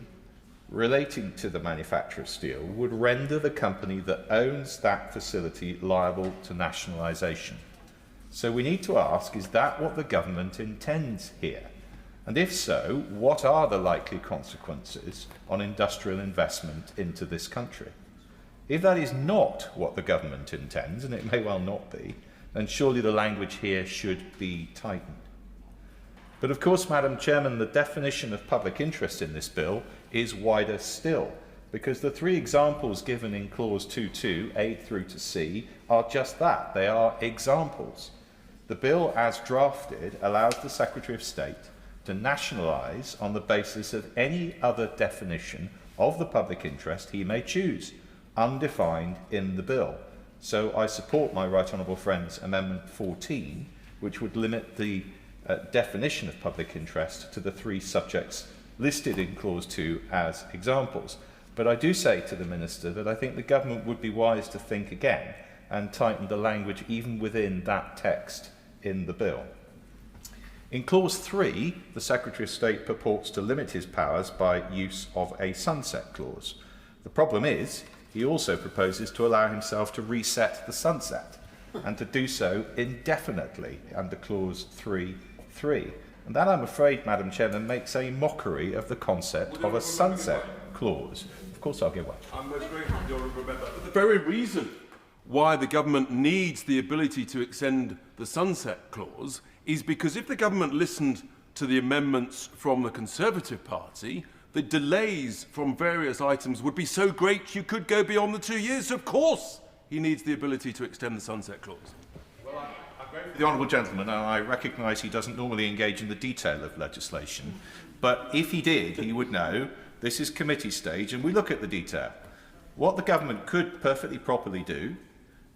relating to the manufacture of steel would render the company that owns that facility liable to nationalisation. So we need to ask, is that what the government intends here? And if so, what are the likely consequences on industrial investment into this country? If that is not what the government intends, and it may well not be, then surely the language here should be tightened. But of course, Madam Chairman, the definition of public interest in this bill is wider still, because the three examples given in Clause 2.2, A through to C, are just that. They are examples. The bill, as drafted, allows the Secretary of State to nationalise on the basis of any other definition of the public interest he may choose, undefined in the bill. So I support my right honourable friend's Amendment 14, which would limit the definition of public interest to the three subjects listed in Clause 2 as examples. But I do say to the Minister that I think the government would be wise to think again and tightened the language even within that text in the bill. In Clause 3, the Secretary of State purports to limit his powers by use of a sunset clause. The problem is, he also proposes to allow himself to reset the sunset, and to do so indefinitely under Clause 3.3. And that, I'm afraid, Madam Chairman, makes a mockery of the concept of a sunset clause. Of course I'll give way. I'm most grateful to the honourable member. But the very reason why the government needs the ability to extend the sunset clause is because if the government listened to the amendments from the Conservative Party, the delays from various items would be so great you could go beyond the 2 years. So of course he needs the ability to extend the sunset clause. Well, I'm grateful for the honourable gentleman, and I recognise he doesn't normally engage in the detail of legislation, but if he did, he would know this is committee stage and we look at the detail. What the government could perfectly properly do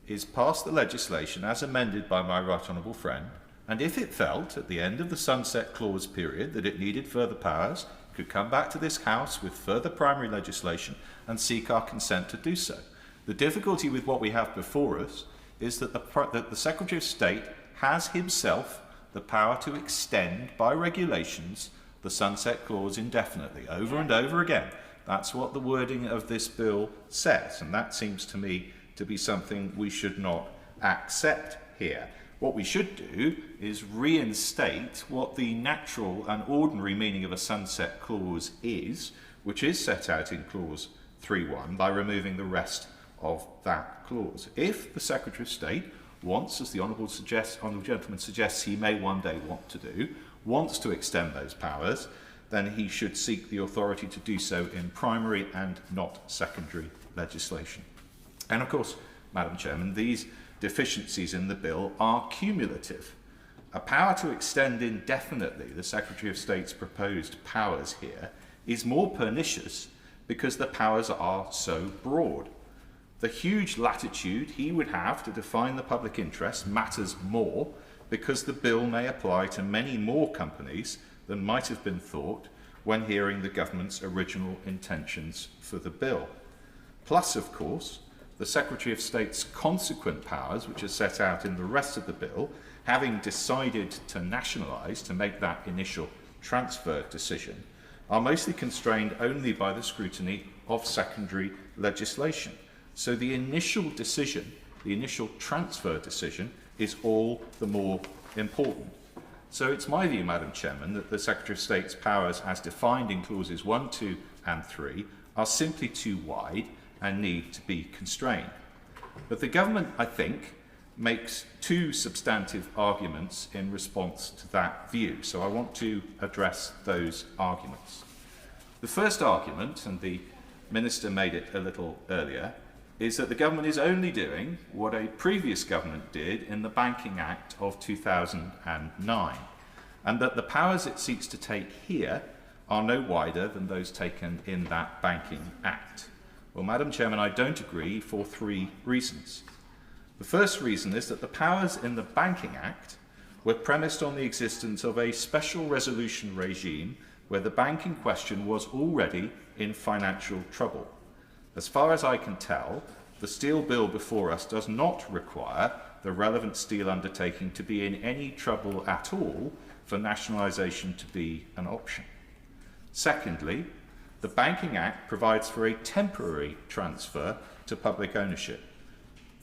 is pass the legislation as amended by my right honourable friend, and if it felt at the end of the sunset clause period that it needed further powers, could come back to this House with further primary legislation and seek our consent to do so. The difficulty with what we have before us is that the Secretary of State has himself the power to extend by regulations the sunset clause indefinitely, over and over again. That's what the wording of this bill says, and that seems to me to be something we should not accept here. What we should do is reinstate what the natural and ordinary meaning of a sunset clause is, which is set out in Clause 3.1, by removing the rest of that clause. If the Secretary of State wants, as the honourable gentleman suggests he may one day want to do, wants to extend those powers, then he should seek the authority to do so in primary and not secondary legislation. And of course, Madam Chairman, these deficiencies in the bill are cumulative. A power to extend indefinitely the Secretary of State's proposed powers here is more pernicious because the powers are so broad. The huge latitude he would have to define the public interest matters more because the bill may apply to many more companies than might have been thought when hearing the government's original intentions for the bill. Plus, of course, the Secretary of State's consequent powers, which are set out in the rest of the bill, having decided to nationalise, to make that initial transfer decision, are mostly constrained only by the scrutiny of secondary legislation. So the initial decision, the initial transfer decision, is all the more important. So it's my view, Madam Chairman, that the Secretary of State's powers as defined in clauses 1, 2 and 3 are simply too wide and need to be constrained. But the government, I think, makes two substantive arguments in response to that view. So I want to address those arguments. The first argument, and the Minister made it a little earlier, is that the government is only doing what a previous government did in the Banking Act of 2009, and that the powers it seeks to take here are no wider than those taken in that Banking Act. Well, Madam Chairman, I don't agree for three reasons. The first reason is that the powers in the Banking Act were premised on the existence of a special resolution regime where the bank in question was already in financial trouble. As far as I can tell, the steel bill before us does not require the relevant steel undertaking to be in any trouble at all for nationalisation to be an option. Secondly, the Banking Act provides for a temporary transfer to public ownership.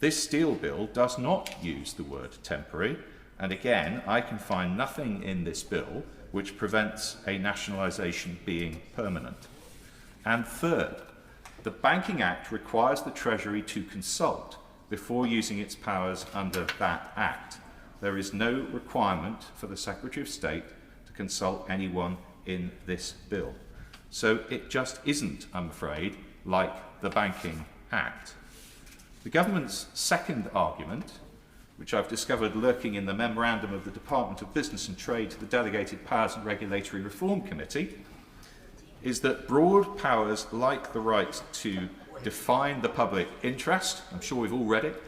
This steel bill does not use the word temporary, and again, I can find nothing in this bill which prevents a nationalisation being permanent. And third, the Banking Act requires the Treasury to consult before using its powers under that Act. There is no requirement for the Secretary of State to consult anyone in this bill. So it just isn't, I'm afraid, like the Banking Act. The government's second argument, which I've discovered lurking in the memorandum of the Department of Business and Trade to the Delegated Powers and Regulatory Reform Committee, is that broad powers like the right to define the public interest, I'm sure we've all read it,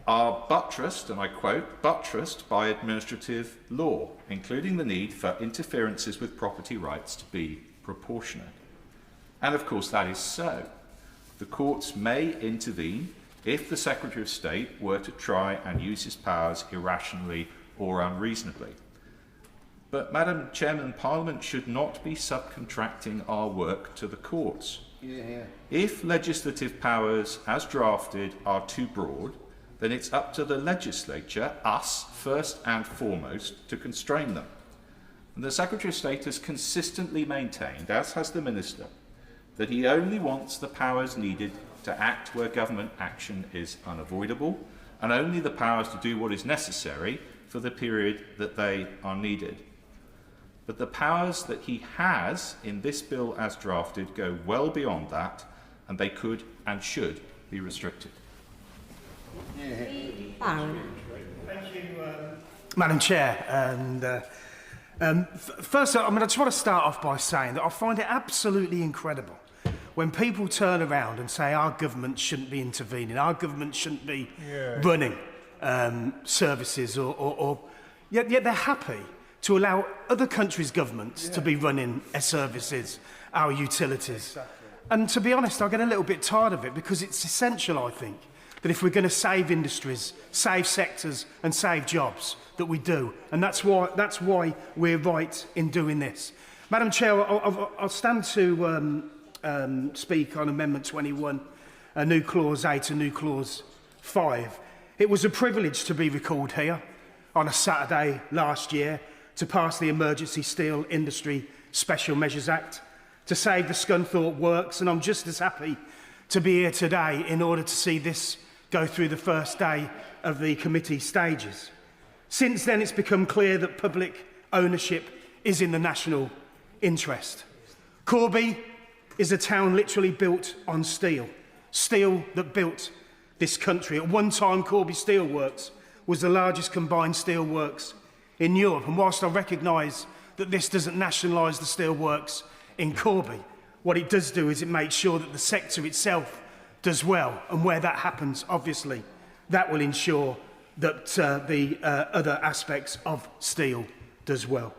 are buttressed, and I quote, buttressed by administrative law, including the need for interferences with property rights to be proportionate. And of course that is so. The courts may intervene if the Secretary of State were to try and use his powers irrationally or unreasonably. But, Madam Chairman, Parliament should not be subcontracting our work to the courts. If legislative powers, as drafted, are too broad, then it's up to the legislature, us first and foremost, to constrain them. And the Secretary of State has consistently maintained, as has the Minister, that he only wants the powers needed to act where government action is unavoidable, and only the powers to do what is necessary for the period that they are needed. But the powers that he has in this bill as drafted go well beyond that, and they could and should be restricted. Thank you, Madam Chair. And first, I just want to start off by saying that I find it absolutely incredible when people turn around and say our government shouldn't be intervening, our government shouldn't be running services, yet they're happy to allow other countries' governments to be running our services, our utilities. Exactly. And to be honest, I get a little bit tired of it because it's essential, I think, that if we're going to save industries, save sectors and save jobs, that we do. And that's why we're right in doing this. Madam Chair, I'll stand to speak on Amendment 21, a new Clause 8, a new Clause 5. It was a privilege to be recalled here on a Saturday last year to pass the Emergency Steel Industry Special Measures Act, to save the Scunthorpe Works, and I'm just as happy to be here today in order to see this go through the first day of the committee stages. Since then, it's become clear that public ownership is in the national interest. Corby is a town literally built on steel, steel that built this country. At one time, Corby Steelworks was the largest combined steelworks in Europe, and whilst I recognise that this doesn't nationalise the steelworks in Corby, what it does do is it makes sure that the sector itself does well, and where that happens, obviously, that will ensure that the other aspects of steel does well.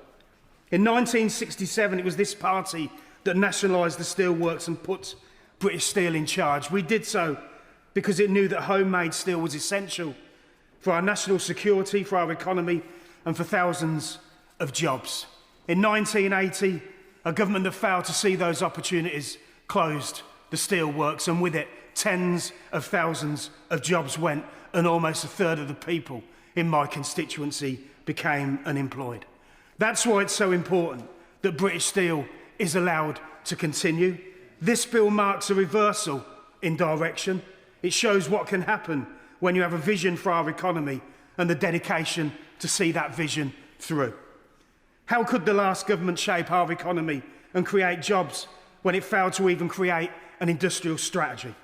In 1967, it was this party that nationalised the steelworks and put British Steel in charge. We did so because it knew that homemade steel was essential for our national security, for our economy, and for thousands of jobs. In 1980, a government that failed to see those opportunities closed the steelworks, and with it, tens of thousands of jobs went, and almost a third of the people in my constituency became unemployed. That's why it's so important that British Steel is allowed to continue. This bill marks a reversal in direction. It shows what can happen when you have a vision for our economy and the dedication to see that vision through. How could the last government shape our economy and create jobs when it failed to even create an industrial strategy?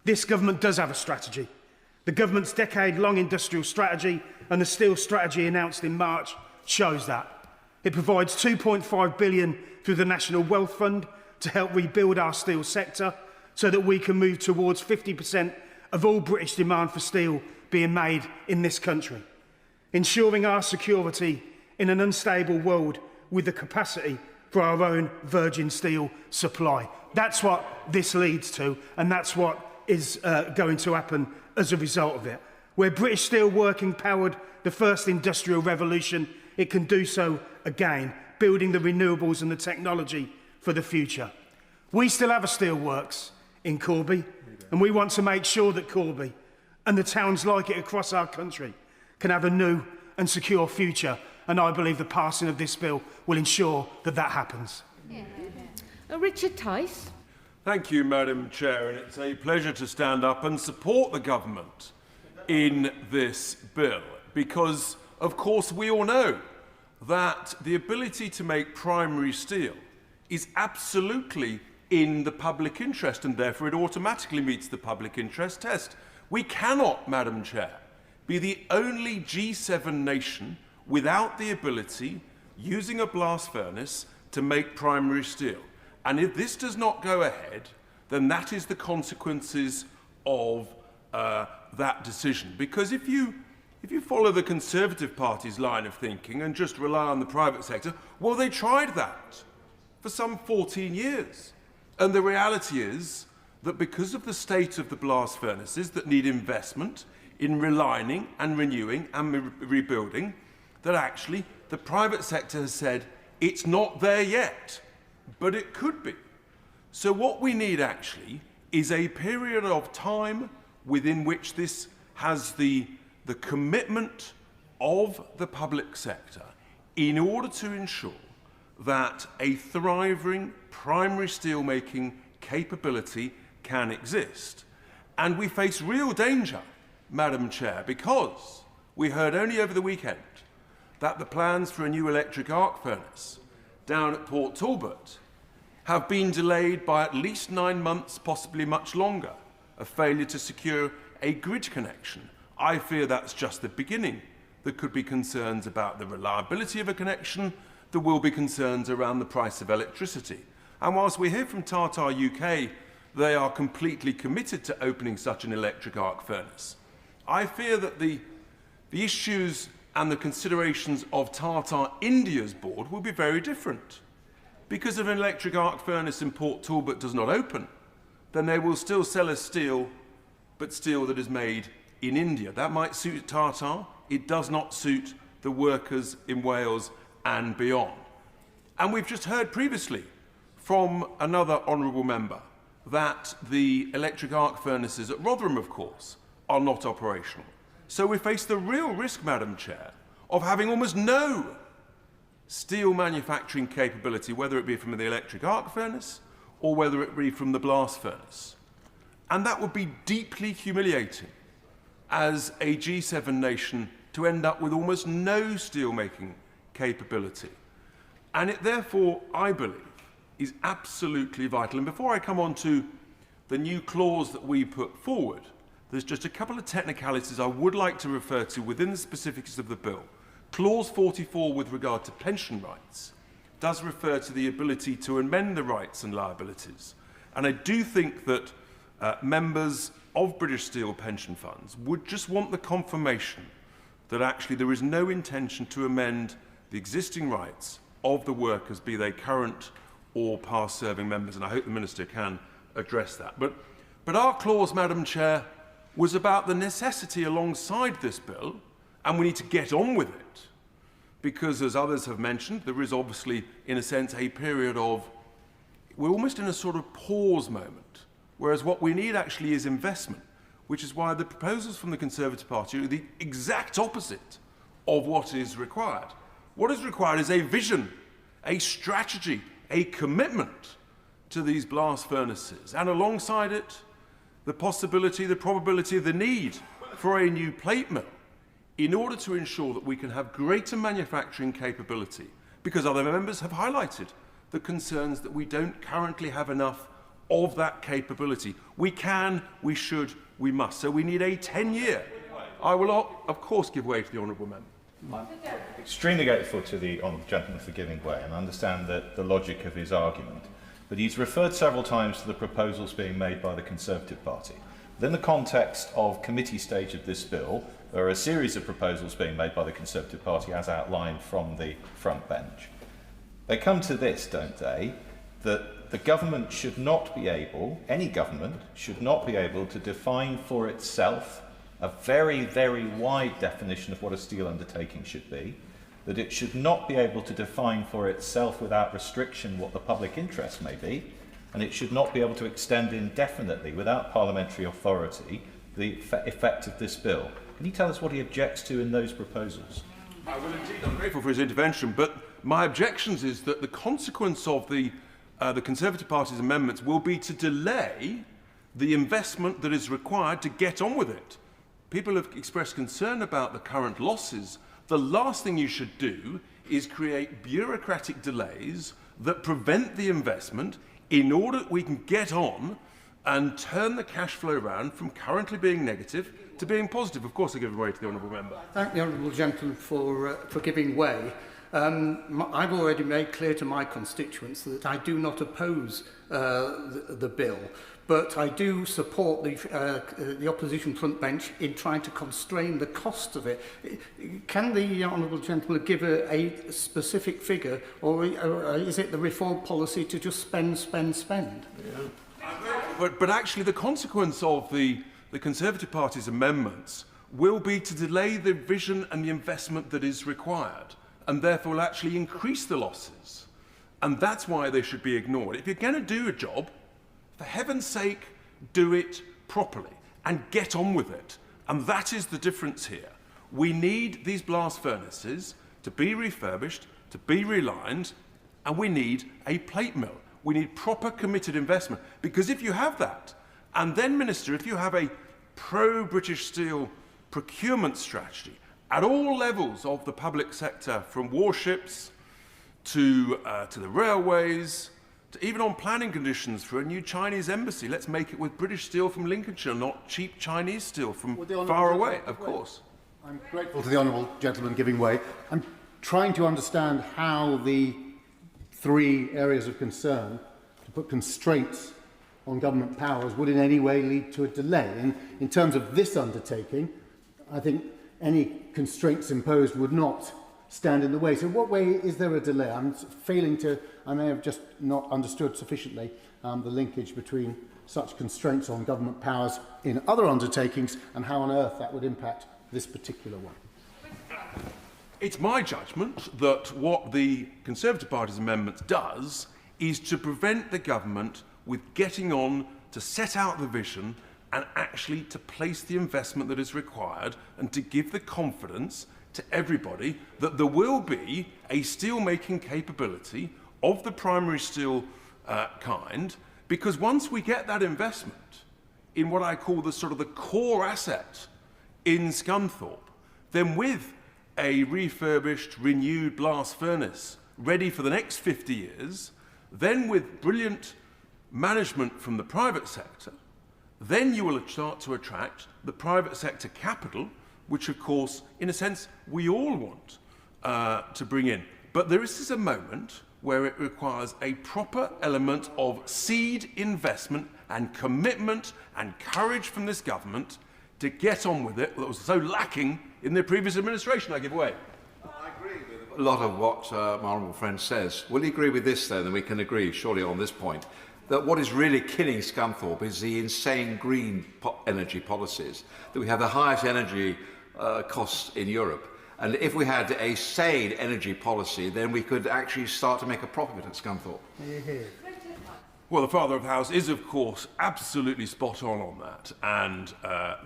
This government does have a strategy. The government's decade-long industrial strategy and the steel strategy announced in March shows that. It provides £2.5 billion through the National Wealth Fund to help rebuild our steel sector so that we can move towards 50% of all British demand for steel being made in this country, ensuring our security in an unstable world with the capacity for our own virgin steel supply. That's what this leads to, and that's what is going to happen as a result of it. Where British Steel working powered the first industrial revolution, it can do so again, building the renewables and the technology for the future. We still have a steelworks in Corby, and we want to make sure that Corby and the towns like it across our country can have a new and secure future, and I believe the passing of this bill will ensure that that happens. Richard Tice. Thank you, Madam Chair, and it's a pleasure to stand up and support the government in this bill, because, of course, we all know that the ability to make primary steel is absolutely in the public interest, and therefore it automatically meets the public interest test. We cannot, Madam Chair, be the only G7 nation without the ability, using a blast furnace, to make primary steel. And if this does not go ahead, then that is the consequences of that decision. Because if you follow the Conservative Party's line of thinking and just rely on the private sector, well, they tried that for some 14 years. And the reality is that because of the state of the blast furnaces that need investment in relining and renewing and rebuilding, that actually the private sector has said it's not there yet, but it could be. So what we need actually is a period of time within which this has the commitment of the public sector in order to ensure that a thriving primary steelmaking capability can exist. And we face real danger, Madam Chair, because we heard only over the weekend that the plans for a new electric arc furnace down at Port Talbot have been delayed by at least 9 months, possibly much longer, a failure to secure a grid connection. I fear that's just the beginning. There could be concerns about the reliability of a connection. There will be concerns around the price of electricity. And whilst we hear from Tata UK, they are completely committed to opening such an electric arc furnace, I fear that the issues and the considerations of Tata India's board will be very different. Because if an electric arc furnace in Port Talbot does not open, then they will still sell us steel, but steel that is made in India. That might suit Tata. It does not suit the workers in Wales and beyond. And we've just heard previously from another honourable member that the electric arc furnaces at Rotherham, of course, are not operational. So we face the real risk, Madam Chair, of having almost no steel manufacturing capability, whether it be from the electric arc furnace or whether it be from the blast furnace. And that would be deeply humiliating as a G7 nation to end up with almost no steel-making capability. And it therefore, I believe, is absolutely vital. And before I come on to the new clause that we put forward, there's just a couple of technicalities I would like to refer to within the specifics of the bill. Clause 44 with regard to pension rights does refer to the ability to amend the rights and liabilities. And I do think that members of British Steel pension funds would just want the confirmation that actually there is no intention to amend the existing rights of the workers, be they current or past serving members, and I hope the Minister can address that. But our clause, Madam Chair, was about the necessity alongside this bill, and we need to get on with it, because as others have mentioned, there is obviously, in a sense, a period of, we're almost in a sort of pause moment, whereas what we need actually is investment, which is why the proposals from the Conservative Party are the exact opposite of what is required. What is required is a vision, a strategy, a commitment to these blast furnaces, and alongside it, the possibility, the probability, the need for a new plate mill in order to ensure that we can have greater manufacturing capability, because other members have highlighted the concerns that we don't currently have enough of that capability. We can, we should, we must. So we need a 10-year. I will, of course, give way to the honourable member. I'm extremely grateful to the honourable gentleman for giving way, and I understand the logic of his argument. But he's referred several times to the proposals being made by the Conservative Party. Within the context of committee stage of this bill, there are a series of proposals being made by the Conservative Party as outlined from the front bench. They come to this, don't they, that the government should not be able, any government should not be able to define for itself a very, very wide definition of what a steel undertaking should be, that it should not be able to define for itself without restriction what the public interest may be, and it should not be able to extend indefinitely without parliamentary authority the effect of this bill. Can you tell us what he objects to in those proposals? I will indeed. I'm grateful for his intervention, but my objections is that the consequence of the Conservative Party's amendments will be to delay the investment that is required to get on with it. People have expressed concern about the current losses. The last thing you should do is create bureaucratic delays that prevent the investment in order that we can get on and turn the cash flow around from currently being negative to being positive. Of course, I give way to the honourable member. Thank the honourable gentleman for giving way. I've already made clear to my constituents that I do not oppose the bill, but I do support the opposition front bench in trying to constrain the cost of it. Can the honourable gentleman give a specific figure, or is it the reform policy to just spend? Yeah. But actually the consequence of the Conservative Party's amendments will be to delay the vision and the investment that is required, and therefore will actually increase the losses. And that's why they should be ignored. If you're going to do a job, for heaven's sake, do it properly and get on with it. And that is the difference here. We need these blast furnaces to be refurbished, to be relined, and we need a plate mill. We need proper committed investment. Because if you have that, and then, Minister, if you have a pro-British Steel procurement strategy at all levels of the public sector, from warships to the railways, to even on planning conditions for a new Chinese embassy, let's make it with British steel from Lincolnshire, not cheap Chinese steel from far away, of course. I'm grateful to the honourable gentleman giving way. I'm trying to understand how the three areas of concern, to put constraints on government powers, would in any way lead to a delay. In terms of this undertaking, I think any constraints imposed would not stand in the way. So what way is there a delay? I'm failing to, I may have just not understood sufficiently the linkage between such constraints on government powers in other undertakings and how on earth that would impact this particular one. It's my judgment that what the Conservative Party's amendment does is to prevent the government with getting on to set out the vision and actually to place the investment that is required and to give the confidence to everybody that there will be a steel-making capability of the primary steel kind, because once we get that investment in what I call the sort of the core asset in Scunthorpe, then with a refurbished, renewed blast furnace ready for the next 50 years, then with brilliant management from the private sector, then you will start to attract the private sector capital, which of course, in a sense, we all want to bring in. But there is a moment where it requires a proper element of seed investment and commitment and courage from this government to get on with it that was so lacking in the previous administration, I give way. I agree with a lot of what my honourable friend says. Will you agree with this then, and we can agree surely on this point, that what is really killing Scunthorpe is the insane green energy policies, that we have the highest energy costs in Europe. And if we had a sane energy policy, then we could actually start to make a profit at Scunthorpe. Well, the Father of the House is, of course, absolutely spot on that. And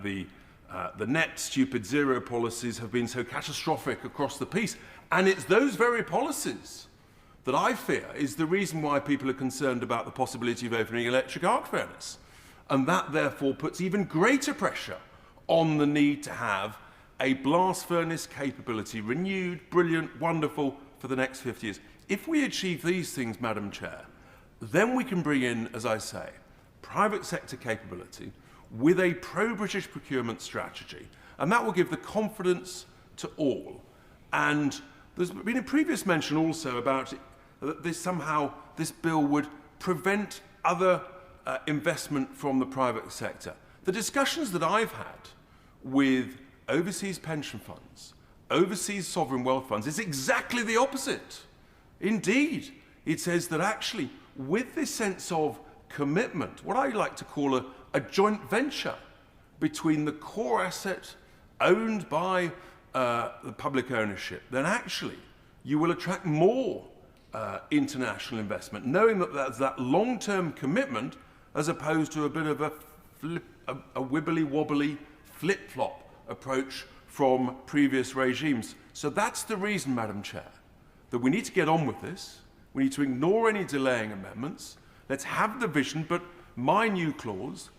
the net stupid zero policies have been so catastrophic across the piece. And it's those very policies that I fear is the reason why people are concerned about the possibility of opening electric arc furnace. And that, therefore, puts even greater pressure on the need to have a blast furnace capability, renewed, brilliant, wonderful, for the next 50 years. If we achieve these things, Madam Chair, then we can bring in, as I say, private sector capability with a pro-British procurement strategy, and that will give the confidence to all. And there's been a previous mention also about that this bill would prevent other investment from the private sector. The discussions that I've had with overseas pension funds, overseas sovereign wealth funds, is exactly the opposite. Indeed, it says that actually, with this sense of commitment, what I like to call a joint venture between the core asset owned by the public ownership, then actually you will attract more international investment, knowing that there's that long-term commitment as opposed to a bit of a wibbly-wobbly flip-flop approach from previous regimes. So that's the reason, Madam Chair, that we need to get on with this. We need to ignore any delaying amendments. Let's have the vision, but my new clause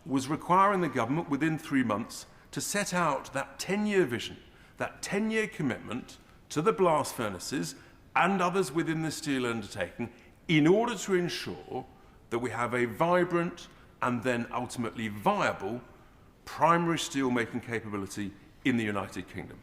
was requiring the government within 3 months to set out that 10-year vision, that 10-year commitment to the blast furnaces and others within the steel undertaking in order to ensure that we have a vibrant and then ultimately viable primary steel making capability in the United Kingdom.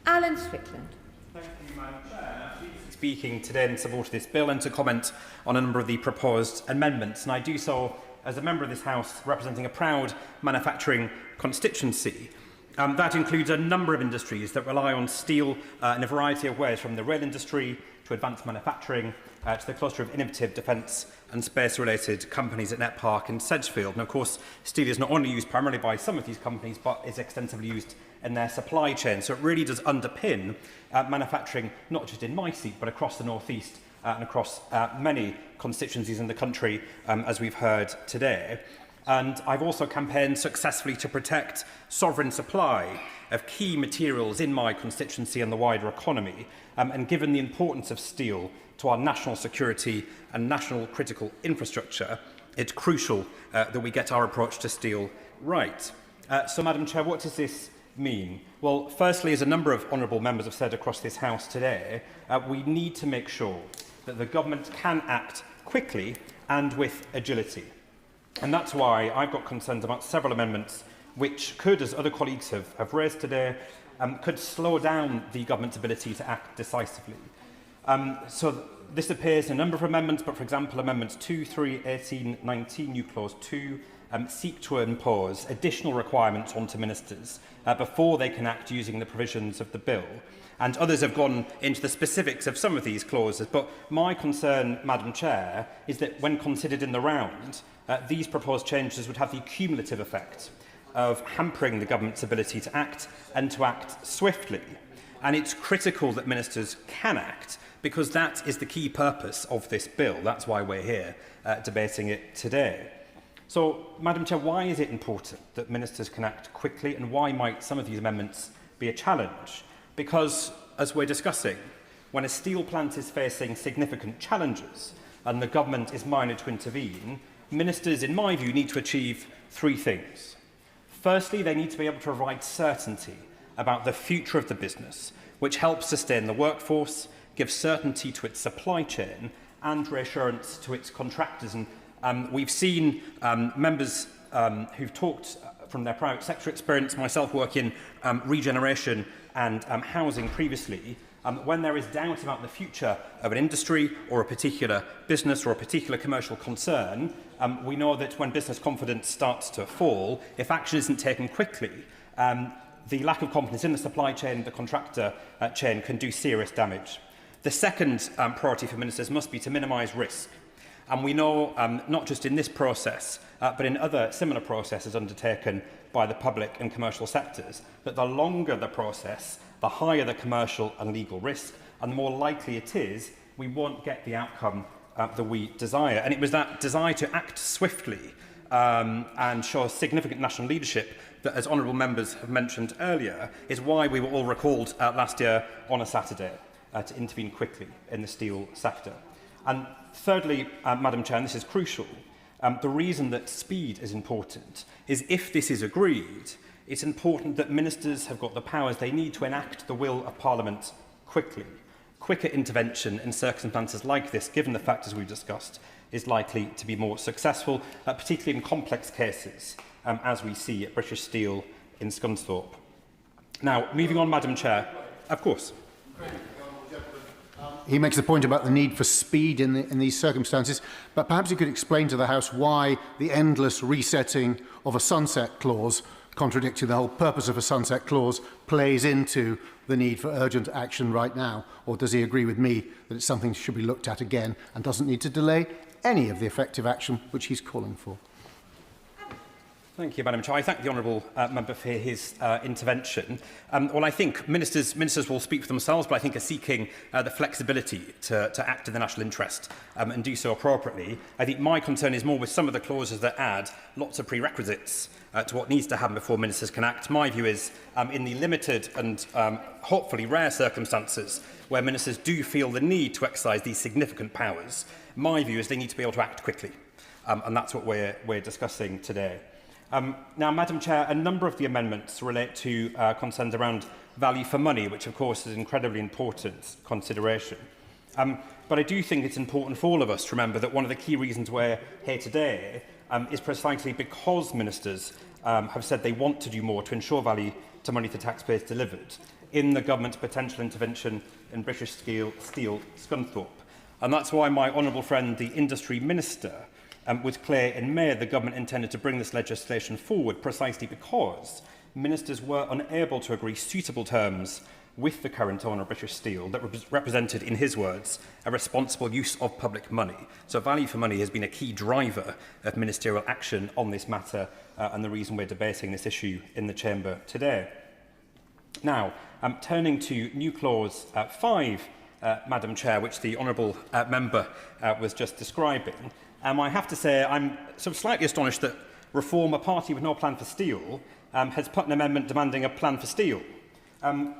Alan Strickland. Thank you, Madam Chair. Speaking today in support of this bill and to comment on a number of the proposed amendments, and I do so as a member of this House representing a proud manufacturing constituency. That includes a number of industries that rely on steel in a variety of ways, from the rail industry to advanced manufacturing, to the cluster of innovative defence and space-related companies at Net Park and Sedgefield. And of course, steel is not only used primarily by some of these companies, but is extensively used in their supply chain. So it really does underpin manufacturing, not just in my seat, but across the North East and across many constituencies in the country, as we've heard today. And I've also campaigned successfully to protect sovereign supply of key materials in my constituency and the wider economy. And given the importance of steel to our national security and national critical infrastructure, it's crucial that we get our approach to steel right. So, Madam Chair, what does this mean? Well, firstly, as a number of honourable members have said across this House today, we need to make sure that the government can act quickly and with agility. And that's why I've got concerns about several amendments which could, as other colleagues have raised today, could slow down the government's ability to act decisively. So this appears in a number of amendments, but for example, amendments 2, 3, 18, 19, new clause 2, seek to impose additional requirements onto ministers before they can act using the provisions of the bill. And others have gone into the specifics of some of these clauses. But my concern, Madam Chair, is that when considered in the round, these proposed changes would have the cumulative effect of hampering the government's ability to act and to act swiftly. And it's critical that ministers can act, because that is the key purpose of this bill. That's why we're here debating it today. So, Madam Chair, why is it important that ministers can act quickly, and why might some of these amendments be a challenge? Because, as we're discussing, when a steel plant is facing significant challenges and the government is minded to intervene, ministers, in my view, need to achieve three things. Firstly, they need to be able to provide certainty about the future of the business, which helps sustain the workforce, gives certainty to its supply chain, and reassurance to its contractors. And we've seen members who've talked from their private sector experience, myself working regeneration and housing previously, when there is doubt about the future of an industry or a particular business or a particular commercial concern, we know that when business confidence starts to fall, if action isn't taken quickly, the lack of confidence in the supply chain, the contractor chain, can do serious damage. The second priority for ministers must be to minimise risk. And we know, not just in this process, but in other similar processes undertaken by the public and commercial sectors, that the longer the process, the higher the commercial and legal risk, and the more likely it is we won't get the outcome that we desire. And it was that desire to act swiftly and show significant national leadership that, as honourable members have mentioned earlier, is why we were all recalled last year on a Saturday to intervene quickly in the steel sector. And thirdly, Madam Chair, and this is crucial, the reason that speed is important is if this is agreed, it's important that ministers have got the powers they need to enact the will of Parliament quickly. Quicker intervention in circumstances like this, given the factors we've discussed, is likely to be more successful, particularly in complex cases, as we see at British Steel in Scunthorpe. Now, moving on, Madam Chair, of course. He makes the point about the need for speed in these circumstances, but perhaps he could explain to the House why the endless resetting of a sunset clause, contradicting the whole purpose of a sunset clause, plays into the need for urgent action right now. Or does he agree with me that it's something that should be looked at again and doesn't need to delay any of the effective action which he's calling for? Thank you, Madam Chair. I thank the honourable member for his intervention. Well, I think ministers will speak for themselves, but I think are seeking the flexibility to act in the national interest and do so appropriately. I think my concern is more with some of the clauses that add lots of prerequisites to what needs to happen before ministers can act. My view is, in the limited and hopefully rare circumstances where ministers do feel the need to exercise these significant powers, my view is they need to be able to act quickly. And that's what we're discussing today. Now, Madam Chair, a number of the amendments relate to concerns around value for money, which of course is an incredibly important consideration. But I do think it's important for all of us to remember that one of the key reasons we're here today is precisely because ministers have said they want to do more to ensure value to money for taxpayers delivered in the government's potential intervention in British Steel Scunthorpe. And that's why my honourable friend, the Industry Minister, was clear in May the government intended to bring this legislation forward precisely because ministers were unable to agree suitable terms with the current owner of British Steel that represented, in his words, a responsible use of public money. So value for money has been a key driver of ministerial action on this matter and the reason we're debating this issue in the Chamber today. Now, turning to new clause 5, Madam Chair, which the honourable member was just describing, I have to say I'm sort of slightly astonished that Reform, a party with no plan for steel, has put an amendment demanding a plan for steel. And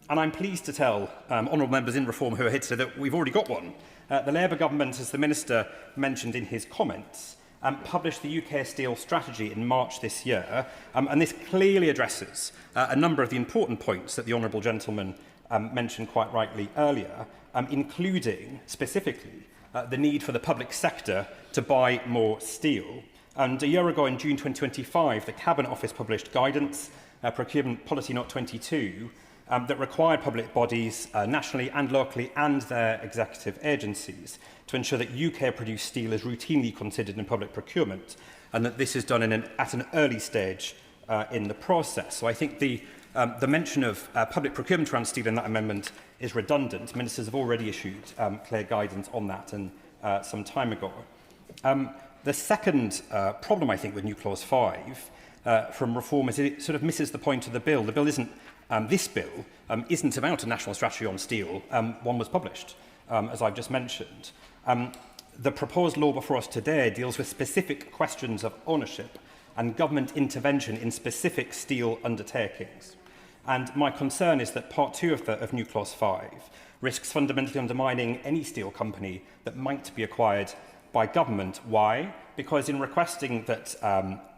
I'm pleased to tell honourable members in Reform who are here today that we've already got one. The Labour government, as the Minister mentioned in his comments, published the UK Steel Strategy in March this year, and this clearly addresses a number of the important points that the honourable gentleman mentioned quite rightly earlier, including, specifically, the need for the public sector to buy more steel. And a year ago, in June 2025, the Cabinet Office published guidance, Procurement Policy Note 22, that required public bodies nationally and locally and their executive agencies to ensure that UK-produced steel is routinely considered in public procurement and that this is done at an early stage in the process. So I think the mention of public procurement around steel in that amendment is redundant. Ministers have already issued clear guidance on that and some time ago. The second problem, I think, with new clause 5 from Reform is it sort of misses the point of the bill. The bill isn't this bill isn't about a national strategy on steel. One was published, as I've just mentioned. The proposed law before us today deals with specific questions of ownership and government intervention in specific steel undertakings. And my concern is that Part 2 of New Clause 5 risks fundamentally undermining any steel company that might be acquired by government. Why? Because in requesting that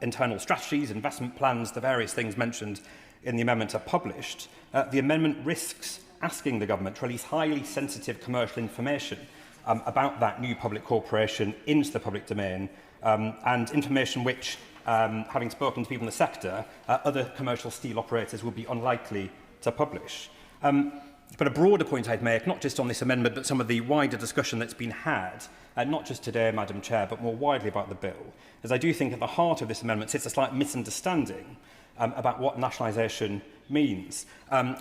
internal strategies, investment plans, the various things mentioned in the amendment are published, the amendment risks asking the government to release highly sensitive commercial information about that new public corporation into the public domain, and information which, having spoken to people in the sector, other commercial steel operators would be unlikely to publish. But a broader point I'd make, not just on this amendment, but some of the wider discussion that's been had, not just today, Madam Chair, but more widely about the bill, is I do think at the heart of this amendment sits a slight misunderstanding about what nationalisation means.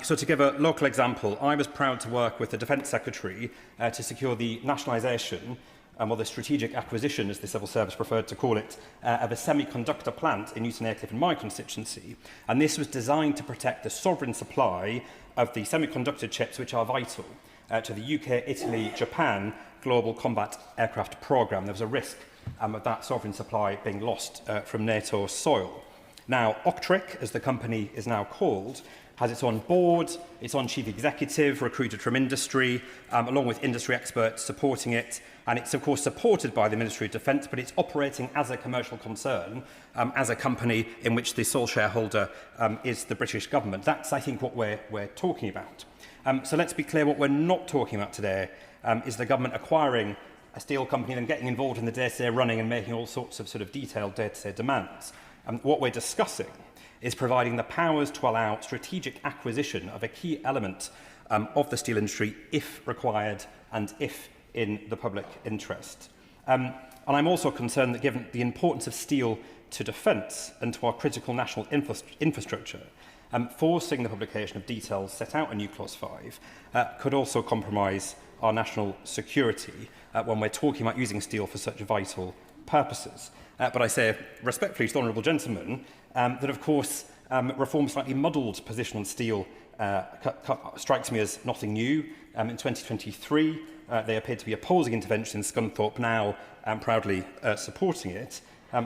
So to give a local example, I was proud to work with the Defence Secretary to secure the nationalisation, or the strategic acquisition, as the Civil Service preferred to call it, of a semiconductor plant in Newton Aycliffe in my constituency. And this was designed to protect the sovereign supply of the semiconductor chips which are vital to the UK, Italy, Japan global combat aircraft programme. There was a risk of that sovereign supply being lost from NATO soil. Now, Octric, as the company is now called, has its own board, its own chief executive recruited from industry, along with industry experts supporting it. And it's, of course, supported by the Ministry of Defence, but it's operating as a commercial concern, as a company in which the sole shareholder is the British government. That's, I think, what we're talking about. So let's be clear, what we're not talking about today is the government acquiring a steel company and getting involved in the day-to-day running and making all sorts of detailed day-to-day demands. What we're discussing is providing the powers to allow strategic acquisition of a key element of the steel industry if required and if in the public interest. And I'm also concerned that given the importance of steel to defence and to our critical national infrastructure, forcing the publication of details set out in New Clause 5 could also compromise our national security when we're talking about using steel for such vital purposes. But I say respectfully to the honourable gentleman that, of course, Reform's slightly muddled position on steel strikes me as nothing new. In 2023, they appeared to be opposing intervention in Scunthorpe, now proudly supporting it.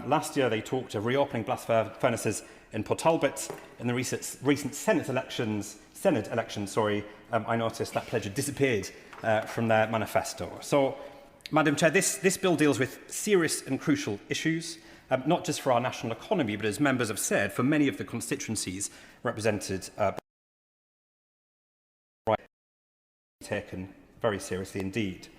Last year, they talked of reopening blast furnaces in Port Talbot. In the recent Senate elections, I noticed that pledge had disappeared from their manifesto. So, Madam Chair, this bill deals with serious and crucial issues, not just for our national economy, but as members have said, for many of the constituencies represented taken very seriously indeed.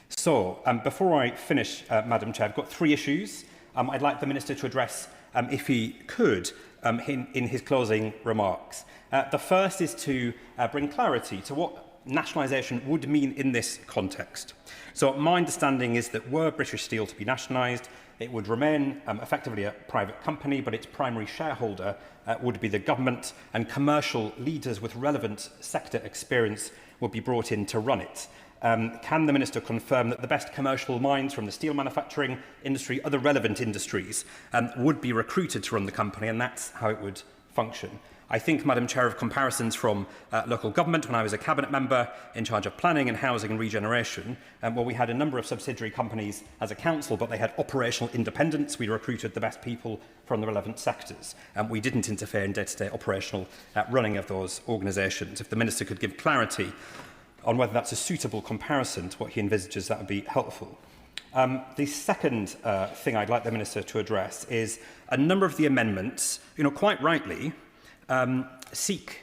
So, before I finish, Madam Chair, I've got three issues I'd like the Minister to address, if he could, in his closing remarks. The first is to bring clarity to what nationalisation would mean in this context. So my understanding is that were British Steel to be nationalised, It would remain effectively a private company, but its primary shareholder would be the government, and commercial leaders with relevant sector experience would be brought in to run it. Can the Minister confirm that the best commercial minds from the steel manufacturing industry, other relevant industries, would be recruited to run the company, and that's how it would function? I think, Madam Chair, of comparisons from local government when I was a cabinet member in charge of planning and housing and regeneration, where we had a number of subsidiary companies as a council, but they had operational independence. We recruited the best people from the relevant sectors. We didn't interfere in day-to-day operational running of those organisations. If the Minister could give clarity on whether that's a suitable comparison to what he envisages, that would be helpful. The second thing I'd like the Minister to address is a number of the amendments, quite rightly, seek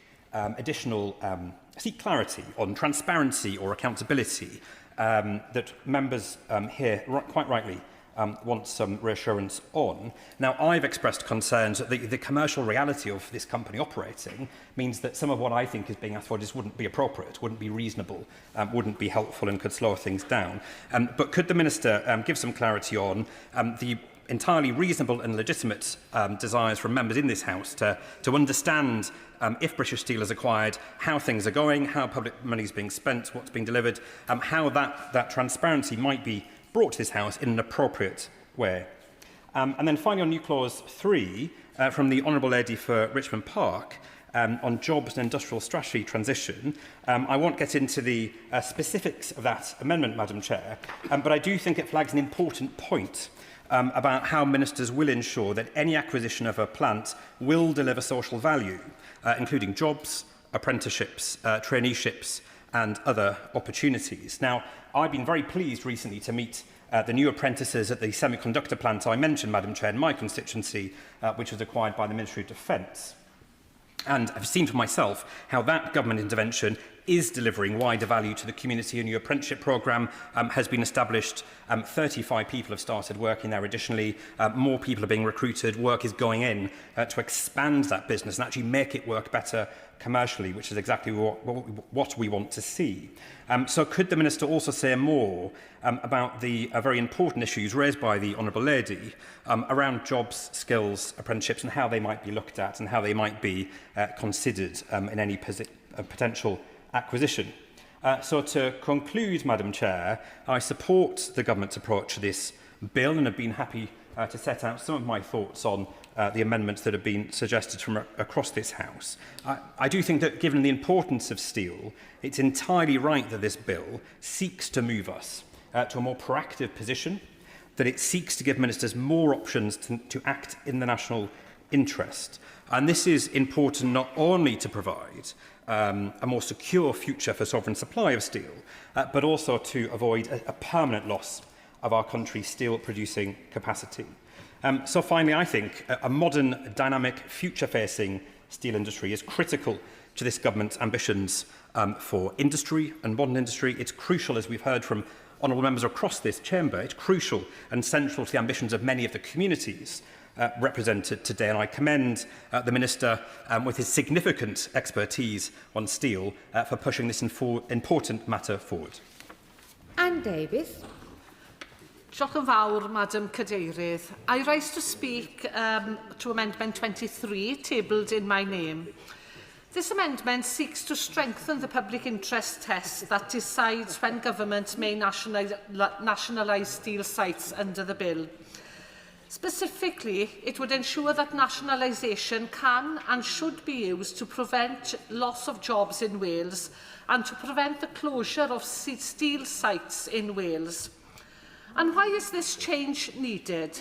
clarity on transparency or accountability that members here quite rightly want some reassurance on. Now, I've expressed concerns that the commercial reality of this company operating means that some of what I think is being asked for just wouldn't be appropriate, wouldn't be reasonable, wouldn't be helpful, and could slow things down. But could the Minister give some clarity on the entirely reasonable and legitimate desires from members in this House to understand if British Steel is acquired, how things are going, how public money is being spent, what's being delivered, how that transparency might be brought to this House in an appropriate way. And then finally on new clause 3 from the Honourable Lady for Richmond Park on jobs and industrial strategy transition. I won't get into the specifics of that amendment, Madam Chair, but I do think it flags an important point about how ministers will ensure that any acquisition of a plant will deliver social value, including jobs, apprenticeships, traineeships and other opportunities. Now, I've been very pleased recently to meet the new apprentices at the semiconductor plant I mentioned, Madam Chair, in my constituency, which was acquired by the Ministry of Defence. And I've seen for myself how that government intervention is delivering wider value to the community. A new apprenticeship programme has been established. 35 people have started working there additionally. More people are being recruited. Work is going in to expand that business and actually make it work better commercially, which is exactly what we want to see. So could the Minister also say more about the very important issues raised by the Honourable Lady around jobs, skills, apprenticeships, and how they might be looked at and how they might be considered in any potential acquisition? So to conclude, Madam Chair, I support the government's approach to this bill and have been happy to set out some of my thoughts on the amendments that have been suggested from across this House. I do think that given the importance of steel, it's entirely right that this bill seeks to move us to a more proactive position, that it seeks to give ministers more options to act in the national interest. And this is important not only to provide a more secure future for sovereign supply of steel, but also to avoid a permanent loss of our country's steel-producing capacity. So finally, I think a modern, dynamic, future-facing steel industry is critical to this government's ambitions for industry and modern industry. It's crucial, as we've heard from honourable members across this chamber, it's crucial and central to the ambitions of many of the communities represented today, and I commend the Minister with his significant expertise on steel for pushing this important matter forward. Anne Davies. Diolch yn fawr, Madam Cadeirydd. I rise to speak to Amendment 23, tabled in my name. This amendment seeks to strengthen the public interest test that decides when government may nationalise steel sites under the bill. Specifically, it would ensure that nationalisation can and should be used to prevent loss of jobs in Wales and to prevent the closure of steel sites in Wales. And why is this change needed?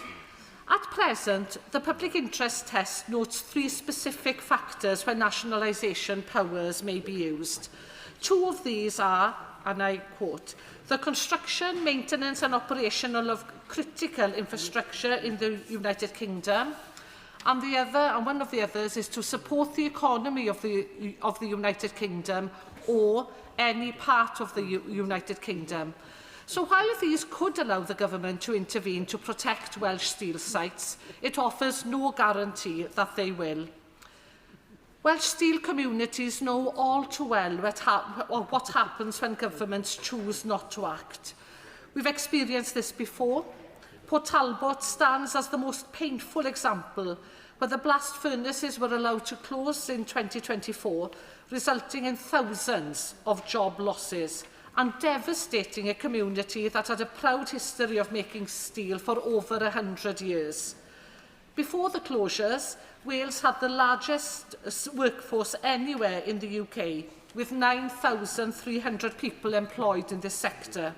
At present, the public interest test notes 3 specific factors where nationalisation powers may be used. 2 of these are, and I quote, the construction, maintenance and operational of critical infrastructure in the United Kingdom, and one of the others is to support the economy of the United Kingdom or any part of the United Kingdom. So while these could allow the government to intervene to protect Welsh steel sites, it offers no guarantee that they will. Welsh steel communities know all too well what happens when governments choose not to act. We've experienced this before. Port Talbot stands as the most painful example, where the blast furnaces were allowed to close in 2024, resulting in thousands of job losses and devastating a community that had a proud history of making steel for over 100 years. Before the closures, Wales had the largest workforce anywhere in the UK, with 9,300 people employed in this sector.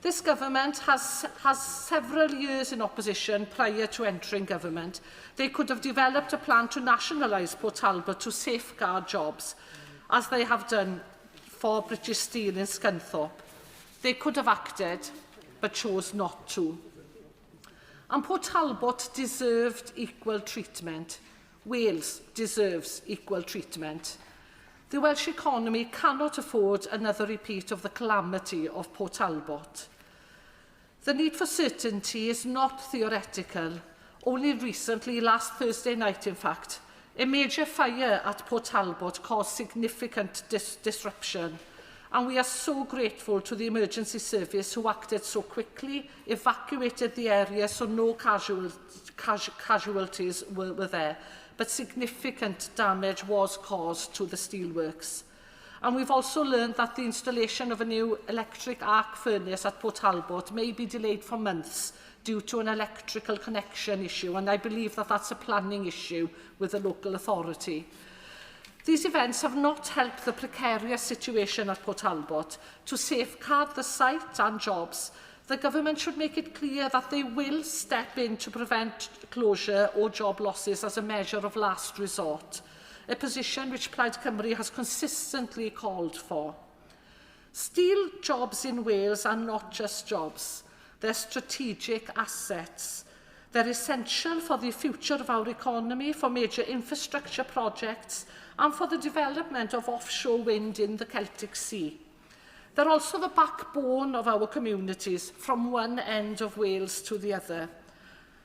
This government has several years in opposition prior to entering government. They could have developed a plan to nationalise Port Talbot to safeguard jobs, as they have done for British Steel in Scunthorpe. They could have acted, but chose not to. And Port Talbot deserved equal treatment. Wales deserves equal treatment. The Welsh economy cannot afford another repeat of the calamity of Port Talbot. The need for certainty is not theoretical. Only recently, last Thursday night in fact, a major fire at Port Talbot caused significant disruption, and we are so grateful to the emergency service who acted so quickly, evacuated the area so no casualties were there. But significant damage was caused to the steelworks. And we've also learned that the installation of a new electric arc furnace at Port Talbot may be delayed for months due to an electrical connection issue, and I believe that that's a planning issue with the local authority. These events have not helped the precarious situation at Port Talbot. To safeguard the site and jobs, the government should make it clear that they will step in to prevent closure or job losses as a measure of last resort, a position which Plaid Cymru has consistently called for. Steel jobs in Wales are not just jobs, they're strategic assets. They're essential for the future of our economy, for major infrastructure projects, and for the development of offshore wind in the Celtic Sea. They're also the backbone of our communities, from one end of Wales to the other.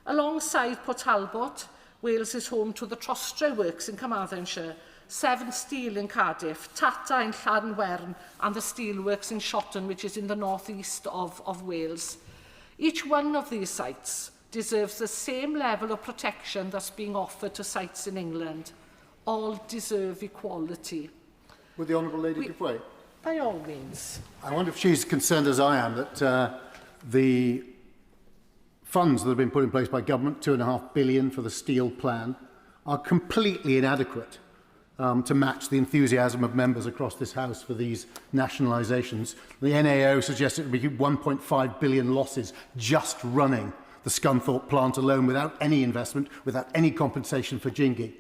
Alongside Port Talbot, Wales is home to the Trostre Works in Carmarthenshire, Severn Steel in Cardiff, Tata in Llanwern, and the Steelworks in Shotton, which is in the northeast of Wales. Each one of these sites deserves the same level of protection that's being offered to sites in England. All deserve equality. Would the Honourable Lady give way? By all means. I wonder if she's concerned, as I am, that the funds that have been put in place by government, £2.5 billion for the steel plan, are completely inadequate to match the enthusiasm of members across this House for these nationalisations. The NAO suggests it would be 1.5 billion losses just running the Scunthorpe plant alone without any investment, without any compensation for Jingy.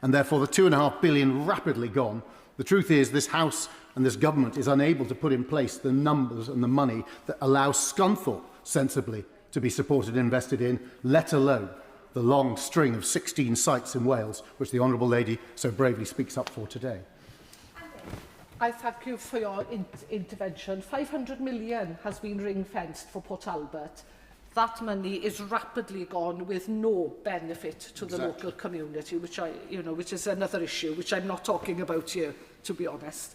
And therefore the £2.5 billion rapidly gone. The truth is this House and this government is unable to put in place the numbers and the money that allow Scunthorpe sensibly to be supported and invested in, let alone the long string of 16 sites in Wales, which the Honourable Lady so bravely speaks up for today. I thank you for your intervention. 500 million has been ring-fenced for Port Talbot. That money is rapidly gone with no benefit to the local community, which is another issue, which I'm not talking about here, to be honest.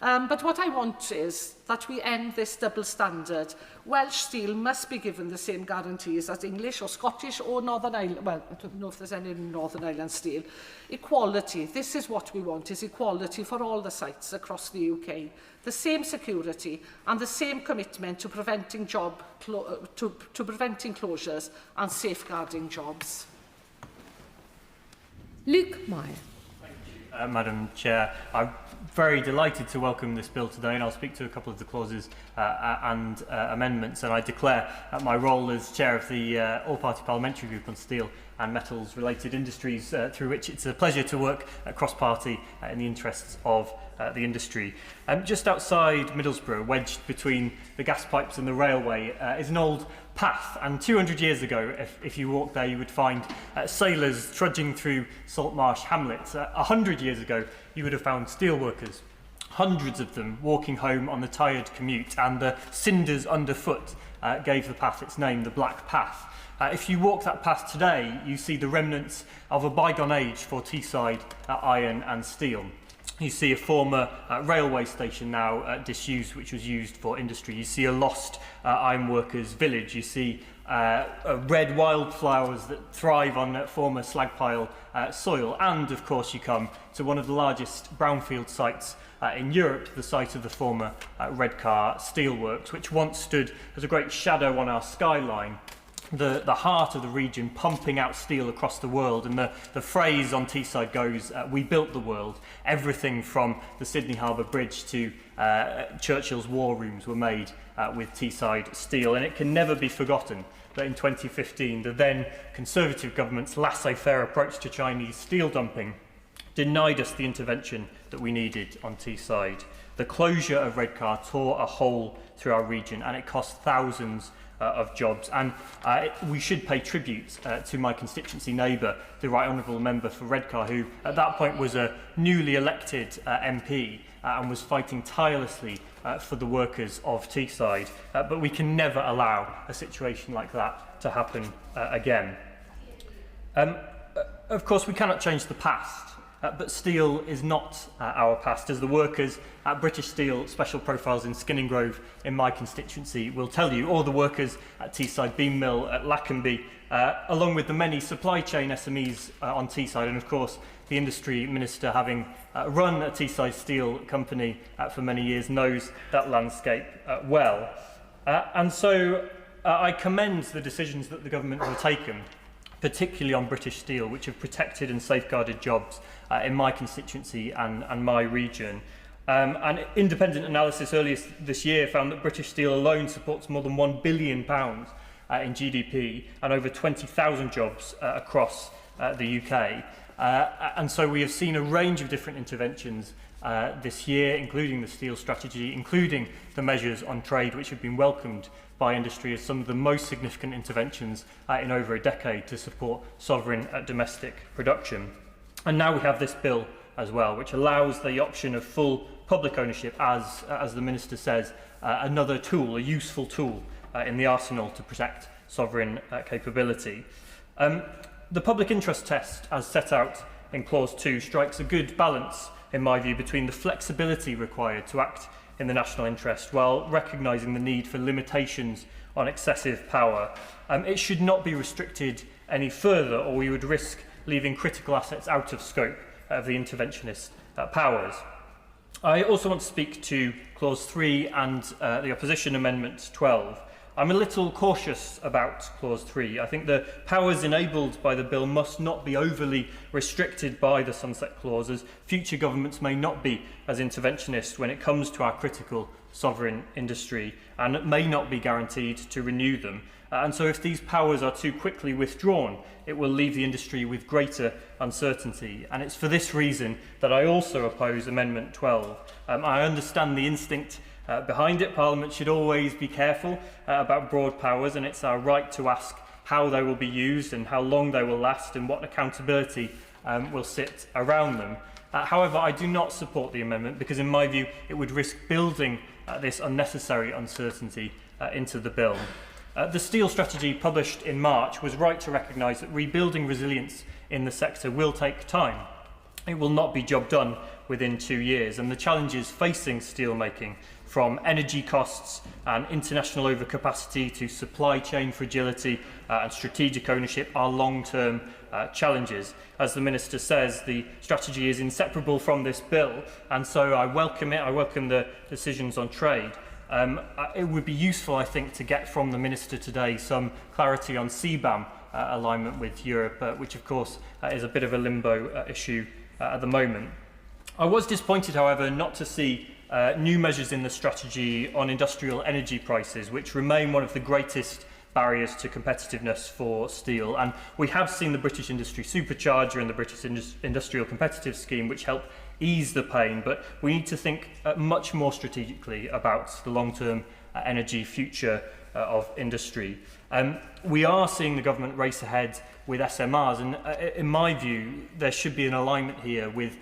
But what I want is that we end this double standard. Welsh Steel must be given the same guarantees as English or Scottish or Northern Ireland. Well, I don't know if there's any Northern Ireland Steel. Equality. This is what we want, is equality for all the sites across the UK. The same security and the same commitment to preventing preventing closures and safeguarding jobs. Luke Meyer. Madam Chair, I'm very delighted to welcome this bill today, and I'll speak to a couple of the clauses and amendments, and I declare my role as Chair of the All-Party Parliamentary Group on Steel and Metals Related Industries, through which it's a pleasure to work cross-party in the interests of the industry. Just outside Middlesbrough, wedged between the gas pipes and the railway, is an old path, and 200 years ago, if you walked there, you would find sailors trudging through Saltmarsh hamlets. 100 years ago, you would have found steelworkers, hundreds of them, walking home on the tired commute, and the cinders underfoot gave the path its name, the Black Path. If you walk that path today, you see the remnants of a bygone age for Teesside iron and steel. You see a former railway station now disused, which was used for industry. You see a lost ironworkers village. You see red wildflowers that thrive on former slag pile soil. And, of course, you come to one of the largest brownfield sites in Europe, the site of the former Redcar steelworks, which once stood as a great shadow on our skyline, the heart of the region, pumping out steel across the world. And the phrase on Teesside goes, we built the world. Everything from the Sydney Harbour Bridge to Churchill's war rooms were made with Teesside steel. And it can never be forgotten that in 2015, the then Conservative government's laissez-faire approach to Chinese steel dumping denied us the intervention that we needed on Teesside. The closure of Redcar tore a hole through our region, and it cost thousands of jobs. And we should pay tribute to my constituency neighbour, the Right Honourable Member for Redcar, who at that point was a newly elected MP and was fighting tirelessly for the workers of Teesside. But we can never allow a situation like that to happen again. Of course, we cannot change the past. But steel is not our past, as the workers at British Steel Special Profiles in Skinning Grove in my constituency will tell you, or the workers at Teesside Beam Mill at Lackenby, along with the many supply chain SMEs on Teesside, and of course the Industry Minister, having run a Teesside Steel company for many years, knows that landscape well. And so I commend the decisions that the government have taken, particularly on British Steel, which have protected and safeguarded jobs in my constituency and my region. An independent analysis earlier this year found that British Steel alone supports more than £1 billion in GDP and over 20,000 jobs across the UK. And so we have seen a range of different interventions this year, including the steel strategy, including the measures on trade, which have been welcomed by industry as some of the most significant interventions in over a decade to support sovereign domestic production. And now we have this bill as well, which allows the option of full public ownership as the Minister says, another tool, a useful tool in the arsenal to protect sovereign capability. The public interest test, as set out in Clause 2, strikes a good balance, in my view, between the flexibility required to act in the national interest while recognising the need for limitations on excessive power. It should not be restricted any further, or we would risk leaving critical assets out of scope of the interventionist powers. I also want to speak to Clause 3 and the Opposition Amendment 12. I'm a little cautious about Clause 3. I think the powers enabled by the bill must not be overly restricted by the Sunset Clause, as future governments may not be as interventionist when it comes to our critical sovereign industry, and it may not be guaranteed to renew them. And so if these powers are too quickly withdrawn, it will leave the industry with greater uncertainty. And it's for this reason that I also oppose Amendment 12. I understand the instinct behind it. Parliament should always be careful about broad powers, and it's our right to ask how they will be used and how long they will last and what accountability will sit around them. However, I do not support the amendment because, in my view, it would risk building this unnecessary uncertainty into the bill. The steel strategy published in March was right to recognise that rebuilding resilience in the sector will take time. It will not be job done within 2 years, and the challenges facing steelmaking, from energy costs and international overcapacity to supply chain fragility and strategic ownership, are long-term challenges. As the Minister says, the strategy is inseparable from this bill, and so I welcome it. I welcome the decisions on trade. It would be useful, I think, to get from the Minister today some clarity on CBAM alignment with Europe, which of course is a bit of a limbo issue at the moment. I was disappointed, however, not to see new measures in the strategy on industrial energy prices, which remain one of the greatest barriers to competitiveness for steel. And we have seen the British Industry Supercharger and the British Industrial Competitive Scheme, which help ease the pain, but we need to think much more strategically about the long-term energy future of industry. We are seeing the government race ahead with SMRs, and in my view, there should be an alignment here with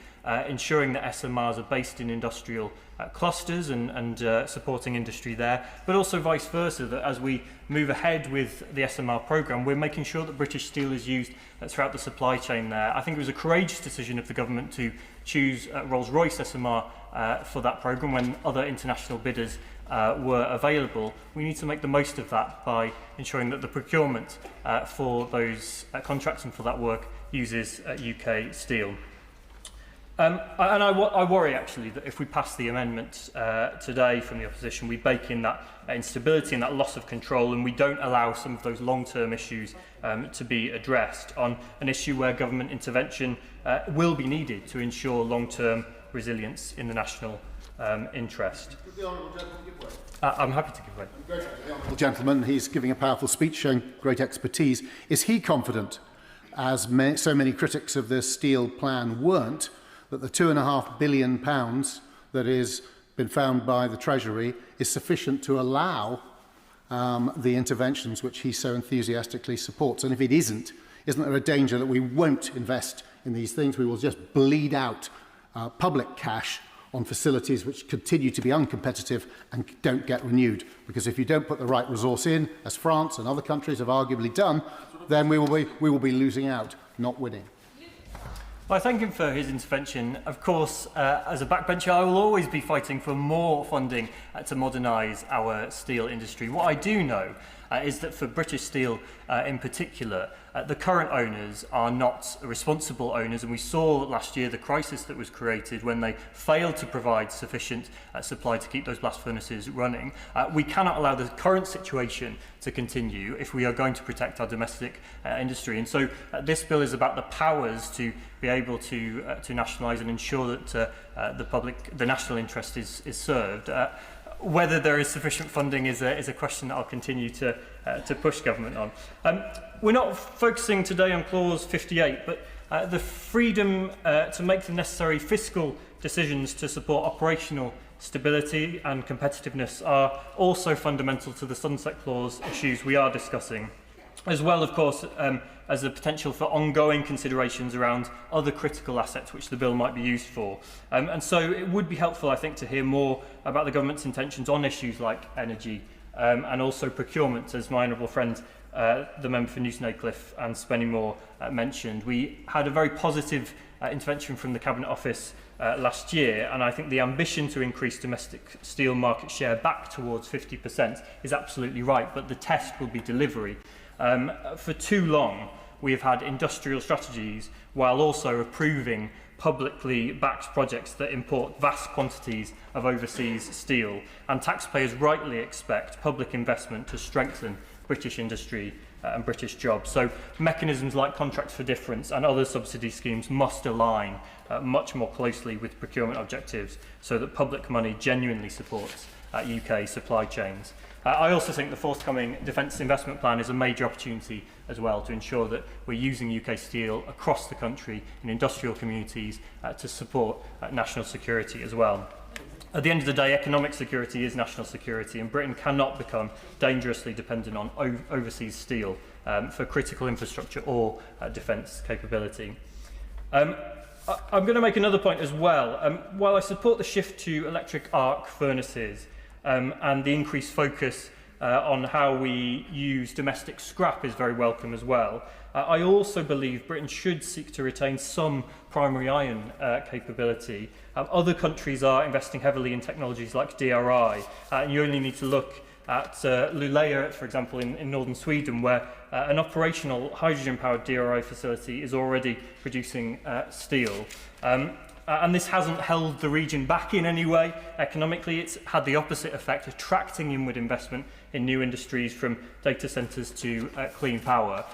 ensuring that SMRs are based in industrial clusters and supporting industry there, but also vice versa, that as we move ahead with the SMR programme, we're making sure that British steel is used throughout the supply chain there. I think it was a courageous decision of the government to choose Rolls-Royce SMR for that programme when other international bidders were available. We need to make the most of that by ensuring that the procurement for those contracts and for that work uses UK steel. I worry actually that if we pass the amendments today from the opposition, we bake in that instability and that loss of control, and we don't allow some of those long-term issues to be addressed on an issue where government intervention will be needed to ensure long-term resilience in the national interest. I'm happy to give way. The honourable gentleman, he's giving a powerful speech showing great expertise. Is he confident, as so many critics of this steel plan weren't, that the £2.5 billion that has been found by the Treasury is sufficient to allow the interventions which he so enthusiastically supports? And if it isn't there a danger that we won't invest in these things? We will just bleed out public cash on facilities which continue to be uncompetitive and don't get renewed. Because if you don't put the right resource in, as France and other countries have arguably done, then we will be losing out, not winning. Well, I thank him for his intervention. Of course, as a backbencher, I will always be fighting for more funding to modernise our steel industry. What I do know is that for British Steel in particular, the current owners are not responsible owners, and we saw last year the crisis that was created when they failed to provide sufficient supply to keep those blast furnaces running. We cannot allow the current situation to continue if we are going to protect our domestic industry. And so this bill is about the powers to be able to nationalise and ensure that the national interest is served. Whether there is sufficient funding is a question that I'll continue to push government on. We're not focusing today on clause 58, but the freedom to make the necessary fiscal decisions to support operational stability and competitiveness are also fundamental to the sunset clause issues we are discussing, as well, of course, as the potential for ongoing considerations around other critical assets which the bill might be used for. And so it would be helpful, I think, to hear more about the government's intentions on issues like energy and also procurement, as my honourable friend, the member for Newton Aycliffe and Spennymoor mentioned. We had a very positive intervention from the Cabinet Office last year, and I think the ambition to increase domestic steel market share back towards 50% is absolutely right, but the test will be delivery. For too long, we have had industrial strategies while also approving publicly backed projects that import vast quantities of overseas steel, and taxpayers rightly expect public investment to strengthen British industry and British jobs. So mechanisms like contracts for difference and other subsidy schemes must align much more closely with procurement objectives so that public money genuinely supports UK supply chains. I also think the forthcoming Defence Investment Plan is a major opportunity as well to ensure that we're using UK steel across the country in industrial communities to support national security as well. At the end of the day, economic security is national security, and Britain cannot become dangerously dependent on overseas steel for critical infrastructure or defence capability. I'm going to make another point as well. While I support the shift to electric arc furnaces and the increased focus on how we use domestic scrap is very welcome as well, I also believe Britain should seek to retain some primary iron capability. Other countries are investing heavily in technologies like DRI, and you only need to look at Luleå, for example, in northern Sweden, where an operational hydrogen-powered DRI facility is already producing steel. And this hasn't held the region back in any way. Economically, it's had the opposite effect, attracting inward investment in new industries from data centres to clean power.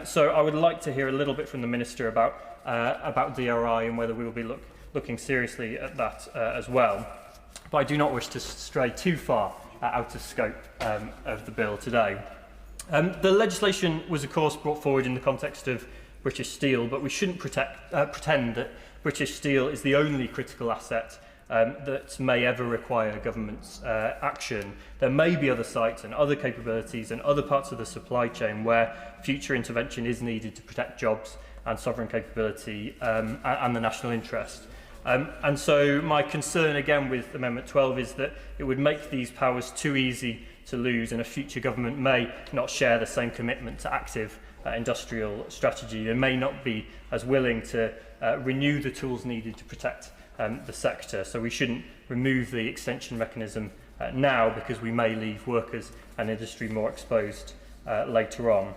So I would like to hear a little bit from the Minister about DRI and whether we will be looking seriously at that as well. But I do not wish to stray too far out of scope of the bill today. The legislation was, of course, brought forward in the context of British Steel, but we shouldn't pretend that British Steel is the only critical asset that may ever require government's action. There may be other sites and other capabilities and other parts of the supply chain where future intervention is needed to protect jobs and sovereign capability and the national interest. And so my concern again with Amendment 12 is that it would make these powers too easy to lose, and a future government may not share the same commitment to active industrial strategy. They may not be as willing to renew the tools needed to protect the sector. So we shouldn't remove the extension mechanism now, because we may leave workers and industry more exposed later on.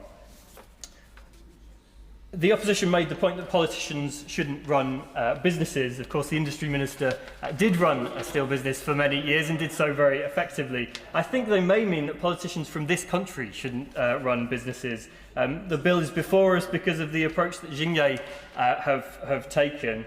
The opposition made the point that politicians shouldn't run businesses. Of course, the industry minister did run a steel business for many years and did so very effectively. I think they may mean that politicians from this country shouldn't run businesses. The bill is before us because of the approach that Xinjiang have taken.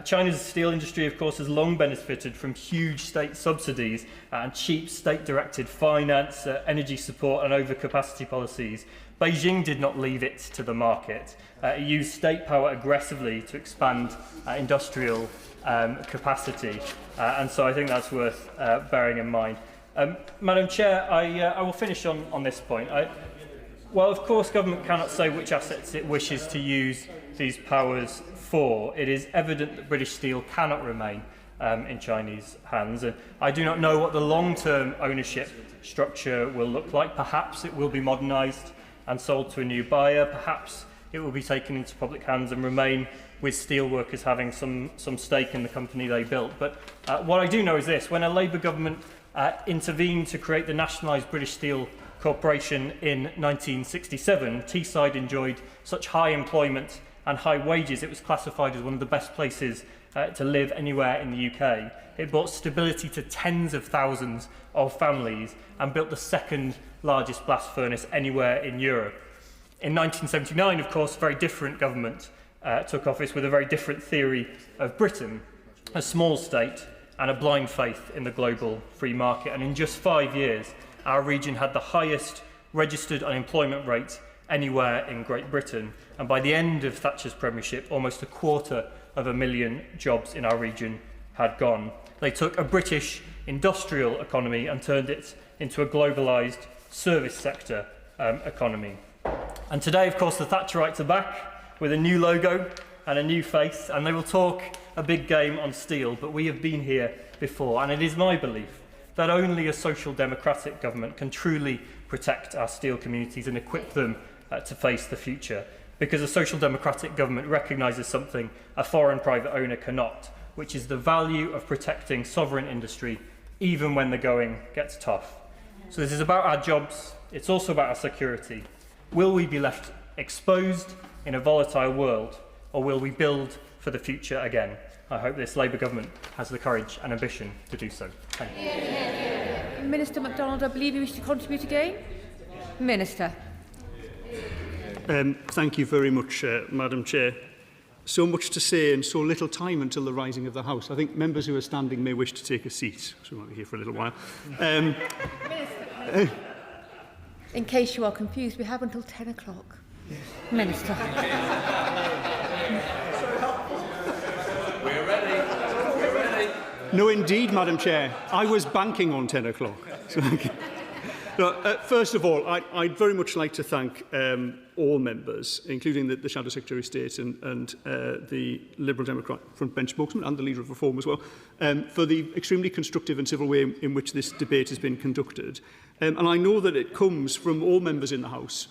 China's steel industry, of course, has long benefited from huge state subsidies and cheap state-directed finance, energy support and overcapacity policies. Beijing did not leave it to the market. It used state power aggressively to expand industrial capacity, and so I think that's worth bearing in mind. Madam Chair, I will finish on this point. While, of course, government cannot say which assets it wishes to use these powers for, it is evident that British Steel cannot remain in Chinese hands. And I do not know what the long-term ownership structure will look like. Perhaps it will be modernised and sold to a new buyer. Perhaps it will be taken into public hands and remain with steel workers having some stake in the company they built. But what I do know is this: when a Labour government intervened to create the nationalised British Steel Corporation in 1967, Teesside enjoyed such high employment and high wages it was classified as one of the best places to live anywhere in the UK. It brought stability to tens of thousands of families and built the second largest blast furnace anywhere in Europe. In 1979, of course, a very different government took office with a very different theory of Britain, a small state and a blind faith in the global free market. And in just 5 years, our region had the highest registered unemployment rate anywhere in Great Britain. And by the end of Thatcher's premiership, almost 250,000 jobs in our region had gone. They took a British industrial economy and turned it into a globalised service sector economy. And today, of course, the Thatcherites are back with a new logo and a new face, and they will talk a big game on steel, but we have been here before, and it is my belief that only a social democratic government can truly protect our steel communities and equip them to face the future, because a social democratic government recognises something a foreign private owner cannot, which is the value of protecting sovereign industry even when the going gets tough. So this is about our jobs, it's also about our security. Will we be left exposed in a volatile world, or will we build for the future again? I hope this Labour government has the courage and ambition to do so. Thank you. Minister MacDonald, I believe you wish to contribute again? Minister. Thank you very much, Madam Chair. So much to say and so little time until the rising of the House. I think members who are standing may wish to take a seat, so we might be here for a little while. In case you are confused, we have until 10 o'clock. Yes. Minister. We're ready. No, indeed, Madam Chair. I was banking on 10 o'clock. First of all, I'd very much like to thank all members, including the Shadow Secretary of State and the Liberal Democrat frontbench spokesman and the Leader of Reform as well, for the extremely constructive and civil way in which this debate has been conducted. And I know that it comes from all members in the House,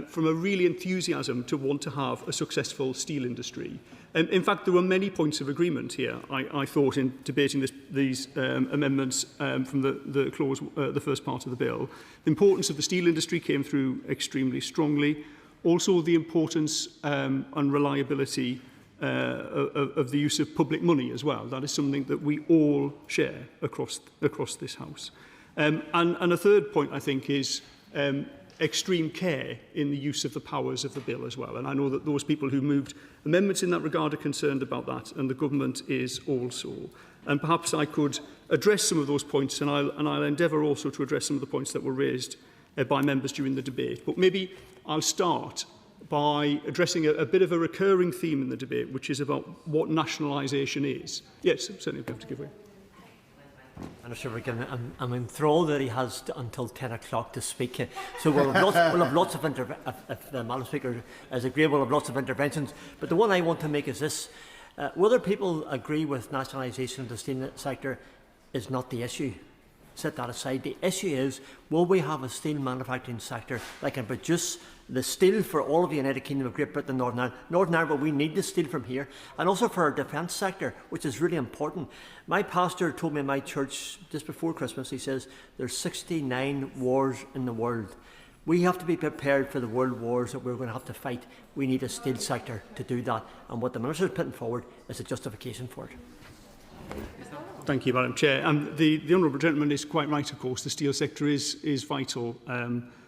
from a really enthusiasm to want to have a successful steel industry. In fact, there were many points of agreement here, I thought, in debating these amendments from the first part of the bill. The importance of the steel industry came through extremely strongly. Also, the importance and reliability of the use of public money as well. That is something that we all share across this House. And a third point, I think, is extreme care in the use of the powers of the bill as well. And I know that those people who moved amendments in that regard are concerned about that, and the government is also. And perhaps I could address some of those points, and I'll endeavour also to address some of the points that were raised by members during the debate. But maybe I'll start by addressing a bit of a recurring theme in the debate, which is about what nationalisation is. Yes, certainly we have to give way. I'm sure I'm enthralled that he has until 10 o'clock to speak. So we'll have lots of if the Madam Speaker is agreeable, we'll have lots of interventions. But the one I want to make is this. Whether people agree with nationalisation of the steel sector is not the issue. Set that aside. The issue is, will we have a steel manufacturing sector that can produce the steel for all of the United Kingdom of Great Britain and Northern Ireland? Northern Ireland, but we need the steel from here. And also for our defence sector, which is really important. My pastor told me in my church just before Christmas, he says, there's 69 wars in the world. We have to be prepared for the world wars that we're going to have to fight. We need a steel sector to do that. And what the Minister is putting forward is a justification for it. Thank you, Madam Chair. The honourable gentleman is quite right, of course. The steel sector is vital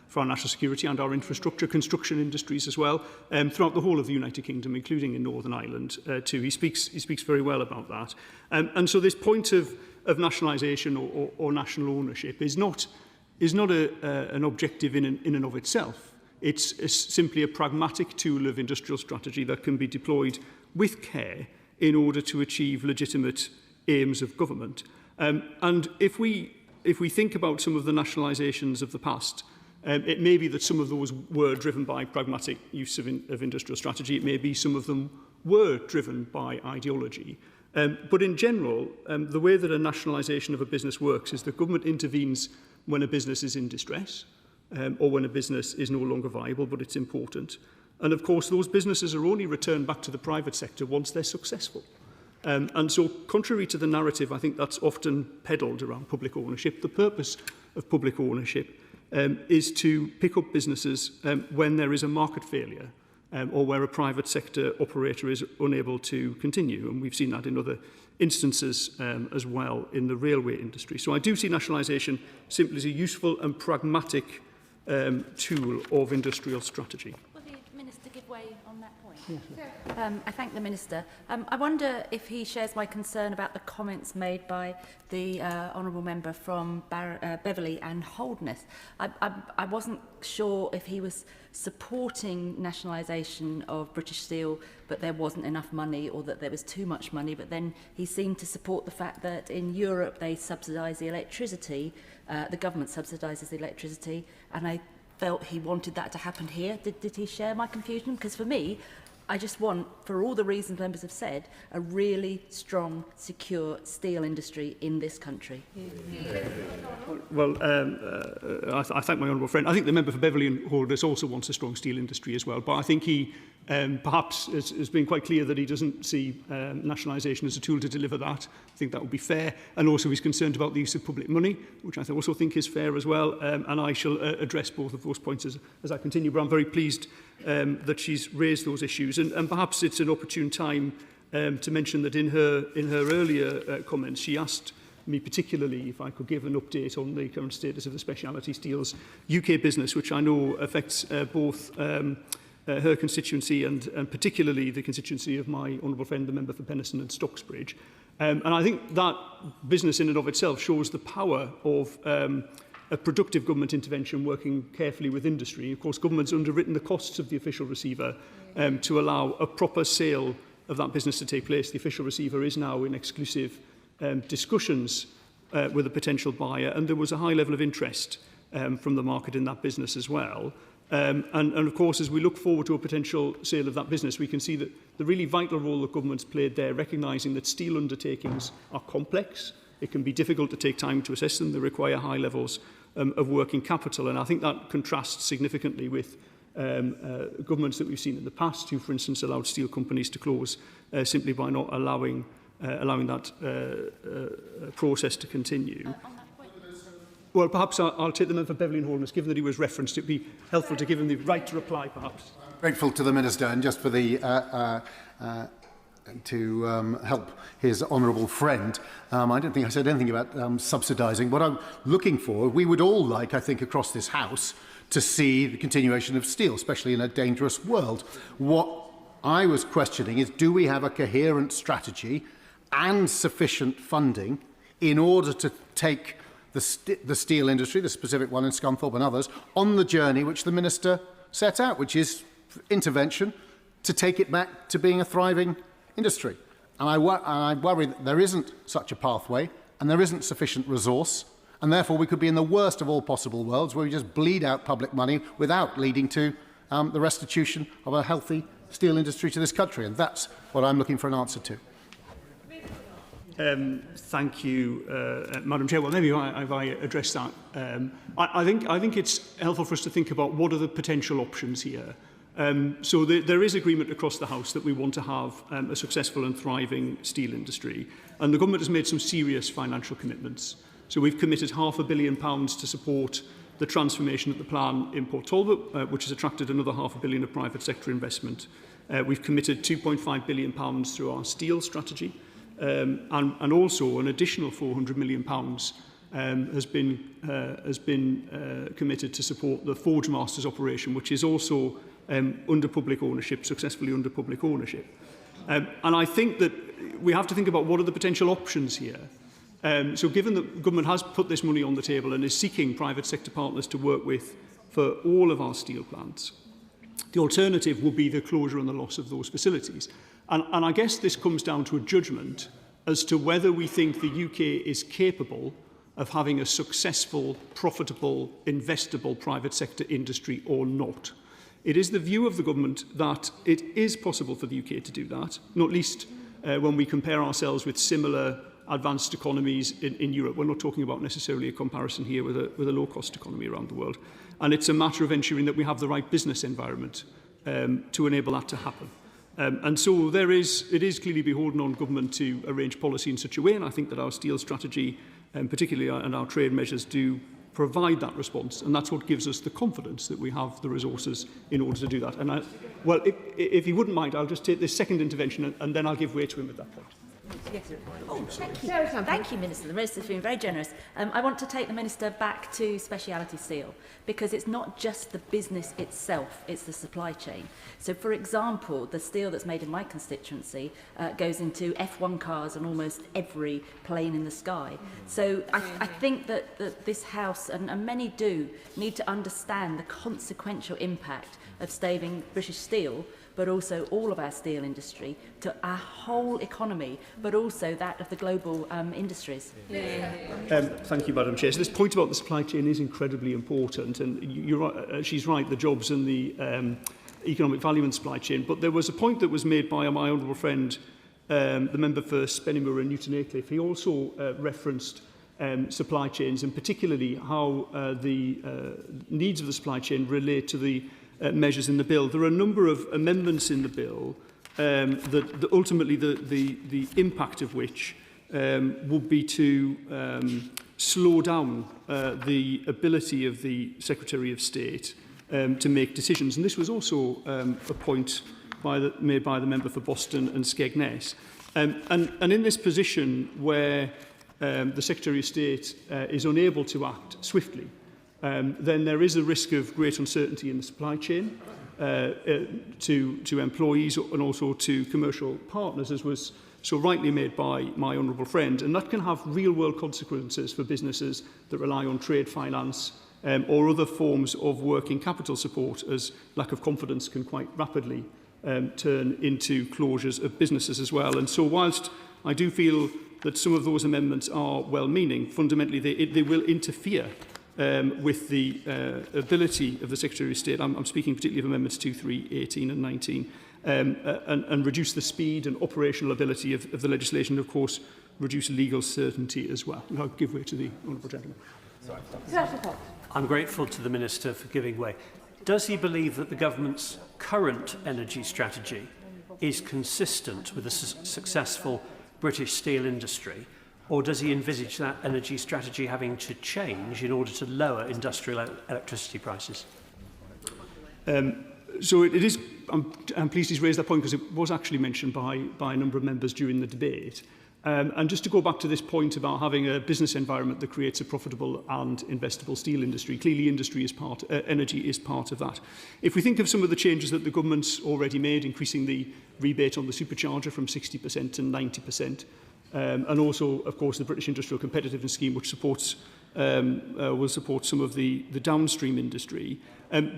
for our national security and our infrastructure, construction industries as well, throughout the whole of the United Kingdom, including in Northern Ireland too. He speaks very well about that. And so this point of nationalisation or national ownership is not an objective in and of itself. It's simply a pragmatic tool of industrial strategy that can be deployed with care in order to achieve legitimate aims of government. And if we think about some of the nationalisations of the past, it may be that some of those were driven by pragmatic use of industrial strategy. It may be some of them were driven by ideology. But in general, the way that a nationalisation of a business works is the government intervenes when a business is in distress or when a business is no longer viable, but it's important. And of course, those businesses are only returned back to the private sector once they're successful. And so, contrary to the narrative, I think that's often peddled around public ownership, the purpose of public ownership is to pick up businesses when there is a market failure or where a private sector operator is unable to continue. And we've seen that in other instances as well in the railway industry. So I do see nationalisation simply as a useful and pragmatic tool of industrial strategy. Will the Minister give way on that point? I thank the Minister. I wonder if he shares my concern about the comments made by the honourable member from Beverley and Holderness. I wasn't sure if he was supporting nationalisation of British Steel, but there wasn't enough money, or that there was too much money, but then he seemed to support the fact that in Europe they subsidise the electricity, the government subsidises the electricity, and I felt he wanted that to happen here. Did he share my confusion? Because for me, I just want, for all the reasons members have said, a really strong, secure steel industry in this country. Well, I thank my honourable friend. I think the member for Beverley and Holderness also wants a strong steel industry as well, but I think he perhaps has been quite clear that he doesn't see nationalisation as a tool to deliver that. I think that would be fair, and also he's concerned about the use of public money, which I also think is fair as well, and I shall address both of those points as I continue, but I'm very pleased that she's raised those issues, and perhaps it's an opportune time to mention that in her earlier comments she asked me particularly if I could give an update on the current status of the Speciality Steels UK business, which I know affects both her constituency and particularly the constituency of my honourable friend, the member for Penistone and Stocksbridge. And I think that business in and of itself shows the power of a productive government intervention working carefully with industry. Of course, government's underwritten the costs of the official receiver to allow a proper sale of that business to take place. The official receiver is now in exclusive discussions with a potential buyer, and there was a high level of interest from the market in that business as well. And of course, as we look forward to a potential sale of that business, we can see that the really vital role that government's played there, recognising that steel undertakings are complex. It can be difficult to take time to assess them. They require high levels of working capital. And I think that contrasts significantly with governments that we've seen in the past, who, for instance, allowed steel companies to close simply by not allowing that process to continue. Well, perhaps I'll take the member for Beverley and Holderness. Given that he was referenced, it would be helpful to give him the right to reply, perhaps. Grateful to the Minister, and just for the to help his honourable friend, I don't think I said anything about subsidising. What I'm looking for, we would all like, I think, across this House, to see the continuation of steel, especially in a dangerous world. What I was questioning is, do we have a coherent strategy and sufficient funding in order to take the steel industry, the specific one in Scunthorpe and others, on the journey which the Minister set out, which is intervention to take it back to being a thriving industry. And I worry that there isn't such a pathway and there isn't sufficient resource, and therefore we could be in the worst of all possible worlds, where we just bleed out public money without leading to the restitution of a healthy steel industry to this country? And that's what I'm looking for an answer to. Thank you, Madam Chair. Well, maybe if I address that. I think it's helpful for us to think about what are the potential options here. So there is agreement across the House that we want to have a successful and thriving steel industry. And the government has made some serious financial commitments. So we've committed £500 million to support the transformation of the plan in Port Talbot, which has attracted another £500 million of private sector investment. We've committed £2.5 billion through our steel strategy. And also an additional £400 million has been committed to support the Forge Masters operation, which is also under public ownership, successfully under public ownership. And I think that we have to think about what are the potential options here. So given that government has put this money on the table and is seeking private sector partners to work with for all of our steel plants, the alternative would be the closure and the loss of those facilities. And I guess this comes down to a judgment as to whether we think the UK is capable of having a successful, profitable, investable private sector industry or not. It is the view of the government that it is possible for the UK to do that, not least when we compare ourselves with similar advanced economies in Europe. We're not talking about necessarily a comparison here with a low-cost economy around the world. And it's a matter of ensuring that we have the right business environment to enable that to happen. And so it is clearly beholden on government to arrange policy in such a way, and I think that our steel strategy, particularly and our trade measures, do provide that response, and that's what gives us the confidence that we have the resources in order to do that. And if he wouldn't mind, I'll just take this second intervention and then I'll give way to him at that point. Yes. Oh, thank you. Thank you, Minister. The Minister's been very generous. I want to take the Minister back to speciality steel, because it's not just the business itself, it's the supply chain. So, for example, the steel that's made in my constituency goes into F1 cars and almost every plane in the sky. So I think that this House, and many do, need to understand the consequential impact of staving British steel, but also all of our steel industry, to our whole economy, but also that of the global industries. Thank you, Madam Chair. So this point about the supply chain is incredibly important, and she's right, the jobs and the economic value in the supply chain. But there was a point that was made by my honourable friend, the member for Spennymoor and Newton Aycliffe. He also referenced supply chains, and particularly how the needs of the supply chain relate to the measures in the bill. There are a number of amendments in the bill that ultimately the impact of which would be to slow down the ability of the Secretary of State to make decisions. And this was also a point made by the member for Boston and Skegness. And in this position where the Secretary of State is unable to act swiftly, then there is a risk of great uncertainty in the supply chain to employees and also to commercial partners, as was so rightly made by my honourable friend. And that can have real-world consequences for businesses that rely on trade finance or other forms of working capital support, as lack of confidence can quite rapidly turn into closures of businesses as well. And so whilst I do feel that some of those amendments are well-meaning, fundamentally they will interfere with the ability of the Secretary of State, I'm speaking particularly of Amendments 2, 3, 18 and 19, and reduce the speed and operational ability of the legislation, and of course reduce legal certainty as well. And I'll give way to the honourable gentleman. I'm grateful to the Minister for giving way. Does he believe that the government's current energy strategy is consistent with a successful British steel industry, or does he envisage that energy strategy having to change in order to lower industrial electricity prices? So it is. I'm pleased he's raised that point, because it was actually mentioned by a number of members during the debate. And just to go back to this point about having a business environment that creates a profitable and investable steel industry, clearly energy is part of that. If we think of some of the changes that the government's already made, increasing the rebate on the supercharger from 60% to 90%, and also, of course, the British Industrial Competitiveness Scheme, which will support some of the downstream industry.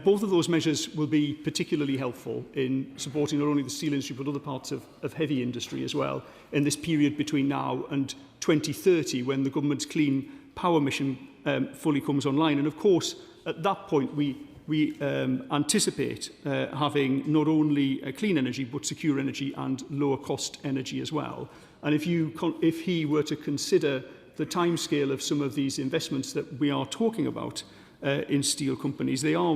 Both of those measures will be particularly helpful in supporting not only the steel industry but other parts of heavy industry as well in this period between now and 2030, when the government's clean power mission fully comes online. And of course, at that point, we we anticipate having not only clean energy but secure energy and lower cost energy as well. And if he were to consider the timescale of some of these investments that we are talking about in steel companies, they are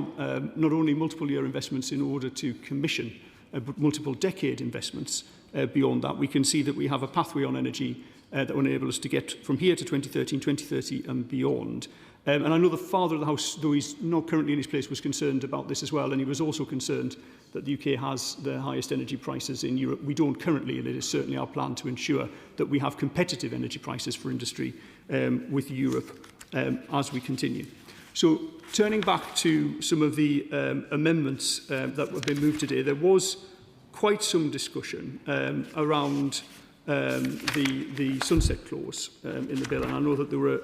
not only multiple year investments in order to commission, but multiple decade investments beyond that. We can see that we have a pathway on energy that will enable us to get from here to 2013, 2030 and beyond. And I know the Father of the House, though he's not currently in his place, was concerned about this as well, and he was also concerned that the UK has the highest energy prices in Europe. We don't currently, and it is certainly our plan to ensure that we have competitive energy prices for industry with Europe as we continue. So, turning back to some of the amendments that have been moved today, there was quite some discussion around the sunset clause in the bill, and I know that there were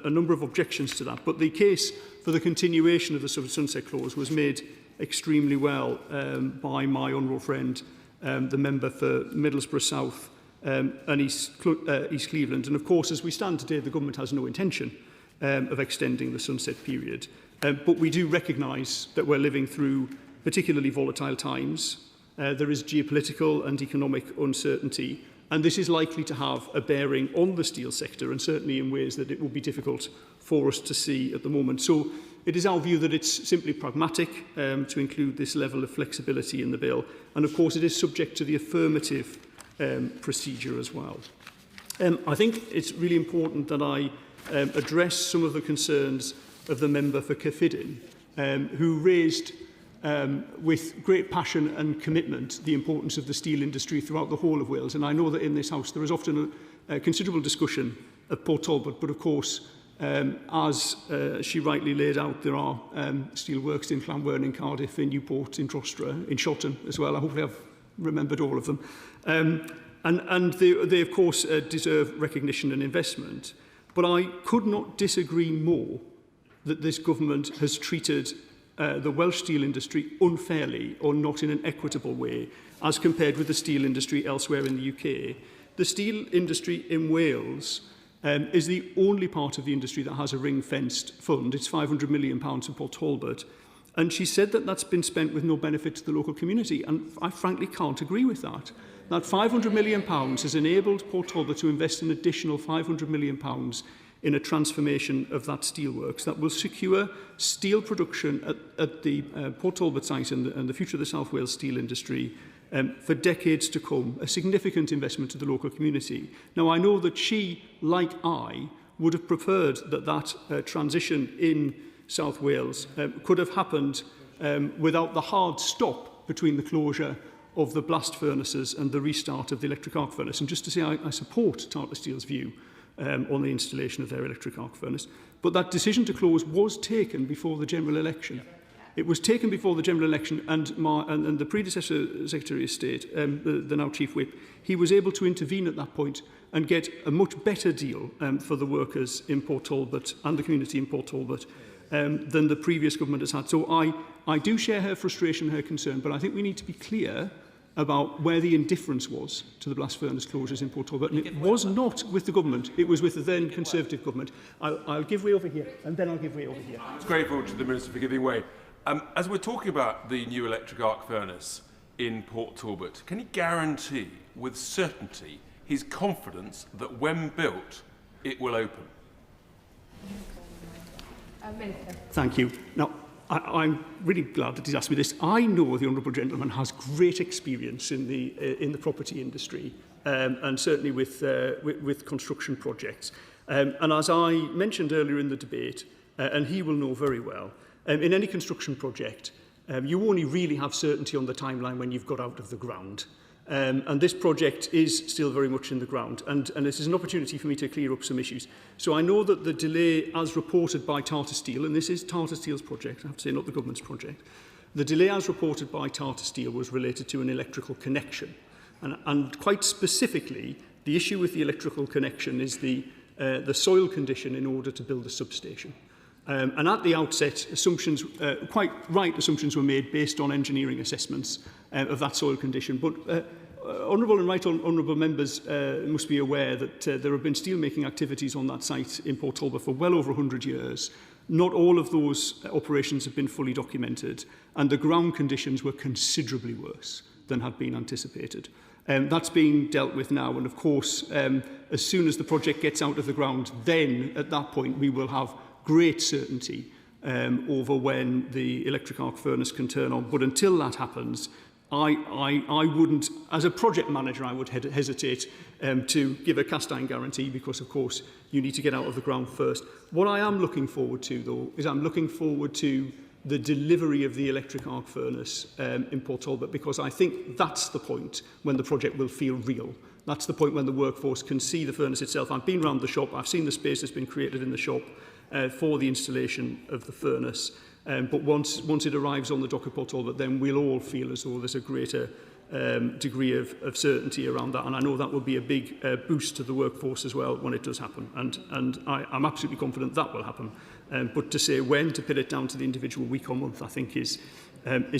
a number of objections to that, but the case for the continuation of the sunset clause was made extremely well by my honourable friend, the member for Middlesbrough South and East Cleveland. And of course, as we stand today, the government has no intention of extending the sunset period, but we do recognise that we're living through particularly volatile times. There is geopolitical and economic uncertainty, and this is likely to have a bearing on the steel sector, and certainly in ways that it will be difficult for us to see at the moment. So it is our view that it's simply pragmatic to include this level of flexibility in the bill, and of course it is subject to the affirmative procedure as well. I think it's really important that I address some of the concerns of the member for Caerphilly, who raised with great passion and commitment the importance of the steel industry throughout the whole of Wales. And I know that in this House there is often a considerable discussion of Port Talbot, but of course, as she rightly laid out, there are steel works in Llanwern, in Cardiff, in Newport, in Trostre, in Shotton as well. I hope I've remembered all of them. And they of course deserve recognition and investment. But I could not disagree more that this government has treated the Welsh steel industry unfairly or not in an equitable way as compared with the steel industry elsewhere in the UK. The steel industry in Wales is the only part of the industry that has a ring-fenced fund. It's £500 million in Port Talbot. And she said that that's been spent with no benefit to the local community. And I frankly can't agree with that. That £500 million has enabled Port Talbot to invest an additional £500 million in a transformation of that steelworks that will secure steel production at the Port Talbot site and the future of the South Wales steel industry for decades to come, a significant investment to the local community. Now, I know that she, like I, would have preferred that transition in South Wales could have happened without the hard stop between the closure of the blast furnaces and the restart of the electric arc furnace. And just to say, I support Tartar Steel's view on the installation of their electric arc furnace. But that decision to close was taken before the general election. It was taken before the general election, and the predecessor Secretary of State, the now Chief Whip, he was able to intervene at that point and get a much better deal for the workers in Port Talbot and the community in Port Talbot than the previous government has had. So I do share her frustration, her concern, but I think we need to be clear about where the indifference was to the blast furnace closures in Port Talbot. And it was not with the government, it was with the then Conservative government. I'll give way over here, and then I'll give way over here. It's grateful to the Minister for giving way. As we're talking about the new electric arc furnace in Port Talbot, can he guarantee with certainty his confidence that when built, it will open? Thank you. Now, I'm really glad that he's asked me this. I know the honourable gentleman has great experience in the property industry, and certainly with construction projects. And as I mentioned earlier in the debate, and he will know very well, in any construction project, you only really have certainty on the timeline when you've got out of the ground. And this project is still very much in the ground, and this is an opportunity for me to clear up some issues. So I know that the delay, as reported by Tartar Steel, and this is Tartar Steel's project, I have to say, not the government's project, the delay as reported by Tartar Steel was related to an electrical connection. And quite specifically, the issue with the electrical connection is the soil condition in order to build the substation. And at the outset, assumptions, quite right assumptions were made based on engineering assessments of that soil condition. But honourable and right honourable members must be aware that there have been steelmaking activities on that site in Port Talbot for well over 100 years. Not all of those operations have been fully documented, and the ground conditions were considerably worse than had been anticipated. That's being dealt with now, and of course, as soon as the project gets out of the ground, then at that point we will have great certainty over when the electric arc furnace can turn on. But until that happens, I wouldn't, as a project manager, I would hesitate to give a cast iron guarantee, because of course you need to get out of the ground first. What I am looking forward to, though, is I'm looking forward to the delivery of the electric arc furnace in Port Talbot, because I think that's the point when the project will feel real. That's the point when the workforce can see the furnace itself. I've been around the shop, I've seen the space that's been created in the shop for the installation of the furnace. But once it arrives on the dock at Port Talbot, then we'll all feel as though there's a greater degree of certainty around that. And I know that will be a big boost to the workforce as well when it does happen. And I'm absolutely confident that will happen. But to say when, to pin it down to the individual week or month, I think is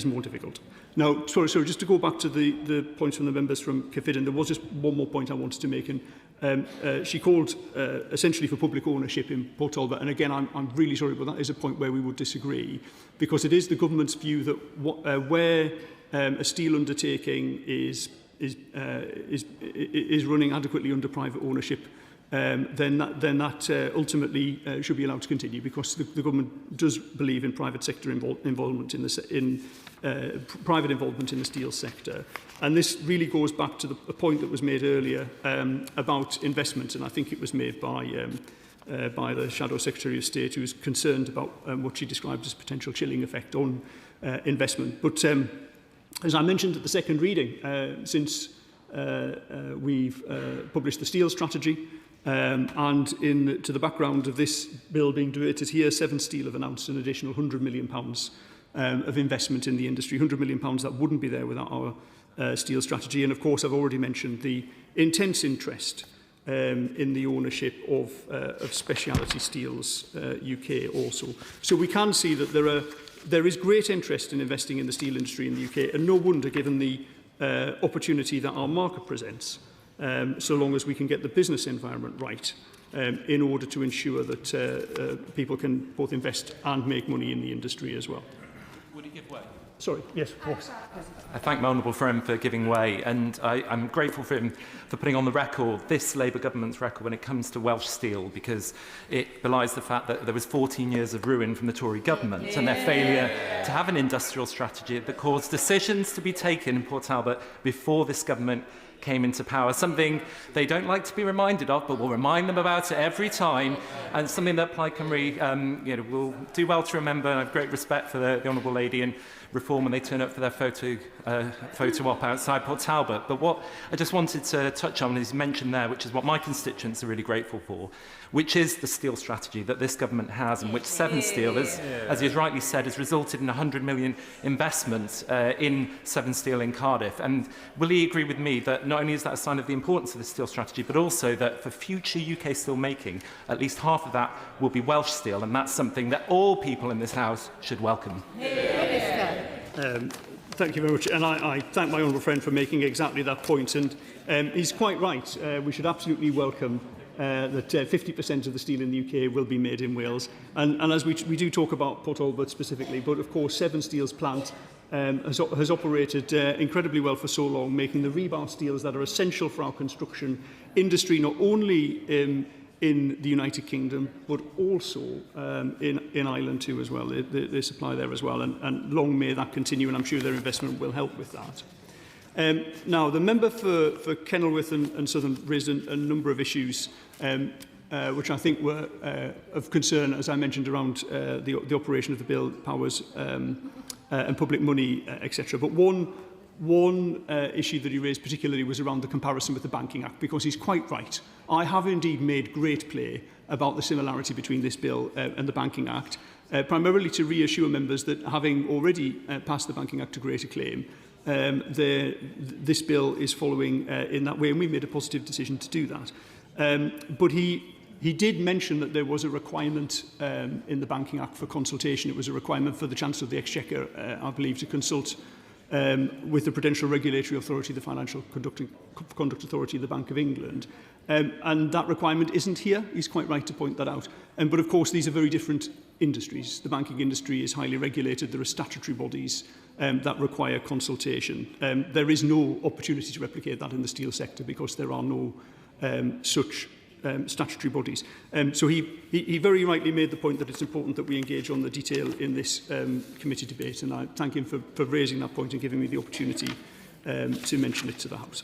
more difficult. Now, sorry, just to go back to the points from the members from Cyffredin, there was just one more point I wanted to make. And she called essentially for public ownership in Port Talbot. And again, I'm really sorry, but that is a point where we would disagree, because it is the government's view that where a steel undertaking is running adequately under private ownership, then that ultimately should be allowed to continue, because the government does believe in private sector involvement private involvement in the steel sector. And this really goes back to a point that was made earlier about investment, and I think it was made by the Shadow Secretary of State, who was concerned about what she described as potential chilling effect on investment. But as I mentioned at the second reading, since we've published the steel strategy, and to the background of this bill being debated here, Seven Steel have announced an additional £100 million of investment in the industry, £100 million that wouldn't be there without our steel strategy. And of course, I've already mentioned the intense interest in the ownership of Speciality Steels UK also. So we can see that there is great interest in investing in the steel industry in the UK, and no wonder given the opportunity that our market presents, so long as we can get the business environment right in order to ensure that people can both invest and make money in the industry as well. Would he give way? Sorry, yes, of course. I thank my honourable friend for giving way, and I'm grateful for him for putting on the record, this Labour government's record, when it comes to Welsh Steel, because it belies the fact that there was 14 years of ruin from the Tory government and their failure to have an industrial strategy that caused decisions to be taken in Port Talbot before this government came into power, something they don't like to be reminded of, but we'll remind them about it every time, and something that Plaid Cymru will do well to remember. And I have great respect for the Honourable Lady and Reform when they turn up for their photo op outside Port Talbot. But what I just wanted to touch on is mentioned there, which is what my constituents are really grateful for, which is the steel strategy that this government has, and which Seven Steel, as he has rightly said, has resulted in £100 million investment in Seven Steel in Cardiff. And will he agree with me that not only is that a sign of the importance of the steel strategy, but also that for future UK steel making, at least half of that will be Welsh steel, and that's something that all people in this House should welcome. Thank you very much, and I thank my honourable friend for making exactly that point. And he's quite right. We should absolutely welcome that 50% of the steel in the UK will be made in Wales. And as we do talk about Port Talbot specifically, but of course Seven Steel's plant has operated incredibly well for so long, making the rebar steels that are essential for our construction industry, not only in the United Kingdom, but also in Ireland too as well. They supply there as well, and long may that continue, and I'm sure their investment will help with that. Now, the member for Kenilworth and Southern raised a number of issues which I think were of concern, as I mentioned, around the operation of the bill, powers and public money, etc. But one issue that he raised particularly was around the comparison with the Banking Act, because he's quite right. I have indeed made great play about the similarity between this bill and the Banking Act, primarily to reassure members that having already passed the Banking Act to great acclaim, this bill is following in that way, and we made a positive decision to do that. But he did mention that there was a requirement in the Banking Act for consultation. It was a requirement for the Chancellor of the Exchequer, I believe, to consult with the Prudential Regulatory Authority, the Financial Conduct Authority, the Bank of England. And that requirement isn't here. He's quite right to point that out. But of course, these are very different industries. The banking industry is highly regulated. There are statutory bodies that require consultation. There is no opportunity to replicate that in the steel sector because there are no such statutory bodies. So he very rightly made the point that it's important that we engage on the detail in this committee debate, and I thank him for raising that point and giving me the opportunity to mention it to the House.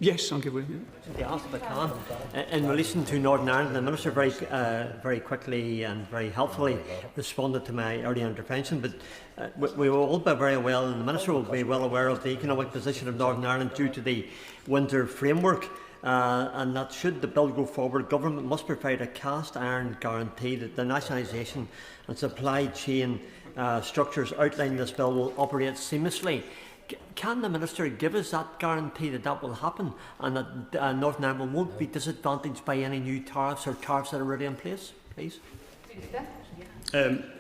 Yes, I'll give way. Yeah. If I can. In relation to Northern Ireland, the Minister very quickly and very helpfully responded to my earlier intervention, but we will all be very well, and the Minister will be well aware of the economic position of Northern Ireland due to the winter framework. And that should the bill go forward, government must provide a cast iron guarantee that the nationalisation and supply chain structures outlined in this bill will operate seamlessly. Can the Minister give us that guarantee that that will happen and that Northern Ireland won't be disadvantaged by any new tariffs or tariffs that are already in place, please?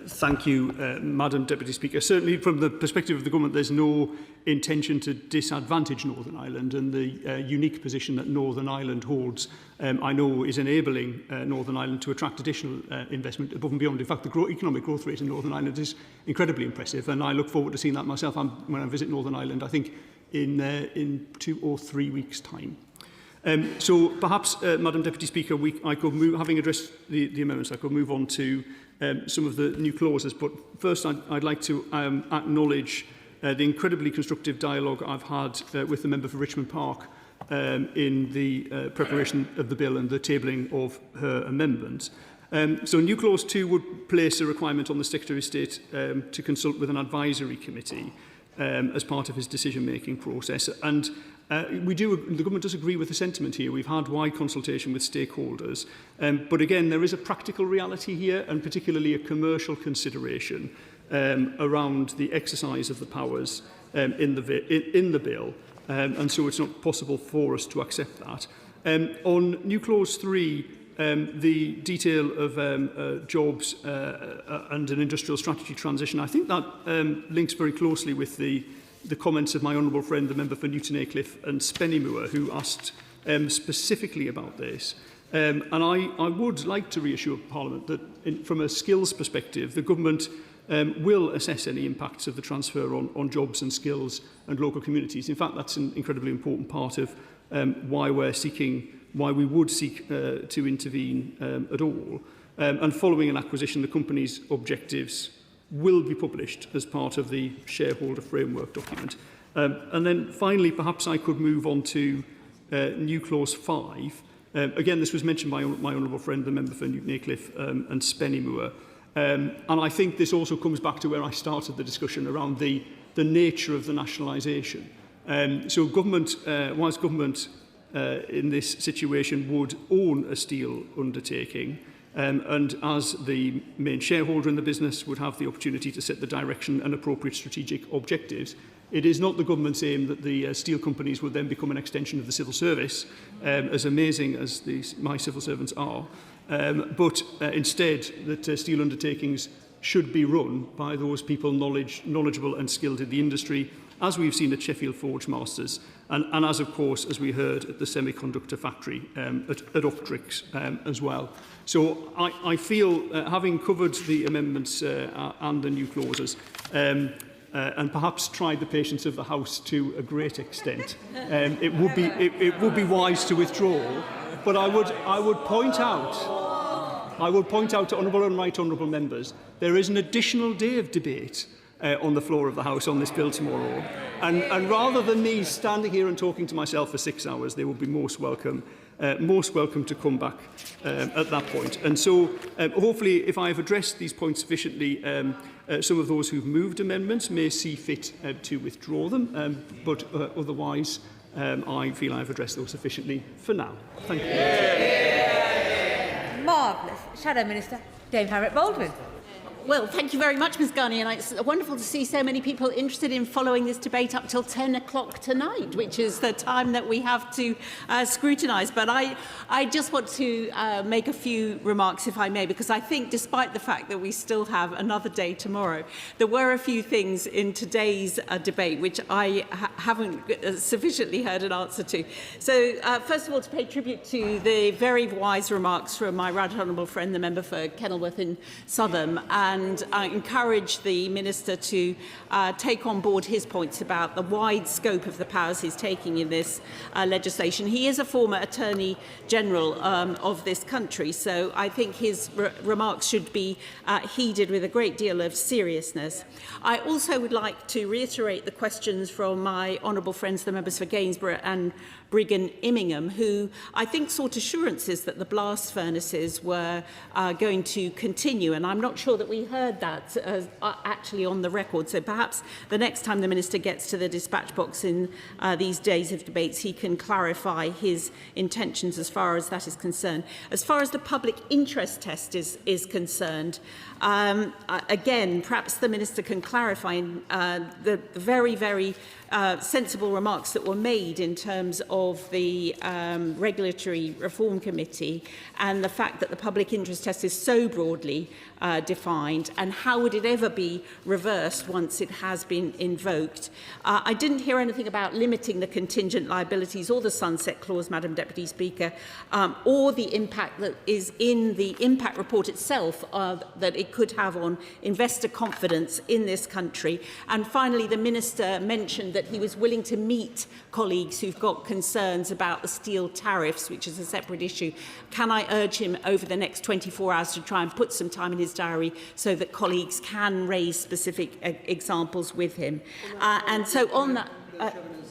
Thank you, Madam Deputy Speaker. Certainly from the perspective of the Government, there's no intention to disadvantage Northern Ireland, and the unique position that Northern Ireland holds, I know, is enabling Northern Ireland to attract additional investment above and beyond. In fact, the economic growth rate in Northern Ireland is incredibly impressive, and I look forward to seeing that myself when I visit Northern Ireland, I think in 2 or 3 weeks' time. So perhaps, Madam Deputy Speaker, I could move, having addressed the amendments, I could move on to some of the new clauses. But first, I'd like to acknowledge the incredibly constructive dialogue I've had with the member for Richmond Park in the preparation of the bill and the tabling of her amendments. So new clause 2 would place a requirement on the Secretary of State to consult with an advisory committee as part of his decision-making process. And the Government does agree with the sentiment here. We've had wide consultation with stakeholders. But again, there is a practical reality here, and particularly a commercial consideration around the exercise of the powers in the bill. And so it's not possible for us to accept that. On new clause 3, the detail of jobs and an industrial strategy transition, I think that links very closely with the comments of my honourable friend, the member for Newton Aycliffe and Spennymoor, who asked specifically about this. And I would like to reassure Parliament that from a skills perspective, the Government will assess any impacts of the transfer on jobs and skills and local communities. In fact, that's an incredibly important part of why we would seek to intervene at all. And following an acquisition, the company's objectives will be published as part of the shareholder framework document. And then finally, perhaps I could move on to new clause 5. Again, this was mentioned by my honourable friend, the member for Newton Aycliffe and Spennymoor. And I think this also comes back to where I started the discussion around the nature of the nationalisation. So government, whilst government in this situation would own a steel undertaking, and as the main shareholder in the business would have the opportunity to set the direction and appropriate strategic objectives, it is not the government's aim that the steel companies would then become an extension of the civil service, as amazing as my civil servants are, but instead that steel undertakings should be run by those people knowledgeable and skilled in the industry, as we've seen at Sheffield Forge Masters, and as, of course, as we heard at the semiconductor factory at Optrix as well. So I feel, having covered the amendments and the new clauses, and perhaps tried the patience of the House to a great extent, it would be wise to withdraw. But I would point out to honourable and right honourable members, there is an additional day of debate on the floor of the House on this bill tomorrow. And rather than me standing here and talking to myself for 6 hours, they will be most welcome to come back at that point. And so hopefully, if I have addressed these points sufficiently, some of those who've moved amendments may see fit to withdraw them, but otherwise I feel I've addressed those sufficiently for now. Thank you. Marvellous. Shadow Minister, Dame Harriet Baldwin. Well, thank you very much, Ms Ghani, and it's wonderful to see so many people interested in following this debate up till 10 o'clock tonight, which is the time that we have to scrutinise. But I just want to make a few remarks, if I may, because I think despite the fact that we still have another day tomorrow, there were a few things in today's debate which I haven't sufficiently heard an answer to. So, first of all, to pay tribute to the very wise remarks from my right honourable friend, the member for Kenilworth in Southam, and I encourage the Minister to take on board his points about the wide scope of the powers he's taking in this legislation. He is a former Attorney General of this country, so I think his remarks should be heeded with a great deal of seriousness. I also would like to reiterate the questions from my honourable friends, the members for Gainsborough and Brigham Immingham, who I think sought assurances that the blast furnaces were going to continue, and I'm not sure that we heard that actually on the record. So perhaps the next time the Minister gets to the dispatch box in these days of debates, he can clarify his intentions as far as that is concerned. As far as the public interest test is concerned, again, perhaps the Minister can clarify the very, very sensible remarks that were made in terms of the Regulatory Reform Committee and the fact that the public interest test is so broadly defined, and how would it ever be reversed once it has been invoked. I didn't hear anything about limiting the contingent liabilities or the sunset clause, Madam Deputy Speaker, or the impact that is in the impact report itself that it could have on investor confidence in this country. And finally, the Minister mentioned that he was willing to meet colleagues who've got concerns about the steel tariffs, which is a separate issue. Can I urge him over the next 24 hours to try and put some time in his diary so that colleagues can raise specific examples with him? And so on that,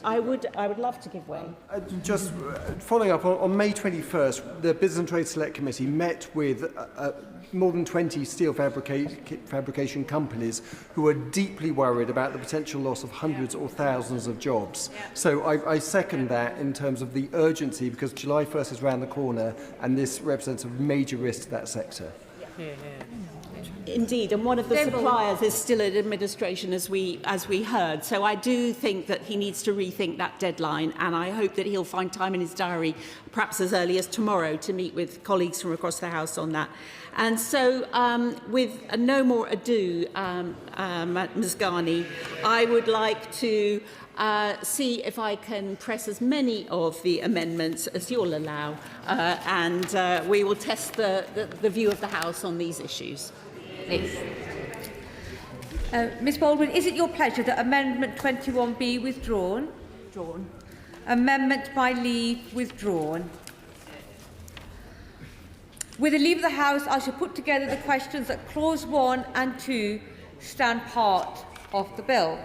I would love to give way. Just following up, on May 21st, the Business and Trade Select Committee met with more than 20 steel fabrication companies who are deeply worried about the potential loss of hundreds or thousands of jobs. So I second that in terms of the urgency, because July 1st is around the corner and this represents a major risk to that sector. Indeed, and one of the suppliers is still in administration, as we heard. So I do think that he needs to rethink that deadline, and I hope that he'll find time in his diary, perhaps as early as tomorrow, to meet with colleagues from across the House on that. And so, with no more ado, Ms Ghani, I would like to see if I can press as many of the amendments as you'll allow, and we will test the view of the House on these issues. Please. Ms Baldwin, is it your pleasure that Amendment 21 be withdrawn? Drawn. Amendment by leave withdrawn. With the leave of the House, I shall put together the questions that Clause 1 and 2 stand part of the bill.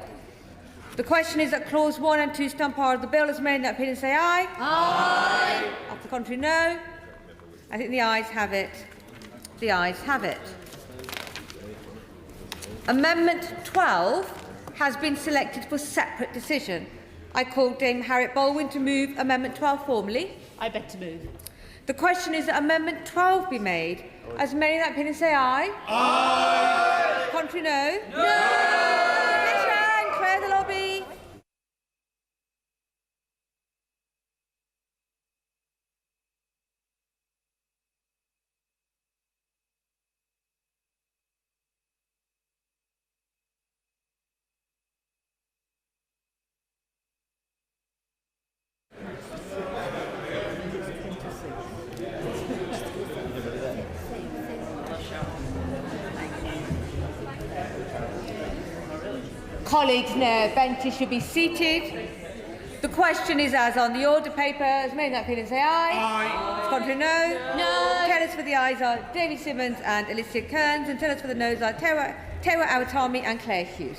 The question is that Clause 1 and 2 stand part of the bill. As made in that opinion, say aye. Aye. Of the contrary, no. I think the ayes have it. The ayes have it. Amendment 12 has been selected for separate decision. I call Dame Harriet Baldwin to move Amendment 12 formally. I beg to move. The question is that Amendment 12 be made. As many in that opinion say aye. Aye. Contrary, no. No. Clear the lobby. Colleagues near benches should be seated. The question is as on the order paper. As many in that opinion say aye. Aye. Contrary, no. No. Tellers for the ayes are Davy Simmons and Alicia Kearns, and tellers for the noes are Tewa Awatami and Claire Hughes.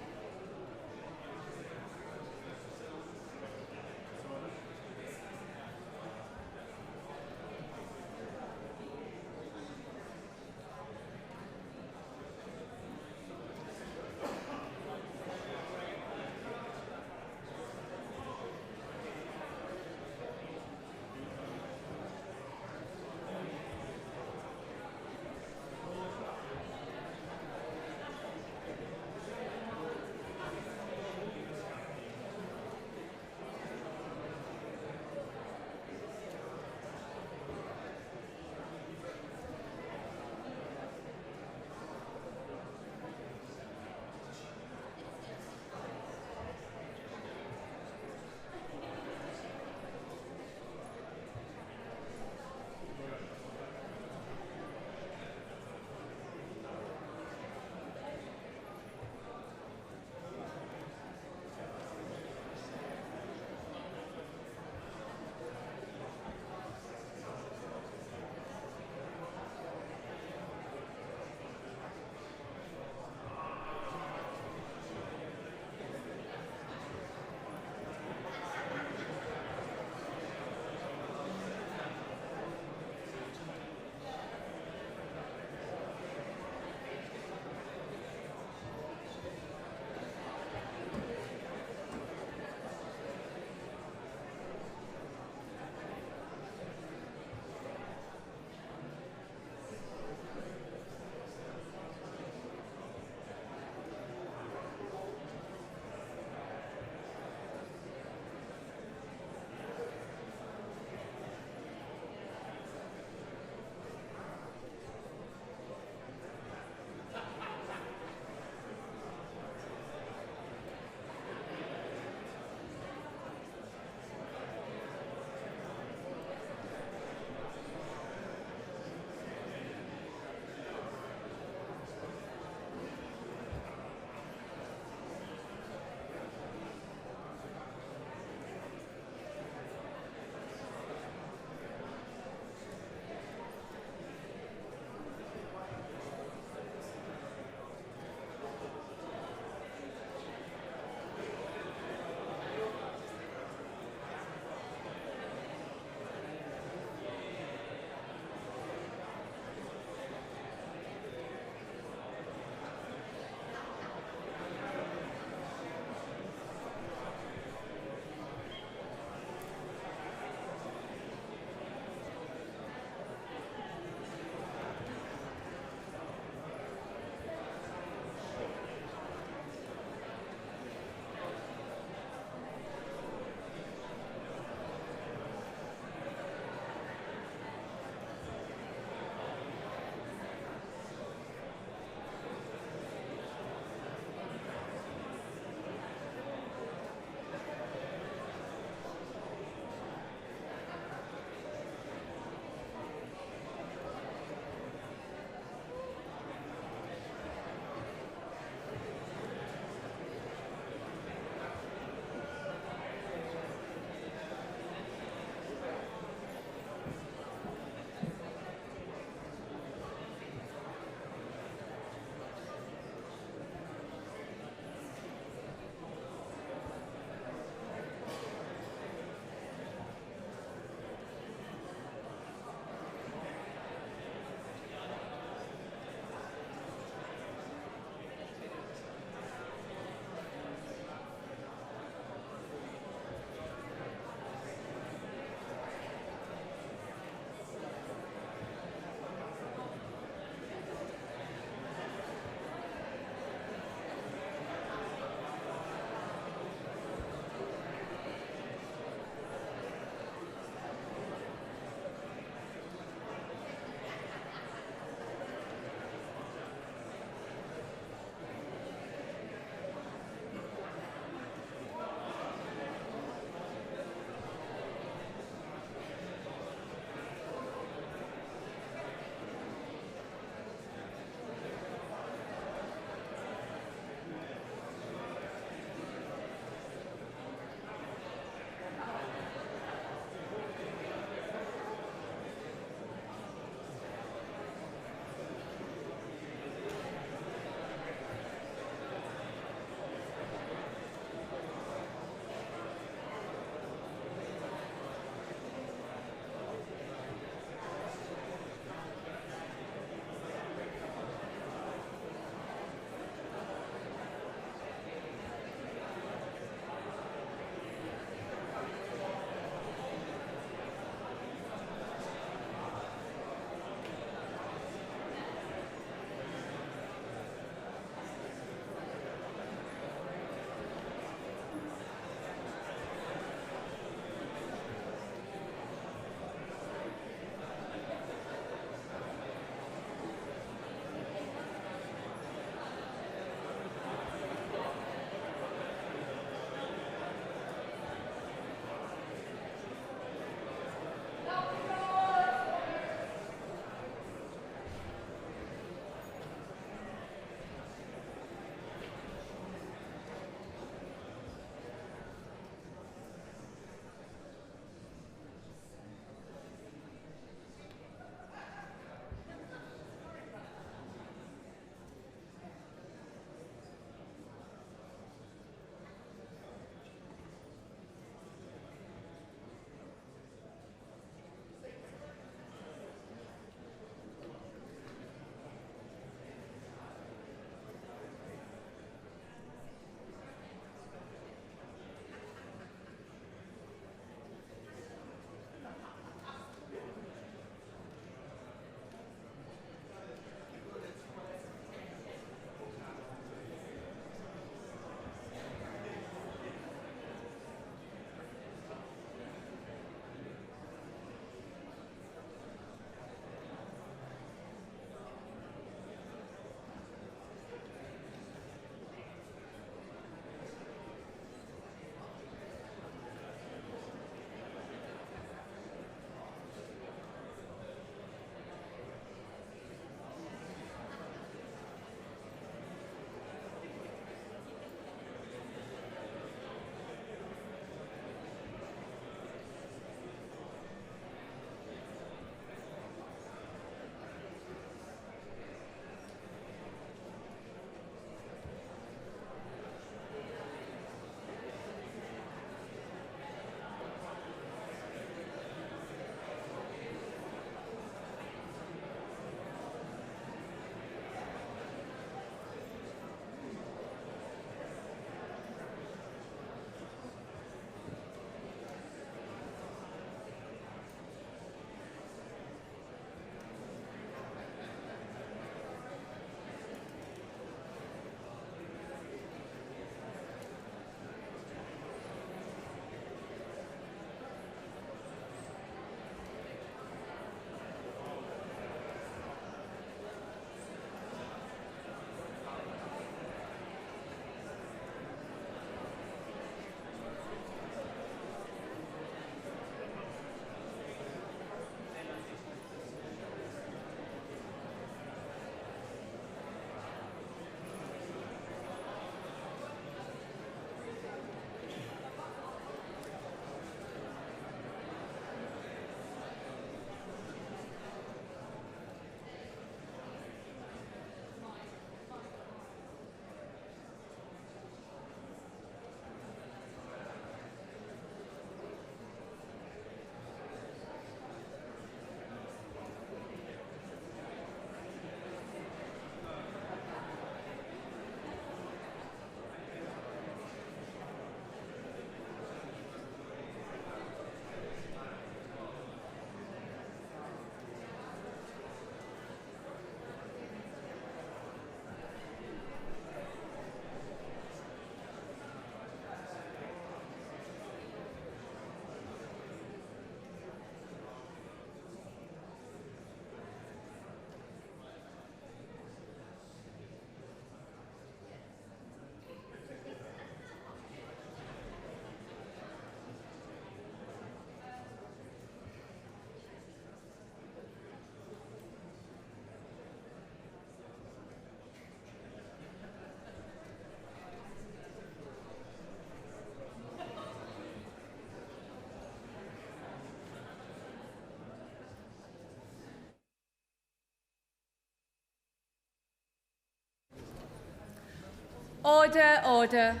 Order, order.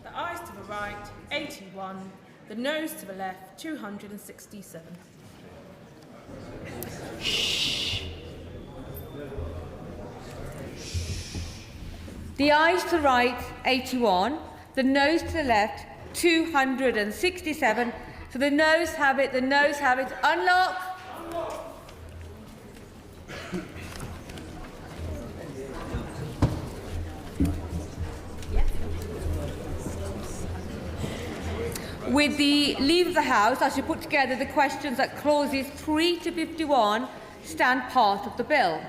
The ayes to the right, 81. The noes to the left, 267. The ayes to the right, 81. The noes to the left, 267. So the noes have it, the noes have it. Unlock. With the leave of the House, I shall put together the questions that clauses 3 to 51 stand part of the bill.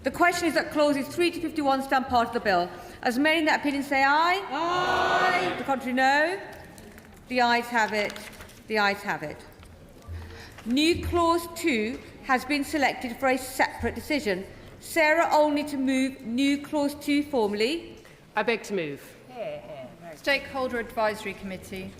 The question is that clauses 3 to 51 stand part of the bill. As many in that opinion say aye. Aye. The contrary, no. The ayes have it. The ayes have it. New clause 2 has been selected for a separate decision. Sarah Olney to move new clause 2 formally. I beg to move. Stakeholder Advisory Committee.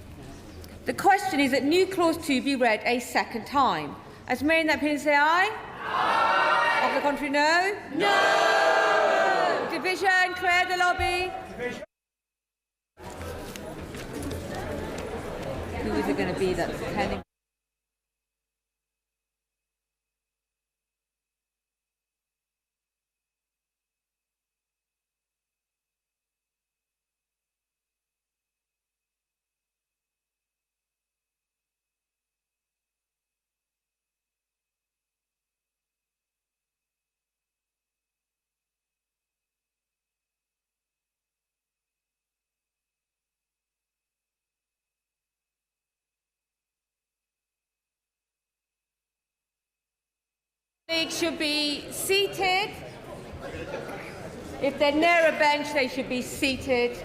The question is that new clause 2 be read a second time. As many in that opinion say aye. Aye. Of the contrary, no. No. Division, clear the lobby. Division. Who is it going to be that's attending? Colleagues should be seated. If they're near a bench, they should be seated.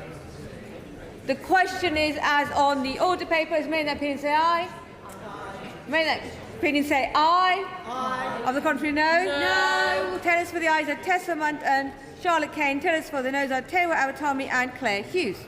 The question is, as on the order paper, as many in that opinion say aye. Many in that opinion say aye. Aye. Of the contrary, no. No. Tell us for the ayes are Tessa Munt and Charlotte Kane. Tell us for the noes are Tewa Awatami and Claire Hughes.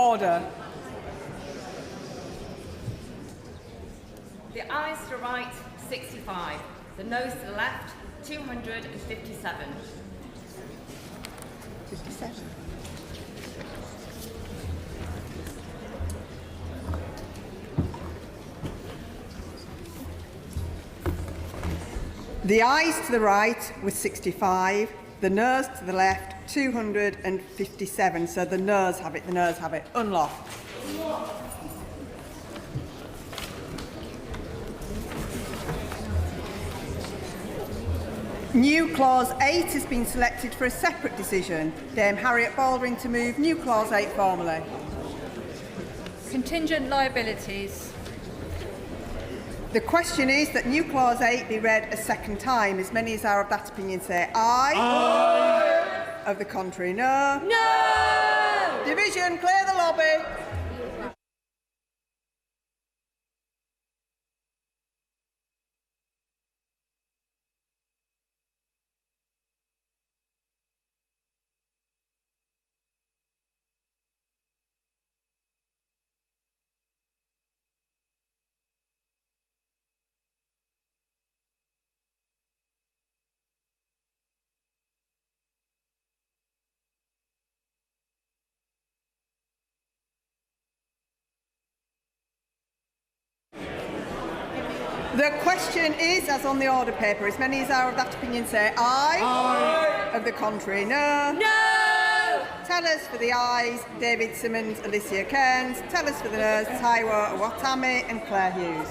Order. The ayes to the right, 65. The noes to the left, 257. 57. The ayes to the right with 65, the noes to the left 257. So the noes have it, the noes have it. Unlocked. New clause 8 has been selected for a separate decision. Dame Harriet Baldwin to move new clause 8 formally. Contingent liabilities. The question is that new clause 8 be read a second time. As many as are of that opinion say aye. Aye. Of the contrary, no. No! Division, clear the lobby. The question is, as on the order paper, as many as are of that opinion say aye. Aye. Of the contrary, no. No! Tellers for the ayes, David Simmons, Alicia Cairns. Tellers for the noes, Taiwo Watame and Claire Hughes.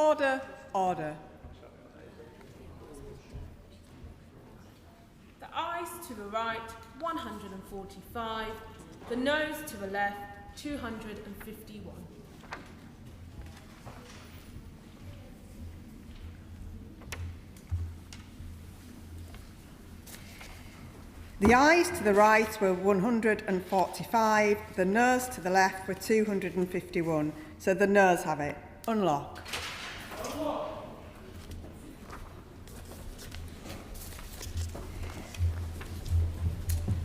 Order, order. The ayes to the right, 145. The noes to the left, 251. The ayes to the right were 145, the noes to the left were 251. So the noes have it. Unlock.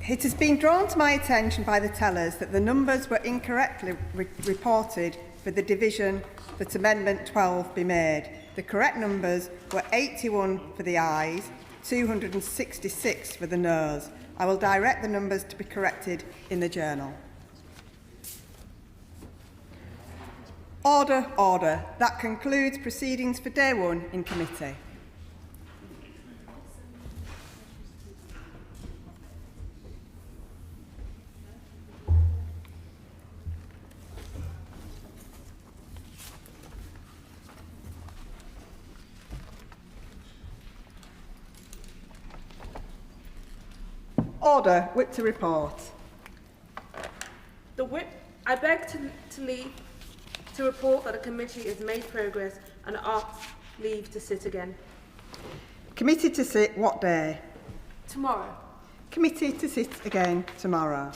It has been drawn to my attention by the tellers that the numbers were incorrectly reported for the division that Amendment 12 be made. The correct numbers were 81 for the ayes, 266 for the noes. I will direct the numbers to be corrected in the journal. Order, order. That concludes proceedings for day one in committee. Order. Whip to report. The Whip, I beg to leave to report that the committee has made progress and asks leave to sit again. Committee to sit what day? Tomorrow. Committee to sit again tomorrow.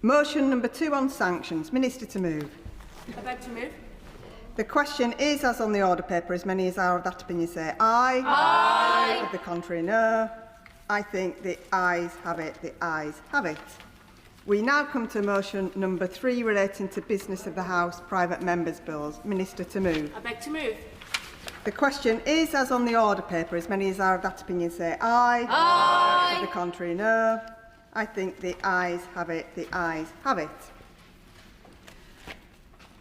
Motion number 2 on sanctions. Minister to move. I beg to move. The question is as on the order paper. As many as are of that opinion say aye. Aye. Of the contrary, no. I think the ayes have it. The ayes have it. We now come to motion number 3 relating to business of the House, private members' bills. Minister to move. I beg to move. The question is as on the order paper. As many as are of that opinion say aye. Aye. Of the contrary, no. I think the ayes have it. The ayes have it.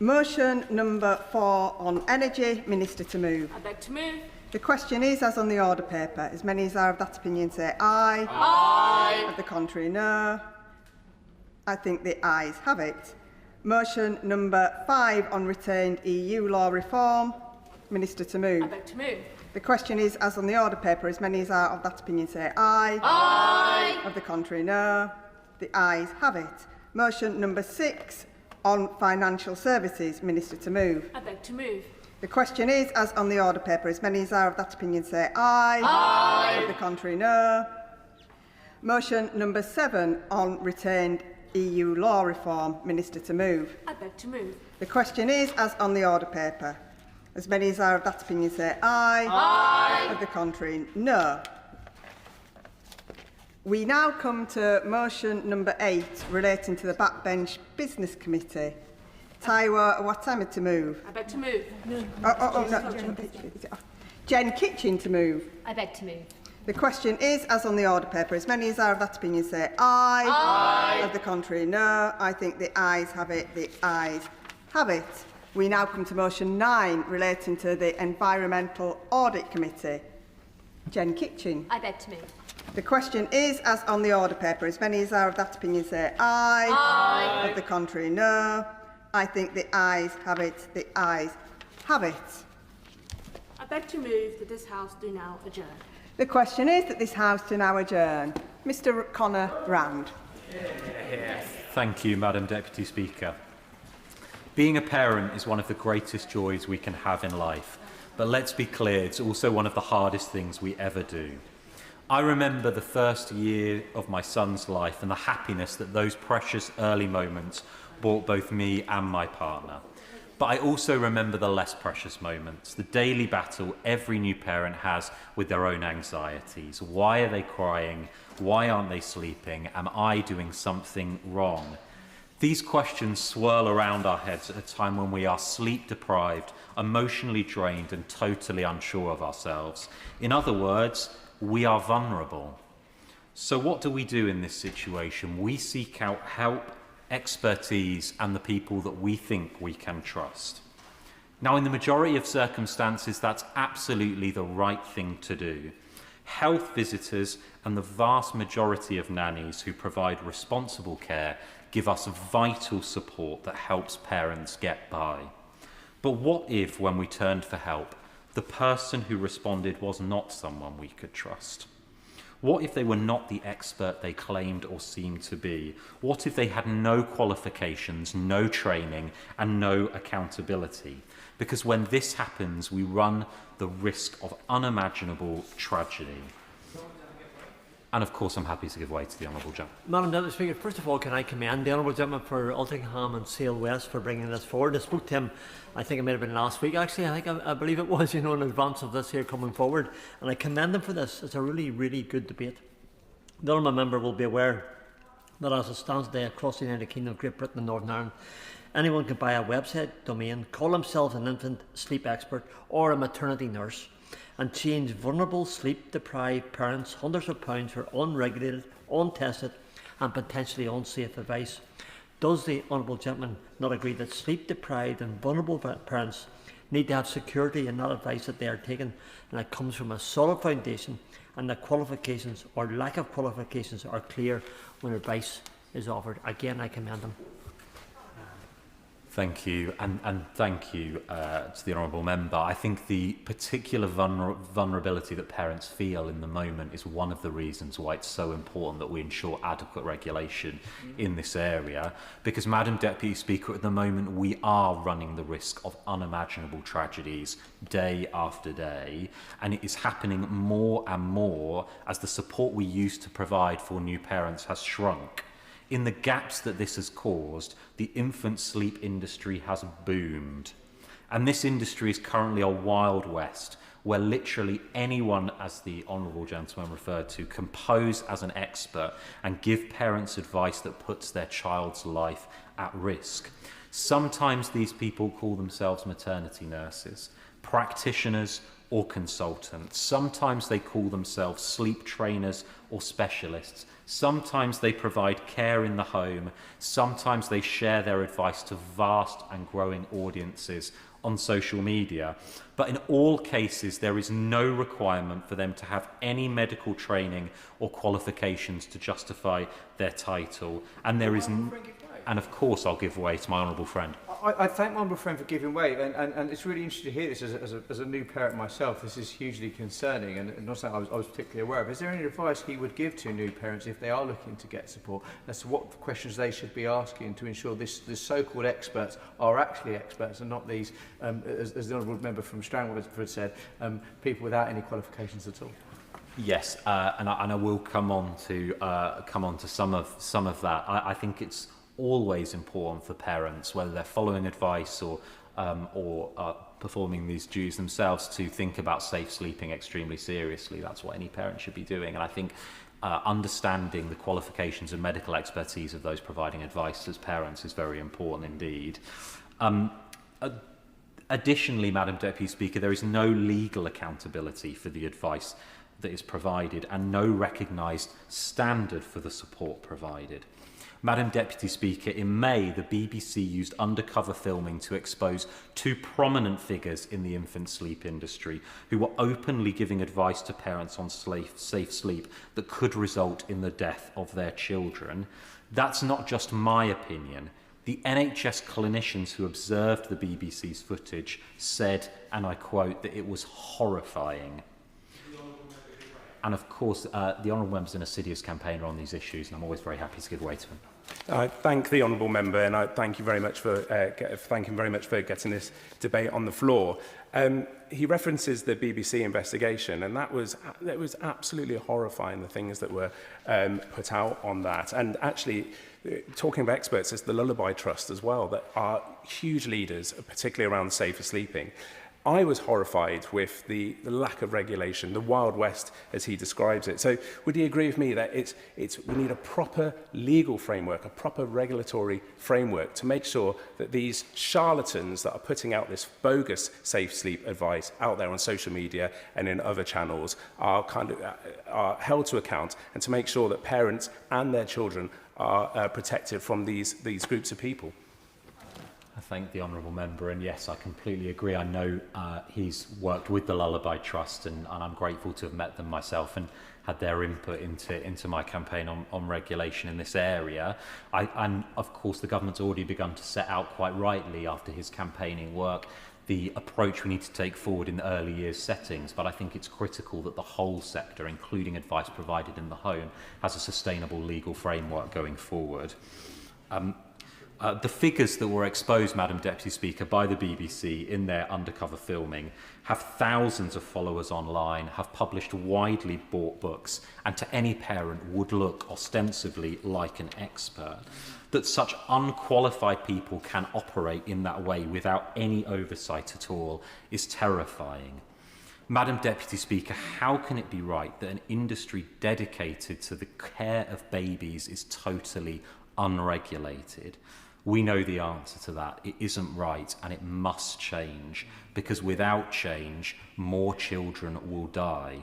Motion number 4 on energy. Minister to move. I beg to move. The question is as on the order paper. As many as are of that opinion say aye. Aye. Of the contrary, no. I think the ayes have it. Motion number 5 on retained EU law reform. Minister to move. I beg to move. The question is as on the order paper. As many as are of that opinion say aye. Aye. Of the contrary, no. The ayes have it. Motion number 6 on financial services. Minister to move. I beg to move. The question is as on the order paper. As many as are of that opinion say aye. Aye. Of the contrary, no. Motion number 7 on retained EU law reform. Minister to move. I beg to move. The question is as on the order paper. As many as are of that opinion say aye. Aye. Of the contrary, no. We now come to motion number 8 relating to the Backbench Business Committee. Taiwo Watama to move. I beg to move. No. Jen Kitchen to move. I beg to move. The question is as on the order paper. As many as are of that opinion say aye. Aye. Of the contrary, no. I think the ayes have it. The ayes have it. We now come to motion 9 relating to the Environmental Audit Committee. Jen Kitchen. I beg to move. The question is as on the order paper. As many as are of that opinion say aye. Aye. Of the contrary, no. I think the ayes have it. The ayes have it. I beg to move that this House do now adjourn. The question is that this House do now adjourn. Mr Connor Rand. Thank you, Madam Deputy Speaker. Being a parent is one of the greatest joys we can have in life. But let's be clear, it's also one of the hardest things we ever do. I remember the first year of my son's life and the happiness that those precious early moments brought both me and my partner. But I also remember the less precious moments, the daily battle every new parent has with their own anxieties. Why are they crying? Why aren't they sleeping? Am I doing something wrong? These questions swirl around our heads at a time when we are sleep deprived, emotionally drained, and totally unsure of ourselves. In other words, we are vulnerable. So what do we do in this situation? We seek out help, expertise, and the people that we think we can trust. Now, in the majority of circumstances, that's absolutely the right thing to do. Health visitors and the vast majority of nannies who provide responsible care give us vital support that helps parents get by. But what if, when we turned for help, the person who responded was not someone we could trust? What if they were not the expert they claimed or seemed to be? What if they had no qualifications, no training, and no accountability? Because when this happens, we run the risk of unimaginable tragedy. And of course, I'm happy to give way to the Honourable Gentleman. Madam Deputy Speaker, first of all, can I commend the Honourable Gentleman for Altrincham and Sale West for bringing this forward. I spoke to him, I think it may have been last week, actually. I believe it was, in advance of this here coming forward. And I commend him for this. It's a really, really good debate. The Honourable Member will be aware that as it stands today across the United Kingdom, Great Britain and Northern Ireland, anyone can buy a website domain, call themselves an infant sleep expert or a maternity nurse, and change vulnerable sleep-deprived parents hundreds of pounds for unregulated, untested and potentially unsafe advice. Does the Honourable Gentleman not agree that sleep-deprived and vulnerable parents need to have security in that advice that they are taking, and it comes from a solid foundation, and the qualifications or lack of qualifications are clear when advice is offered? Again, I commend them. Thank you, and thank you to the Honourable Member. I think the particular vulnerability that parents feel in the moment is one of the reasons why it's so important that we ensure adequate regulation in this area, because, Madam Deputy Speaker, at the moment we are running the risk of unimaginable tragedies day after day, and it is happening more and more as the support we used to provide for new parents has shrunk. In the gaps that this has caused, the infant sleep industry has boomed. And this industry is currently a wild west where literally anyone, as the Honourable Gentleman referred to, can pose as an expert and give parents advice that puts their child's life at risk. Sometimes these people call themselves maternity nurses, practitioners or consultants. Sometimes they call themselves sleep trainers or specialists. Sometimes they provide care in the home. Sometimes they share their advice to vast and growing audiences on social media. But in all cases, there is no requirement for them to have any medical training or qualifications to justify their title. And there is... And of course, I'll give way to my honourable friend. I thank my honourable friend for giving way, and it's really interesting to hear this as a new parent myself. This is hugely concerning, and not something I was particularly aware of. Is there any advice he would give to new parents if they are looking to get support as to what questions they should be asking to ensure this so-called experts are actually experts and not these, as the honourable member from Strangford said, people without any qualifications at all? Yes, and I will come on to some of that. I think it's always important for parents, whether they're following advice or performing these duties themselves, to think about safe sleeping extremely seriously. That's what any parent should be doing. And I think understanding the qualifications and medical expertise of those providing advice as parents is very important indeed. Additionally, Madam Deputy Speaker, there is no legal accountability for the advice that is provided and no recognised standard for the support provided. Madam Deputy Speaker, in May, the BBC used undercover filming to expose two prominent figures in the infant sleep industry who were openly giving advice to parents on safe sleep that could result in the death of their children. That's not just my opinion. The NHS clinicians who observed the BBC's footage said, and I quote, that it was horrifying. And of course, the Honourable Member is an assiduous campaigner on these issues, and I'm always very happy to give way to him. I thank the Honourable Member, and I thank you very much for thank him very much for getting this debate on the floor. He references the BBC investigation, and that was absolutely horrifying, the things that were put out on that. And actually, talking of experts, there's the Lullaby Trust as well, that are huge leaders, particularly around safer sleeping. I was horrified with the lack of regulation, the Wild West, as he describes it. So would he agree with me that we need a proper legal framework, a proper regulatory framework to make sure that these charlatans that are putting out this bogus safe sleep advice out there on social media and in other channels are held to account, and to make sure that parents and their children are protected from these groups of people? I thank the Honourable Member, and yes, I completely agree. I know he's worked with the Lullaby Trust, and I'm grateful to have met them myself and had their input into my campaign on regulation in this area. And of course, the government's already begun to set out, quite rightly, after his campaigning work, the approach we need to take forward in the early years settings, but I think it's critical that the whole sector, including advice provided in the home, has a sustainable legal framework going forward. The figures that were exposed, Madam Deputy Speaker, by the BBC in their undercover filming have thousands of followers online, have published widely bought books, and to any parent would look ostensibly like an expert. That such unqualified people can operate in that way without any oversight at all is terrifying. Madam Deputy Speaker, how can it be right that an industry dedicated to the care of babies is totally unregulated? We know the answer to that. It isn't right, and it must change, because without change, more children will die.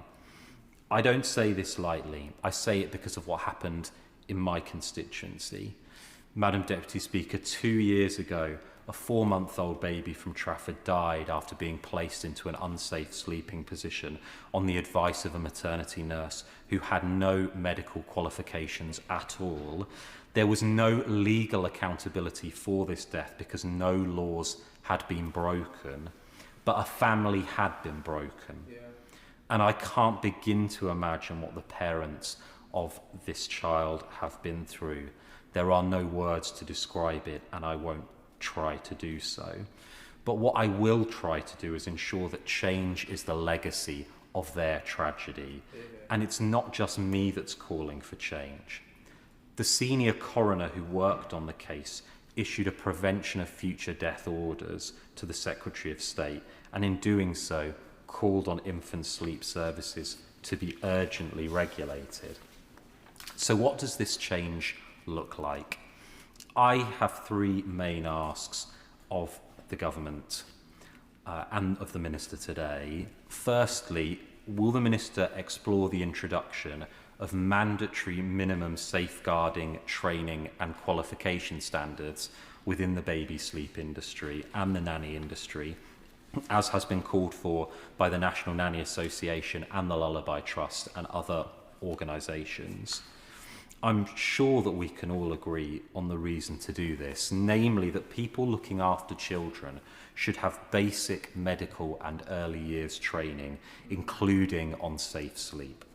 I don't say this lightly. I say it because of what happened in my constituency. Madam Deputy Speaker, 2 years ago, a 4-month-old baby from Trafford died after being placed into an unsafe sleeping position on the advice of a maternity nurse who had no medical qualifications at all. There was no legal accountability for this death because no laws had been broken, but a family had been broken. Yeah. And I can't begin to imagine what the parents of this child have been through. There are no words to describe it, and I won't try to do so. But what I will try to do is ensure that change is the legacy of their tragedy. Yeah. And it's not just me that's calling for change. The senior coroner who worked on the case issued a prevention of future death orders to the Secretary of State, and in doing so called on infant sleep services to be urgently regulated. So what does this change look like? I have 3 main asks of the government and of the Minister today. Firstly, will the Minister explore the introduction of mandatory minimum safeguarding, training and qualification standards within the baby sleep industry and the nanny industry, as has been called for by the National Nanny Association and the Lullaby Trust and other organisations? I'm sure that we can all agree on the reason to do this, namely that people looking after children should have basic medical and early years training, including on safe sleep.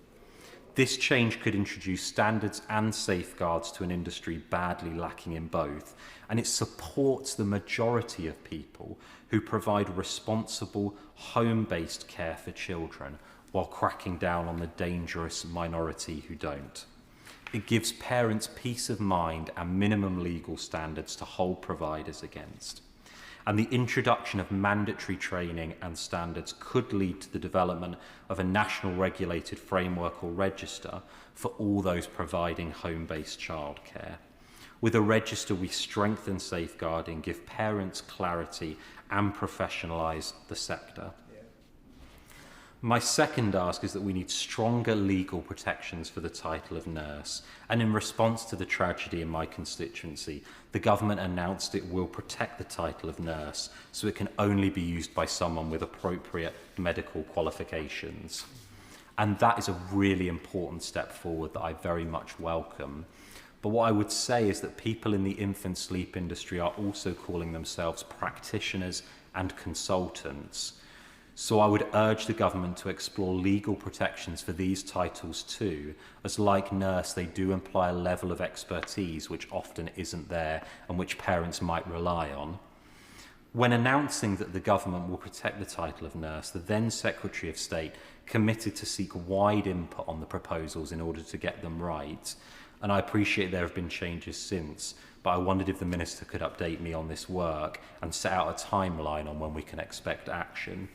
This change could introduce standards and safeguards to an industry badly lacking in both, and it supports the majority of people who provide responsible, home-based care for children while cracking down on the dangerous minority who don't. It gives parents peace of mind and minimum legal standards to hold providers against. And the introduction of mandatory training and standards could lead to the development of a national regulated framework or register for all those providing home-based childcare. With a register, we strengthen safeguarding, give parents clarity and professionalise the sector. My second ask is that we need stronger legal protections for the title of nurse. And in response to the tragedy in my constituency, the government announced it will protect the title of nurse so it can only be used by someone with appropriate medical qualifications. And that is a really important step forward that I very much welcome. But what I would say is that people in the infant sleep industry are also calling themselves practitioners and consultants. So I would urge the government to explore legal protections for these titles too, as like nurse they do imply a level of expertise which often isn't there and which parents might rely on. When announcing that the government will protect the title of nurse, the then Secretary of State committed to seek wide input on the proposals in order to get them right. And I appreciate there have been changes since, but I wondered if the Minister could update me on this work and set out a timeline on when we can expect action.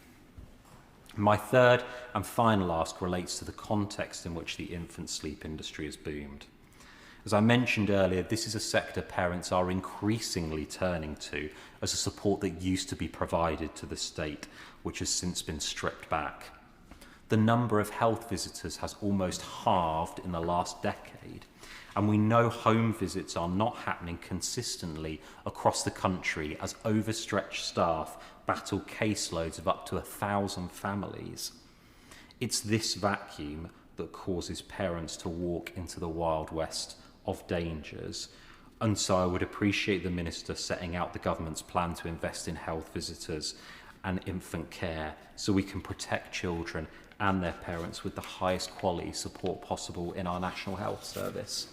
My third and final ask relates to the context in which the infant sleep industry has boomed. As I mentioned earlier, this is a sector parents are increasingly turning to as a support that used to be provided to the state, which has since been stripped back. The number of health visitors has almost halved in the last decade, and we know home visits are not happening consistently across the country as overstretched staff battle caseloads of up to 1,000 families. It's this vacuum that causes parents to walk into the Wild West of dangers. And so I would appreciate the Minister setting out the government's plan to invest in health visitors and infant care so we can protect children and their parents with the highest quality support possible in our National Health Service.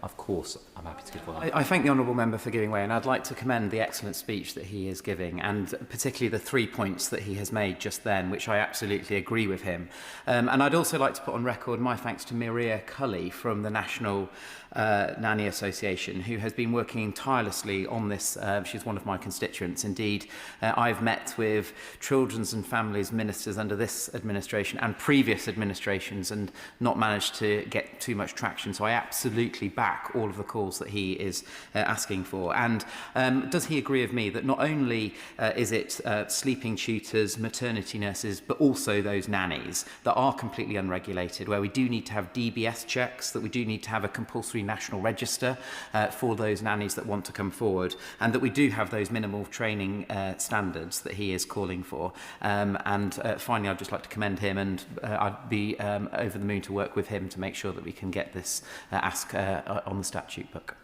Of course, I'm happy to give one. I thank the Honourable Member for giving way, and I'd like to commend the excellent speech that he is giving, and particularly the 3 points that he has made just then, which I absolutely agree with him. And I'd also like to put on record my thanks to Maria Cully from the National Nanny Association, who has been working tirelessly on this. She's one of my constituents. Indeed, I've met with children's and families ministers under this administration and previous administrations and not managed to get too much traction. So I absolutely back all of the calls that he is asking for. And does he agree with me that not only is it sleeping tutors, maternity nurses, but also those nannies that are completely unregulated, where we do need to have DBS checks, that we do need to have a compulsory national register for those nannies that want to come forward, and that we do have those minimal training standards that he is calling for. And finally, I'd just like to commend him, and I'd be over the moon to work with him to make sure that we can get this ask on the statute book.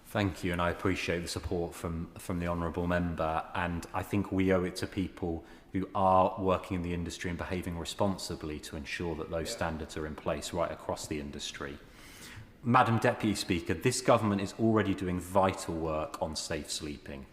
Thank you, and I appreciate the support from the Honourable Member, and I think we owe it to people who are working in the industry and behaving responsibly to ensure that those standards are in place right across the industry. Madam Deputy Speaker, this government is already doing vital work on safe sleeping.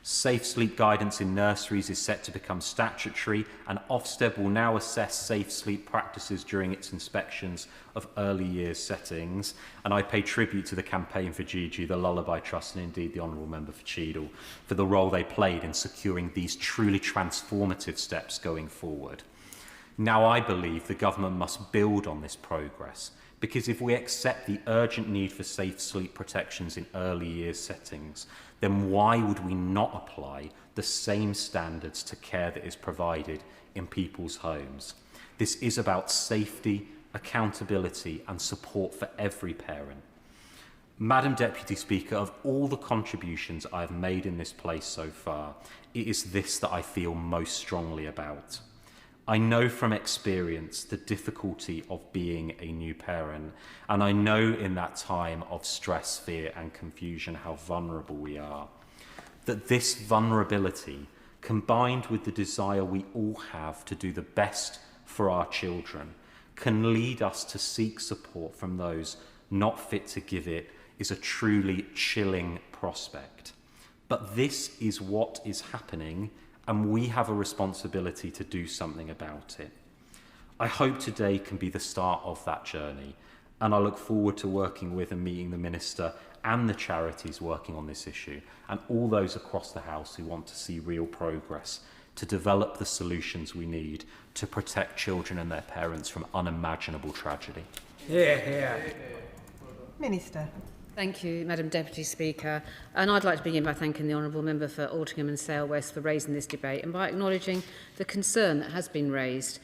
Safe sleep guidance in nurseries is set to become statutory, and Ofsted will now assess safe sleep practices during its inspections of early years settings. And I pay tribute to the Campaign for Gigi, the Lullaby Trust, and indeed the Honourable Member for Cheadle for the role they played in securing these truly transformative steps going forward. Now I believe the government must build on this progress, because if we accept the urgent need for safe sleep protections in early years settings, then why would we not apply the same standards to care that is provided in people's homes? This is about safety, accountability and support for every parent. Madam Deputy Speaker, of all the contributions I've made in this place so far, it is this that I feel most strongly about. I know from experience the difficulty of being a new parent, and I know in that time of stress, fear and confusion how vulnerable we are. That this vulnerability, combined with the desire we all have to do the best for our children, can lead us to seek support from those not fit to give it, is a truly chilling prospect. But this is what is happening, and we have a responsibility to do something about it. I hope today can be the start of that journey, and I look forward to working with and meeting the Minister and the charities working on this issue, and all those across the House who want to see real progress to develop the solutions we need to protect children and their parents from unimaginable tragedy. Minister. Thank you, Madam Deputy Speaker. And I'd like to begin by thanking the Honourable Member for Altrincham and Sale West for raising this debate and by acknowledging the concern that has been raised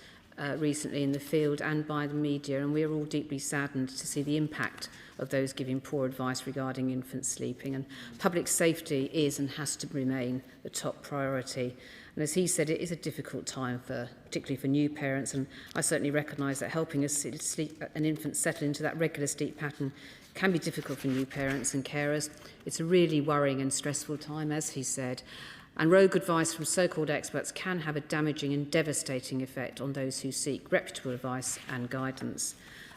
recently in the field and by the media. And we are all deeply saddened to see the impact of those giving poor advice regarding infant sleeping. And public safety is and has to remain the top priority. And as he said, it is a difficult time, particularly for new parents. And I certainly recognise that helping an infant settle into that regular sleep pattern can be difficult for new parents and carers. It's a really worrying and stressful time, as he said. And rogue advice from so-called experts can have a damaging and devastating effect on those who seek reputable advice and guidance.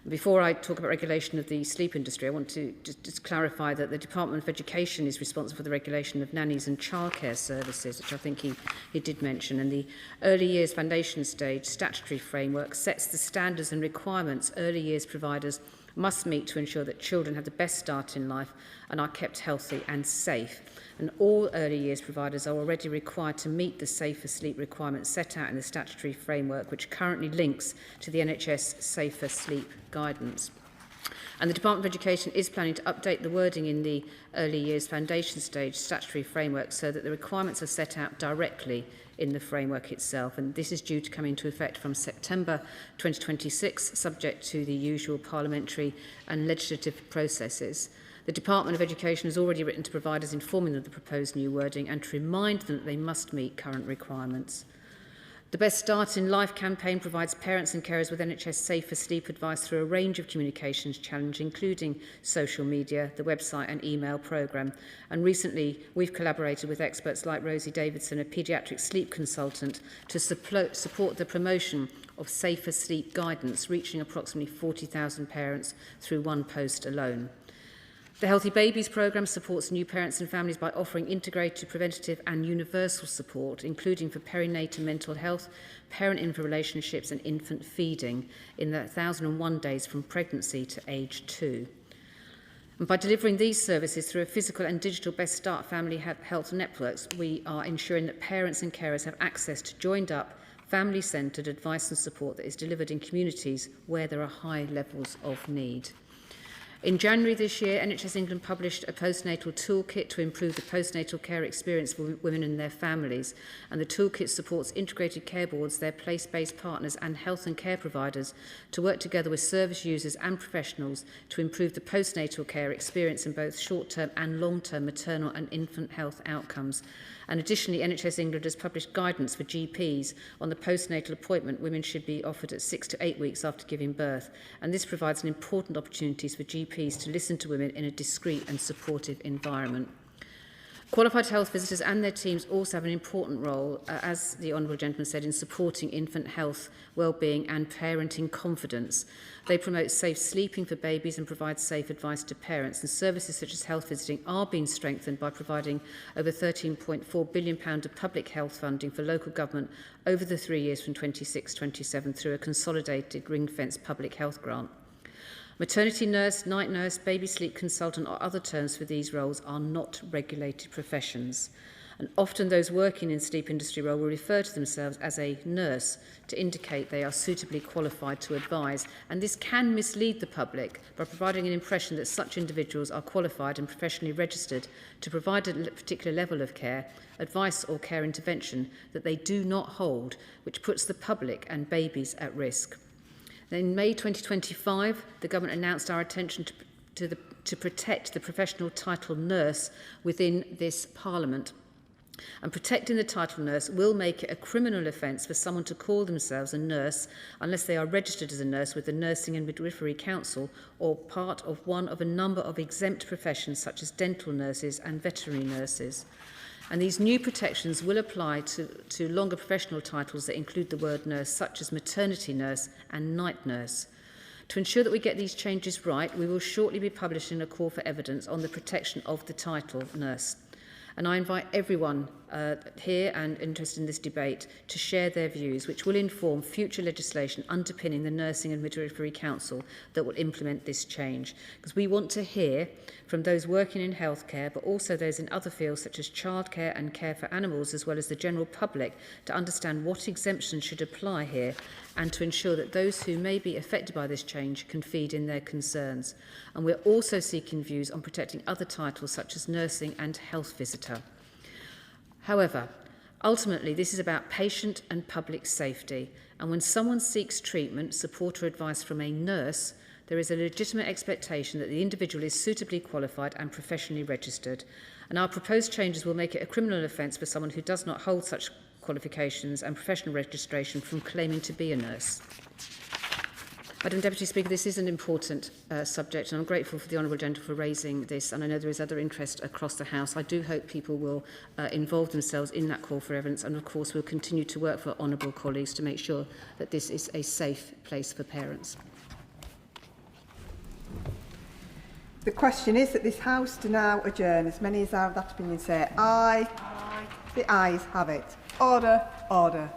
Before I talk about regulation of the sleep industry, I want to just clarify that the Department of Education is responsible for the regulation of nannies and childcare services, which I think he did mention. And the early years foundation stage statutory framework sets the standards and requirements early years providers must meet to ensure that children have the best start in life and are kept healthy and safe. And all early years providers are already required to meet the safer sleep requirements set out in the statutory framework, which currently links to the NHS Safer Sleep Guidance. And the Department of Education is planning to update the wording in the early years foundation stage statutory framework so that the requirements are set out directly in the framework itself, and this is due to come into effect from September 2026, subject to the usual parliamentary and legislative processes. The Department of Education has already written to providers informing them of the proposed new wording and to remind them that they must meet current requirements. The Best Start in Life campaign provides parents and carers with NHS safer sleep advice through a range of communications challenges, including social media, the website and email programme. And recently, we've collaborated with experts like Rosie Davidson, a paediatric sleep consultant, to support the promotion of safer sleep guidance, reaching approximately 40,000 parents through one post alone. The Healthy Babies programme supports new parents and families by offering integrated, preventative and universal support, including for perinatal mental health, parent-infant relationships and infant feeding in the 1,001 days from pregnancy to age 2. And by delivering these services through a physical and digital Best Start family health networks, we are ensuring that parents and carers have access to joined-up, family-centred advice and support that is delivered in communities where there are high levels of need. In January this year, NHS England published a postnatal toolkit to improve the postnatal care experience for women and their families, and the toolkit supports integrated care boards, their place-based partners and health and care providers to work together with service users and professionals to improve the postnatal care experience in both short-term and long-term maternal and infant health outcomes. And additionally, NHS England has published guidance for GPs on the postnatal appointment women should be offered at 6 to 8 weeks after giving birth. And this provides an important opportunity for GPs to listen to women in a discreet and supportive environment. Qualified health visitors and their teams also have an important role, as the Honourable Gentleman said, in supporting infant health, well-being and parenting confidence. They promote safe sleeping for babies and provide safe advice to parents, and services such as health visiting are being strengthened by providing over £13.4 billion of public health funding for local government over the 3 years from 26-27 through a consolidated ring-fenced public health grant. Maternity nurse, night nurse, baby sleep consultant or other terms for these roles are not regulated professions. And often those working in the sleep industry role will refer to themselves as a nurse to indicate they are suitably qualified to advise. And this can mislead the public by providing an impression that such individuals are qualified and professionally registered to provide a particular level of care, advice or care intervention that they do not hold, which puts the public and babies at risk. In May 2025, the Government announced our intention to protect the professional title nurse within this Parliament. And protecting the title nurse will make it a criminal offence for someone to call themselves a nurse unless they are registered as a nurse with the Nursing and Midwifery Council or part of one of a number of exempt professions such as dental nurses and veterinary nurses. And these new protections will apply to longer professional titles that include the word nurse, such as maternity nurse and night nurse. To ensure that we get these changes right, we will shortly be publishing a call for evidence on the protection of the title nurse. And I invite everyone here and interested in this debate to share their views, which will inform future legislation underpinning the Nursing and Midwifery Council that will implement this change. Because we want to hear from those working in healthcare, but also those in other fields such as childcare and care for animals, as well as the general public, to understand what exemptions should apply here and to ensure that those who may be affected by this change can feed in their concerns. And we're also seeking views on protecting other titles such as nursing and health visitor. However, ultimately, this is about patient and public safety. And when someone seeks treatment, support or advice from a nurse, there is a legitimate expectation that the individual is suitably qualified and professionally registered. And our proposed changes will make it a criminal offence for someone who does not hold such qualifications and professional registration from claiming to be a nurse. Madam Deputy Speaker, this is an important subject, and I'm grateful for the Honourable Gentleman for raising this, and I know there is other interest across the House. I do hope people will involve themselves in that call for evidence, and of course we'll continue to work for honourable colleagues to make sure that this is a safe place for parents. The question is that this House to now adjourn. As many as have that opinion say aye. Aye. The ayes have it. Order, order.